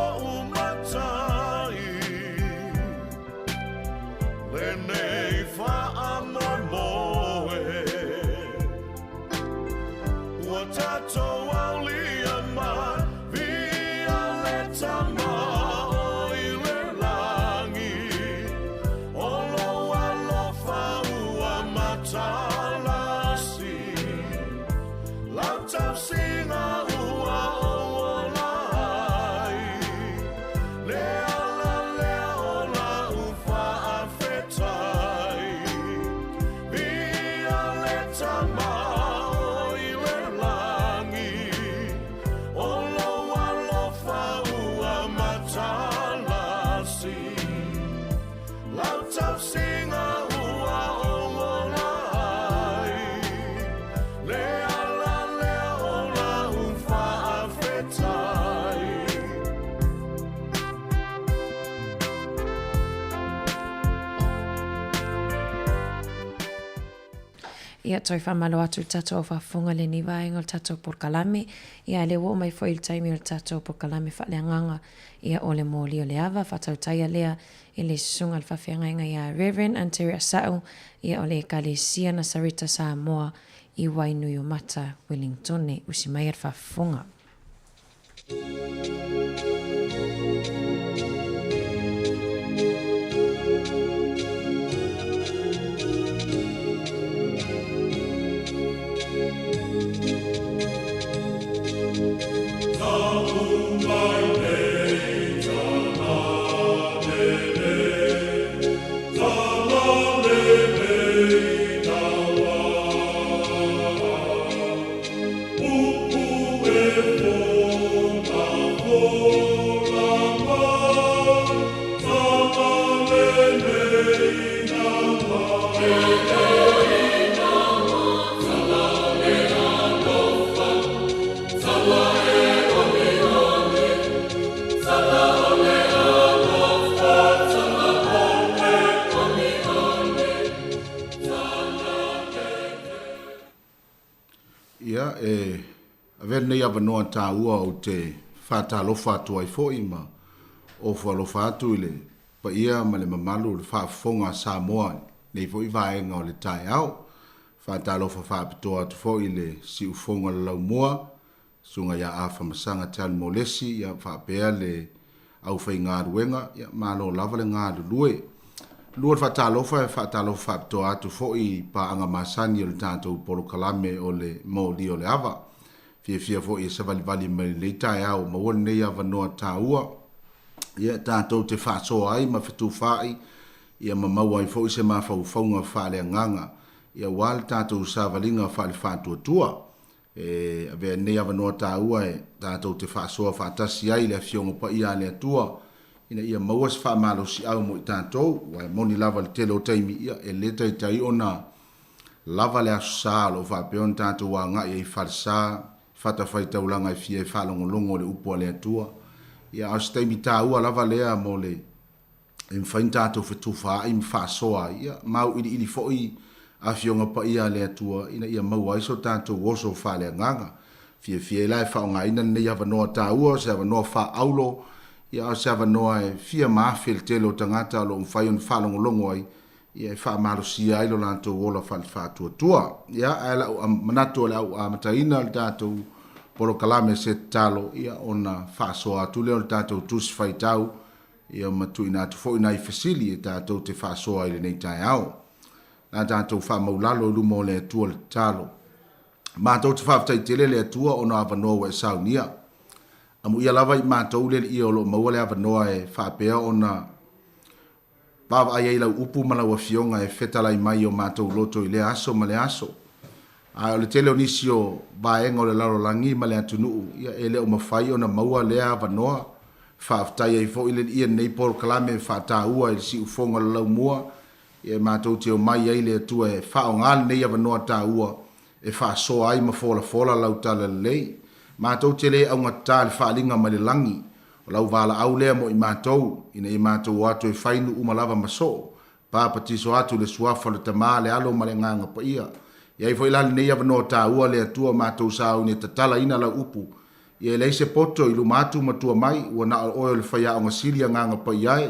ia toi whamalo atu tato o whafunga le ni vaenga o tato por kalame, ia le wo mai foi il taimi o tato por kalame whaleanganga, ia o le mōli o le ava, whatau taia lea i le sunga al whawhiangainga ia Reverend Anteria Sao, ia o le Kalesia na Sarita Samoa, i Wainui o Mata, Wellingtone, usi mai ar whafunga. Ave nei ava noa tā ua o te whātalofa atu ai fōi ma o whalofa atu ile pa ia ma le mamalu le whaafonga Samoa nei fōi vaenga o le tai au whātalofa whaapitoa atu fōi le si ufonga le lau mua sunga ia awha masanga tali molesi ia whaapea le au whai ngā ruenga ia malo lava le ngā lue lua whaatalofa whaapitoa atu fōi pa anga masani o le tātou polo kalame o le mōli o le ava fia fo ia savali mai le tai au ma won nei ava no taua ia tātou te whaaso ai ma fitu fai ia ma mau ai fo se ma fau faunga whale nganga ia wal tātou savalinga whale whātua tua ave nei ava no taua tātou te whaaso whaatasi ai le fionga pa ia le tua ina ia mauas whaamalo si au mo i tātou wai moni lava le telo taimi ia e leta i tai ona lava le asu sālo whapeon tātou wa ngai i whalsa fata fai taulanga i fia i whalongolongo le upo le atua. Ia astaimi tā ua lava lea mo le mwhain tātou whetuwha i mwhaasoa. Ia mau ili foi a fionga pa ia le atua. Ina ia mau aiso tātou woso whale nganga. Fia lai whaonga ina nei ava noa tā ua, se ava noa wha aulo. Ia se ava noa e fia maafel telo tangata lo mwhai on whalongolongo ai. Ia wha maro sia ilo lanto wola whatua tua. Ia ala manato le au amataina le tātou polo kalame se talo. Ia ona whaasoa atu leo le tātou tusi whaitau. Ia matu ina atu fo ina i fasili e tātou te whaasoa ile nei tai au. Nā tātou wha maulalo lumo le atua le talo. Mātou te whaafitai tele le atua ona avanoa e saunia. Amu ia lava i mātou le ia o lo maua le avanoa e whaapea ona Baba ai lau upu malawa fionga e fetala i mai o mātou loto i le aso ma le aso. A o le tele onisi o baenga o le laro langi ma le atunuu. Ia ele o mawhai o na maua lea vanoa. Whaaftai ai fo ile ia nei polo kalame whaata ua i si ufonga le lau mua. Ia mātou te o mai ai le atua e whao ngal nei vanoa ta ua. E whaasoa ai ma fola lau tala lei. Mātou te le au ngata le whaalinga ma le langi. Lau vala au lea mo i mātou, ina i mātou atu e whainu umalava maso, pāpatiso atu le suafa le tamā le alo ma le nganga pa ia. Ia i fo ilali nei avano tā ua le atua mātou sāu ne tatala ina lau upu. Ia lei se poto i lumatu matua mai, ua na oio le whaia o ngasilia nganga pa iae,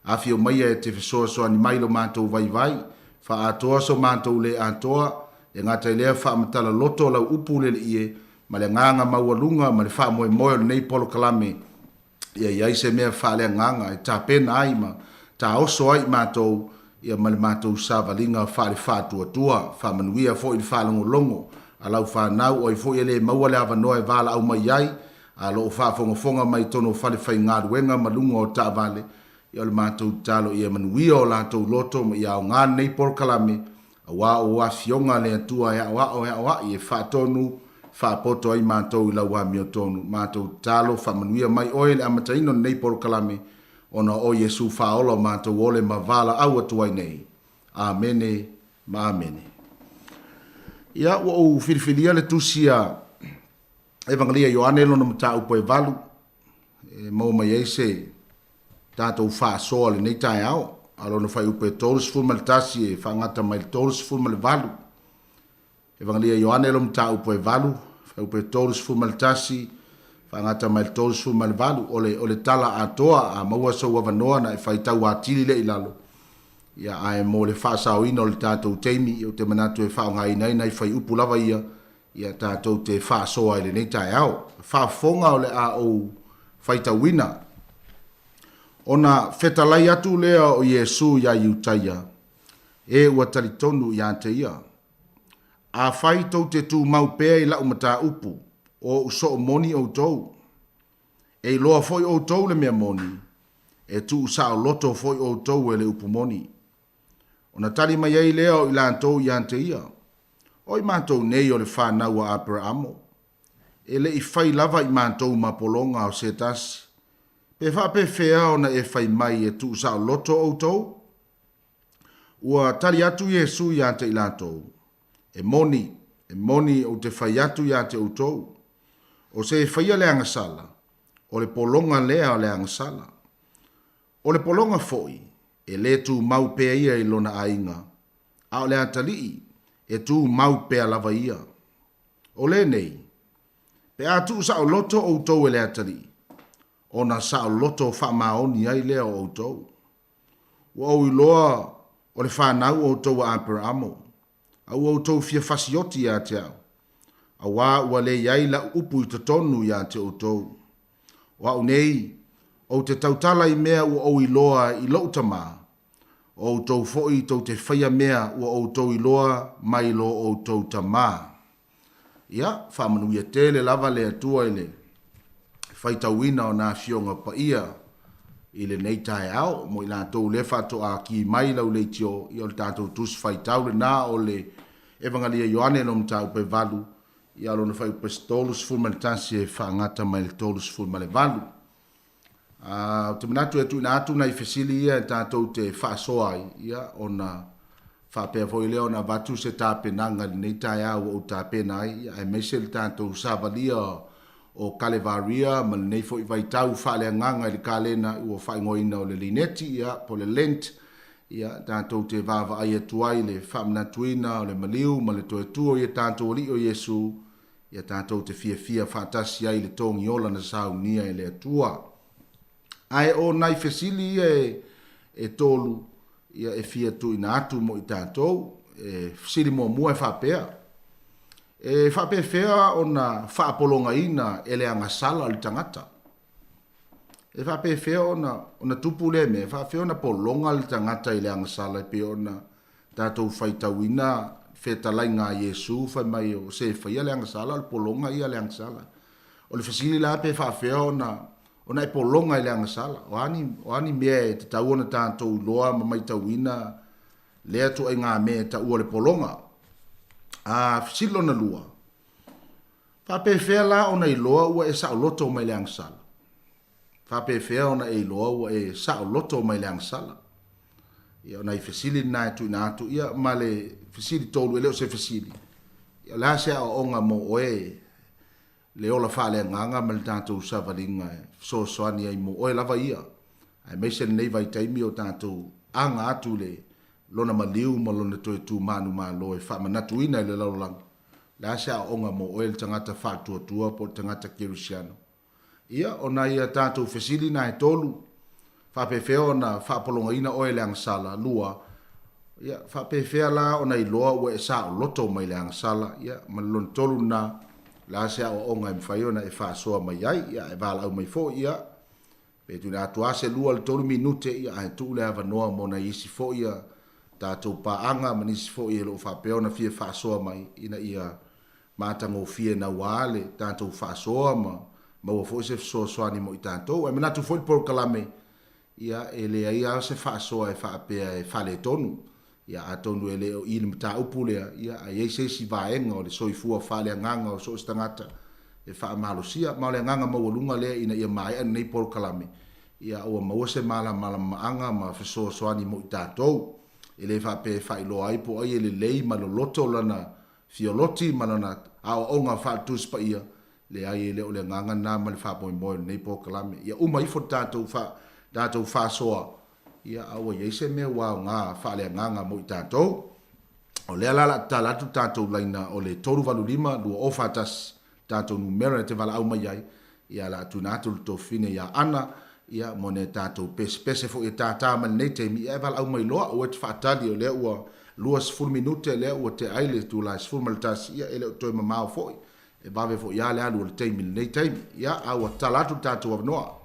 a fio mai e te fesoa soa ni mailo mātou vai, wha atoa so mātou le atoa, e ngata i lea wha matala loto lau upu le ie, ma le nganga maualunga, ma le wha moe nei polo kalame, ia se mea whaalea nganga, e tā pena ai ma, tā oso ai mātou, ia male mātou sāvalinga whaale whātua tua, whamanuia fo i whālango longo, a lau whānau o i fo i le maua le avanoa e wāla au mai ai, a lo whāfonga mai tono whale whai ngāruenga malunga o tā vale, ia le mātou tālo ia manuia o lātou loto, ma ia o ngā nei por kalame, a wā o wā fionga le atua e a wā i e whātonu, whaapoto ai mātou i lau hami o tonu, mātou tālo whamanuia mai oe le amataino nei poro kalame, ona o Yesu whaola mātou ole ma wala au atu ai nei. Amene, ma amene. Ia ua o whiriwhiria le tusia Evangelia Ioane lona mata upo e valu, mau mai eise tātou whaasoa le nei tai au, alona whai upo e tōrus fulma le tasi e whangata mai le tōrus fulma le valu. Evangelia Ioane lo mta upo e valu, fa upo e tolu sifu maltasi, fa ngata mai tolu sifu malvalu, ole tala atoa a maua sa wavanoa na e fai tau atili le ilalo. Ia ai mo le fa sa ino le tatou teimi, o te manatu e fa ngai nai nai fai upu lava ia tatou te fa soa ele nei tai au. Fa fonga o le a o fai tauina. Ona fetalai atu lea o Yesu ia iutaia, e ua talitonu ia te ia. A fai tau te tu mau pea i lau mata upu, o uso moni o tau. E loa foi o tau le mea moni, e tu sa o loto foi o tau e le upu moni. Ona tali mai ei leo i lantou ia te ia. Oi mātou nei o le whanau a Abrahamo. E le i fai lava i mātou mapolonga o se tasi. Pe whape whea ona e whai mai e tu sa o loto o tau. Ua tali atu Yesu ia te i lantou. E moni o te whai atu ia te o tau. O se whaia le angasala. O le polonga lea o le angasala. O le polonga foi. E le tu mau pea ia i lona ainga. A o le atalii. E tu mau pea lava ia. O le nei. Pe a tu sa o loto o tau e le atalii. Ona sa o loto wha maoni ai lea o tau. Ua au iloa o le whanau o tau a Abrahamo. Au o tau fia fasioti ia te au. A wā ua le iai la upu i te tonu ia te o tau. Wa au nei. O te tautala i mea ua au iloa i lau tama. O tau foi tau te whaia mea ua o tau iloa mai lo o tau tama. Ia, whamanu ia tele lava le atua ile. Whaitawina o nā fionga pa ia. Ile nei tae au, mo i la tau le whato a ki mai lau le tio. I o le tātou tus whaitau le nā o le Evangelia Ioane no mtau pe valu. I alo na whai upe stolus fulmantansi e whaangata mai le tolus fulmane valu. Te manatu e tu ina atu na i fesili ia e tātou te whaasoa ia o na whapea foi leo na vatu se tāpe nanga nei tae au o tāpe nai. Ia e meise le tātou savalia o Kalevaria, ma nei foi vai tau whale nganga i le kalena ua whaingoina o le lineti ia po le lent. Ia tātou te vava ai atuai le whamanatuina o le maliu ma le toe tuo ia tātou li o Yesu. Ia tātou te fia whaatasi ai le tongi ola na saunia i le atua. Ai o nai fesili e tolu ia e fia tu ina atu mo i tātou, e fesili mua e whapea. E whapea whea o na whaapolonga ina e le angasala li tangata. E whapea whea o na tupu le me, whapea o na polonga li tangata i le angasala e pe o na tātou whaitawina whetalai ngā Yesu whai mai o se whaia le angasala, le polonga ia le angasala. O le fesili la pe whapea o na e polonga i le angasala. O ani mea e te tau ona tātou loa ma mai tauina lea tu ai ngā mea ta ua le polonga. A silo na lua. Whape whea la ona i loa ua e sao loto mai le angasala. Whape whea ona e loa ua e sao loto mai le angasala. Ia ona i fesili na e tu ina atu. Ia ma le fesili tolu e leo se fesili. Ia la se a onga mo oe le ola whale nganga ma le tātou savalinga e soani ai mo oe lava ia. Ai meise nei vai taimi o tātou anga atu le lona maliu ma lona toe tu manu malo e whamanatu ina i le laulang. La se a onga mo oe le tangata whātua po tangata Kirisiano. Ia ona ia tātou fesili na e tolu. Whapewhea ona whapolonga ina oe le angasala lua. Ia whapewhea la ona i loa ua e sa o loto mai le angasala. Ia ma lona tolu na la se o onga i mwhai ona e whaasoa mai ai, ia e wala au mai fo ia. Pe tu na atuase lua le tolu minute ia ai tu le ava noa mona isi fo ia. Tātou paanga ma nisi fo ia lo whapea ona fia whaasoa mai ina ia mātango fia na wale tātou whaasoa ma ua fo se soani mo i tātou. E manatu fo i por kalame ia e lea ia se whaasoa e whapea e whale tonu. Ia atonu e leo i le mta upu lea, ia a iei se si vaenga o le soifua whale nganga o so istangata e wha malosia, ma le nganga mawalunga lea ina ia mai an nei por kalame. Ia ua maua se mala maanga ma whasoa soani mo i tātou. E le whape whailo aipo ai e le lei ma lo loto lana fioloti ma lana ao onga whaatus pa ia. Le ai e leo le nganga na ma le whapoe moe nei por kalame. Ia uma ifo tātou whasoa. Ia aua iei se mea wau ngā whale nganga mo i tātou. O le ala talatu tātou laina o le toru valu lima lua ofatas tātou numera te vala au mai ai ia la tunatu to fine ia ana ia mone tātou pese fo ia tātā man nei te mi ia vala au mai loa o te whaatali o le ua luas full minute le ua te aile tu la full maltas ia ele o toi mamao foi e bave fo ia le alu o le teimi nei teimi ia au talatu tātou avnoa.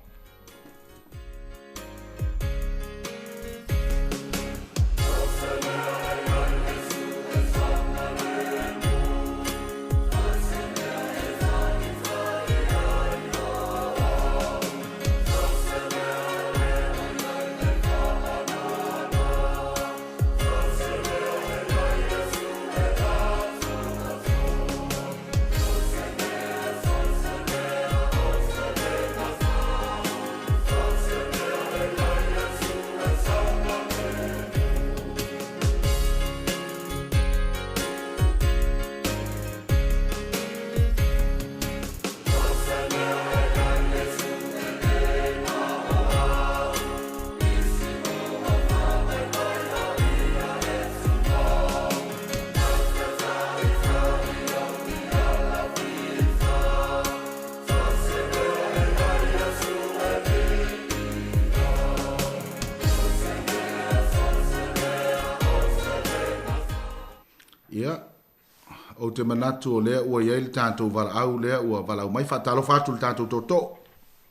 O te manatu o lea ua iei le tātou walau lea ua walau mai whatalo whātu le tātou toto.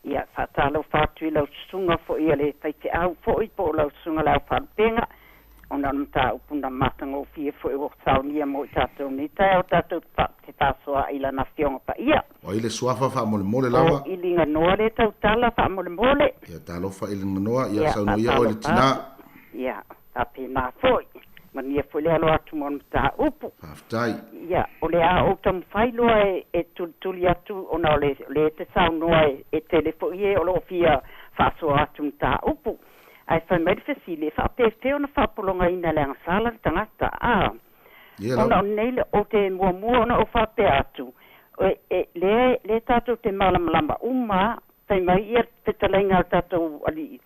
Ia, whatalo whātu I lau sunga fo ia le taite au fo I po lau sunga lau wharupenga. Ona mta upuna matango fie fo I waksaunia mo I tātou ni tai o tātou te tāsoa I lana fionga pa ia. O ile suafa wha mole mole lawa. O ili nganoa le tau tala wha mole mole. Ia tālofa ili nganoa, ia sauno ia o ile tina. Ia, tape nā foi. Mania foi le alo atu mon ta upu. Haftai. Ia, o le a o tam whailoa e tuli atu ona o le te saunoa e telefo ie o lo fia whasoa atu ta upu. Ai whai mai fesile, wha te feo na whapolonga ina le angasala tangata. Ona o neile o te mua ona o whate atu. Le tātou te malamalama uma, tai mai ia te talenga tātou ali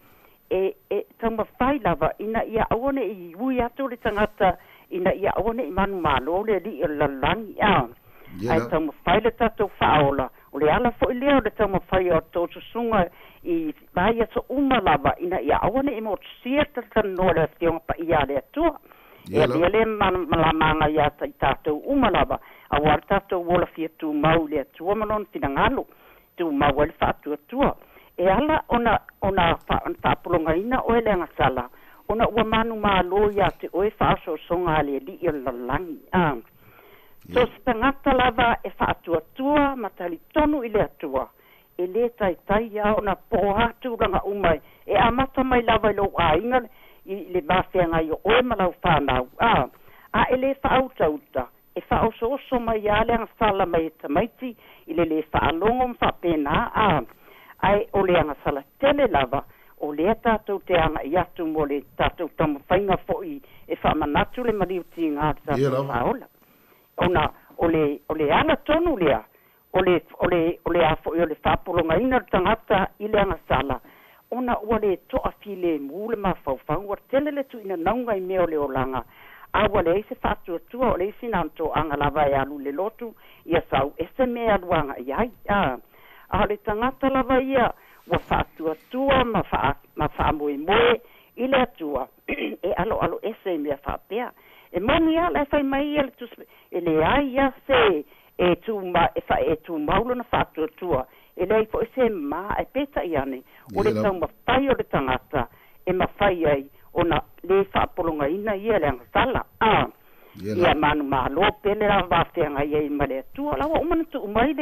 tama whai lava ina ia awane I ui atu le tangata ina ia awane I manu malo le li lalangi ai tama whai le tatou whaola o le ala fo I leo le tama whai o tōtu sunga I vai ato uma lava ina ia awane I mo sia tatanoa le fionga pa ia le atua ia le malamanga ia I tatou uma lava a war tatou wola fia tu mau le atua manon tinangalo tu mau le whaatua tua e ala ona whaapulonga ina o ele angasala. Ona ua manu malo ia te oe whaaso songa le li I lalangi. So stangata lava e whaatuatua matali tonu I le atua. E le tai ia ona po hatu ranga umai. E amata mai lava I lo a inga I le mawhianga I oe malau whanau. A e le whautauta. E whaoso oso mai ia le angasala mai e tamaiti. I le whaalongo mwhapena. Ai o le anga sala tele lava o le tātou te anga I atu mo le tātou tamu whainga fo'i e whamanatu le mariuti ngā tātou whaola. Ona o le anga tonu lea o le a fo'i o le whapolonga ina tangata I le anga sala. Ona ua le toa file mule ma whauwhau wa tele le tu ina naunga I meo le olanga. Awa le eise whatuatua o le isi nanto anga lava e alu le lotu ia sau ese mea luanga iai. A le tangata lava ia wa whaatuatua ma whaamoe I le atua e alo ese mea whaapea. E moni ala e whai mai ia e le ai ia se e tu maulo na whaatuatua e le fo se ma e peta I ane o le tau mawhai o le tangata e mawhai ai o na le whaapolonga ina ia le angasala. Ia manu malo pele la whawhenga ia I male atua lawa umana tu umai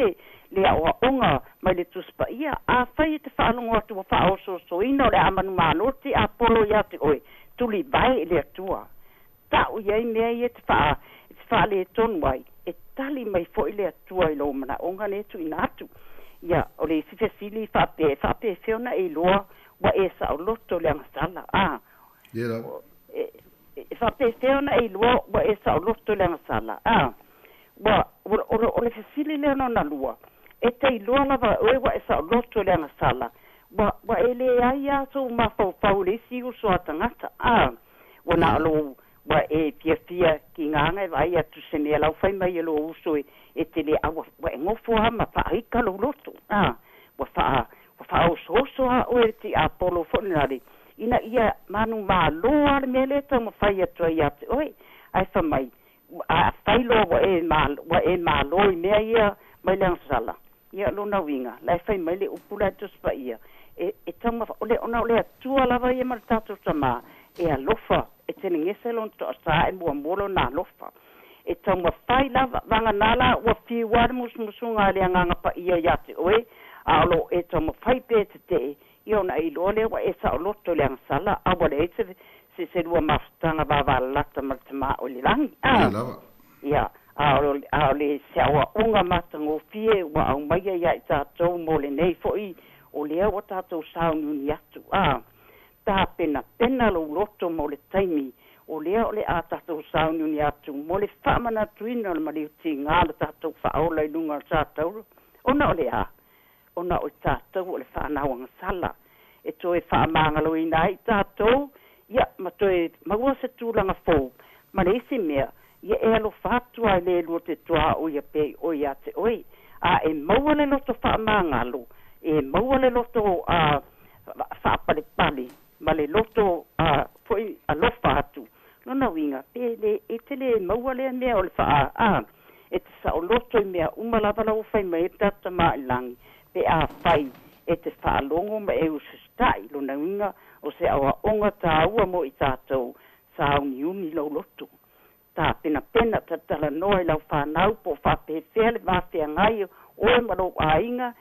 le awa onga mai le tuspa ia a whai te whaalongo atu wa whaoso so ina o le amanu malo ti a polo ia te oe tuli vai le atua. Tau iai mea ia te whaale e tonu ai e tali mai fo I le atua I lo mana onga le tu ina atu. Ia o le sifesili whape whiona e loa wa e sa o loto le angasala. Whape whiona e loa wa e sa o loto le angasala. O le fesili le anona lua. E te iloa lava oe wa e sa o loto le angasala. Wa e le ai aso ma fau le si uso atangata. Wana alo wa e pia ki nganga vai atu sene lau fai mai lo uso e te le awa wa ngofo ma fa ika lo loto wa fa so o e ti apolo fonari ina ia manu ma lo al mele to mo fai atu ia oi ai fa mai a fai lo wa e ma lo me ia mai lang sala ia lo na winga lai fai mai le upula to spa ia e tama ole ona ole tua lava ia mar tatu tama e alofa e tene ngeselon to sa e mua molo na alofa e tama fai lava vanga nala wa fi warmus musunga le nganga pa ia yate oe alo e tama fai pe te iona i lole wa e sa loto le sala awa le se lua mastanga va lata martama o le lang ia alo le se wa unga matango fie wa au mai ia ta to mo le nei foi o lea o tātou saununi atu. Tā pena lo loto mo le taimi. O lea o le a tātou saununi atu. Mo le whamana tuina le mariuti ngā le tātou whaola i lunga tātou. Ona o lea. Ona o tātou o le whanawanga sala. E toi whamangalo i nai tātou. Ia, ma toi maua se tūlanga fō. Ma le isi mea. Ia e alo whātua i le lua te tua o ia pei o ia te oi. E maua le loto whamangalo. E maua le loto whaapale pali, ma le loto foi alofa atu. Nona winga, e tele maua le mea o le wha e te sa o loto i mea umalawala o whai mai e tata maa langi, pe a whai e te whaalongo ma e usistai, nona winga o se awa onga tā ua mo i tātou sa uni uni lau loto. Tā pena ta tala noa i lau whanau po whapewhea le mawhea ngai o e maro a inga,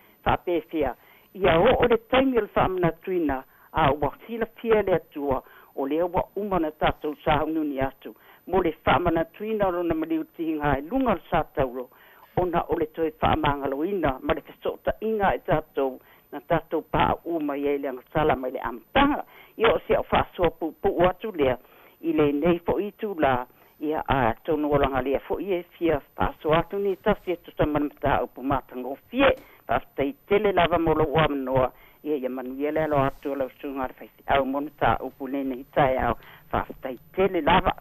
pefia ia o le taimi o le whaamana tuina a wakila pia le atua o le wa umana tātou saununi atu mo le whaamana tuina o na mariuti ngā e lunga o sātauro o na o le toi whaamangaloina ma le fesota inga e tātou na tātou paa uma i e le angasala mai le amtanga ia o sea o whaasua pu atu lea i le nei fo i tu la ia a tonu o langa lea fo i e fia whaasua atu ni tasi e tutamana upu matango fie Paftai tele lava molo wa manoa ia manuia lo atu lo sunga fai au monta upulene itai au paftai tele lava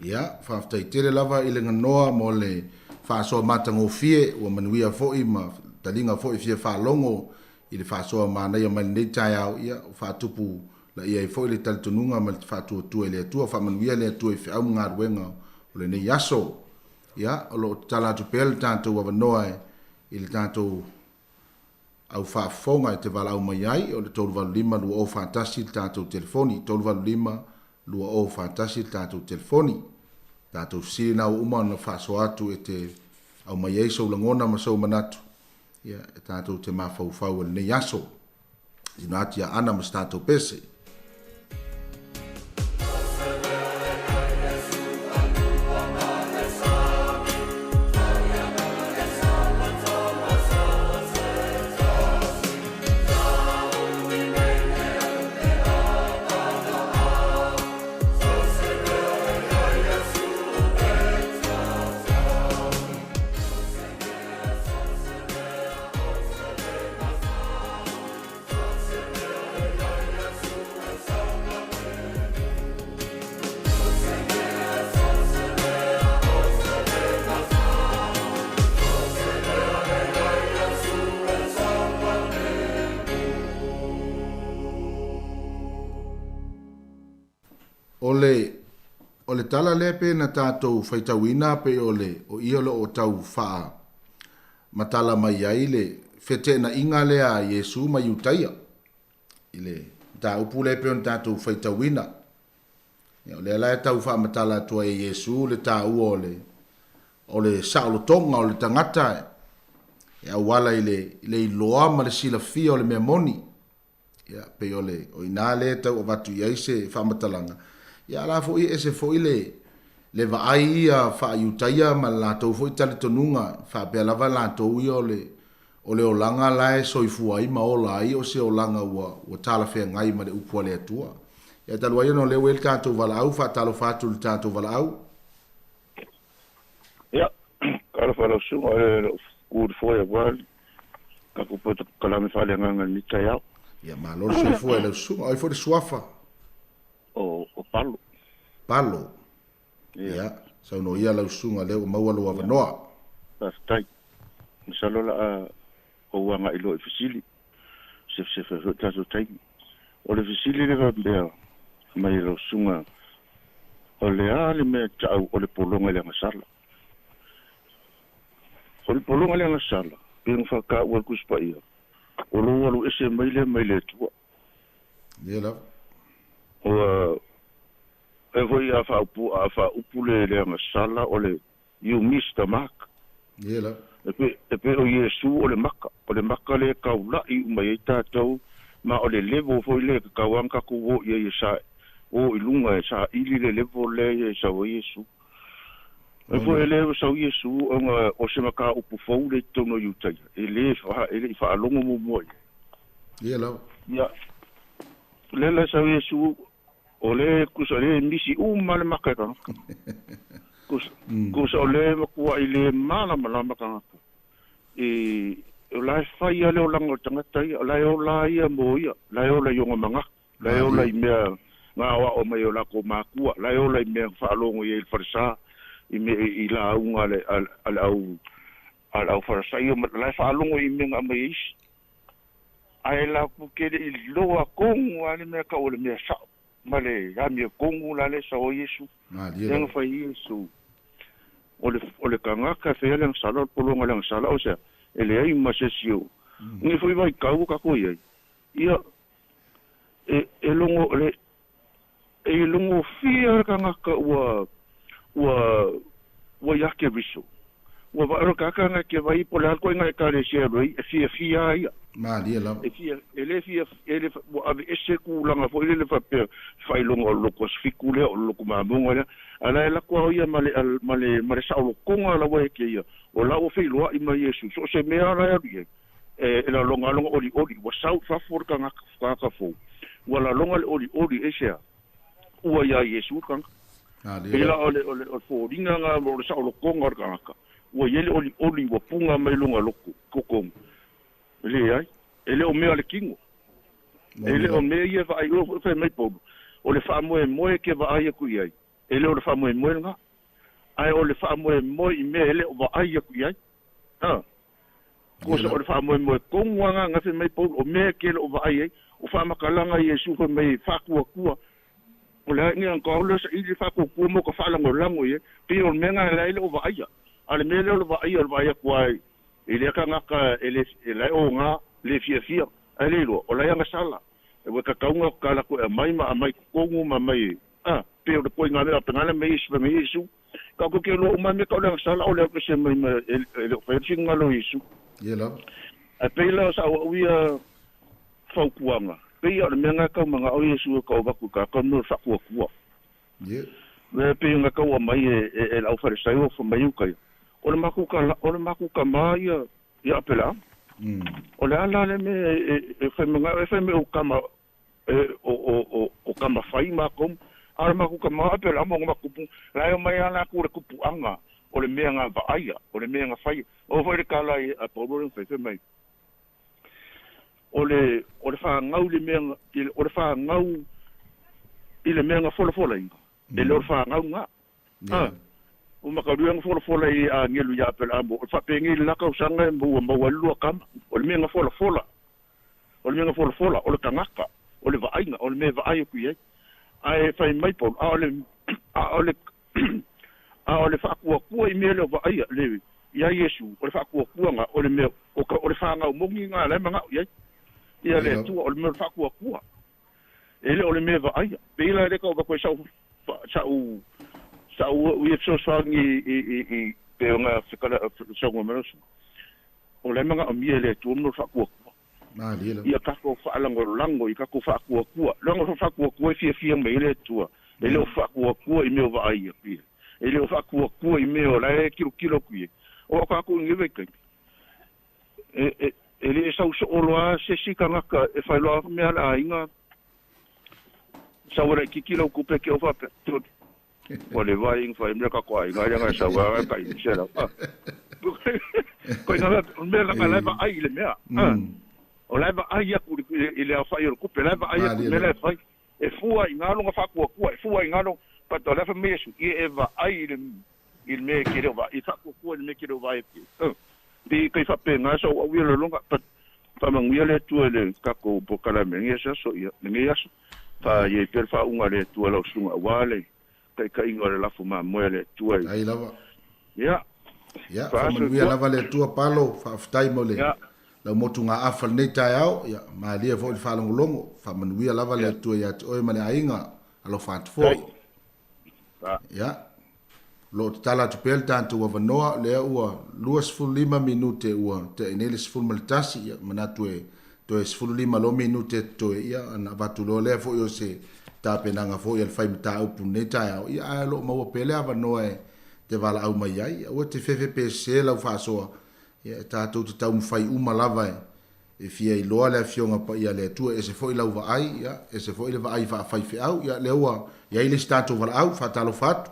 ia paftai tele lava ile nganoa mo le fa so matango fie wa manuia fo i ma talinga fo i fie fa longo ile fa so mana ia man itai au ia fa tupu la ia fo ile taltununga ma fa tu ele tu fa manuia le tu i au ngar wenga le ne yaso ia lo tala tu pel tanto wa noa ile tanto au whaafonga e te walau mai ai o le tolu walu lima lua o whaatasi tātou telefoni. Tolu walu lima lua o whaatasi tātou telefoni. Tātou siri nau uma na whaaso atu e te au mai ei sau langona ma sau manatu. Ia, e tātou te mawhauwhau e nei aso. Ina ati a ana mas tātou pese. O le tala le pe na tātou whaitawina pe o iolo o tau whaa matala mai ai le fete na inga le a Yesu mai utaia. Ile tā upu le pe on tātou whaitawina. O le ala e tau whaa matala tua e Yesu le tā ua o le saolo tonga o le tangata e au wala ile iloa ma le sila fia o le mea moni. Pe o ina le tau o watu iai se whaa matalanga. Ia la fo i ese fo le vai ia fa yutaia ma la to fo tale tonunga fa pe la va la to i ole o langa la e soifu ai ma ola ai o se o langa o tala fe ngai ma le upo le tua ia talo ai no le wel tanto vala au fa talo fa tu tanto vala au ia kala fa lo su o fo e wal ka ko poto kala me fa le nganga ni taya ia ma lo soifu e lo su ai fo de suafa o palo. Palo. Ia, sau no ia lau sunga leo maua lo avanoa. Tai. Misalo la o wanga ilo e fisili. Se tato tai. O le fisili le va bea. Mai lo sunga. O le ale me tau o le polonga le ngasala. O le polonga le ngasala. Ping whaka ua kuspa ia. O lo walu ese mai le tua. Ia la. O e voi a fa upule le ngasala o le you miss the mark. Ia la. E pe o Yesu o le maka le kaula i umai tātou ma o le levo foi le kawanga ku o ia sa o ilunga sa ili le levo le sa o Yesu. E foi le sa o Yesu o se maka upu fou le tono yutai. Ele fa alongo mo mo. Ia la. Ya. Le sa o Yesu o le kusale misi le maka ka. Kusa o le makua i le malama ka. O lai fai ale o langa o tangata ia, o lai o lai ia mo ia, lai o lai o manga, lai o lai mea ngā wa o mai o lako mākua, lai o lai mea whaalongo i el farisa, i la aunga ale au farisa, lai whaalongo i mea ngā mai isi. Ai la pukere i loa kongu ale mea ka o le mea sao, ma le amia kongu la le sa o Yesu, lenga fai Yesu. O le kangaka fea le ngasala, o polonga le ngasala, o sea, ele ai masesio. Ngi foi vai kau ka ko ia. Ia e longo fia kangaka wa yake viso. Wa va ka ke vai pola ko ngai ka le shero e fia ia. Ma dia la. E fia ele ave ese ku langa foi le fa pe fai longo loko sfikule o loko mamunga ala la ko ia male sa lo konga la wa ke ia. O la o fei loa i mai Yesu. So se mea rai aru e la longa ori. Wa sau fa ka ngaka fo. Wa la longa ori e sea. Ua ia Yesu kanga. E la o fo ringa nga o sa lo konga ka ngaka. Ua yele ori wa punga mai longa loko kokong. Ele ai. Ele o mea le kingo. Ele o mea ia va ai o fe mai pobu. O le fa moe ke va ai ku ia. Ele o le fa moe nga. Ai o le fa moe i me ele o va ai ku ia. Ko se o le fa moe konga nga fe mai pobu o me ke le o va ai. O fa makalanga Yesu ko mai fa kua. O le ngi ko le sa i fa ku mo ko fa lango ye. Pe o menga la ile o va ai. Ale me le o va ai ku ai. Ele ka ngaka ele o nga le fia. Ale lo o la nga sala. E wa ka kaunga ka la ko mai kongu mai. Pe o ko nga le pengala me Yesu. Ka ko ke lo uma me ka le sala o le ko se mai ele fa singa lo Yesu. Ia a pe la sa o ia fau kuanga pe ia le menga ka manga o Yesu ka ba ku ka no sa ku. Ia le pe nga ka wa mai e la farisai o fa mai ka o le maku ka mai ia pela o le ala le me e fa me o kama o kama fai ma kom ara maku ka mai pela mo maku la o mai ala ku ku anga o le mea ngā vaaya, o le mea ngā whai. O whaere ka lai a pauroring whai mai. O le whaangau le mea, o le whaangau i le mea ngā whola inga. E le o le whaangau ngā. O makaruanga whola i a ngelu ia apela ambo. O le whapengi laka usanga e maua lua kama. O le mea ngā whola. O le mea ngā whola, o le kangaka. O le vaainga, o le mea vaaya kui ei. Ai whai mai pol, o le whaakua i mea leo vaia lewe. Ia Yesu, o le whaakua nga, o le mea, o le whaangau mongi ngā lai manga, iai. Ia le tua, o le mea whaakua. Ele o le mea vaia. Pela reka o bakoi sau uia psosangi i peo ngā whikara saunga merasu. O lai manga o mea le tua mea whaakua. Ia kako whaalango, i kako whaakua. Lango whaakua e fia mai le tua. Ele o whaakua i mea vaia pia. Ele o whaakua i mea o lai kilo kui. O kako ngewe kai. Ele e sau oloa se sika ngaka e whailoa mea la inga. Sauera ki kilo kupe ke o whape. O le vai inga whai mea kako ai. Ngai anga sauera kai sera. Koe ngā mea laka laiva ai le mea. O laiva ai aku i le a whai o kupe. Laiva ai aku me le whai. E fua i ngalo ngā whaakua. E fua i ngalo But ole fa me su I eva ai il me ke re va I fa ko me ke re va di kai fa pe nga so wi lo longa but fa mang wi le tu le ka ko po kala me ngi so ia ngi aso fa ye per fa unga le tu lo sunga wale kai ngore la fu ma mo le tu ai lava ya fa man wi lava le tu palo fa ftai mo le la motunga afal nei tai au ya ma le fo fa longo fa man wi lava le tu ya o ma le ainga alo fa fo ya lo tala tu pel tanto wa noa le ua luas fu 5 minute ua te nelis fu maltasi mana tu to es fu 5 lo minute to ia na batu lo le fo yo se ta penanga fo il fai mta u puneta ia lo mo pele ava noa te vala au mai ai o te fefe pe se la fa so ia ta tu ta um fai uma lava e fia I lo le fionga pa ia le tu e se fo I lau va ai ia e se fo I le va ai fa fai fe au ia le ua ia ile sta to vala au fa talo fatu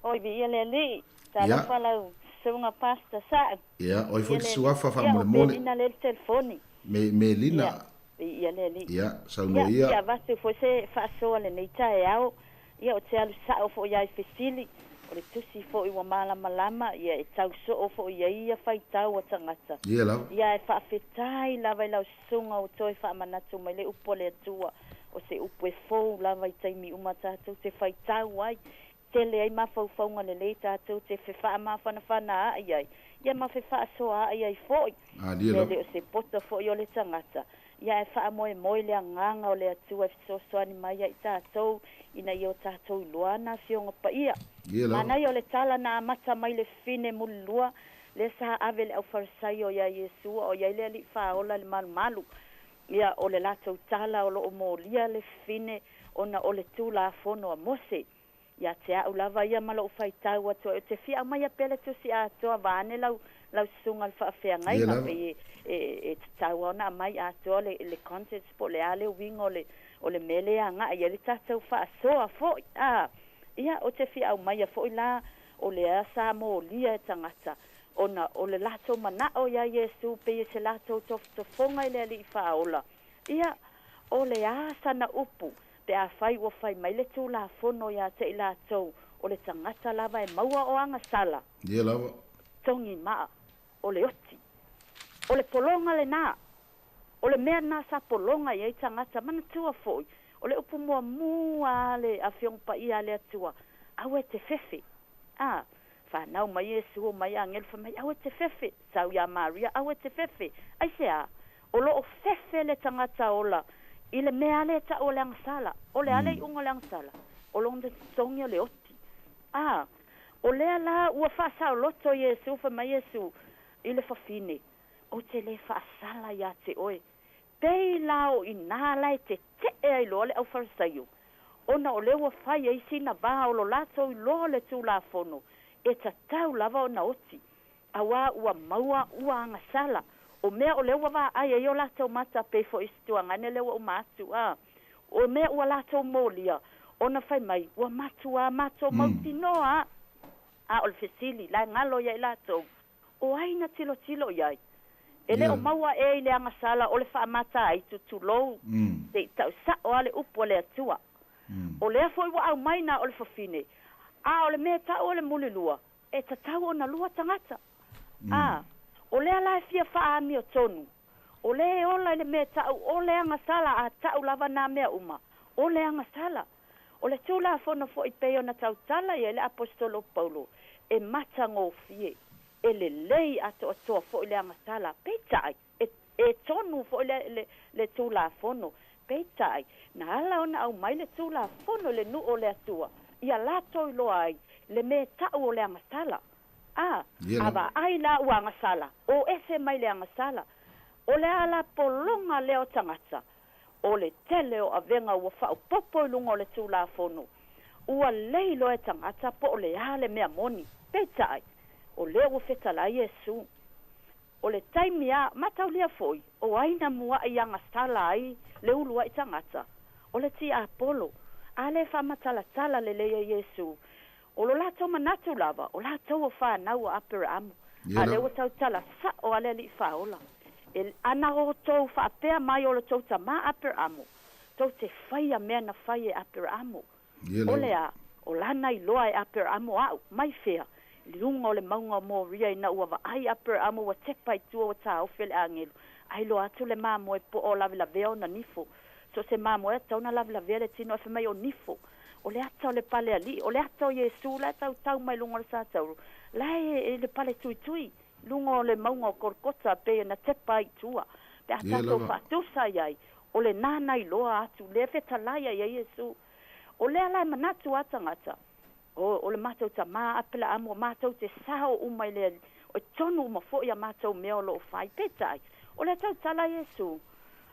oi vi ele tala fala sunga pasta sa ya oi foi suafa fa mole ina le telefoni me lina ia le ya sa no ia ia va se fosse fa so le nei tai au ia o te alu sa o fo ia fesili o le tusi fo I wa mala malama ia e tau so o fo ia fai tau o tangata ia la ia e fa fetai lava la sunga o toi fa manatu mai le upole tua o se upo fo lava I taimi umata tu te fai tau ai tele ai mafaufaunga le le tātou te whewha mawhanawhana ai ai. Ia mawhewha soa ai ai foi. Le o se pota foi o le tangata. Ia e wha moe moe le nganga o le atua fisosoani mai ai tātou. Ina i o tātou luana fionga pa ia. Mana i o le tala na amata mai le fine mulua. Le sa ave le au farisai o ia Yesua o ia le li whaola le malu. Ia o le latou tala o lo o molia le fine ona o le tūla fono a mose. Ya te au lava ia malo fai tau atu te fia mai pele tu si atu vane lau sunga fa fia ngai na e tau ona mai atu le content po le ale wingo le mele anga ia le tatu fa so fo ia o te fia mai fo la o le asa mo lia tangata ona o le lato mana o ya Yesu pe se lato to fonga le ali fa ola ia o le asa na upu te a fai o fai mai le tū la fono ia te I la tau o le tangata lava e maua o anga sala. Ia lava. Tongi maa o le oti. O le polonga le nā. O le mea nā sa polonga i tangata mana tua foi. O le upu mua le a fiongpa ia le atua. Awe te fefe. Whanau mai Yesu o mai angelfa mai. Awe te fefe. Tau ia Maria. Awe te fefe. Ai sea. O lo o fefe le tangata ola. Ile mea le ta o le angsala. O le ale unga le angsala. O londe tongi o le oti. O le ala ua whaasa o loto Yesu, fa mai Yesu. Ile whawhine. O te le whaasala ia te oe. Pei lao I nālai te ai lo le au wharasaio. Ona o le ua whai ei sina vā o lo lato I lo le tū la fono. E ta tau lava o na oti. Awa ua maua ua angasala. O mea o lewa wa ai e o lato mata pe fo istuanga ne lewa o matu o mea o lato molia ona fai mai o matu mato mauti noa o le fesili la ngalo ia lato o aina tilo iai ele o maua e le angasala o le fa mata ai tu lo te tau sa o ale upo le atua o le foi wa au mai na o le fafine o le mea ta o le mulilua e ta tau o na lua tangata o le ala fia fa mi o tonu o le ola le me tau o le anga sala a tau lava na mea uma o le anga sala o le tula fono fo I peo na tau tala I le apostolo Paulo e mata ngō fie e le lei ato atoa fo I le anga sala peitai e tonu fo le tula fono peitai na ala ona au mai le tula fono le nu o le atua ia lato I loa ai le me tau o le anga sala ava ai la uanga sala o ese mai le anga sala o le ala polonga leo tangata o le tele o avenga ua whao popo lunga o le tūla fono ua leilo e tangata po o le ale mea moni petai o leo fetala Yesu o le taimi a matau lia foi o aina mua I anga sala ai le ulua I tangata o le ti Apollo ale fa matala tala le leia Yesu o lo lato manatu lava, o lato o whanau a apera amu. A leo tau tala sa o ale li whaola. Ana o tau whaapea mai o lo tau ta ma apera amu. Tau te whaia mea na whaia apera amu. O lea, o lana I loa e aper amo au mai fea lunga o le maunga mo ria ina ua wa ai aper amo wa tepa I tua wa tā ofele angelu ai lo atu le mamo e po o lavi la veo na nifo so se mamo e tauna lavi la vea le tino e mai o nifo o le ata o le pale ali o le ata o Yesu la tau mai lunga le sa tauru la e le pale tui lunga o le maunga o korkota pe na tepa I tua pe atato fatusa iai o le nana I loa atu le fetalaya ia Yesu o le ala manatu atangata o le matau ta ma apela amo matau te sao umai le o tonu ma fo ia matau meo lo fai petai o le tau tala Yesu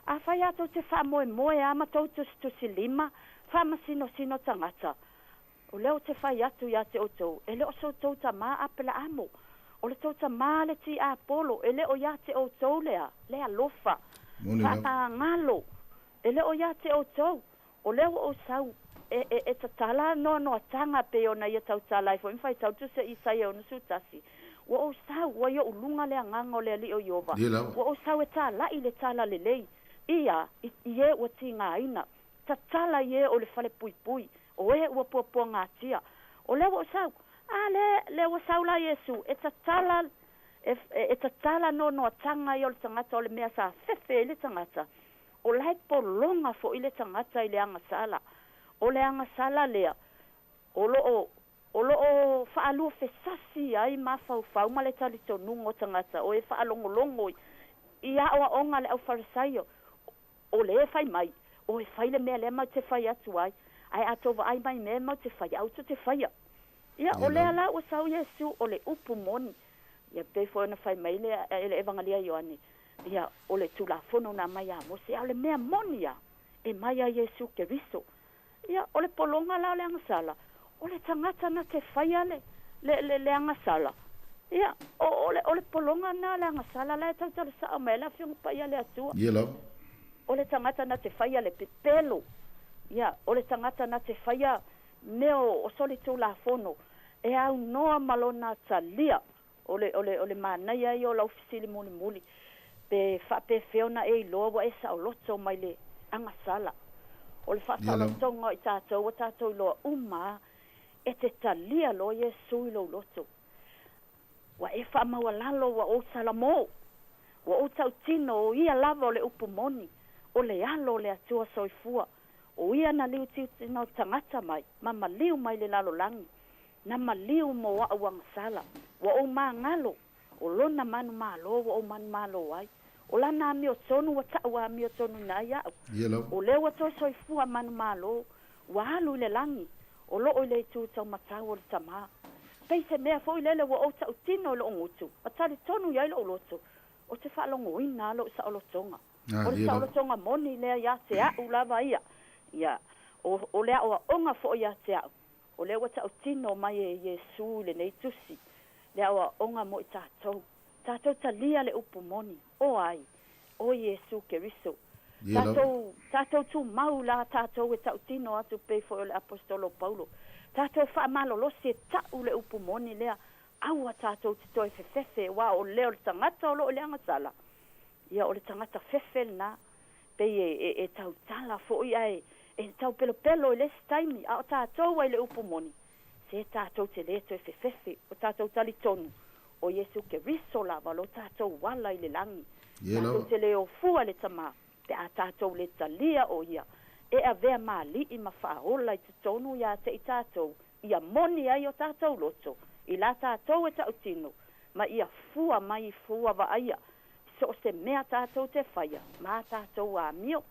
a fai ato te fa moe a matau tu silima fa masino sino tangata o leo te fai atu ia te otou e le o so tau ta ma apela amo o le tau ta ma le ti a polo e le o ia te otou le alofa fa ngalo e le o ia te otou o leo o sau e tatala no tanga pe ona ia tau tala fo fai tau tu se Isaia o nusu tasi o sau o yo ulunga le nganga le ali o yova o sau e tala I le tala le lei ia ie o tinga ina tatala ie o le fale pui o e o popo ngatia o le o sau le o sau la Yesu e tatala no tanga yo le tangata o le mea sa fefe le tangata o lai polonga fo ile tangata ile anga sala o le anga sala lea o lo faalu fesasi ai mafau ma le tali tonungo tangata o e faalongolongo ia o onga le au farisaio o le fai mai o e fai le mea le ma te fai atu ai atova ai mai me ma te fai au te fai ia o le ala o sau Yesu o le upu moni ia pe fo na fai mai le evangelia Ioane ia o le tulafono na mai mo se o le mea monia e mai a Yesu Keriso ia o le polonga la le angasala o le tangata na te faia le angasala ia o le polonga na le angasala la tau tau sa mai la fiong pa ia le atua o le tangata na te faia le pepelo ia o le tangata na te faia neo o soli tu la fono e au noa malona talia o le manai ai o la ofisili muli pe fa pe feona e loa e sa o loto mai le angasala o le whaatalonga I tātou o tātou loa uma e te talia lo Yesu I lo loto wa e whaamaua lalo wa o salamo wa o tau tino o ia lava o le upumoni o le alo le atua soifua o ia na liu tino tangata mai ma liu mai le lalo langi na maliu mo wa wangasala wa o ngalo o lona manu malo wa o manu malo ai o lana mi o tonu wa tawa mi o tonu na ia o le wa to soifua manu malo wa halu le langi o lo o le tu tau matau o le tama pei se mea fo ile le wa o tau tino lo ngutu a tali tonu ia lo loto o te whaalongo ina lo sa o lo tonga o le sa o lo tonga moni lea ia te au lava ia o lea o onga fo ia te au o le wa tau tino mai e Yesu le nei tusi lea o onga mo I tātou talia le upumoni o ai o Yesu Keriso tātou tu mau la tātou e tau tino atu pe fo le apostolo Paulo tātou whaamalo lo se tau le upumoni lea aua tātou te toi fefefe wa o leo le tangata o lo le angatala ia o le tangata fefe na pe e tau tala fo I ai e tau pelo le staimi a o tātou ai le upumoni se tātou te le toi fefefe o tātou tali tonu o Yesu Keriso lava lo tātou wala I le langi tātou te leo fua le tama te a tātou le talia o ia e a vea mali I mawhaola I te tonu ia te I tātou ia moni ai o tātou loto I la tātou e tau tino ma ia fua mai fua wa aia so se mea tātou te whaia ma tātou a mio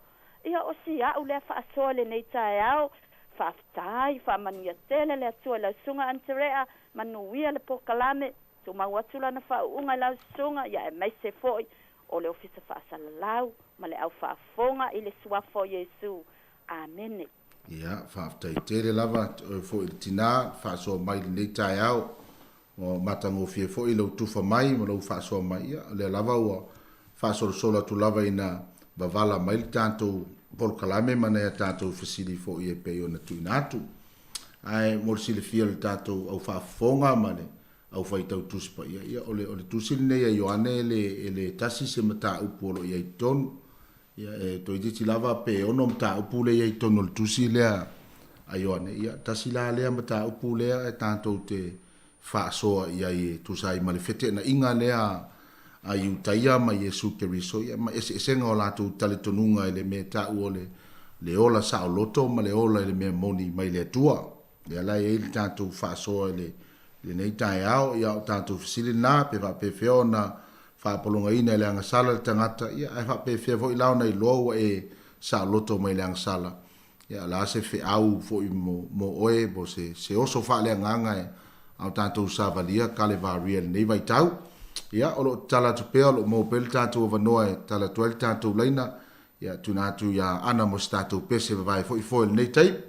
ia o si au lea whaasoa le nei tae au whaaftai whaamania tele le atua lau sunga anterea manuia le pokalame tu mau atula na whaunga lau sunga ia e mai se foi o le ofisa whaasala lau ma le au whaafonga I le suafo Yesu amene ia whaaftai tere lava fo I tina whaasoa mai le tae au o matango fie fo I lau tufa mai ma lau whaasoa mai ia le lava ua whaasoa sola tu lava ina bavala mai le tātou pol kalame mana ia tātou fasili fo I e peo na tuina atu ai morsile fia le tātou au whaafonga mane au fai tau tuspa ia ole tusil nei ia Ioane ele tasi se mata upolo ia ton ia to iditi lava pe ono mata upule ia ton le tusi le aione ia tasila lea mata upu lea e tātou te whaasoa ia i tusai ma le fete na inga lea a iutaia ma Yesu Keriso ia ma esenga o lātou tale tonunga i le mea tāu o le ola sa o loto ma le ola i le mea moni mai le tua ia lai e le tātou whaasoa i le nei tae au ia o tātou fisili nā pe wha pe feo na whaapolonga ina le angasala le tangata ia ai wha pe feo fo i launa i loa e sa o loto mai le angasala ia la se fe au fo i mo oe bo se oso wha le anganga e au tātou sa valia kale varia le nei vai tau ia o lo tala tu pea lo mo pel tātou vanoa e tala tuel tātou leina ia tunatu ia ana mo tātou pese vai fo i fo il nei taip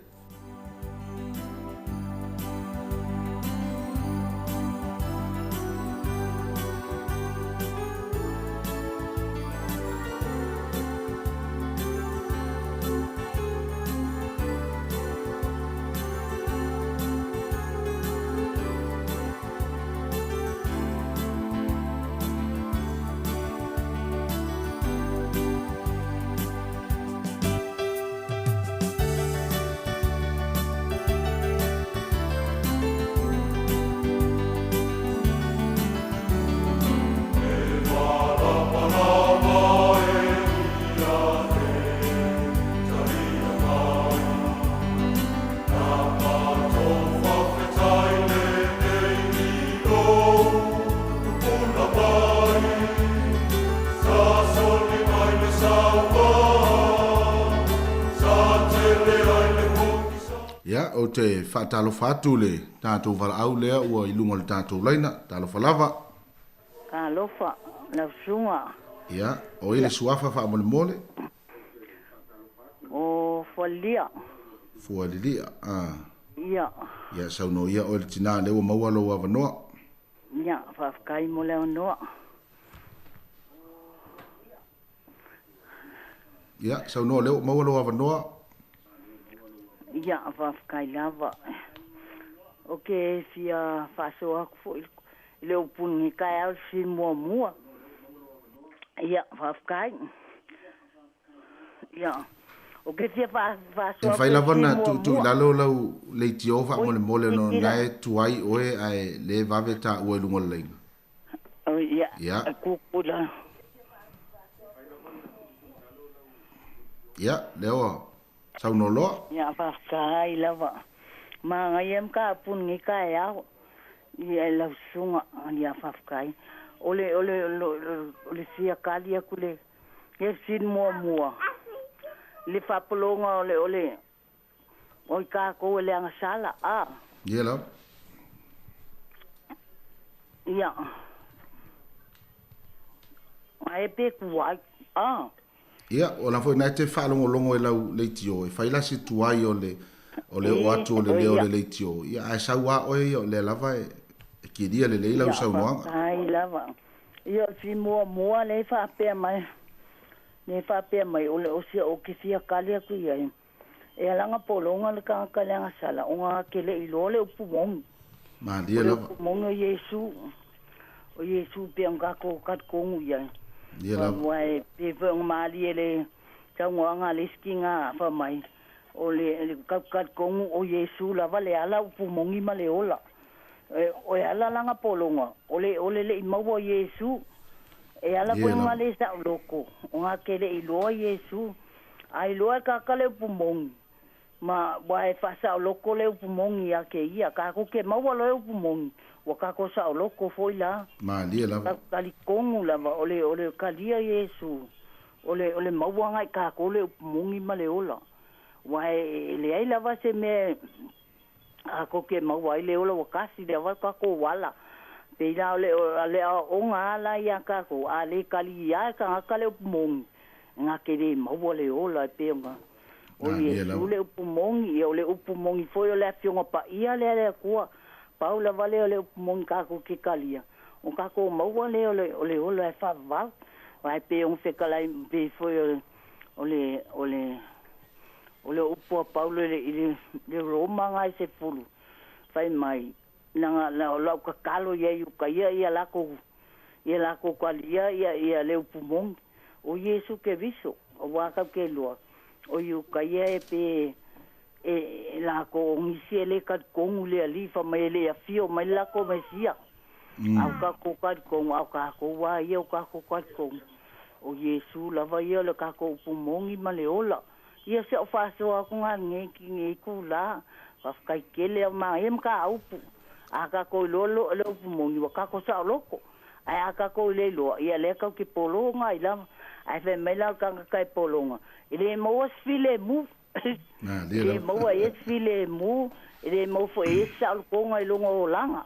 o te whaatalofa atu le tātou wala au lea ua i lunga le tātou laina, talofa lava. Ka lofa, la sunga. Ia, o ele suafa wha mole mole. O fualia. Fualilia, Ia. Ia, sauno ia o ele tina lewa maua lo wanoa. Ia, whafkai mo leo noa. Ia, sauno lewa maua lo wanoa. Ia, whafkai lava. Ok, fia whaso aku fo leo pungi kai au si mua. Ia, whafkai. Ia. Ok, fia whaso aku e whai lava na tu lalo lau leiti o wha mole no nae tuai oe ai le vave ta ue lunga leina. Ia, Ia. Kukula. Ia, leo sauno loa. Ia, whafkai lava. Ma ngai em ka pungi kai au. Ia lau sunga ia whafkai. Ole sia kalia kule. Ia sin mua. Le whapolonga ole. Oi ka ko le anga sala. Ia lau. Ia. Ai pe kuai. Ia, o na foi na te whalongo e lau leitio. E whaila si tuai o le o atu o le leo le leitio. Ia, ai saua oe o le lava e kiria le leila u sau noanga. Ai lava. Ia, si mua le whapea mai. Ne whapea mai ole o sia o ke sia kalia kui ai. E alanga polonga le ka kalanga sala. O ngā kele i lole upu mongi. Ma dia lava. Upu mongi o Yesu. O Yesu pe nga ko kat kongu iai. Dia lava. Wai pe whanga maali ele. Taungoanga le skinga wha mai. O le kat kongu o Yesu lava le ala upu mongi ma le ola. O e ala langa polonga. Ole le i maua Yesu. E ala po nga le sa loko. O nga kele i loa Yesu. Ai loa kakale upu mongi. Ma wai fasa loko le upu mongi a ke ia. Kako ke maua le upu mongi. Wa kako sa loko foi la. Ma dia lava. Kali kongu lava. Ole kalia Yesu. Ole maua ngai kako le upu mongi ma le ola. Wai le ai lava se me. Ako ke maua i le ola wakasi le awa kako wala. Peira ole o nga la ia kako. A le kali ia ka ngakale upu mongi. Nga kere maua le ola pe nga. O Yesu le upu mongi. Ole upu mongi foi ole afionga pa ia le kua. Paula vale ole upu mongi kako ke kalia. O kako maua le ole ola e whawau. Vai pe un fekalai pe foi ole upu a Paula le Roma ngai se pulu. Fai mai. Nanga lau kakalo ia uka ia lako kalia ia le upu mongi. O Yesu ke viso. O waka ke lua. O uka ia e la ko ngisi le ka kongu le ali fa mai le afio mai la ko mesia au ka ko ka kongu au ka ko wa ia ka ko ka kongu o Yesu la va ia le ka ko pumongi ma le ola ia se o fa so aku nge ki nge kula fa kai kele ma em ka au aka ko lolo le pumongi wa ka ko sa loko ai aka ko le lo ia le ka ki polonga ila ai fe mai la ka kai polonga ile mo file mu e mo e file mu e mo fo e sa ko ngai longo langa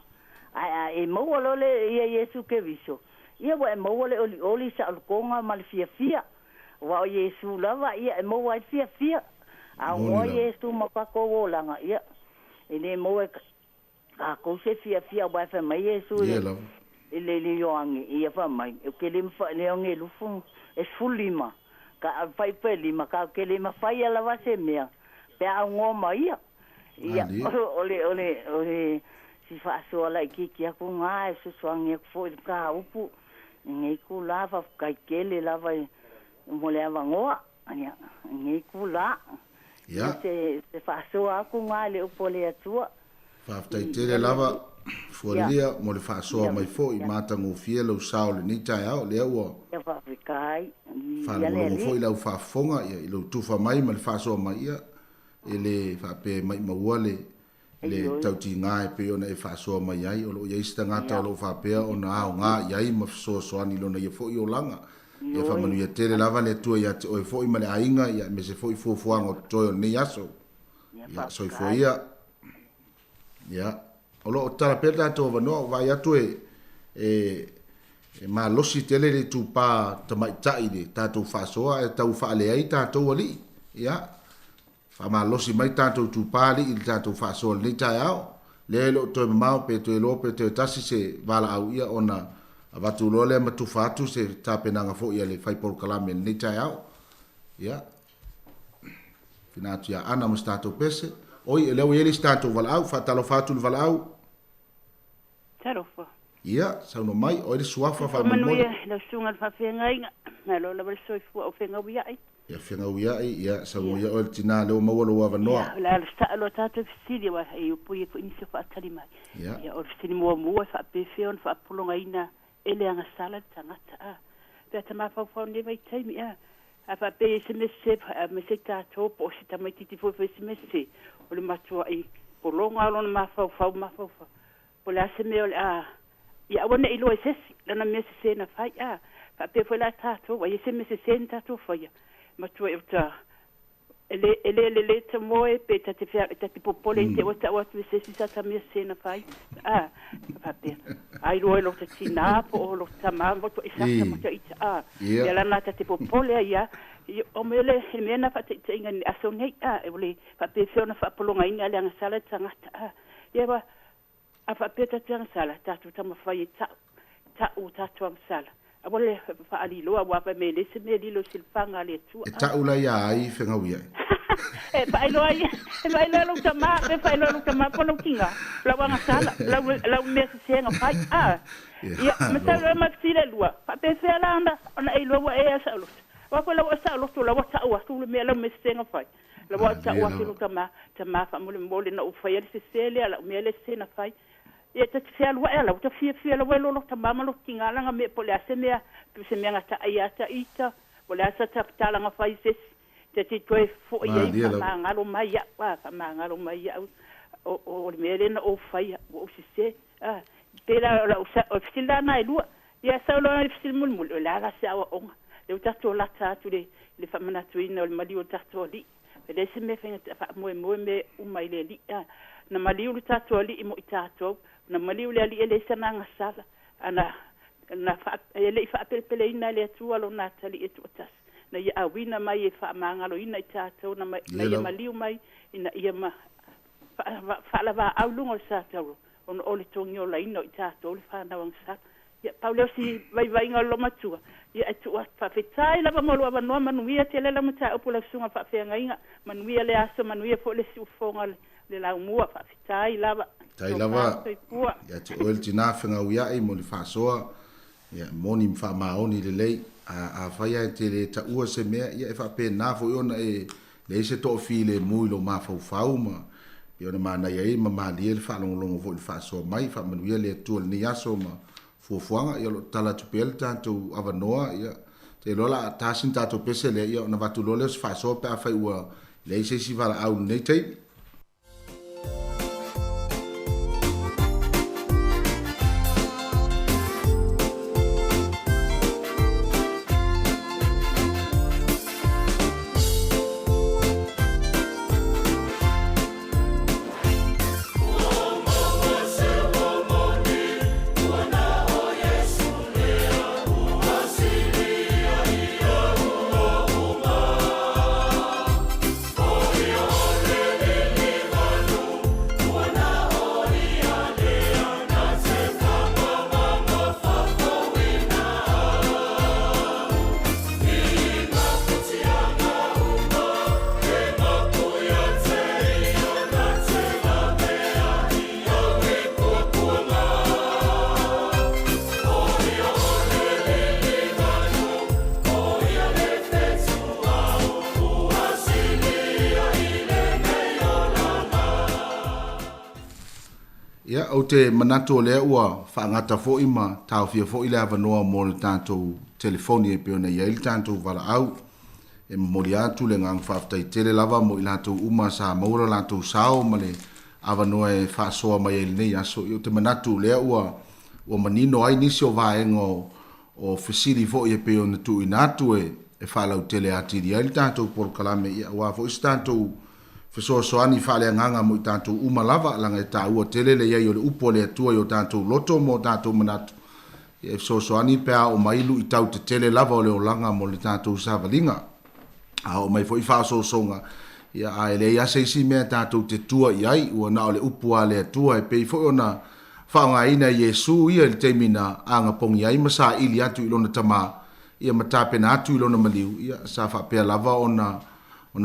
ai e mo lo le ia Yesu ke viso ia wa mo le oli sa ko nga mal fia wa Yesu lava ia mo wa fia a mo Yesu mo ka ko langa ia ele mo ka ko se fia wa fa mai Yesu le yo angi ia fa mai ke le fa le angi lu fu e fulima ka fai peli ma ka ke le ma fai ala va se mea pe a ngoma ia ole si fa so ala ki ku nga e so angi fo ka upu ngai ku lava ka ke le lava mo le ava ngoa ania ngai ku la se fa so aku nga le upo le atua fa tai te lava fualia mo le fa so mai fo i mata ngo fielo saule ni tai ao le o ya fa kai fa lo fo i la fa fonga i lo tu fa mai ma le fa so mai ia ele fa pe mai ma wale le tauti ngai pe ona e fa so mai ai o lo ia stanga ta lo fa pe ona ao nga ia ma so so ani lo na ia fo i o langa ia fa manu ia tele lava le tu ia o fo i ma le ainga ia me se fo i fo fuanga to ni aso ia so i fo ia ia o lo tara peta to vano vai atu e ma losi tele le tu pa tamai tai de tatu fa soa e tau fa le ai tatu ali ya fa ma losi mai tatu tu pa li il tatu fa so le tai ao le lo to ma pe to lo pe to tasi se vala au ia ona avatu lo le ma tu fa tu se tapena nga fo ia le fai por kalame le tai ao ya finatu ya ana mustato pese oi le o ele stato vala au fa talo fatu vala au Tarofa. Ia, sauno mai, o ele suafa fa mo. Ia, la sunga fa fenga inga. Na lo la verso fu o fenga wi ai. Ia fenga wi ai, ia sauno ia o tina le o mawalo wa noa. La sta lo tatu fsidi wa e o pui ko inisi fa tali mai. Ia o fsidi mo fa pe feon fa pulonga ina ele anga sala tangata a. Pe tama fa ne mai taimi a. A fa pe se me se me se ta to po si ta mai titi fo se me se. O le matua ai pulonga lo ma fa Pola se me a ia wona ilo ese lana me se na fai a fa pe foi la tato wa ese me se senta to foi ma tu eta ele te moe pe ta te fa ta tipo polente o ta o se sa ta me se na fai a fa pe ai lo te tina po lo ta ma mo to isa ma ta ita a ia lana ta tipo pole ia o mele me na fa te inga aso nei a e vole fa pe fe ona fa polonga ina le nga sala tanga a ia ba a fa peta tanga sala tatu tama fai ta u tatu am sala a vole fa ali lo wa pa me le se me li lo silfanga le tu e ta ula ya ai fenga wi ai e fa lo tama e fa lo tama po lo kinga la wa nga sala la me se nga fai a ia me sa ma tsile lua fa pe se la anda ona e lo wa e sa lo wa ko lo sa lo tu la wa ta wa tu me la me se nga fai la wa ta wa lo tama fa mo le na u fai se le ala me le se na fai e te fia lua ela te fia lua lo ta mama lo kinga langa me po le ase me se me ngata ia ta ita po le asa ta tala nga fai se te toi fo ia ma ngalo mai ya pa ma ngalo mai ya o le mere na o fai o se pela la o fila na lua ia sa lo fil mul la ga sa o le ta to la ta tu le fa mana tu ina o mali o ta to li le se me fa mo me o mai le li na mali o ta to li mo ta to na mali ule ali ele sana ngasala ana na fa ele fa pele ina le tu alo na tali etu tas na ia awina mai e fa mangalo ina tato na mai na mali mai ina ia ma fa la va au lungo sa tau on ole tongi ola ina tato le fa na wangsa ia paulo si vai ngalo matua ia tu fa fetai la mo lo no manuia tele la mata opula sunga fa fe ngainga manuia le aso manuia fo le su fonga le la mua fa fetai lava tai lava ya te oil tina fenga uia e mo le fa soa ya moni fa maoni le lei a fa ya te le ta ua se mea ia e fa pe na fo ona e le se to fi le mui lo ma fau ma yo na mana ye ma ma le fa long vo fa so mai fa manu le tu ni aso ma fuanga yo tala tu pel tanto avanoa ya te lola tasin tato pese le yo na vatu loles fa so pa fa ua le se si vala au nei te ya o te manato le ua fa ngata fo ima tau fia fo ile avanoa mo le tanto telefoni e peona ia il tanto vala au e molia tu le ngang fa tai tele lava mo ilato uma sa maura lato sao male avanoa e fa soa mai il nei aso yo te manato le ua o manino ai nisio vaengo o fesili fo e peona tu inatu e fa lau tele ati dia il tanto por kalame ia wa fo istanto feso soani fa le nganga mo tanto uma lava langa ta ua tele le ia yo le upo le tua yo tanto loto mo tanto manatu e feso soani pe o mailu i tau te tele lava o le olanga mo le tanto savalinga a o mai foi fa so songa ia a ele ia se si me tanto te tua iai ua na o le upo le tua e pe foi ona fa nga ina Yesu ia le temina anga pong iai masa ili atu ilona tama ia matape na atu ilona maliu ia sa fa pe lava ona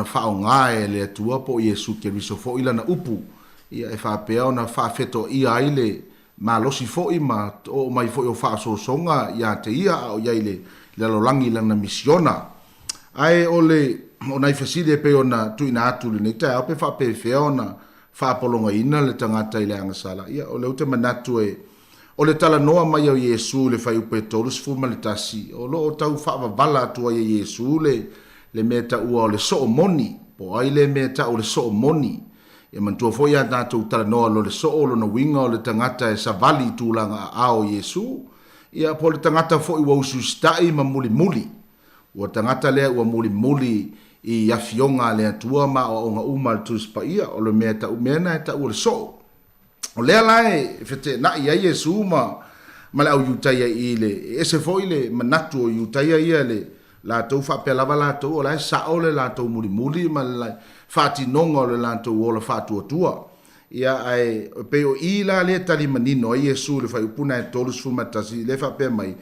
fao ngae le atua po Yesu Keriso fo ila na upu ia e fa pea ona fa feto ia ile ma losi fo ima o mai fo o fa so songa ia te ia o ia ile le lolangi la na misiona ai ole ona i fasile pe ona tu ina atu le neta o pe fa pe fe ona fa polonga ina le tangata ile anga sala ia ole o te manatu e o le tala noa mai o Yesu le fai upe tolus fu malitasi o lo o tau fa vala tua ye Yesu le meta ua o le so'omoni po ai le meta o le so'omoni e mantua fo ia tatou talanoa lo le so'o lona uiga o le tagata e savali i tulaga a o Iesu ia po le tagata fo'i ua ususita'i ma mulimuli ua tagata lea ua mulimuli i afioga le atua ma o aʻoga uma le tusipaia o le mea ta'umea na e ta'ua le so'o o lea la e fetena'i ai Iesu ma le au iutaia i le ese fo'i le manatu o iutaia ia le latou faapelava latou o lae sa'o le latou mulimuli ma le faatinoga o le latou ola faatuatua ia ae pei o i la le talimanino ai Iesu le faiupuna e tolu sefulumatasi le faapea mai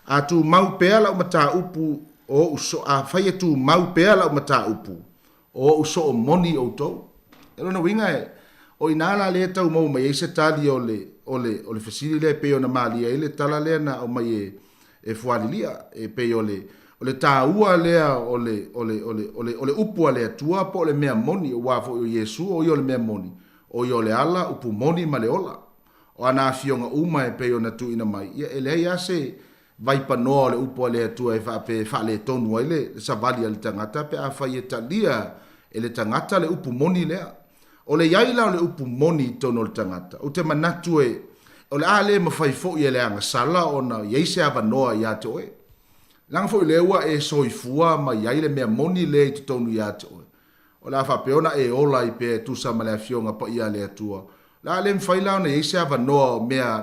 atumau pea lau mataupu o uso a fai atumau pea lau mataupu o uso o moni outou e lona uiga e o ina la le taumau mai ai se tali o le fesili le pei ona malia ai le tala lea na o mai e fualilia e pei o le tāua lea o le upu le atua po le mea moni o wafo o Iesu o le mea moni o le ala upu moni ma le ola o ana afionga uma e peo na tuina mai ia ele ia se vai panoa le upu le atua e fa le tonu ai le savali al tangata pe a fai etalia ele tangata le upu moni lea o le yaila o le upu moni tono le tangata o te manatu e o le ale mafai fo i le anga sala o na yeise avanoa ia te oe lang fo le ua e soifua ma iai le mea moni le te tonu ia te oe. O la whapeona e ola i pe tu sa ma le afionga pa ia le atua. La le mwhailao na eise ava noa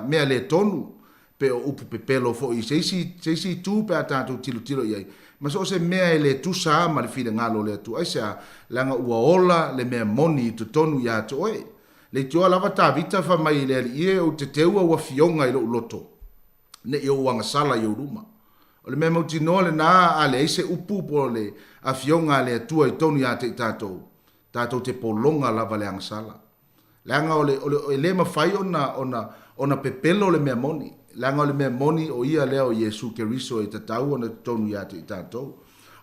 mea le tonu pe o upu pe pelo fo i seisi tu pe a tātou tilo iai. Ma so se mea e le tu sa ma le file ngalo le atua. Aise a langa ua ola le mea moni i te tonu ia te oe. Le tua lava tā vita wha mai le ali ie o te teua ua fionga i lo loto. Ne i o wanga sala i o ruma. O le mea mauti noa le nā a le eise upu po le a fionga le atua i tonu ia te tātou. Tātou te polonga lava le angasala. Langa o le mawhai ona pepelo le mea moni. Langa o le mea moni o ia leo Iesu Keriso e tatau ona tonu ia te tātou.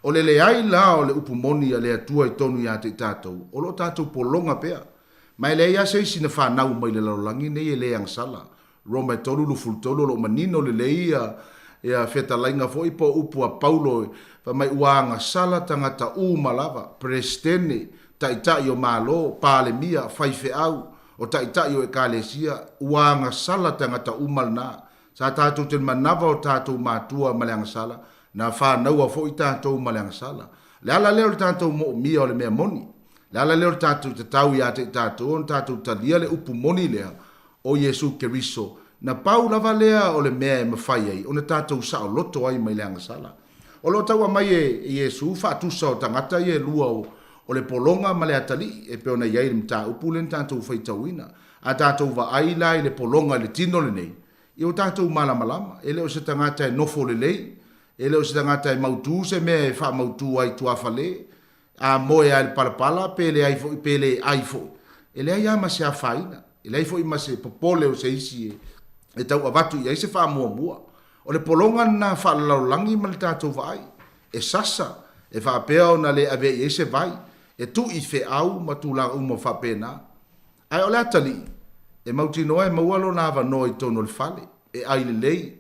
O le ai la o le upumoni a le atua I tonu ia te tātou. O lo tātou polonga pea. Mai le ia se sina whanau mai le laulangi nei e le ang sala. Roma e tolu lu fultolo lo manino le leia ia feta lainga fo ipo upu a Paulo fa mai uanga sala tangata malava prestene taitai o malo pale mia faife au o taitai o ekalesia uanga sala tangata umalna sa tatu ten manava o tatu matua malang sala na fa naua fo tatu malang sala le ala leo tatu mo mia o le mea moni le ala leo tatu te tau ia te tatu on tatu talia le upu moni lea o Yesu Keriso na pau lava lea o le mea e mawhai ai, o na tātou sao loto ai mai leanga sala. O lo taua mai e Yesu, whaatusa o tangata i e lua o le polonga ma le atali, e peo na iai le mta upulen tātou whaitauina, a tātou wa aila i le polonga le tino le nei. I o tātou malama, ele o se tangata e nofo le lei, ele o se tangata e mautu se mea e wha mautu ai tuafale, a moe ai le palapala, pele aifo. Ele ai ama se a whaina, ele aifo ima se popole o se isi e tau avatu ia se fa mua o le polonga na fa laulangi mal tātou vai e sasa e fa peo na le ave e se vai e tu I fe au ma tu la uma fa pena ai o le atali e mauti no e maualo na va no I tono le fale e ai le lei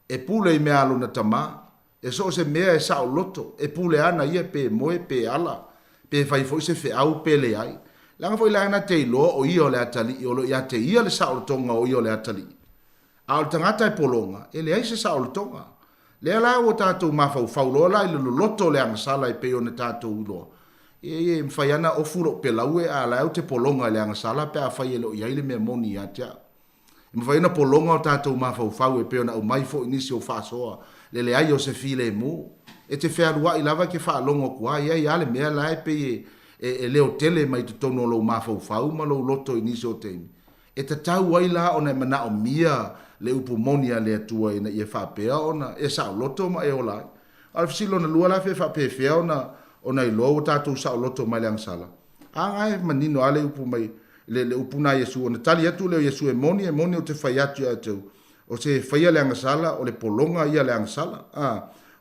e pule I mea alo na tama e so se mea e sao loto e pule ana ia pe moe pe ala pe fai foi se fe au pe le ai langa foi lana te lo o io le atali o lo ia te ia le sao tonga o io le atali al tangata e polonga ele ai se sa o tonga le ala o tātou mafau faulo la le loto le ang sala I peo ne tātou ulo e mfaiana o furo pe laue ala o te polonga le ang sala pe a fai lo ia le me moni atia mfaiana polonga o tātou mafau fau e peo na o mai fo inisi o fasoa le ai o se file mu e te fea rua I lava ke fa longo kua ia le mea la e pe e leo tele mai te tono lo mafau fau ma lo loto inisi o teimi e te tau ai la ona mana o mia le upu monia le atua ina ia whapea ona e sa loto ma e o lai. Al fisilo na lua la fe whapea fea ona I loa o tātou sa loto mai leang sala. Angai manino ale upu mai le upu na Yesu ona tali atu leo Yesu e moni o te whai atu atu. O se whaia leang sala o le polonga ia leang sala.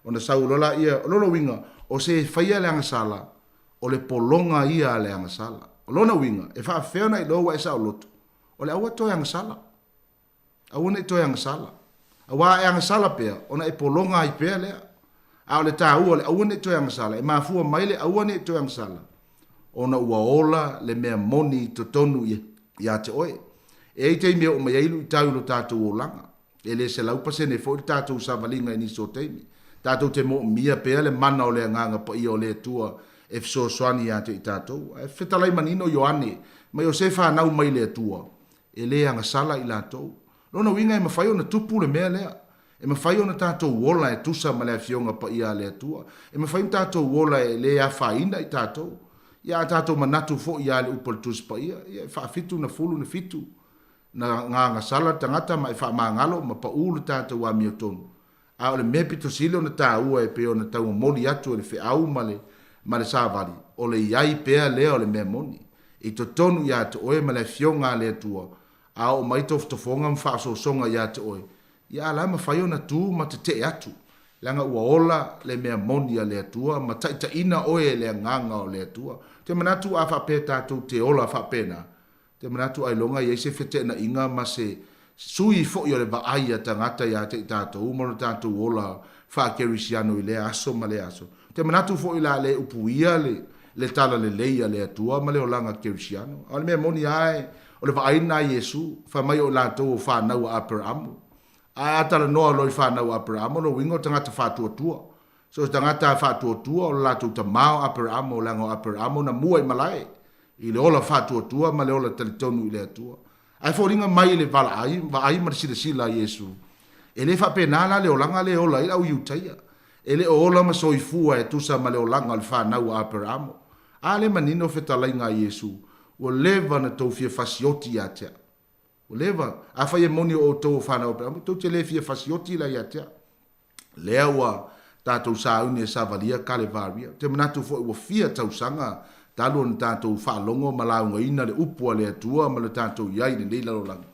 Ona sau lola ia lolo winga o se whaia leang sala o le polonga ia leang sala. O lona winga e whapea na I loa e sa loto. O le aua toi ang sala. Aua ne toi ang sala. Aua e ang sala pea. Ona e polonga ai pea lea. A o le tā ua le aua ne toi ang sala. E mafua mai le aua ne toi ang sala. Ona ua ola le mea moni to tonu ia te oe. E ei teimi o mai eilu I tau lo tātou o langa. E le se laupa se ne fo I tātou sa valinga ni so teimi. Tātou te mo mia pea le mana o le nganga pa I o le tua e fiso soani ia te I tātou. E fetalai manino Ioane. Mai o se whanau mai le tua. E le anga sala I lātou. Lona winga e mawhai o na tupu le mea lea. E mawhai o na tātou wola e tusa ma lea fionga pa ia le atua. E mawhai o tātou wola e le a whaina I tātou. Ia tātou manatu fo ia le upal tus pa ia. Ia whaafitu na fulu na fitu. Na nganga sala tangata ma e whaamangalo ma pa ulu tātou a miotonu. A o le mea pito sile o na tā ua e peo na tau moli atu e le whiau ma le sāwari. O le iai pea lea o le mea moni. I to tonu ia te oe ma le fionga le atua. A o mai tofonga mwhaaso songa ia te oe. Ia la ma whaio na tū ma te te atu. Langa ua ola le mea moni a le atua, ma taita ina oe le nganga o le atua. Te manatu a whape tātou te ola whapena. Te manatu ai longa i eise whete na inga ma se sui fo i o le vaai a tangata ia te tātou. Umaro tātou ola whakerisiano I le aso ma le aso. Te manatu fo I la le upuia le tala le leia le atua ma le o langa kerisiano. A le mea moni ai o le vaaina Yesu, fa mai o lātou o whanau a Abraham. A atala noa loi whanau a Abraham, no wingo tangata whātua. So tangata whātua o lātou ta mao Abraham o lango Abraham na mua I malai. I le ola whātua ma le ola talitonu I le atua. Ai fōringa mai le vaai ma sila Yesu. E le whapenala le olanga le ola I au iutaia. E le ola ma soifua e tusa ma le olanga le whanau a Abraham. A le manino whetalainga Yesu. O leva na tau fia fasioti ia tea. O leva. A whai e moni o tau whanau pe. Tau te le fia fasioti la ia tea. Lea ua tātou sāuni e sāvalia kale varia. Te manatu fo ua fia tau sanga. Talo na tātou whaalongo malaunga ina le upua le atua ma le tātou iai le leila lo langi.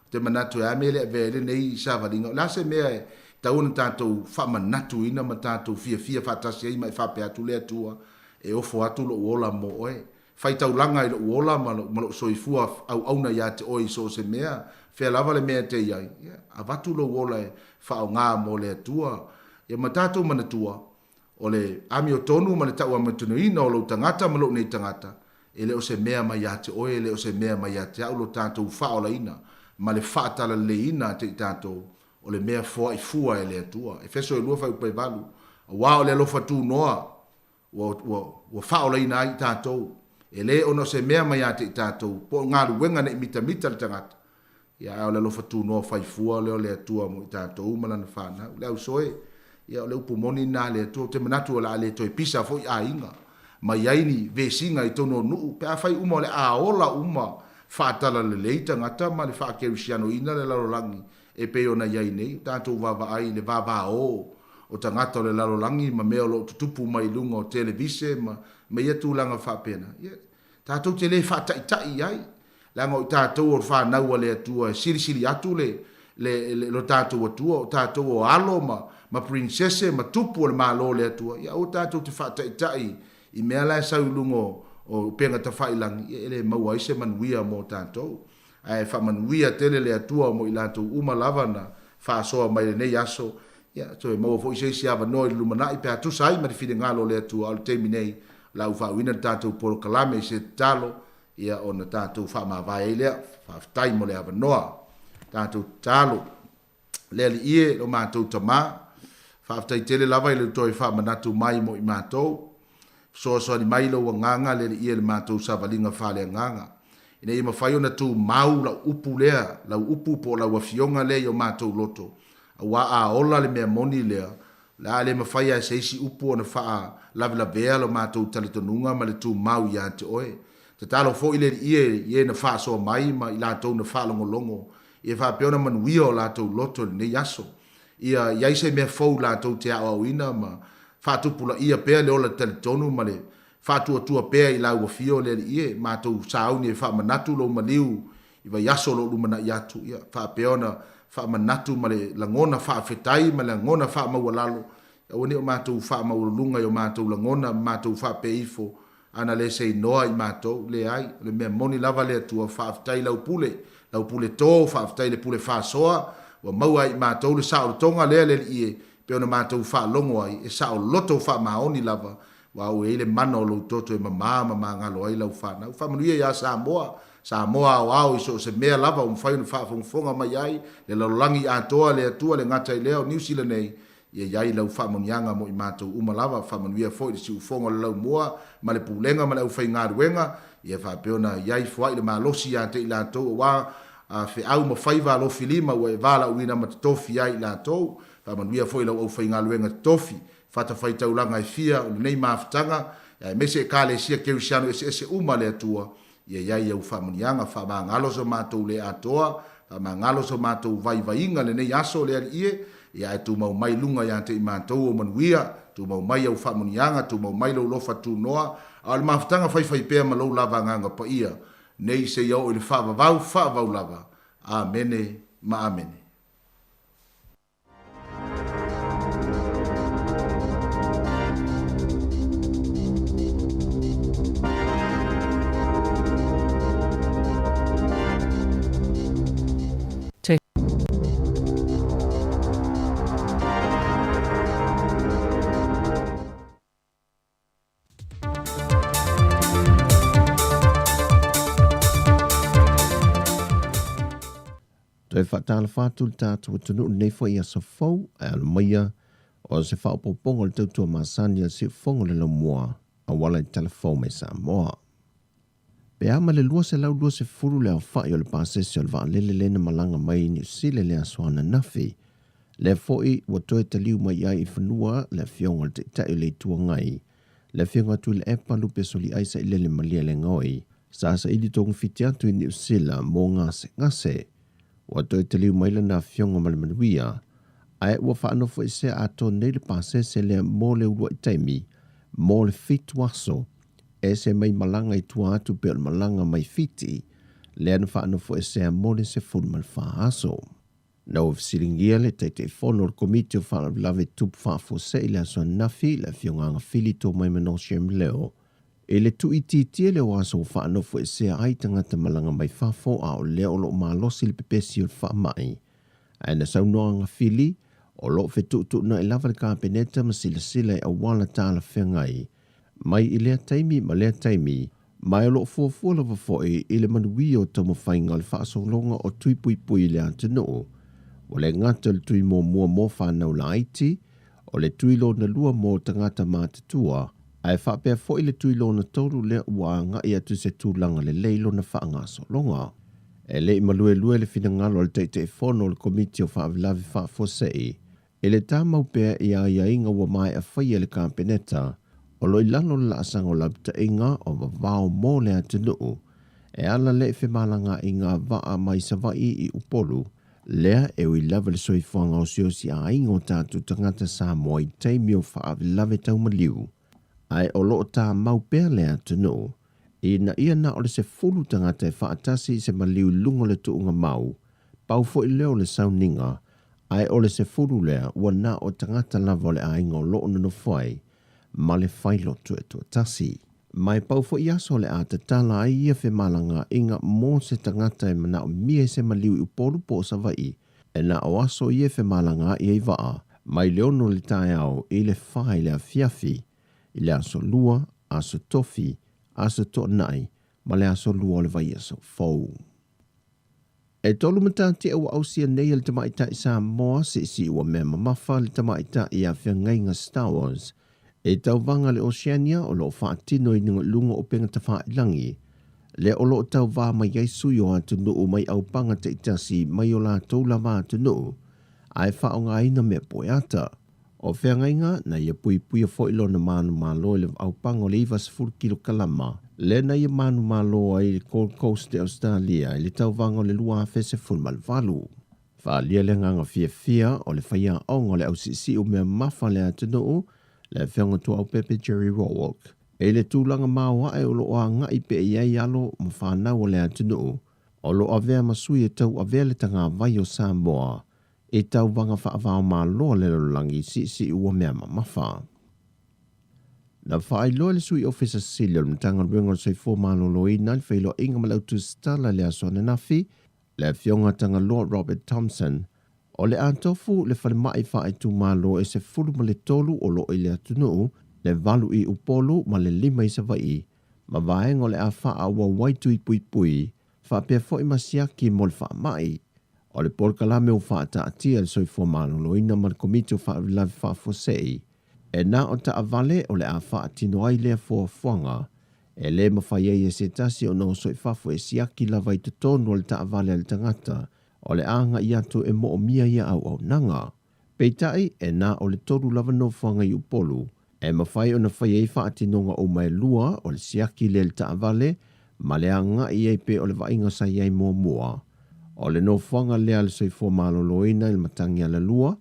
Te manatu e amele e vele nei sāvalinga. La se mea e tau na tātou whamanatu ina ma tātou fia whatasi ai mai whape atu lea tua e ofo atu lo uola mo oe. Whai tau langa i lo uola ma lo soifua au na ia te oi so se mea, whea lava le mea te iai. A watu lo uola e whao ngā mo lea tua. Ia ma tātou mana tua, o le ami o tonu ma le tau amatunu ina o lo tangata ma lo nei tangata, e le o se mea mai ia te oe, le o se mea mai ia te au lo tātou whao la ina, ma le whaatala le ina te i tātou, o le mea fua i fua e lea tua. E feso e lua whai upai valu, a wā o le alofa tū noa, wa whao la ina ai tātou, e le ono se mea mai ia te i tātou, po ngā ruenga ne mita le tangata, ia o le alofa tū noa whai fua leo lea tua mo i tātou malana whāna, le au soe, ia o le upumoni nā lea tua, te manatu o la le toi pisa fo i a inga, mai aini vesinga i tono nuu, pe a whai uma o le a ola uma, whaatala le leita ngata, ma le whaakerisiano ina le larolangi, e pe ona iai nei, tātou vava ai le vava o tangata o le larolangi, ma mea lo tutupu mai lunga o televise, ma ia tūlanga whapena. Tātou te le whaataitai ai, langa o tātou o whanau a le atua, siri atu lo tātou atua, o tātou o alo ma princesse, ma tupu o le malo le atua, ia o tātou te whaataitai, i mea lai sau lungo o penga ta whailangi, ele maua ise manuia mo tātou. Ai whamanuia tele le atua mo i lātou uma lava na whaasoa mai le nei aso. Ia, so e maua fo ise isi awa noi lumana i pe atu sai ma te whine ngalo le atua al teimi nei lau whauina tātou poro kalame i se talo ia o na tātou whamawai lea, whaftai mo le awa noa. Tātou talo, lea li ie o mātou tamā, whaftai tele lava i le toi whamanatu mai mo i mātou. So ni mai lo nganga le ie le mātou savalinga whale nganga. Ina ima whai ona tū mau la upu lea, la upu po la wafionga lea i o mātou loto. A wā a ola le mea moni lea, la le ma whai a seisi upu ona wha la vea lo mātou talitonunga ma le tū mau i ante oe. Te talo fo i le ie na wha soa mai ma i lātou na wha longo. Ia wha peona manuia o lātou loto le yaso. Ia iaise mea fau lātou te au ina ma whaatupula ia pea le ola talitonu ma le whaatua pea i lau wafio le ie mātou sauni e whaamanatu lo maliu i wa yaso lo lumana i atu ia whaapeona whaamanatu ma le langona whaafetai ma le langona whaamaua lalo ia wani o mātou whaamaua lunga i o mātou langona mātou whaapeifo ana le sei noa i mātou le ai le mea moni lava le atua whaafetai lau pule tō whaafetai le pule whaasoa wa maua i mātou le sao tonga lea le ie pe ona mātou whaalongo ai e sao loto whaamaoni lava wa o ele mana o lo toto e mama ngalo ai lau whanau. Whamanuia ia Samoa o au iso se mea lava o mwhai whaafonga mai ai le laulangi atoa le atua le ngata i leo New Zealand nei ia iai lau whaamonianga mo i mātou uma lava whamanuia fo i le si ufonga le lau mua ma le pulenga ma le au whai ngāruenga ia whapeona iai fwai le malosi a te i lātou wa whi au ma whaiva lo filima wa e vala uina ma te tofi ai i lātou whamanuia fo i lau au whai ngāruenga tofi fata fai taulanga i fia o nei mafutanga e mese e kale sia kerisiano ese uma le atua ia iai au whamanianga whamangalo so mātou le atoa whamangalo so mātou vaivainga le nei aso le ari ie ia e tu mau mai lunga ia te i mātou o manuia tu mau mai au whamanianga tu mau mai lau lofa tu noa al mafutanga fai pea ma lau lava nganga pa ia nei se iau i le whavavau lava amene ma amene. Toi whaatala whātul tātua tunu nei fo ia sa fau e ala maia o se whaopopongo le tautua masani a se fongo le lau mua a wala i telefon me Samoa. Pe ama le lua se lau lua se furu le au whai o le pāsesi o le wā lele lena malanga mai ni usile le aswana nafi. Le foi wa toi taliu mai ai i whanua le fionga le te tai le tua ngai. Le fionga tu le epa lupe soli aisa i lele malia le ngoi. Sa ili tongu fiti atu i ni usila mō ngase. Wa toi taliu mai le na fionga malamanuia. Ai ua whaanofo i se ato nei le pāsese le mō le urua i taimi. Mō le fitu aso. E se mai malanga i tua atu pe malanga mai fiti. Le anu whaanofo i se mō le se furu mal wha aso. Na o fisilingia le te fono o komite o whaalawelawe tupu whaafose i le aso nafi le fionga fili tō mai manosia mleo. E le tu ititia le waso whaanofo e sea ai tangata malanga mai whafo a o leo o lo malosi le pepesi o whaamai. Aina saunoa ngā fili, o lo whetutu na e lava le kāpeneta ma sila e awala tāla whengai. Mai i lea taimi ma lea taimi, mai o lo fuafua lava foe i le manui o tamo whainga le whaasolonga o tuipuipui le atanoo. O le ngata le tui mua mo whanau la aiti, o le tui lo na lua mo tangata mātatua, ai whapea foe le tui lo na tolu le ua ngai atu se tūlanga le leilo na whaangasolonga. E le imalue lue le fina ngalo le te fono le komiti o whaavilavi whaafosei. E le tāmau pēr ia inga ua mai a whaia le kāpeneta, o lo ilano la asango labta inga o wawao mō le atunuu. E ala le whemalanga inga waa mai savai i upolu, lea e ui lava le soifuanga o siosi a ingo tātu tangata Samoa i teimi o whaavilavi taumaliu. Ai o lo tā mau pēr le atunuu. I na ia na o le se fulu tangata e whaatasi se maliu lunga le tuunga mau, pau fo i leo le sauninga, ai o le se fulu lea ua na o tangata lava le ainga o loo nano whai, ma le whailotu e tua tasi. Mai pau fo i aso le a te tala ai ia whemalanga inga mō se tangata e mana o mie se maliu i upolu po savai, e na o aso ia whemalanga i ei waa, mai leono le tae au i le whai le a fiafi, i le aso lua, aso tofi, aso to nai, ma le aso lua le vai aso fau. E tolu matati ua ausia nei le tamaita i Samoa si ua mea mamafa le tamaita i a whiangainga Star Wars. E tauwanga le Oceania o lo whaatino i ninga lunga o penga ta whaailangi. Le o lo tau wā mai yaisui o atu nuu mai au panga te itasi mai o la toula wā atu nuu. Ai whaonga ina mea poeata. O whiangainga na ia pui a foilo na manu malo le au pango le iwa 10 kilo kalama. Le na ia manu malo ai le Gold Coast de Australia i le tauwanga le lua fese fulmal valu. Whaalia le nganga fia o le whaia ongo le au sisi o mea mafa le atunuu le whianga tua au pepe Jerry Rawalk. E le tūlanga maua e o lo o anga i pe iai alo ma whanau o le atunuu. O lo avea masui e tau avea le tanga vai o Samoa. E tau wanga whaavao mā loa le lolangi si ua mea mamafa. Na whaai loa le sui officer Silio le mtanga ruenga le soifo mā lolo ina le whailo inga malautu stala le aso na nafi, le fionga tanga loa Robert Thompson, o le antofu le whale mai whaai tu mā loa e se fulu ma le tolu o lo i le atunuu, le valu i upolu ma le 5 i savai, ma vaenga le a wha awa waitu i pui, wha pia fo i masiaki mo le wha mai. O le polkalame o whaata atia le soifo mālolo ina ma le komite o whaavilavi whaafosei. E nā o ta avale o le a whaatino ai lea fuafuanga, e le mawhaiei e se tasi o nao soifafo e siaki lava i te tonu o le ta avale al tangata, o le anga i atu e mo o mia ia au nanga. Peitai e nā o le toru lava no fuanga i upolu, e mawhai o na whaiei whaatinonga o mai lua o le siaki le ta avale, ma le anga i eipe o le vainga sa iei mua. O le no fuanga lea le soifo maloloina il matangi ala lua,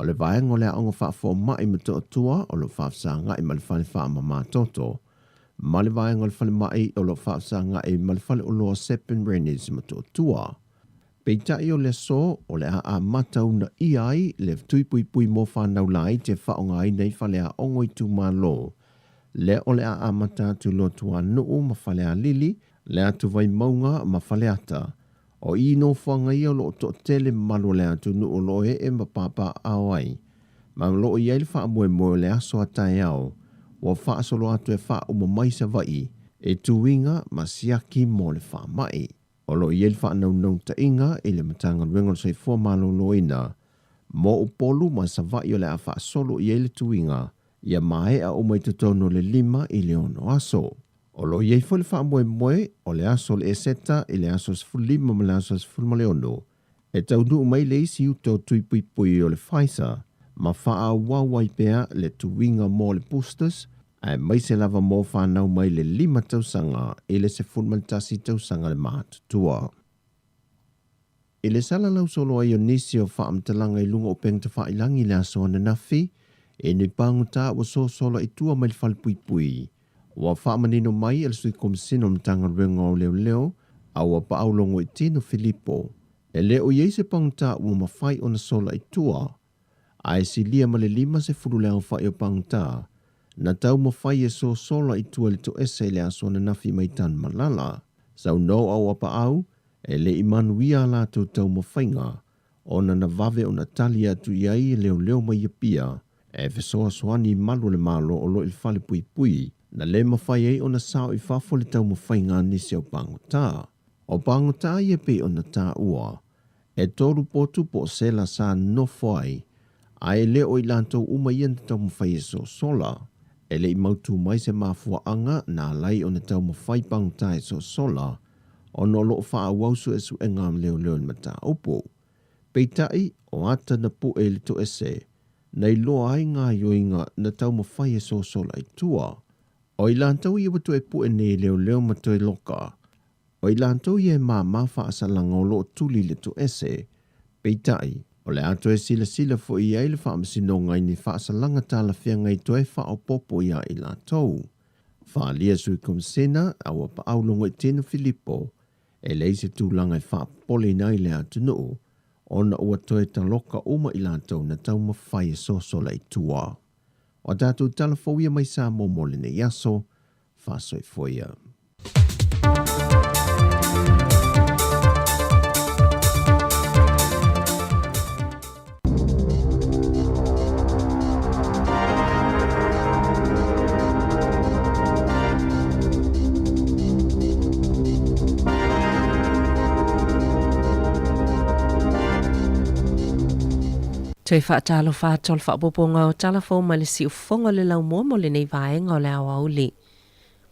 o le vaenga o le aonga whaafo mai mato atua o lo whaafsanga i malifale wha mama toto, ma le vaenga o le fale mai o lo whaafsanga i malifale o loa Seppen Rennies mato atua. Peitai o le so o le a matau na iai le tuipui mo whanau lai te whaonga i nei fale a ongo i tu malo. Le o le a matatu lo tua nuu ma fale a lili, le atu vai maunga ma fale ata. O ino whanga ia lo to tele malo le atu nu o loe e mapapa awai. Ma lo i eil wha moe le aso atai au. Wa wha asolo atu e wha umamai sa vai. E tuinga ma siaki mo le wha mai. O lo i eil wha nau ta inga e le matanga ruenga sai fua malo loina. Mo upolu ma sa vai o le a wha solo i eil tuinga. Ia mae a umai tutono le 5 i le ono aso. O lo iei fo le wha moe o le aso le eseta i le aso 5 ma le aso 5 e tau nuu mai le isi uto tuipui o le Pfizer ma wha a wawai pea le tuwinga mo le boosters ai mai se lava mo whanau mai le 5 tausanga i le se fulmantasi tausanga le mātutua. I le sala lau solo ai o nisi o wha amtalanga i lunga o peng te wha ilangi le aso ana nafi e ni panguta o so solo i tua mai le whalpui. Wa whaamanino mai el sui komisino mtanga ruenga o leo, a wa paulongo i tino Filippo. E le o iei se pangta ua mawhai o na sola i tua, ai si lia ma le 5 leo whai o pangta, na tau mawhai e so sola i tua le to ese le aso na nafi mai tan malala, sau no au apa au, e le imanuia la tau mawhainga, o na vave o na tali atu iai leo mai pia, e fesoa soani malu le malo o lo il fale pui pui, na le mawhai ei o na sao i fafo le tau mawhainga nisi au pangta. O pangta i e pe o na tā ua, e toru potu po sela sa no fai, ai le o ilantou uma ian te tau mawhai e so sola, e le i mautu mai se mafua anga na lai o na tau mawhai pangta e so sola, o no lo faa wausu e su engam leo ni mata upo. Peitai o ata na pu e le to ese, na iloa ai ngā yoinga na tau mawhai e so sola i tua. O ilantou i watu e pu e ne leo mato e loka, o ilantou i e mā whaasalanga o lo tuli le to ese, peitai, o le ato e sila fo i eile whaamasinonga i ni whaasalanga tala whianga i toe whaopopo ia i lantou. Whaalia sui kumsena awa pa aulongo i tēnu Filipo, e leise tūlanga i whaapole nai le atu nuu, ona ua toe taloka uma i lantou na tau mawhai e sosola i tua. O tātou talafouia mai sa momole ne yaso, whaasoi foia. Toi whaatalo whaatol whaapoponga o talafo ma le si ufonga le lau mua mo le nei vaenga o le awa uli.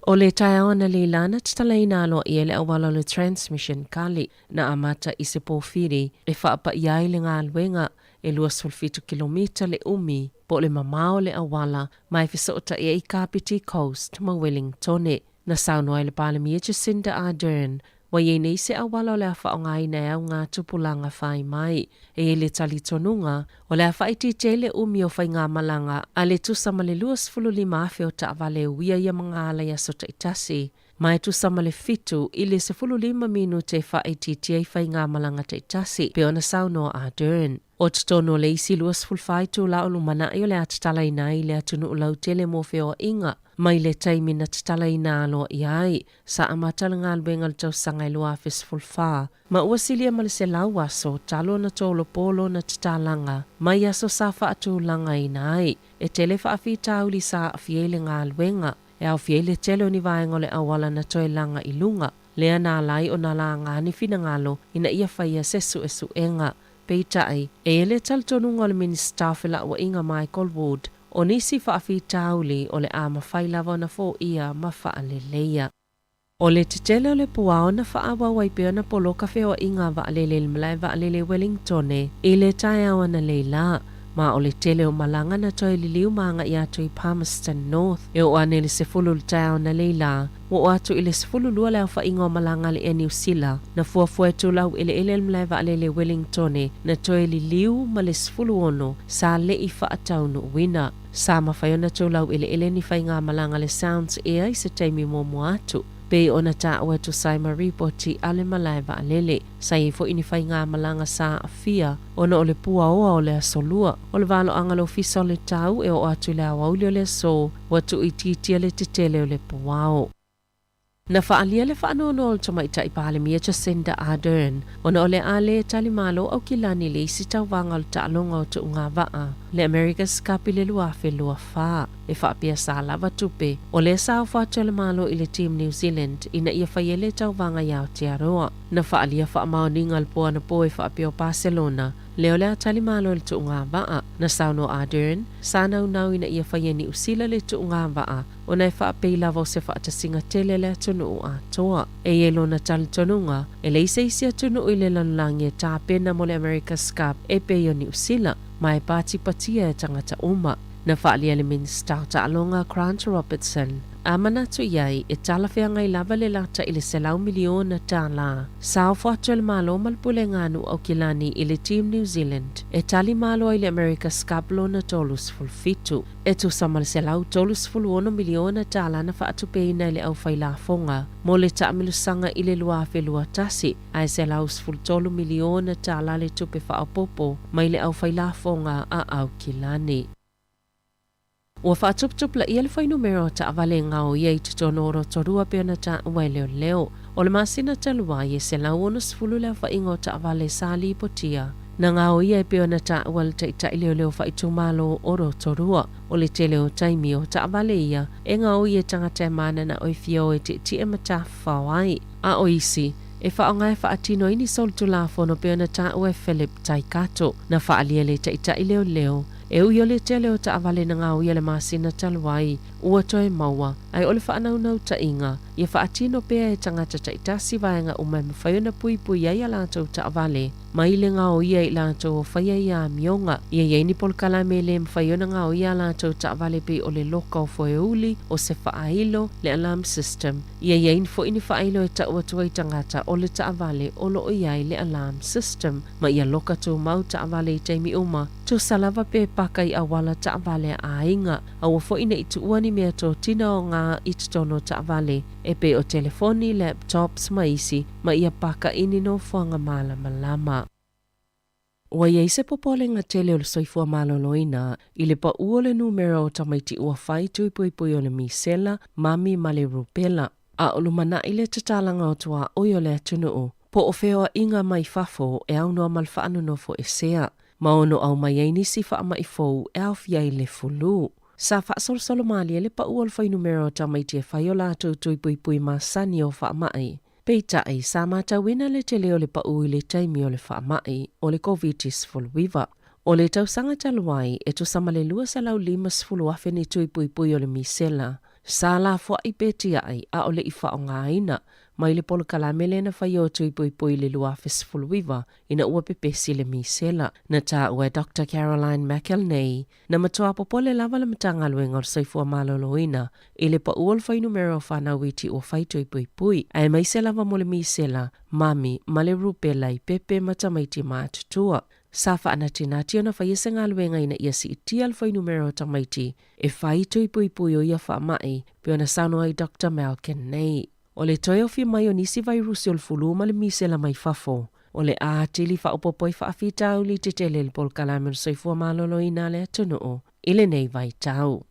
O le tai awana le lana tatala ina aloa i ele awala le transmission kali na amata i se pōwhiri e whaapa iai le ngā luenga e 2 kilomita le umi po le mamao le awala mai fisota i Kapiti Coast ma Wellingtone na saunoa le Palemia Jacinda Ardern wa ye nei se awala o le afa o ngai na au ngā tupulanga whai mai e le tali tonunga o le afa iti tele umi o whai ngā malanga a le tusama le 25 afe o ta avale uia ia mga ala ya sota itasi mai tusama le fitu i le 15 minute wha iti tia i whai ngā malanga ta itasi pe ona sauno a Dern. O titono le isi 25 tu la o lumana i o le atatala ina i le atunu ulau tele mo feo inga mai le taimi na tatala ina alo i ai sa amatala ngā luenga le tau sanga i lua fes fulfa. Ma uasilia ma le se lau aso talo na tolo polo na tatalanga mai aso sa wha atu langa ina ai e tele wha afi tauli sa afiele ngā luenga e au fiele tele ni vaenga le awala na toe langa i lunga lea nā lai o nā la ngāni fina ngalo ina ia whaia sesu e su enga. Peitai, e ele taltonunga le minister fila wa inga Michael Wood, o nisi whaafi tauli o le ama whailawa na fo ia ma whaale leia. O le titele o le puao na whaawa waipea na polo kafe o inga waalele mlai waalele Wellingtone, i le tai awa na leila, ma o le tele o malanga na toi liliu maanga i atu i Palmerston North, e o ane le sefulu le tai awa na leila, o atu i le sefulu lua leo wha inga o malanga le New Zealand, na fuafua tu lau ele mlai waalele Wellingtone, na toi liliu ma le sefulu ono, sa le i wha ataunu wina. Sa mawhaiona tu lau ele ni wha inga malanga le Sounds Air i se taimi momo atu. Pe ona ta ua tu sai maripoti ale malai waalele, sa i fo ini whai ngā malanga sa afia, ona o le pua oa o le asolua, o le valo angalo fisa o le tau e o atu le awauli o le so, watu i titia le titele o le puao. Na whaalia le whaanono o tamaita i Palemia Jacinda Ardern, ona o le ale talimalo au kilani le isi tau wanga o taalonga o tu ngā waa, le America's Cup i le luafe lua whaa, e whaapia sa lava tupe, o le sao whaatu le malo i le Team New Zealand, ina ia whaiele tau wanga iau te aroa. Na whaalia whaamaoninga le poa na po e whaapia o Barcelona, leo lea talimalo le tu ngā waa, na sauno Ardern, sa nau ina ia whaieni usila le tu ngā waa, o nei whaapei lava o se whaatasinga tele le atunu o atoa. E elo na talitonunga, e leise isi atunu i le lanulangi e tāpena mo le America's Cup e peo ni usila, mai pati patia e tangata uma. Na whaalia le minister ta alonga Grant Robertson, Amana tu iai e talawhea ngai lava le lata i le selau miliona tala. Sao whatu le malo malpule nganu au kilani i le Team New Zealand. E tali malo i le America skablo na tolus fulfitu. E tu sama le selau tolus fuluono miliona tala na whaatu peina i le au whailafonga. Mo le taamilusanga i le luafe luatasi. Ai selau sfultolu miliona tala le tupe whaapopo mai le au whailafonga a au kilani. Ua whaatuputup la ia le whai numero ta avale ngau ia i tutonoro torua peona ta uai leo leo. O le masina talua i se lau ono sfulu leo wha ingo ta avale sali potia. Na ngau ia i peona ta ual ta ita i leo leo wha itumalo oro torua. O le te leo taimi o ta avale ia e ngau ia tangata mana na oifio e te mata whawai. A oisi. E whaongai whaatino ini sol tulafono peona ta ue Philip Taikato na whaalia le ta ita i leo leo. E ui ole te leo ta avale na ngau ia le masina taluai, ua toe maua, ai ole whaanau nau ta inga, ia whaatino pea e tangata ta itasi vaenga umai mawhaiona pui pui ai a lātou ta avale, mai le ngau ia i lātou o whaia ia mionga, ia iaini polkala me le mawhaiona ngau ia lātou ta avale pe ole loka o foe uli, o se whaailo, le alarm system, ia iaini fo ini whaailo e ta ua tuai tangata ole ta avale olo o iai le alarm system, ma ia loka tu mau ta avale i taimi uma, tu salava pe pakai awala ta avale a inga, a wafo ina itu uani mea to tina o ngā itutono ta avale, e pe o telefoni, laptops maisi, ma ia paka ini no fuanga mala malama. Wa ia se popole nga tele o le soifua maloloina, i le pa ua le numero o tamaiti ua whai tui pui pui o le misela, mami ma le rupela, a o lumana i le tatalanga o tua oio le atunuu, po o feo inga mai fafo e au noa malfaanu no fo e sea, maono au mai ai nisi wha ama i fou e au fiai le fulu. Sa wha sol mali e le pa uol whai numero tamaiti e whai o lātou tui pui pui ma sani o wha mai. Peita ai sa mata wina le te leo le pa ui le taimi o le wha mai o le covitis fulwiva. O le tau sanga taluai e to samale lua sa lau limas fulu afe ni tui pui pui o le misela. Sa la fwa i peti ai a o le i wha o ngā ina. Mai le polo kalamele na whai o tui pui pui le lua afe sfulwiva ina ua pepesi le misela. Na ta ua Dr. Caroline McElney na matua popole lava le matanga luenga o soifua maloloina i le pa uol whai numero whanau iti o whai tui pui pui. Ai mai se lava mo le misela, mami, ma le rupela i pepe matamaiti mātutua. Sa whaanatina tia na whai ese ngā luenga ina ia si itia le whai numero tamaiti e whai tui pui pui o ia wha mai pe ona sano ai Dr. McElney. O le toi o fia mai o nisi vairusi o le fulu ma le misela mai fafo. O le ātili wha upopoi wha awhitau li te tele le pol kalame o soifua malolo ina le atunuu. Ile nei vai tau.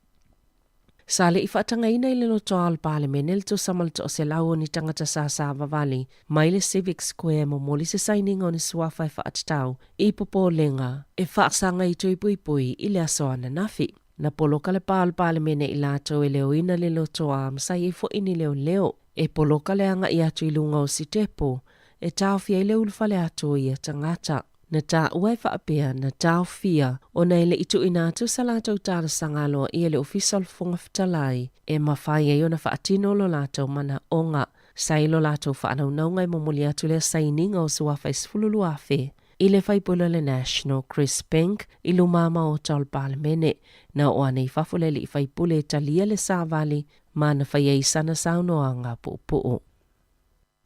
Sa le i whaatanga ina i le lotoa al parlemene le to samal to o se lau ni tangata sa vavali mai le Civic Square mo moli se saininga o ni suafa i whaatitau i popo lenga e whaasanga i tui pui pui i le asoana nafi. Na poloka le pa al parlemene i lato e leo ina le lotoa masai e fo ini leo leo. E poloka le anga i atu i lunga o si tepo, e tau fia i le ulfale atu i a tangata. Na ta uai whaapea na tau fia o nei le itu ina atu sa lātou tāra sangalo i le official fonga fitalai e mawhai e ona whaatino lo lātou mana onga. Sai lo lātou whaanau naungai momoli atu le saininga o suafa isfululu afe. I le whaipula le National Chris Bank i lumama o tau parlemene na o anei whafulele i whaipule talia le Sāvali ma na whaiei sana saunoanga pu'u.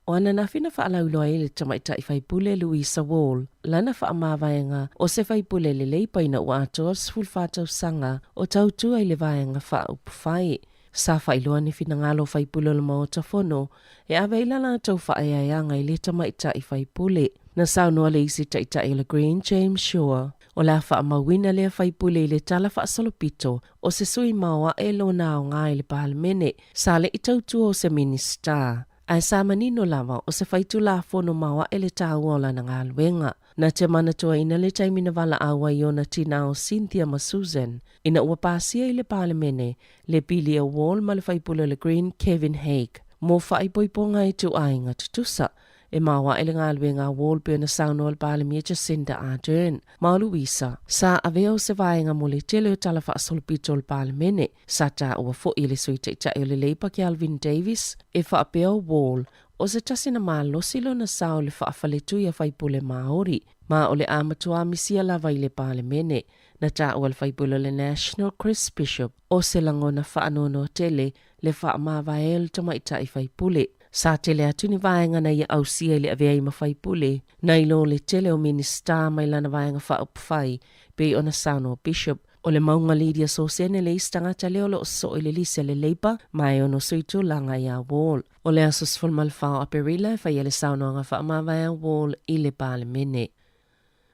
O ana na whina whaalauloa e le tamaita i whaipule Louisa Wall, lana whaamāwaenga o se whaipule le leipaina o atoa sfulwhātau sanga o tautua i le vaenga whaupwhai. Sa whailoa ni whina ngalo whaipule le maota whono, e aweila la tau whaeaianga i le tamaita i whaipule. Na saunoa le isi taita i le Green James Shore. O la whaamawina le whaipule i le tala whaasolopito o se sui maua e lo nao ngā i le pahalmene, sa le i tautua o se minister. Ai sa manino lava o se whaitu la whono maua e le tāuola na ngā luenga. Na te manatua ina le taimina wala awa i ona tina o Cynthia ma Susan, ina ua pāsia i le pahalmene, le Bilia Wall ma le whaipule le Green Kevin Hague. Mo whaipoiponga i tu ainga tutusa, e maua ele ngā luenga Wall pe na sauno al palemia Jacinda Ardern. Ma Louisa, sa aveo se vaenga mo le tele o tala whaasolopito al palemene, sa ta ua fo i le suite ta i le leipa ki Alvin Davis, e whaapeo Wall, o se tasina maa losilo na sao le whaafaletu i a whaipule Māori, ma o le amatua misia lava i le palemene, na ta wal faipula le National Chris Bishop o se langona whaanono tele le wha mawhael tamaita I faipule. Sa tele atuni vaenga na ia ausia le avea I mawhaipule, na ilo le tele o minister mai lana vaenga wha upwhai, pe ona sauno Bishop. O le maunga Lydia Sosene le istangata leo lo so I le lise le leipa, mai ono suitu langa ia wall. O le asos fulmal whao aperila, whai ele sauno anga wha mawhaia wall I le pale mene.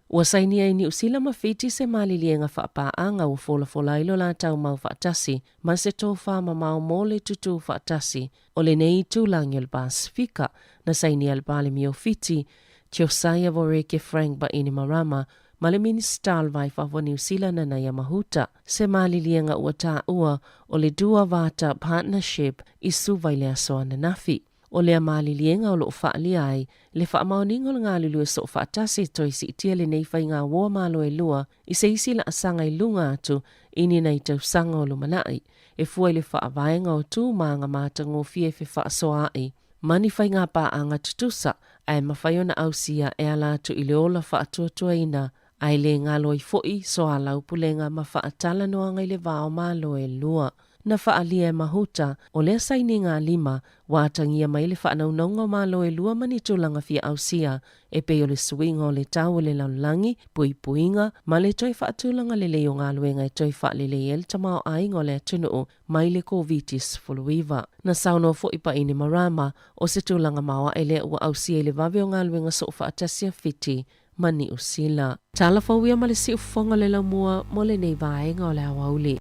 Ua sainia I New Zealand mawhiti se malilienga whaapaanga o fola ilo la tau mau whaatasi, ma se tofa ma mau mole tutu whaatasi, o le nei tūlangi o le Pasifika, na sainia le pale mio fiti, Tiosaya voreke Frank ba ini marama, ma le minister vai whawha New Zealand na ia mahuta, se malilienga ua tā ua o le dua vata partnership I suvai le asoa na nafi. O lea malilienga o lo whaali ai, le whaamaoningo le ngā lulua so whaatasi toi si itia le nei whai ngā wō malo e lua, I se isi la asanga I lunga atu, ini nei tau sanga o lumanai, e fuai le whaavaenga o tū maanga mātango fie fe whaasoa ai. Mani whai ngā pā anga tutusa, ai mawhaiona ausia e ala atu I le ola whaatuatua ina, ai le ngā loi foi so a laupulenga ma whaatala noanga I le vāo malo e lua. Na whaalia e mahuta, o lea saini ngā lima, wātangia mai le whaanaunonga malo e lua mani tūlanga fia ausia, e pe o le suinga o le tau le laulangi, puinga, ma le toi whaatūlanga le leo ngā luenga e toi whaalele el tamao aingo le tunuu, mai le COVID-19 fuluiva. Na sauno fo ipa ini marama, o se tūlanga mawa e le ua ausia le vave o ngā luenga so whaatasia fiti, mani usila. Tala fawia ma le si ufonga le laumua, mo le nei vaenga o le awauli.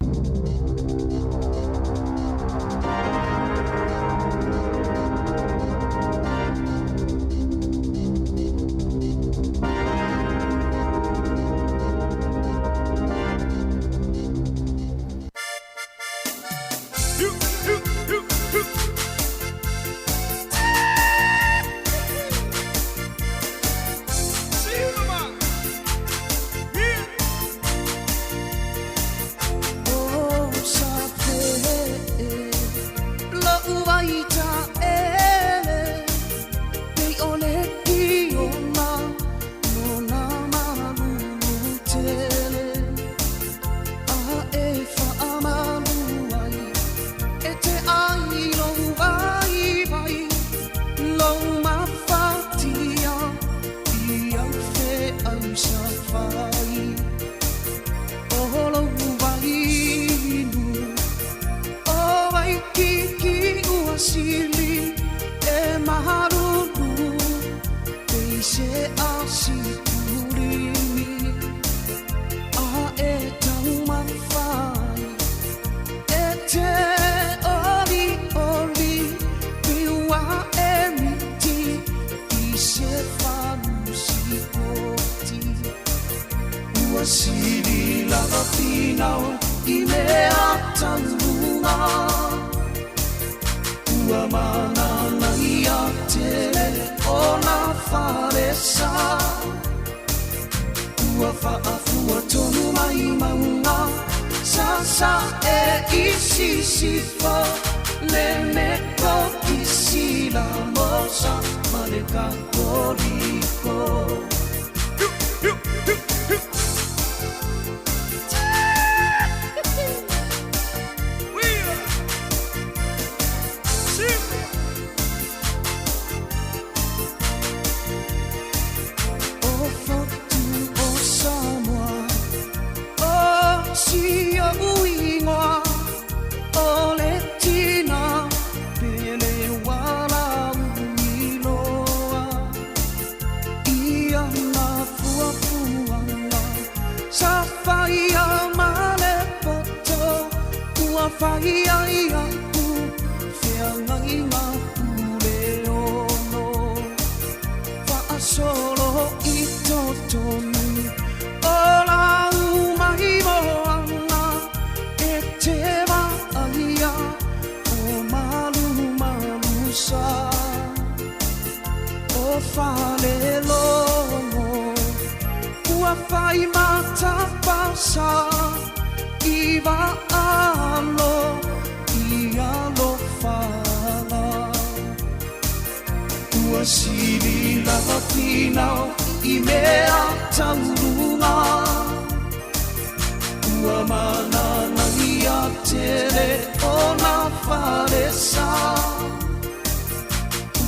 ua mana nangi a tere o na whare sa.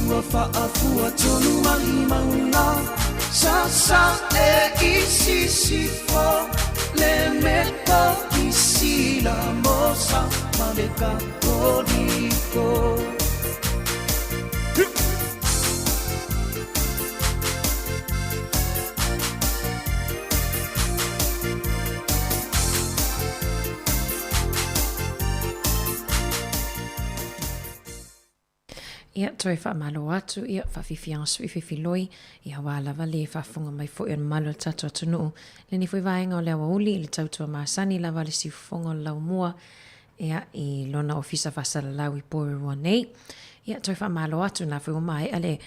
Ua whaafua tonu mai mauna, sa sa e isi sifo, le me po isi la mosa, ma le ka koriko. Ia toi whaamalo atu, ia whawhiwhianga sui whiwhiloi, ia wālawa le whawhunga mai fo ian malo tato atunuu. Le ni fwy vaenga o le awa uli, le tautua maasani lawa le si whonga o lau mua, ia i lona ofisa whasala lau i pōrua nei. Ia toi whaamalo atu na fwy o mai, ale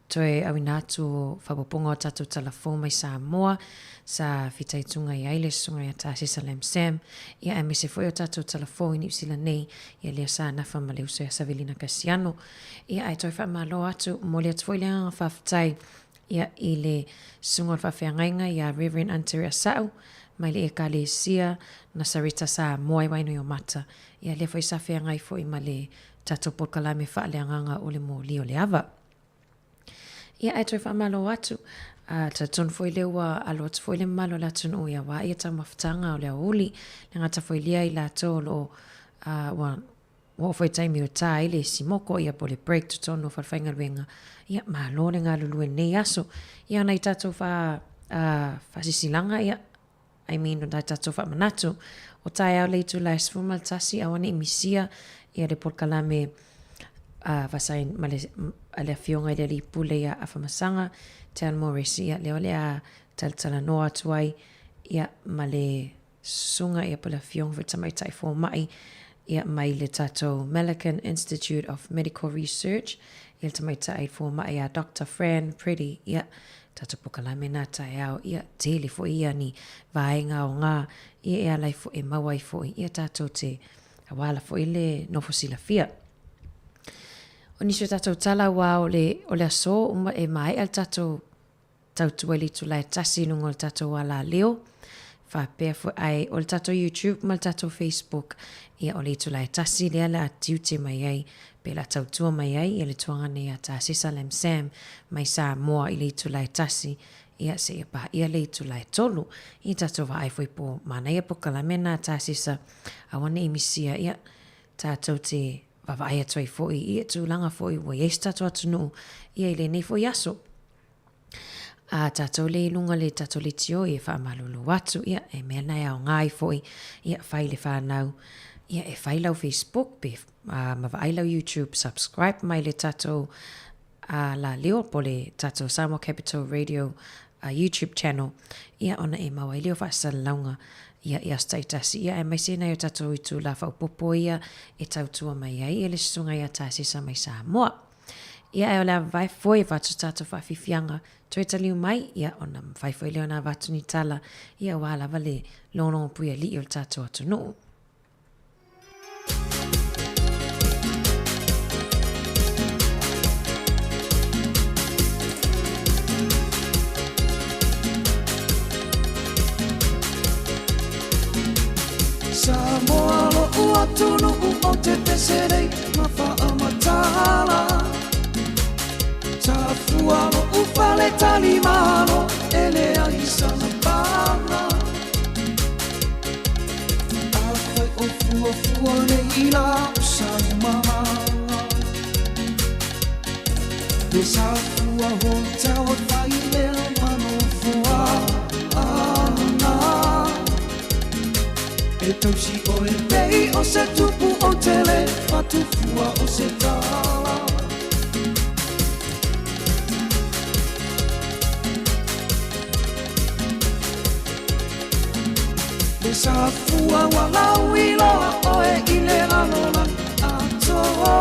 toi awina atu whapoponga o tato talafo mai Samoa, sa whitaitunga i aile sunga i atasi Salem Sam, ia me se foi o tato talafo i New Zealand nei, ia lea sa nafa ma leo soe Savelina Kasiano, ia ai toi whaamalo atu, mo lea tfoi lea whaftai, ia i le sunga o whawhiangainga ia Reverend Anteria Sau, mai le e ka le sia na sarita sa moai waino i o mata, ia le foi sa whiangai foi ma le tato pokalame wha le anganga o le mo li o le ava. Ia ai toi whaamalo atu, ta ton foi le wa alo te foi le malo la tun o ia wa ia ta mafutanga o le uli, le ngata foi lia i la tolo wa foi taimi o tai le simoko ia po le break to tono whawhainga ruenga, ia malo le ngā lulue nei aso, ia nei tato whasisilanga ia, I mean o tato whamanatu, o tai au leitu la esfumal tasi awane imisia, ia le porkalame vasain ale fionga i le lipule ia afamasanga, Tan Morris ia leo lea taltala noa tuai ia male sunga ia pala fiong vitamai tai fo mai ia mai le tato Melican Institute of Medical Research ia tamai tai fo mai a Dr. Fran Pretty ia tato pokalame na tai au ia tele fo ia ni vaenga o ngā ia lai fo e mawai fo ia tato te awala fo ile no fosila fia. O niso tatou tala wa o le aso uma e mai al tatou tautueli tu lai tasi nungo le tatou wala leo. Whapea fu ai o le tatou YouTube ma le tatou Facebook. Ia o le tu lai tasi lea le atiu te mai ai. Pe la tautua mai ai ia le tuanga nei a tasi Salem Sam mai Samoa i le tu lai tasi. Ia se ia pa ia le tu lai tolu. I tatou wa ai fui po mana ia po kalamena tasi sa awane imisia ia tatou te Vava ai atoi foi, ia tu langa foi, wa yes tato atunu, ia ile nei foi aso. A tato le lunga le tato le tio, ia wha malulu watu, ia e mea nai au ngai foi, ia whai le whanau, ia e whai lau Facebook, pe mawa ai lau YouTube, subscribe mai le tato la leo po le tato Samoa Capital Radio YouTube channel, ia ona e mawa i leo wha salaunga, ia staitasi ia e mai sena o tatou i tū la whaupopo ia e tautua mai ai e le sunga ia tasi sa mai Samoa. Ia e o la vai foi vatu tatou whawhiwhianga toi taliu mai ia ona vai foi leo na vatu ni tala ia wala vale lono puia li o tatou atu nuu. Samoa lo ua tunu o te peserei ma whaamatala. Tafua lo ufale talimano ele ai sanapana. Awhai o fua nei la o Samoa. Le safua ho tawa vai lea mano fua ana. E tausi o e pei o se tupu o tele, matufua o se tala. Le safua walau iloa o e ile alola atoa.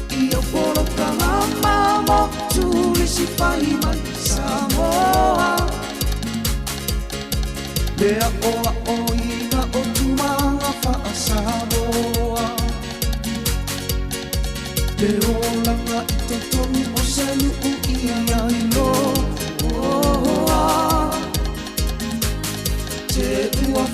Ia polo kalama mo tulisi pai mai Samoa. Lea ola o ina o tumanga wha Samoa. Te olanga i te tonu o se luku ia ilo. Te ua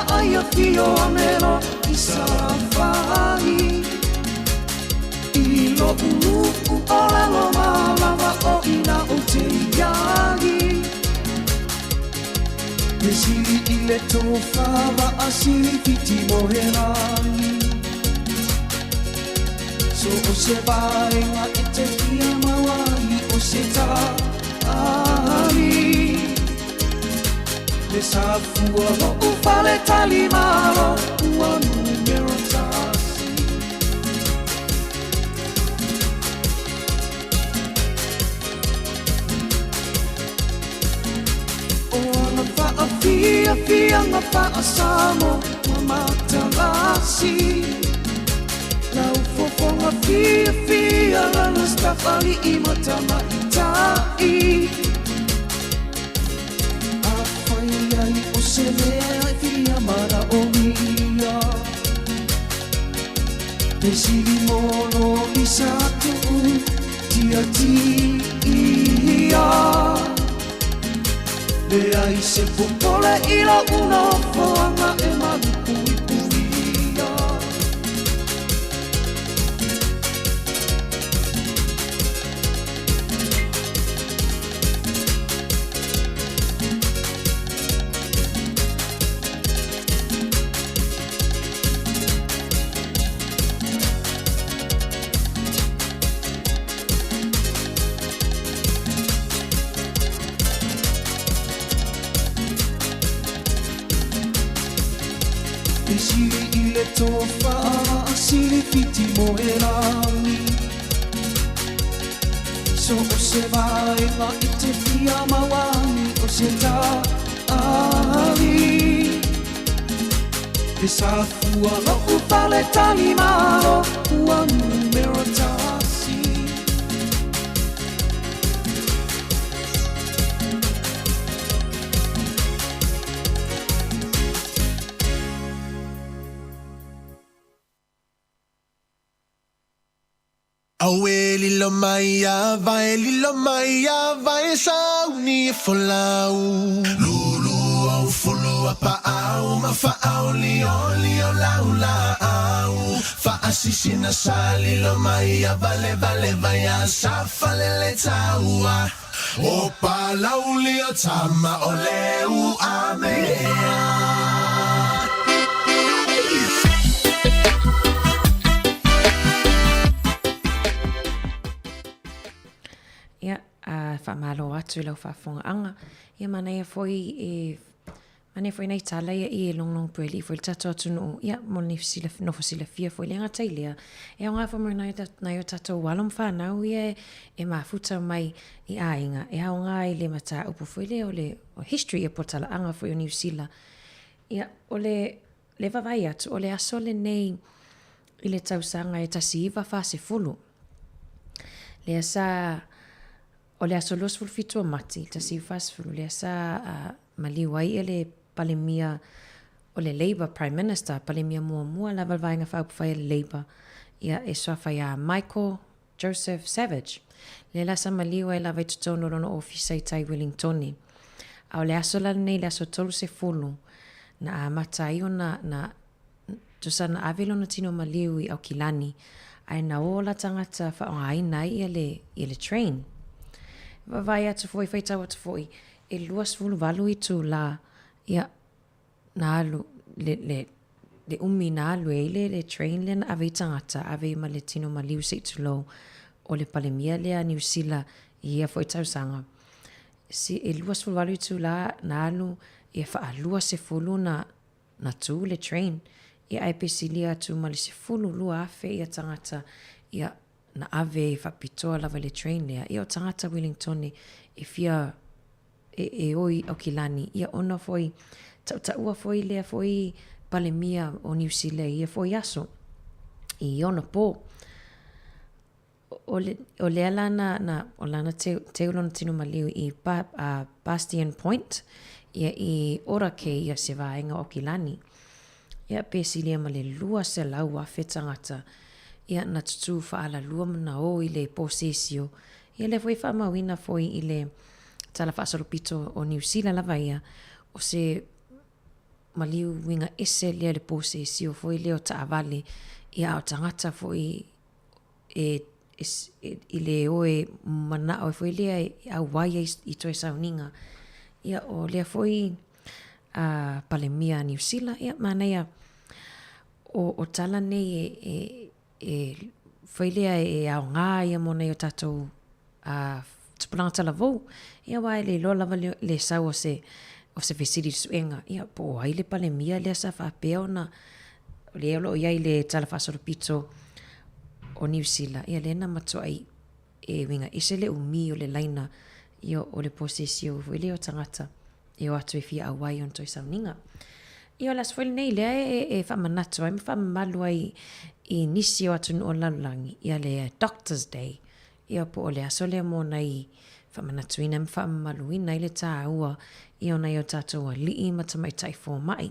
aia fio amelo I sarafai I lo uluku o lalo malama o ina o te iagi Me siri I le tofawa a siri fiti moherani So o se vaenga e te fia mawai o se taari Le safua lo ufale talimaro ua numero tasi O ana faa fia nga faa samo matalasi Lau fofonga fia lana stafali I matama itai Afaiai o se mea fia mara o mia Te siri mono I satu tia tia Le ai se popole I la una foanga e maluku I puia E siri I le tofa siri fiti moherani So o se vaenga I te fia mawani o se taari E safua lo ufale talimaro ua numero tasi Awe lilo maya vai sauni folau Lulu au fulu apa au mafa au lio lau lau Fa asisi na sali lo maya vale vaya safa lele taua Opa lau lio tama oleu amea Whamalo atu lau whafonga ia mana ia foi nei tala ia long pueli foi tato atu no ia moni no fosila fia foi lenga tailia e nga fa mai na tato walom whanau ia e mafuta mai I ainga e hao nga I le mata upu foi le o history e potala anga foi o New Zealand ia o le vavai atu o le aso le nei I le tausanga e tasi iwa fase fulu le asa O le aso los fulfitu mati, ta si fasfulu le asa maliwai le palemia o le Labour Prime Minister, palemia mua la valvainga fa upfai le Labour, ia e soafa ia Michael Joseph Savage. Le lasa maliwai la vai tutono rono ofisa I tai Wellingtoni. A o le aso la nei le aso tolu se fulu, na matai o na tusana avelo na tino maliwi au kilani, ai na ola tangata fa o aina ia le train. Vai atu foi feita atu foi e luas fulu valu I tu la ia na alu le umi na alu le train le na ave tangata ave ma le tino ma liu se tu lo o le palemia le a New Zealand ia foi tau sanga si e luas fulu valu I tu la na alu ia fa alua se fulu na tu le train ia ai pesilia tu ma le se fulu lua afe ia tangata ia na ave whapitoa lava le train lea. Ia o tangata Wellington e fia e oi au kilani. Ia ona foi, taua foi lea foi palemia o New Zealand. Ia foi aso. I ona po. O lea lana, o lana te ulona tino maliu I Bastion Point. Ia I ora ke ia se vaenga o kilani. Ia pesilia ma le lua se lau a whetangata. Ia na tutu whaala lua mana o I le posesio. Ia le foi whamawina foi I le tala whaasaro pito o New Zealand lava ia. O se maliu winga ese lea le pose si o foi leo taavale ia o tangata foi i le oe mana o foi lea au waia i toe sauninga ia o lea foi palemia New Zealand ia mana ia o tala nei foi lea au ngā ia mona i o tatou tupulanga tala vou ia wai le loa lava le sau o se fesiri suenga ia po ai le palemia lea sa whapea ona le olo ia i le tala whasoro pito o New Zealand ia lena matua ai winga ise le umi o le laina ia o le posesio foi leo tangata e o atu e fia awai on toi sauninga ia las foi nei lea whamanatu ai whamalu ai i nisi o atu o lalulangi ia le Doctor's Day ia po o le aso lea mona i whamanatu ina whamalu ina i le tā ua ia ona i o tātou a lii matamai tai fō mai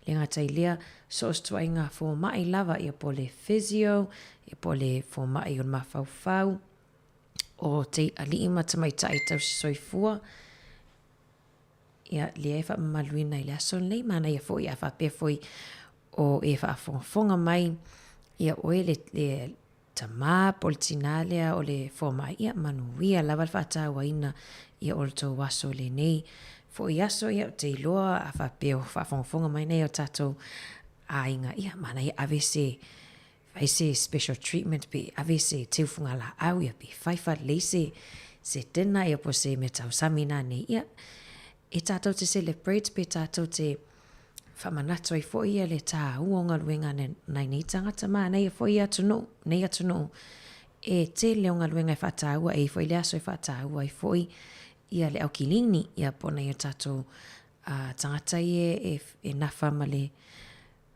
le ngatai lea so ostua i ngā fō mai lava ia po le physio ia po le fō mai o le mawhauwhau o te a lii matamai tai tau soifua ia le e whamaluina i le aso nei mana ia fo i a whapea foi o e whaafonga mai ia oe le tamā politina lea o le fō mai ia manuia lava le whaataua ina ia o le tō waso le nei fo i aso ia te iloa a whapea o whaafonga mai nei o tātou a inga ia mana ia avese se special treatment pe avese te ufunga la au ia pe whaifa leise se tena ia po se me tau samina nei ia e tātou te celebrate pe tātou te whamanatu ai fo ia le tā uonga luenga nei tangata maa nei fo ia tunu nei atunu e te leonga luenga i whataua e fo i le aso i whataua i fo ia le au kilini ia po nei tātou tangata i e nafa ma le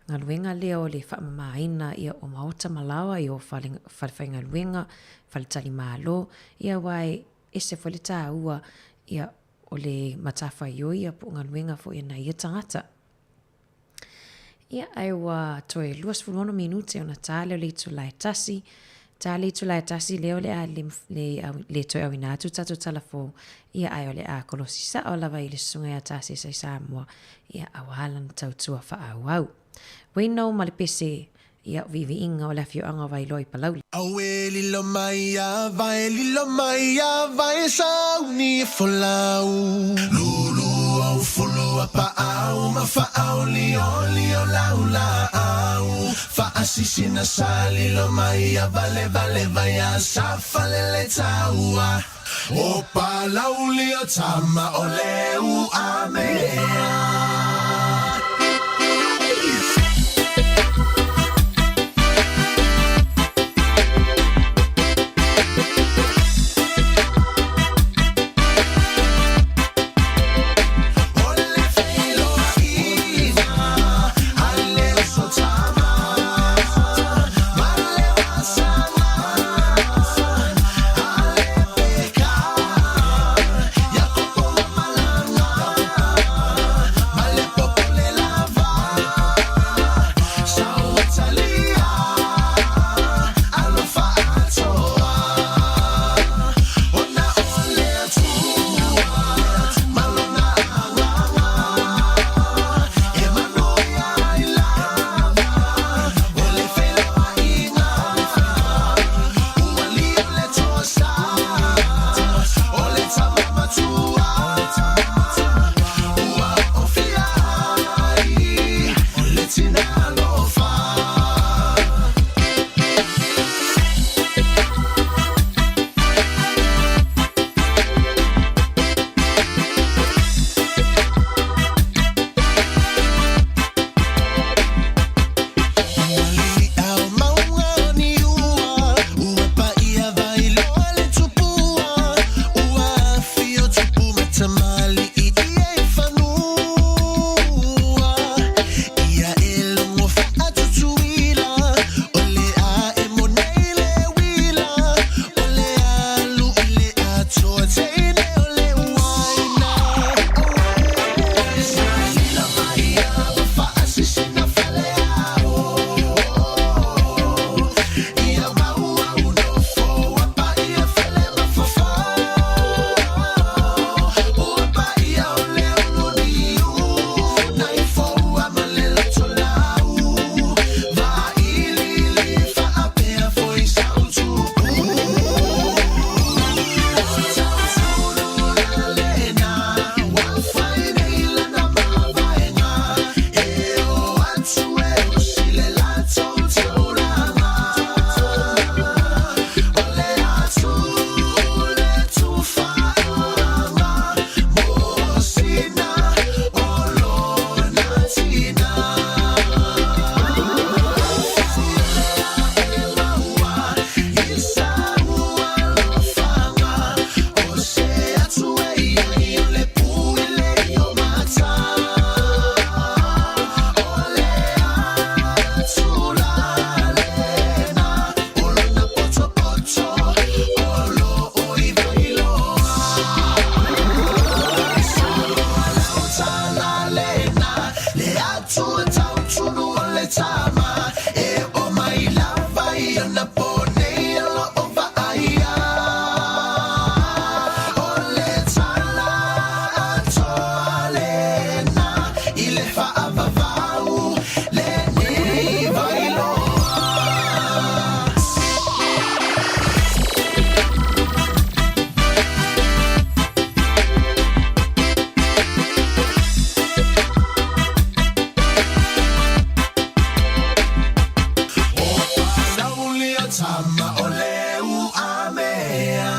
ngā luenga leo le whamamaina ia o maota malawa i o whaliwhainga luenga whalitali malo ia wai ese fo le tā ua ia o le matafa ioi ia po ngā luenga fo ia nei tangata. Ia ai wa toe 2 minute ona tāleo le tulai tasi. Tāle tulai tasi leo le a le toe au ina atu tatu talafo. Ia ai o le a kolosi sa o lava i le sunga ia tasi sa Samoa. Ia awala na tautua wha au au. Weinau ma le pese ia vivi inga o le afio anga vai loi palau. Awe lilo mai vai sauni folau. Lulu au fulu apa au ma fa au lio laula au. Fa asisi na sali lo mai vale vai a safale le taua. O palau lio tama o leu amea. tama e o mai lava ia na pone lo o vaia o le tala atoa lena i le faavavau le nei vailoa. Tama o leu a mea.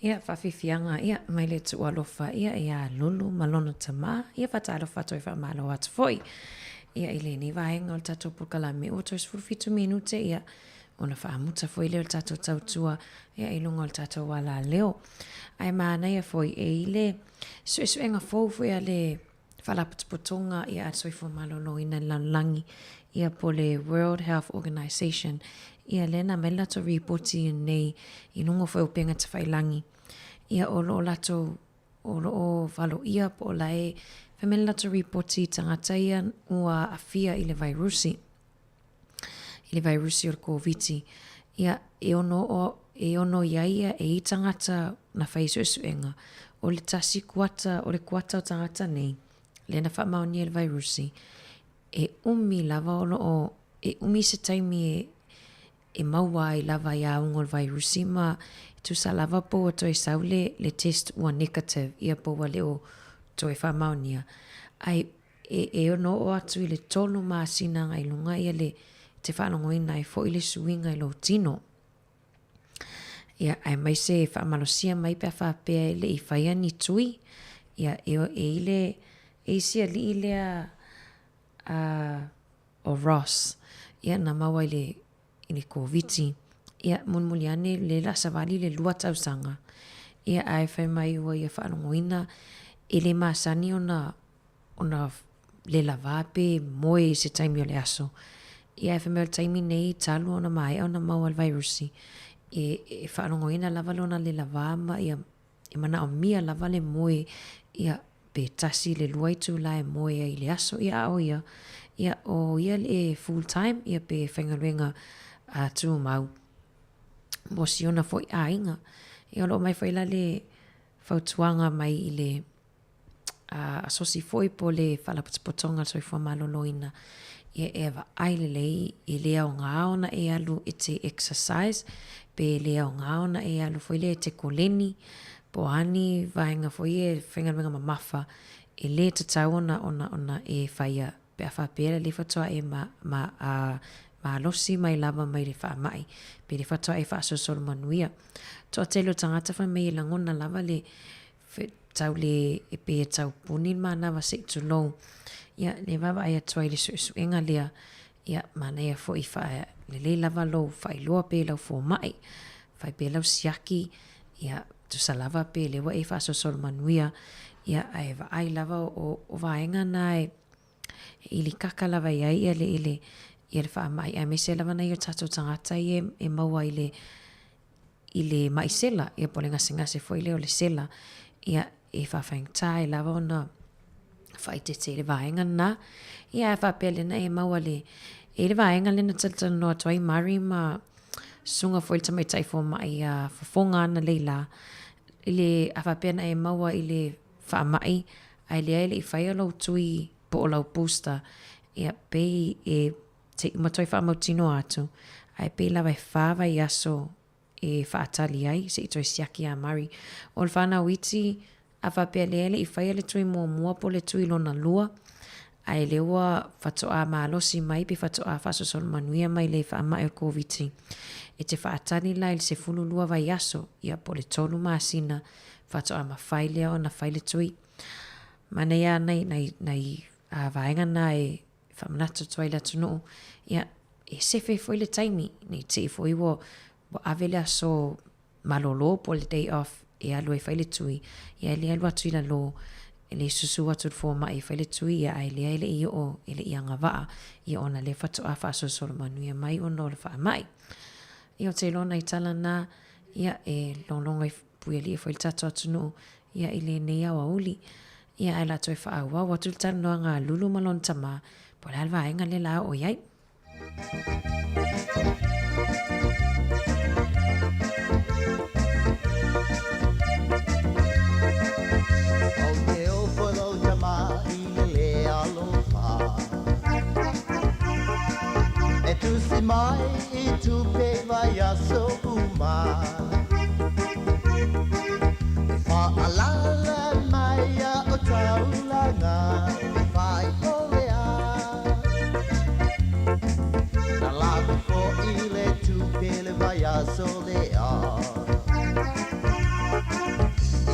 Ia whawhiwhianga, ia mai le tu alofa, ia lulu malona tama, ia whatalofa toi whamalo atu foi. Ia i le ni vaenga o tatou pukalame o toi sfurfitu minute, ia ona whaamuta foi leo tātou tautua ia i lunga o tātou wala leo. Ai mana ia foi e ile suenga fou foi a le whalaputupotonga ia at soifo malolo ina langi ia po le World Health Organization ia lena me lato reporti nei i lunga foi upenga te whailangi ia o lo lato o lo valo ia po la e whamela lato reporti tangata ia ua afia i le virusi o le COVID ia e ono ia e i tangata na whaisuenga o le tasi kuata o le kuata o tangata nei lena whamaunia le virusi e umi lava o e umi se taimi e maua i lava ia ungo le virusi ma tu sa lava po to e saule le test ua negative ia po wale o to e whamaunia ai e ono o atu i le tolu maa sina ngai lunga ia le te whanongoina e fo i le suinga i lo tino. Ia ai mai se whamalosia mai pe whapea le i whaia ni tui. Ia e ile e sia li ile o Ross. Ia na maua i le COVID. Ia munmuliane le la savali le lua tausanga. Ia ai whai mai ua ia whanongoina e le maasani ona le lavape moe se taimi o le aso. Ia e whamea taimi nei talu ona mai ona maua le virusi. E whaanongoina lava lona le lavama ia e mana o mia lava le moe ia pe tasi le luaitu la e moe i le aso ia o ia o ia le full time ia pe whangaruenga tu mau. Mosi ona foi a inga. Ia lo mai whaila le whautuanga mai i le asosi foi po le whalaputupotonga soi fua maloloina. Ia ewa aile lei e lea o ngā ona e alu e te exercise, pe lea o ngā ona e alu foi le te koleni, po ani vaenga foi e whengaruenga mamafa, e le te tau ona e whaia pe a whapera le whatoa e ma alosi mai lava mai le wha mai, pe le whatoa e whaasosolo manuia. Toa telo tangata wha mei langona lava le tau le e pe e tau puni ma nawa se tu lou. Ia le vava ai atua i le suenga lea ia mana ia fo i whae le lava lou whai loa pe lau fo mai whai pe lau siaki ia tu sa lava pe le wa e wha sosol manuia ia ai va ai lava o vaenga nai ili kaka lava ia le ile ia le wha mai ai me se lava na i o tato tangata i e maua i le maisela ia polenga singa se fo i le o le sela ia e wha whaingtai lava ona whai te le vaenga na. Ia e whapele na e maua le e le vaenga le na taltana noa tuai mari ma sunga fo il tamai tai fo mai a whafonga ana leila. Ile a whapele na e maua i le whaamai ai le ele i whai alau tui po o lau pusta. Ia pei e te matoi whaamautino atu. Ai pei lawa e whawa i aso e whaatali ai se i toi siaki a mari. O le whana witi a whapea leele i whaia le tui mua po le tui lona lua. Ai le ua whatoa maalosi mai pe whatoa whasosol manuia mai le whaamai o COVID. E te whaatani lai se fulu lua vai aso ia po le tolu maasina whatoa ma whailea o na whaile tui. Mana ia nei a vaenga na e whamanata tuai la tunu. Ia e sefe foi le taimi nei te foi wo avele aso malolo po le day off. E alu e whaile tui, ia le alu atu ila lo, e le susu atu fo mai e whaile tui, ia ai le aile i o, e le i anga waa, ia ona le whatoa whaaso solo manuia mai o no le wha mai. Ia o te lona i tala na, ia e longlonga i puia li e whaile tato atu no, ia i le nei awa uli, ia ai la toi wha awa, watu le tala noa ngā lulu malon tama, po le alwa enga le la o iai. Tu si mai e tu pe vai a so uma fa ala mai a o taulanga vai olea na la ko ile tu pe le vai a so lea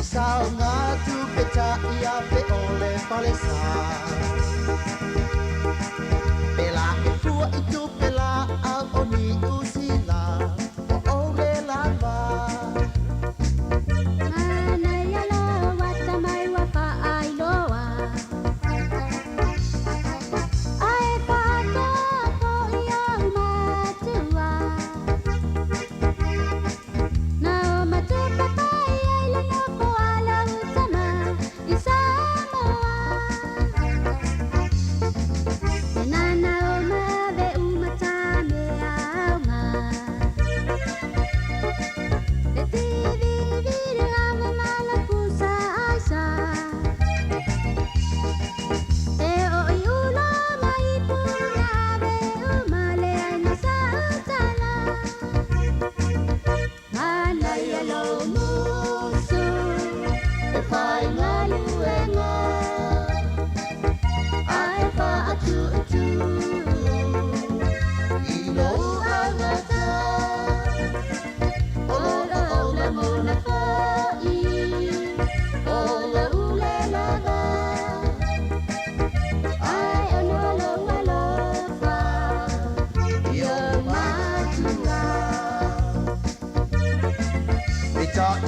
isa nga tu peta ia pe ole palesa pela e tua e tu pela a oni usila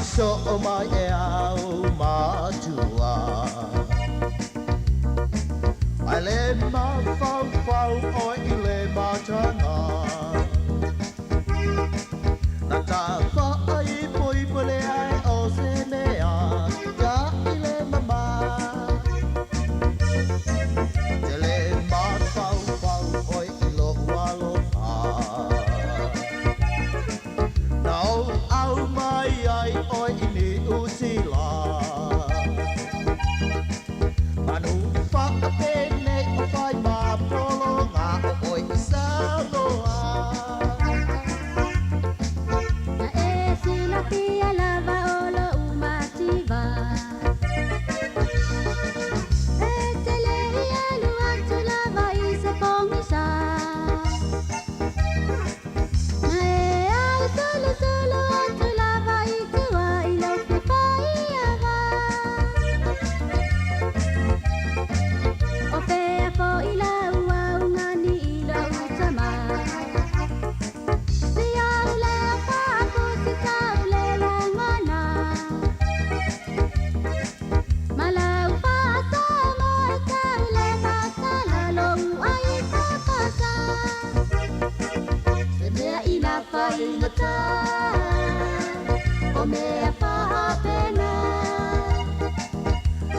so mai e au matua. Ai le ma fau fau o i le matanga. Na ta whaai poi pole ai o se mea, ka i le mama. Te le ma fau fau o i lo walo pa. Na o au mai ai o i ni utila. Manu whaapene o whai ma polo ngā o i Samoa. Na e sila pia lava olo umativa. E te lehi alu atu lava i se pongisa. Na e au solo solo atu lava i tua i lau ke whaiawa. O pea po i lau au ngani i lau tama. Si au lea whaapu si tau le langana. Ma lau whaasa mo e tau le whaasala lou ai whapasa. Se mea ina whaingata, o mea whaapena.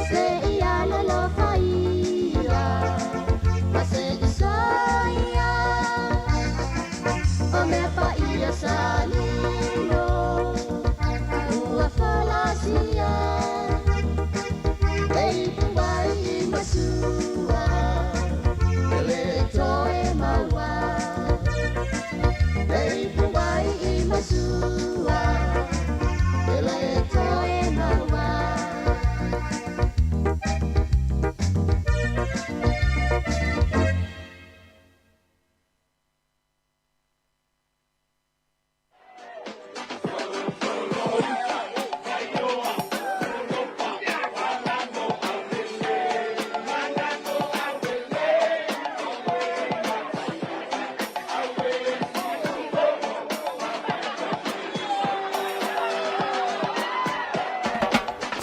Se ia lolo whaia, ma se isaia. O mea whaia salino, ua whalasia. Ei puai i masua, ele toe maua. Ei puai i masua, ele toe maua.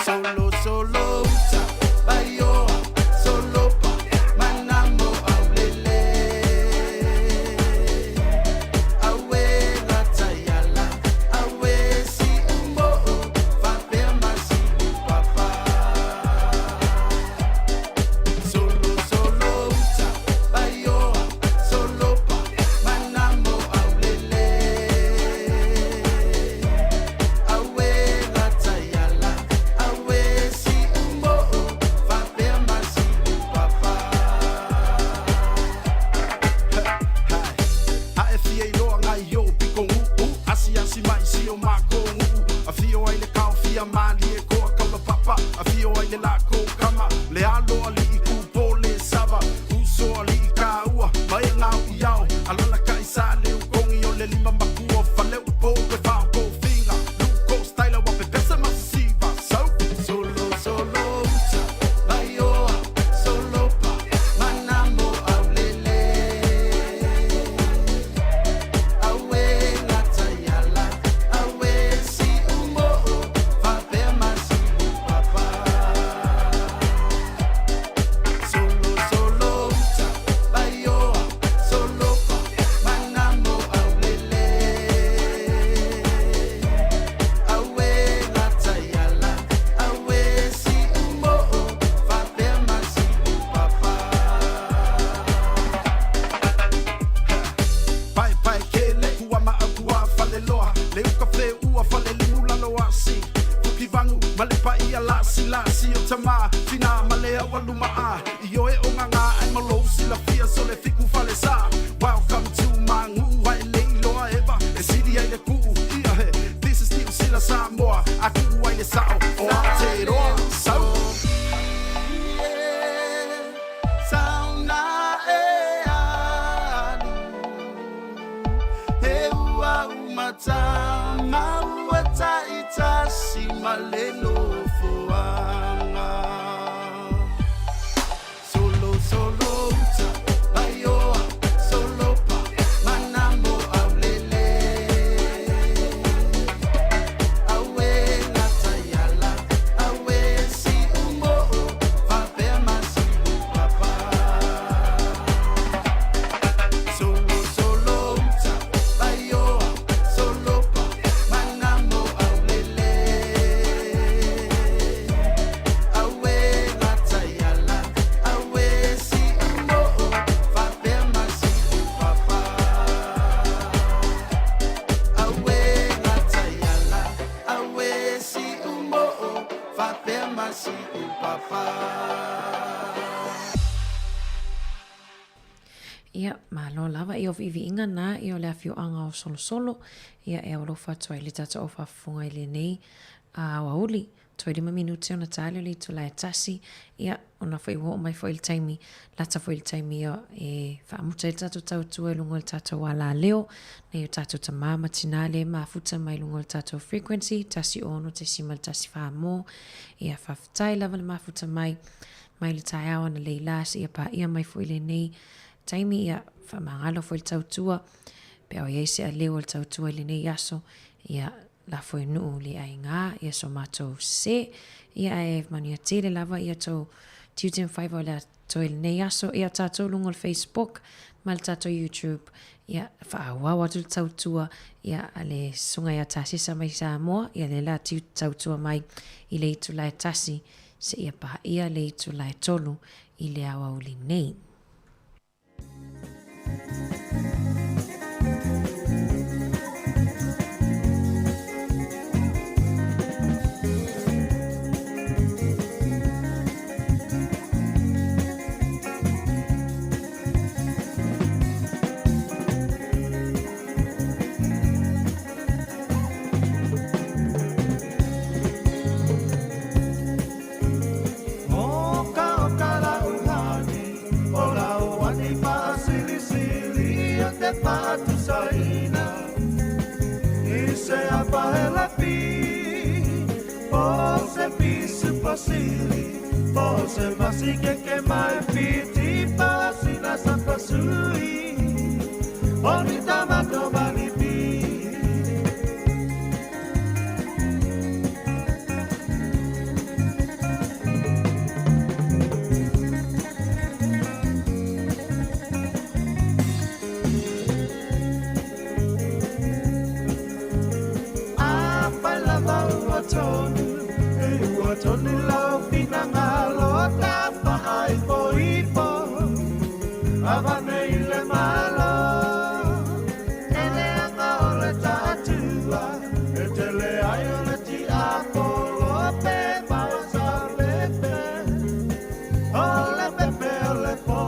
Solo, solo, uta, baioa, solo pa, manamo aulele. Awe latayala, awe si umbo, fapema si upapa. Solo, solo, uta, baioa, solo pa, manamo aulele. Awe latayala, awe si umbo, fapema si upapa. Hae fia i loa ngai yo piko ngu asi asi mai si o mako ngu a fio ai le kau fia mali e koa kaula papa a fio ai le lako kama le alo ali i kupo le sava uso ali i ka ua mai ngau i au alala kai sa le ukongi o le lima makua fale upo e vau ko finga luko style wa pe pesa masiva solo solo uta baioa solo pa manamo aulele. Awe latayala, awe si umbo, fapema si upapa. Solo, solo, uta, baioa, solo pa, manamo aulele. Awe latayala, awe si umbo, fapema si upapa. Pai pai ke le kua ma akua fale loa le uka fe ua fale limula loa si Fuki vangu male pa ia lasi o tama fina male awa luma a Io e o nganga ai malo si la fia so le fiku fale sa Welcome to mangu ai le loa eva e sidi ai le ku ia he This is still sila Samoa aku ai le sao o Aotearoa sau Sauna e anu He ua umata maua taita si maleno fuanga Solo solo uta baioa solo pa manamo aulele Awe Ia, malo lava i o vivi inga na i o lea fiu anga o solo ia e o lofa toi le tata o whafunga i le nei a wauli toi 5 minuti o na tali o le tu lai tasi ia o na whai wo mai whai taimi lata whai taimi o e whaamuta i tatu tau tua i lungo i tatu wala leo nei o tatu ta mama tinale ma futa mai lungo i tatu frequency tasi ono te simal tasi whaamo ia whaftai lava le ma futa mai le tai awa na leilasi ia pa ia mai whai le nei taimi ia whamangalo fo i tautua pe o iese a leo i tautua le nei aso ia la fo i nuu le ai ngā ia so matou se ia e mania tere lava ia tau tiuten 5 o le toi le nei aso ia tatou lungo le Facebook ma le tatou YouTube ia whaawawa tu tautua ia a le sunga ia tasisa mai Samoa ia le la tiu tautua mai i le itu lai tasi se ia paha ia le itu lai tolu i le awa uli nei. Patu saina ise apahela pi pose pisu pasili pose masike ke mai piti pasina sapasui onita mato bali pi Tony lau pinangalo tapahai poipo avane ile malo ele anga ole tatua etele ayole ti apolo pe basa pepe ole po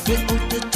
Be o te